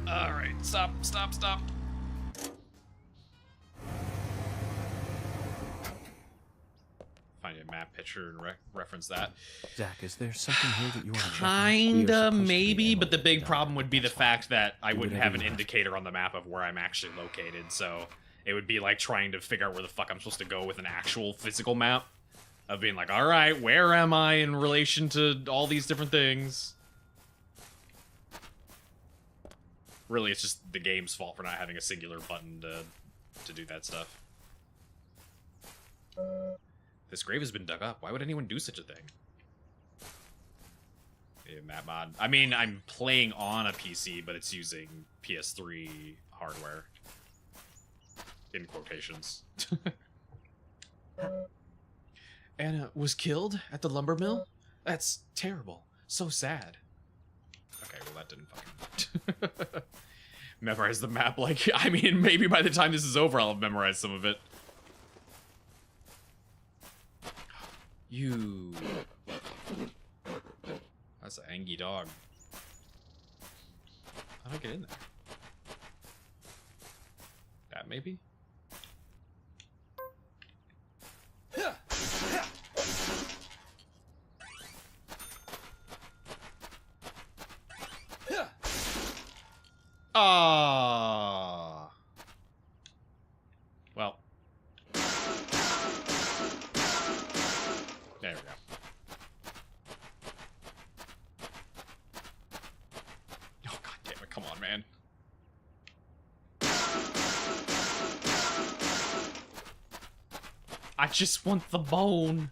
All right, stop. Find a map picture and reference that. Zach, is there something here that you want to check out? Kinda, maybe, but the big problem would be the fact that I wouldn't have an indicator on the map of where I'm actually located, so it would be like trying to figure out where the fuck I'm supposed to go with an actual physical map. Of being like, alright, where am I in relation to all these different things? Really, it's just the game's fault for not having a singular button to do that stuff. This grave has been dug up. Why would anyone do such a thing? Yeah, map mod. I mean, I'm playing on a PC, but it's using PS3 hardware. In quotations. Anna was killed at the lumber mill? That's terrible. So sad. Okay, well that didn't fucking... Memorize the map, like, I mean, maybe by the time this is over, I'll have memorized some of it. You... That's an angry dog. How do I get in there? That maybe? Ah. Well. There we go. Oh, god damn it. Come on, man. I just want the bone.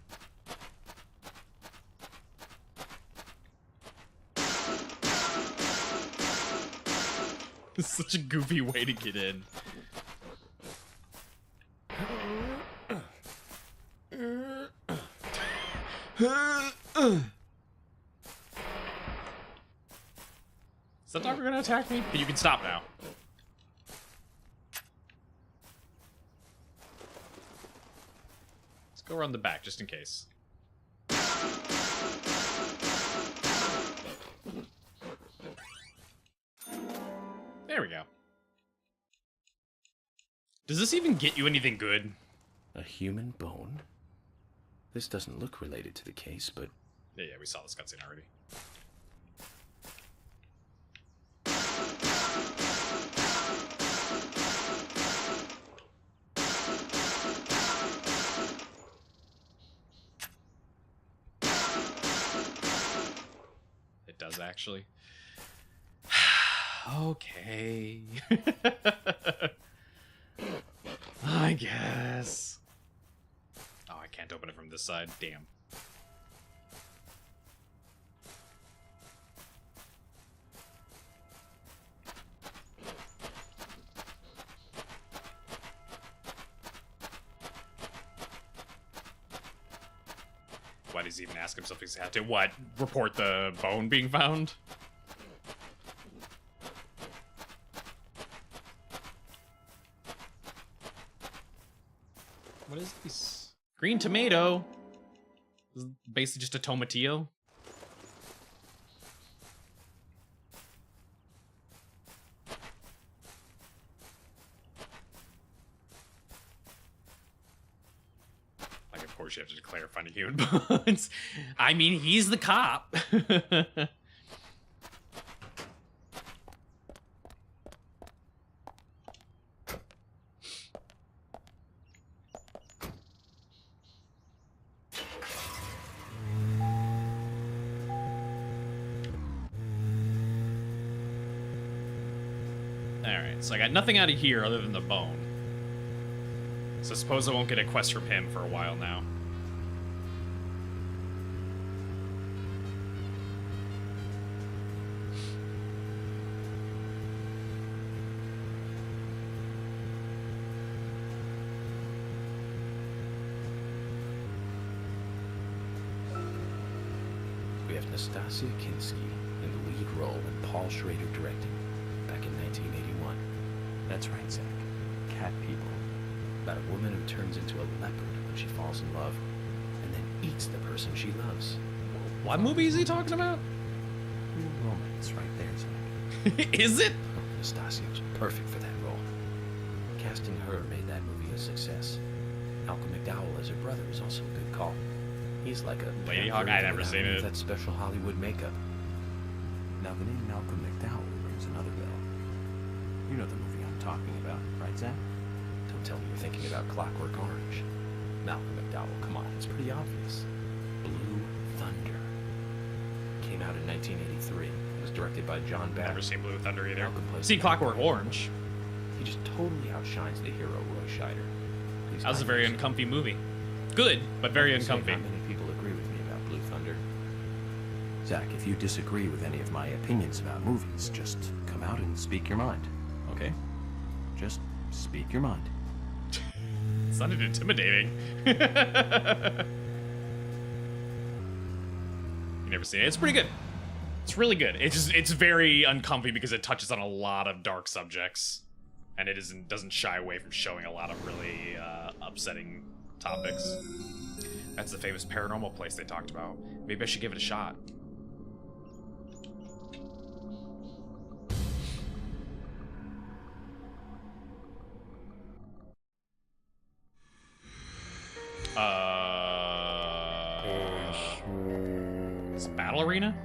This is such a goofy way to get in. Is that dog gonna attack me? You can stop now. Let's go around the back just in case. There we go. Does this even get you anything good? A human bone? This doesn't look related to the case, but... Yeah, we saw this cutscene already. It does, actually. Okay. I guess. Oh, I can't open it from this side. Damn. Why does he even ask himself if he's had to? What? Report the bone being found? What is this? Green tomato. This is basically just a tomatillo. Like, of course you have to declare finding human bones. I mean, he's the cop. Alright, so I got nothing out of here other than the bone. So I suppose I won't get a quest from him for a while now. We have Nastasia Kinski in the lead role and Paul Schrader directing. Back in 1981. That's right, Zach. Cat people. About a woman who turns into a leopard when she falls in love, and then eats the person she loves. What movie is he talking about? Romance right there, Zach. Is it? Nastasia was perfect for that role. Casting her made that movie a success. Malcolm McDowell as her brother is also a good call. He's like a Lady Hawk. I've never seen it. That special Hollywood makeup. Now the name Malcolm McDowell rings another bell. You know the movie I'm talking about, right, Zach? Don't tell me you're thinking about Clockwork Orange. Malcolm McDowell, come on, it's pretty obvious. Blue Thunder. Came out in 1983. It was directed by John Barry. Never seen Blue Thunder either. Malcolm plays Seen the Clockwork main character. Orange. He just totally outshines the hero Roy Scheider. He's That was a not very used- uncomfy movie. Good, but very I have to say, uncomfy. Not many people agree with me about Blue Thunder. Zach, if you disagree with any of my opinions about movies, just come out and speak your mind, okay? Just speak your mind. It sounded intimidating. You never seen it. It's pretty good. It's really good. It's very uncomfy because it touches on a lot of dark subjects, and it doesn't shy away from showing a lot of really upsetting topics. That's the famous paranormal place they talked about. Maybe I should give it a shot. Is it Battle Arena?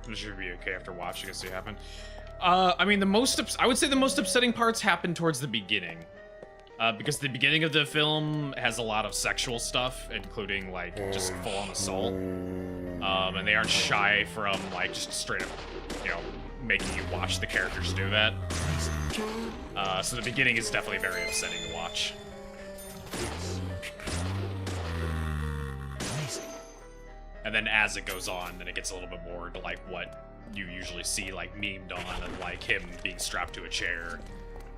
This should be okay after watching it, see what happened. I mean, I would say the most upsetting parts happen towards the beginning. Because the beginning of the film has a lot of sexual stuff, including, like, just full-on assault. And they aren't shy from, like, just straight up, you know, making you watch the characters do that. So the beginning is definitely very upsetting to watch. And then as it goes on, then it gets a little bit more to, like, what you usually see, like, memed on, of, like, him being strapped to a chair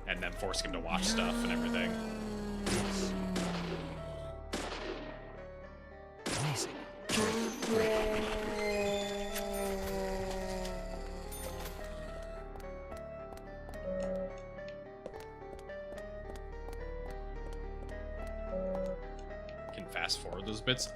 and then forcing him to watch stuff and everything. Can fast forward those bits.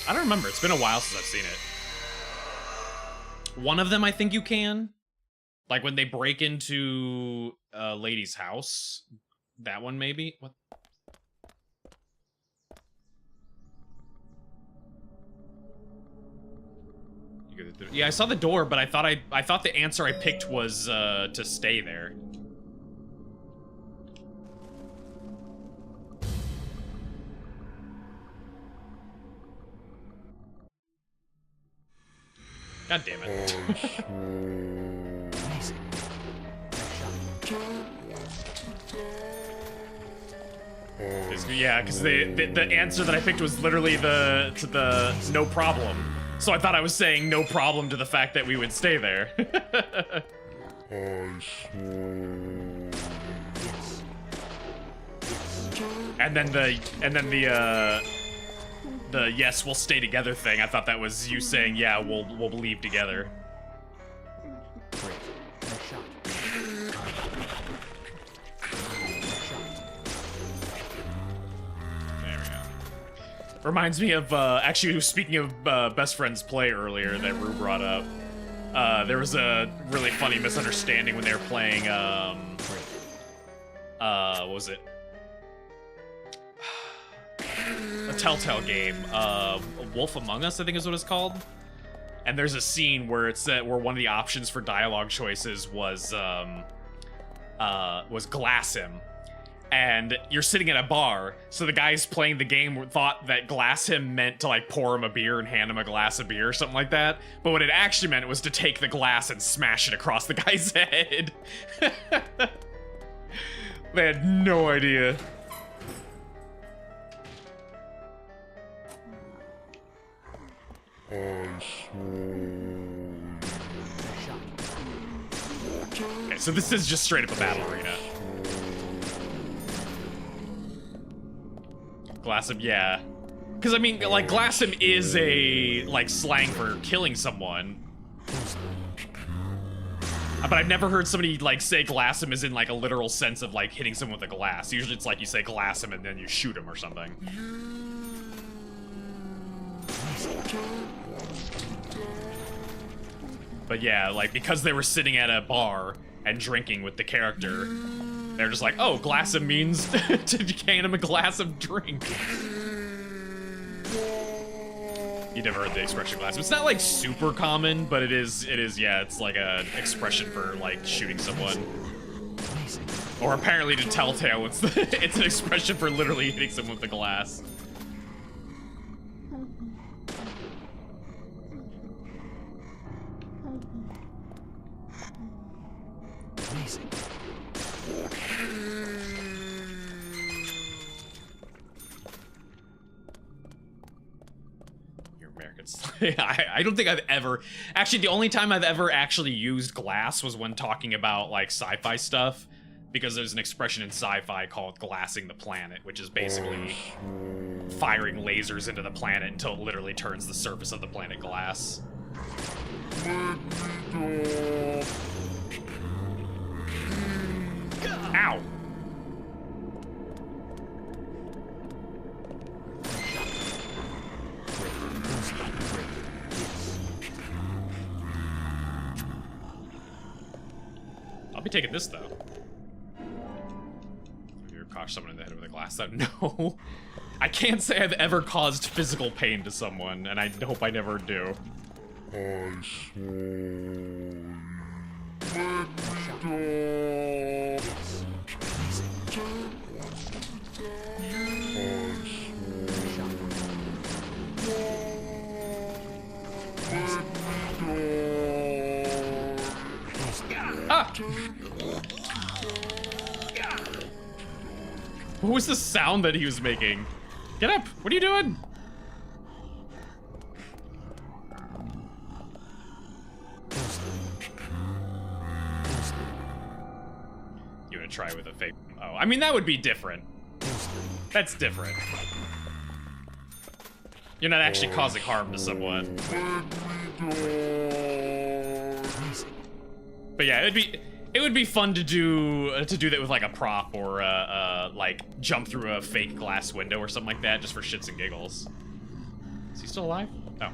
I don't remember. It's been a while since I've seen it. One of them, I think you can. Like when they break into a lady's house. That one, maybe? What? Yeah, I saw the door, but I thought the answer I picked was to stay there. God damn it. Yeah, because the answer that I picked was literally the no problem. So I thought I was saying no problem to the fact that we would stay there. And then the yes, we'll stay together thing. I thought that was you saying, yeah, we'll leave together. There we go. Reminds me of actually speaking of best friends play earlier that Rue brought up. There was a really funny misunderstanding when they were playing what was it? A Telltale game, Wolf Among Us, I think is what it's called. And there's a scene where it's where one of the options for dialogue choices was glass him. And you're sitting at a bar, so the guys playing the game thought that glass him meant to like pour him a beer and hand him a glass of beer or something like that. But what it actually meant was to take the glass and smash it across the guy's head. They had no idea. Okay, so this is just straight up a battle arena. Glassum, yeah. Because, I mean, like, Glassum is a, like, slang for killing someone. But I've never heard somebody, like, say Glassum is in, like, a literal sense of, like, hitting someone with a glass. Usually it's like you say Glassum and then you shoot him or something. But yeah, like, because they were sitting at a bar and drinking with the character, they're just like, oh, glass of means to hand him a glass of drink. You never heard the expression glass. It's not like super common, but it is, yeah, it's like a expression for like shooting someone. Or apparently to Telltale, it's an expression for literally hitting someone with a glass. Amazing. You're Americans. I don't think I've ever... Actually, the only time I've ever actually used glass was when talking about, like, sci-fi stuff. Because there's an expression in sci-fi called glassing the planet, which is basically firing lasers into the planet until it literally turns the surface of the planet glass. Ow! I'll be taking this, though. You're caught someone in the head with a glass. No. I can't say I've ever caused physical pain to someone, and I hope I never do. Ah! What was the sound that he was making? Get up! What are you doing? You wanna try with a fake? Oh, I mean that would be different. That's different. You're not actually causing harm to someone. But yeah, it would be fun to do that with like a prop or like jump through a fake glass window or something like that, just for shits and giggles. Is he still alive? Oh.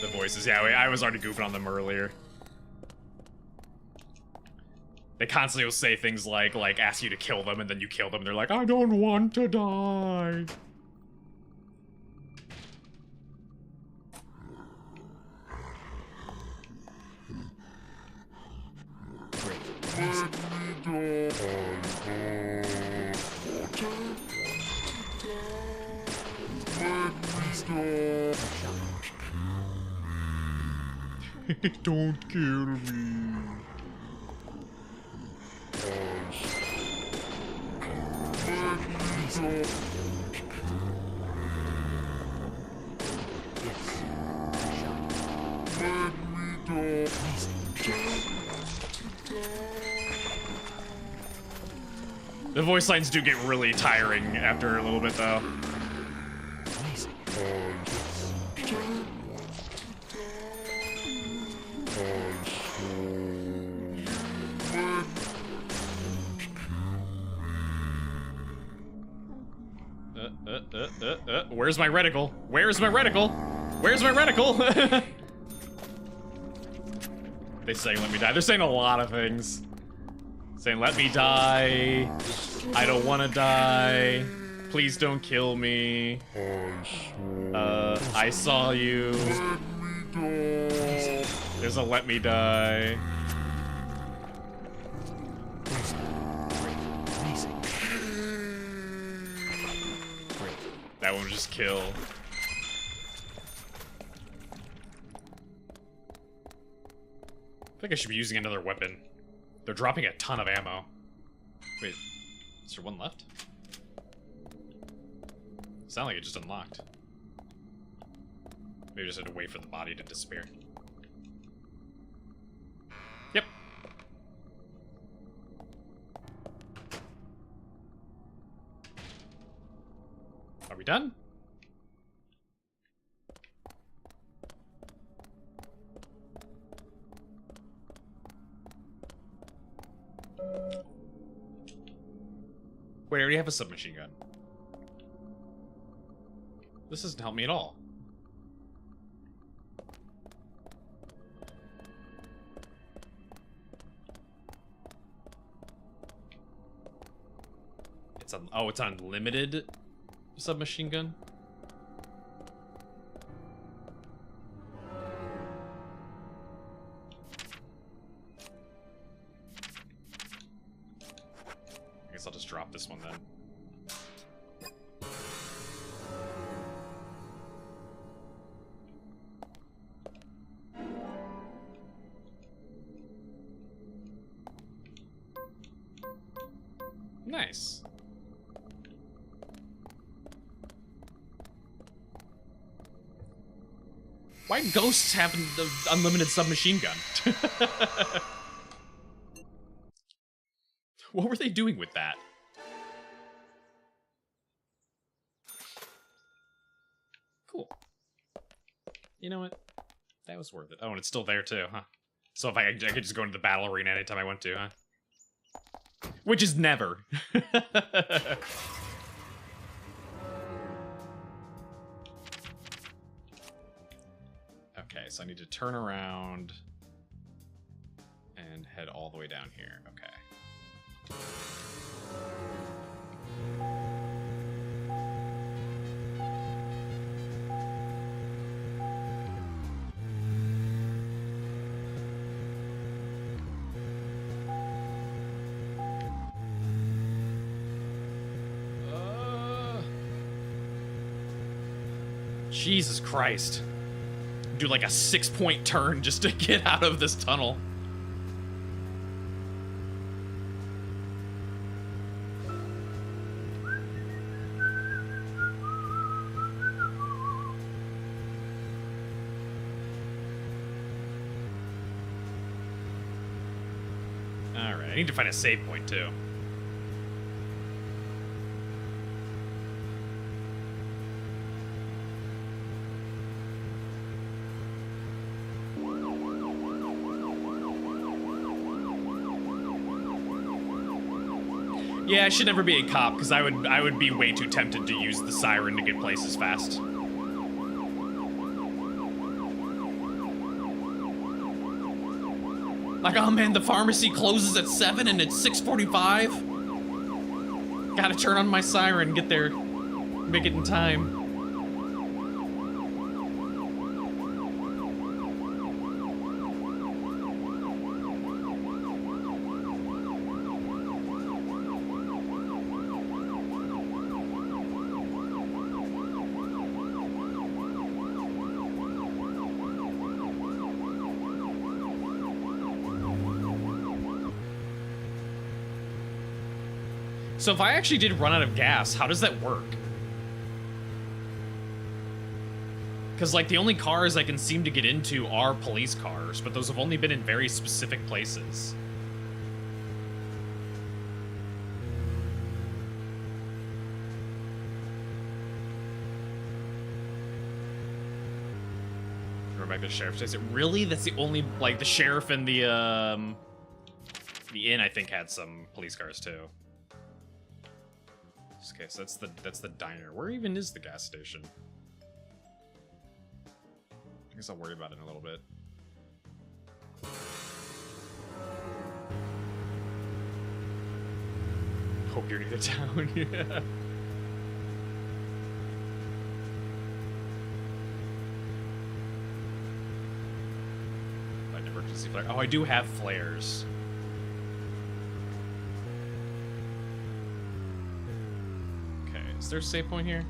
The voices, yeah, I was already goofing on them earlier. They constantly will say things like ask you to kill them, and then you kill them, and they're like, I don't want to die. Don't kill me. The voice lines do get really tiring after a little bit, though. Where's my reticle? Where's my reticle? Where's my reticle? They say let me die. They're saying a lot of things. Saying let me die. I don't want to die. Please don't kill me. I saw you. There's a let me die. That one was just kill. I think I should be using another weapon. They're dropping a ton of ammo. Wait, is there one left? Sound like it just unlocked. Maybe I just had to wait for the body to disappear. Yep. Are we done? Wait, I already have a submachine gun. This doesn't help me at all. It's unlimited submachine gun? I guess I'll just drop this one then. Nice. Why ghosts have the unlimited submachine gun? What were they doing with that? Cool. You know what? That was worth it. Oh, and it's still there too, huh? So if I could just go into the battle arena anytime I want to, huh? Which is never. Okay, so I need to turn around and head all the way down here. Okay. Jesus Christ. Do like a 6-point turn just to get out of this tunnel. Alright, I need to find a save point too. Yeah, I should never be a cop, because I would be way too tempted to use the siren to get places fast. Like, oh man, the pharmacy closes at 7 and it's 6:45. Gotta turn on my siren, get there, make it in time. So if I actually did run out of gas, how does that work? Because, like, the only cars I can seem to get into are police cars, but those have only been in very specific places. Go back to the sheriff's station. Really? That's the only, like, the sheriff and the inn, I think, had some police cars, too. Okay, so that's the diner. Where even is the gas station? I guess I'll worry about it in a little bit. Hope you're near the town. Yeah. An emergency flare. Oh, I do have flares. Is there a save point here?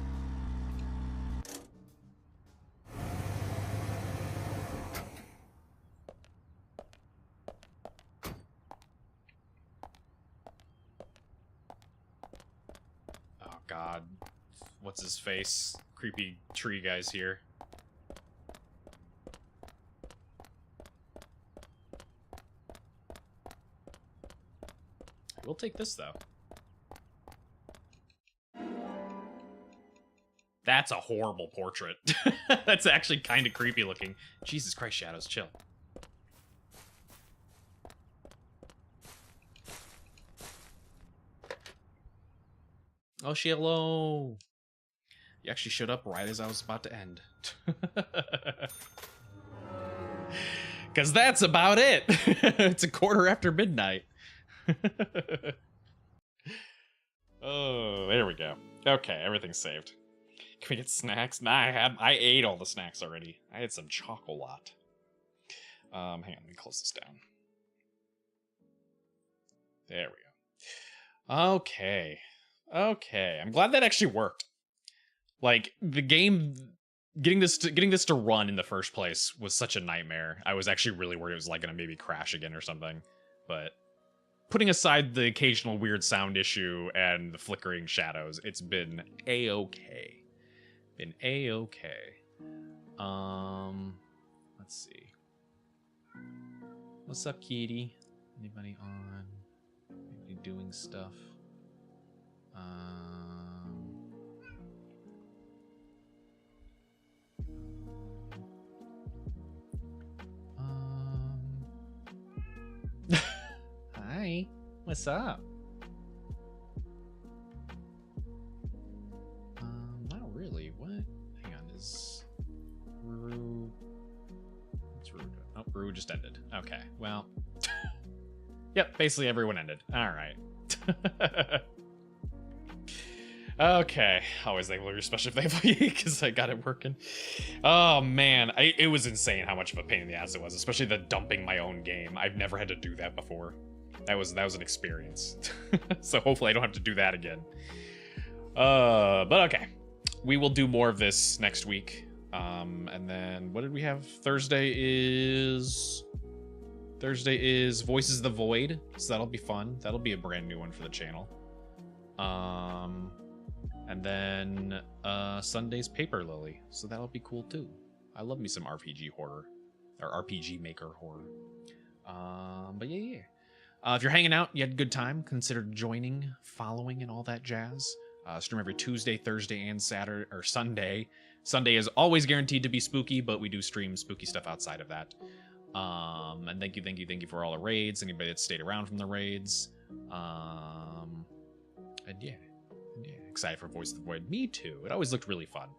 Oh god. What's his face? Creepy tree guy's here. We'll take this though. That's a horrible portrait. That's actually kind of creepy looking. Jesus Christ, Shadows, chill. Oh, hello. You actually showed up right as I was about to end. Because that's about it. It's 1:15 midnight. Oh, there we go. Okay, everything's saved. Can we get snacks? Nah, I ate all the snacks already. I had some chocolate. Hang on, let me close this down. There we go. Okay. Okay. I'm glad that actually worked. Like, the game, getting this to run in the first place was such a nightmare. I was actually really worried it was like gonna maybe crash again or something. But putting aside the occasional weird sound issue and the flickering shadows, it's been a-okay. Been a-okay. Let's see. What's up, kitty? Anybody on? Anybody doing stuff? Hi. What's up? Not really. What? Hang on, is Rue... What's Rue doing? Oh, Rue just ended. Okay, well... Yep, basically everyone ended. Alright. Okay. Always thankful, especially if they play, because I got it working. Oh, man. It was insane how much of a pain in the ass it was, especially the dumping my own game. I've never had to do that before. That was an experience. So hopefully I don't have to do that again. But okay. We will do more of this next week. And then what did we have? Thursday is Voices of the Void. So that'll be fun. That'll be a brand new one for the channel. And then Sunday's Paper Lily. So that'll be cool too. I love me some RPG horror. Or RPG Maker horror. But yeah. If you're hanging out, you had a good time, consider joining, following, and all that jazz. Stream every Tuesday, Thursday, and Saturday or Sunday. Sunday is always guaranteed to be spooky, but we do stream spooky stuff outside of that. And thank you for all the raids, anybody that stayed around from the raids. And yeah, excited for Voice of the Void. Me too. It always looked really fun.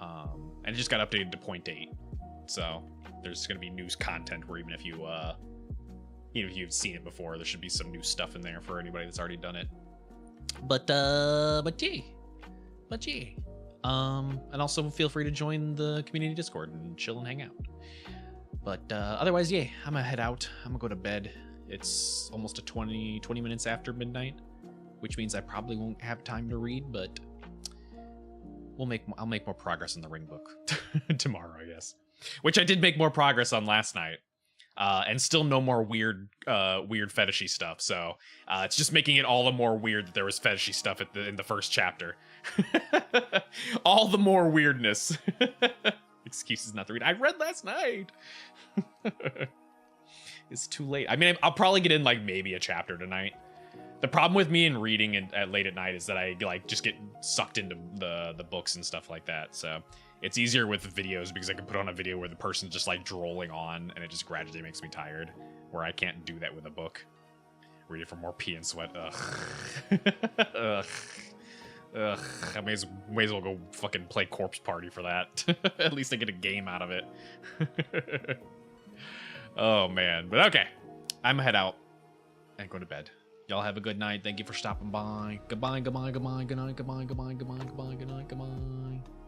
And it just got updated to 0.8, so there's gonna be news content where even if you if you've seen it before, there should be some new stuff in there for anybody that's already done it. But yeah. And also feel free to join the community Discord and chill and hang out. But otherwise, yeah, I'm gonna head out. I'm gonna go to bed. It's almost 20 minutes after midnight, which means I probably won't have time to read, but I'll make more progress on the Ring book tomorrow, I guess. Which I did make more progress on last night. And still no more weird fetishy stuff. So it's just making it all the more weird that there was fetishy stuff in the first chapter. All the more weirdness. Excuses not to read. I read last night. It's too late. I mean, I'll probably get in like maybe a chapter tonight. The problem with me and reading at late at night is that I like just get sucked into the books and stuff like that. So it's easier with videos because I can put on a video where the person's just like drooling on and it just gradually makes me tired, where I can't do that with a book. Read it for more pee and sweat. Ugh. Ugh. I may as well go fucking play Corpse Party for that. At least I get a game out of it. Oh man. But okay. I'm gonna head out and go to bed. Y'all have a good night. Thank you for stopping by. Goodbye, goodbye, goodbye, good night, goodbye, goodbye, goodbye, goodbye, good night, goodbye.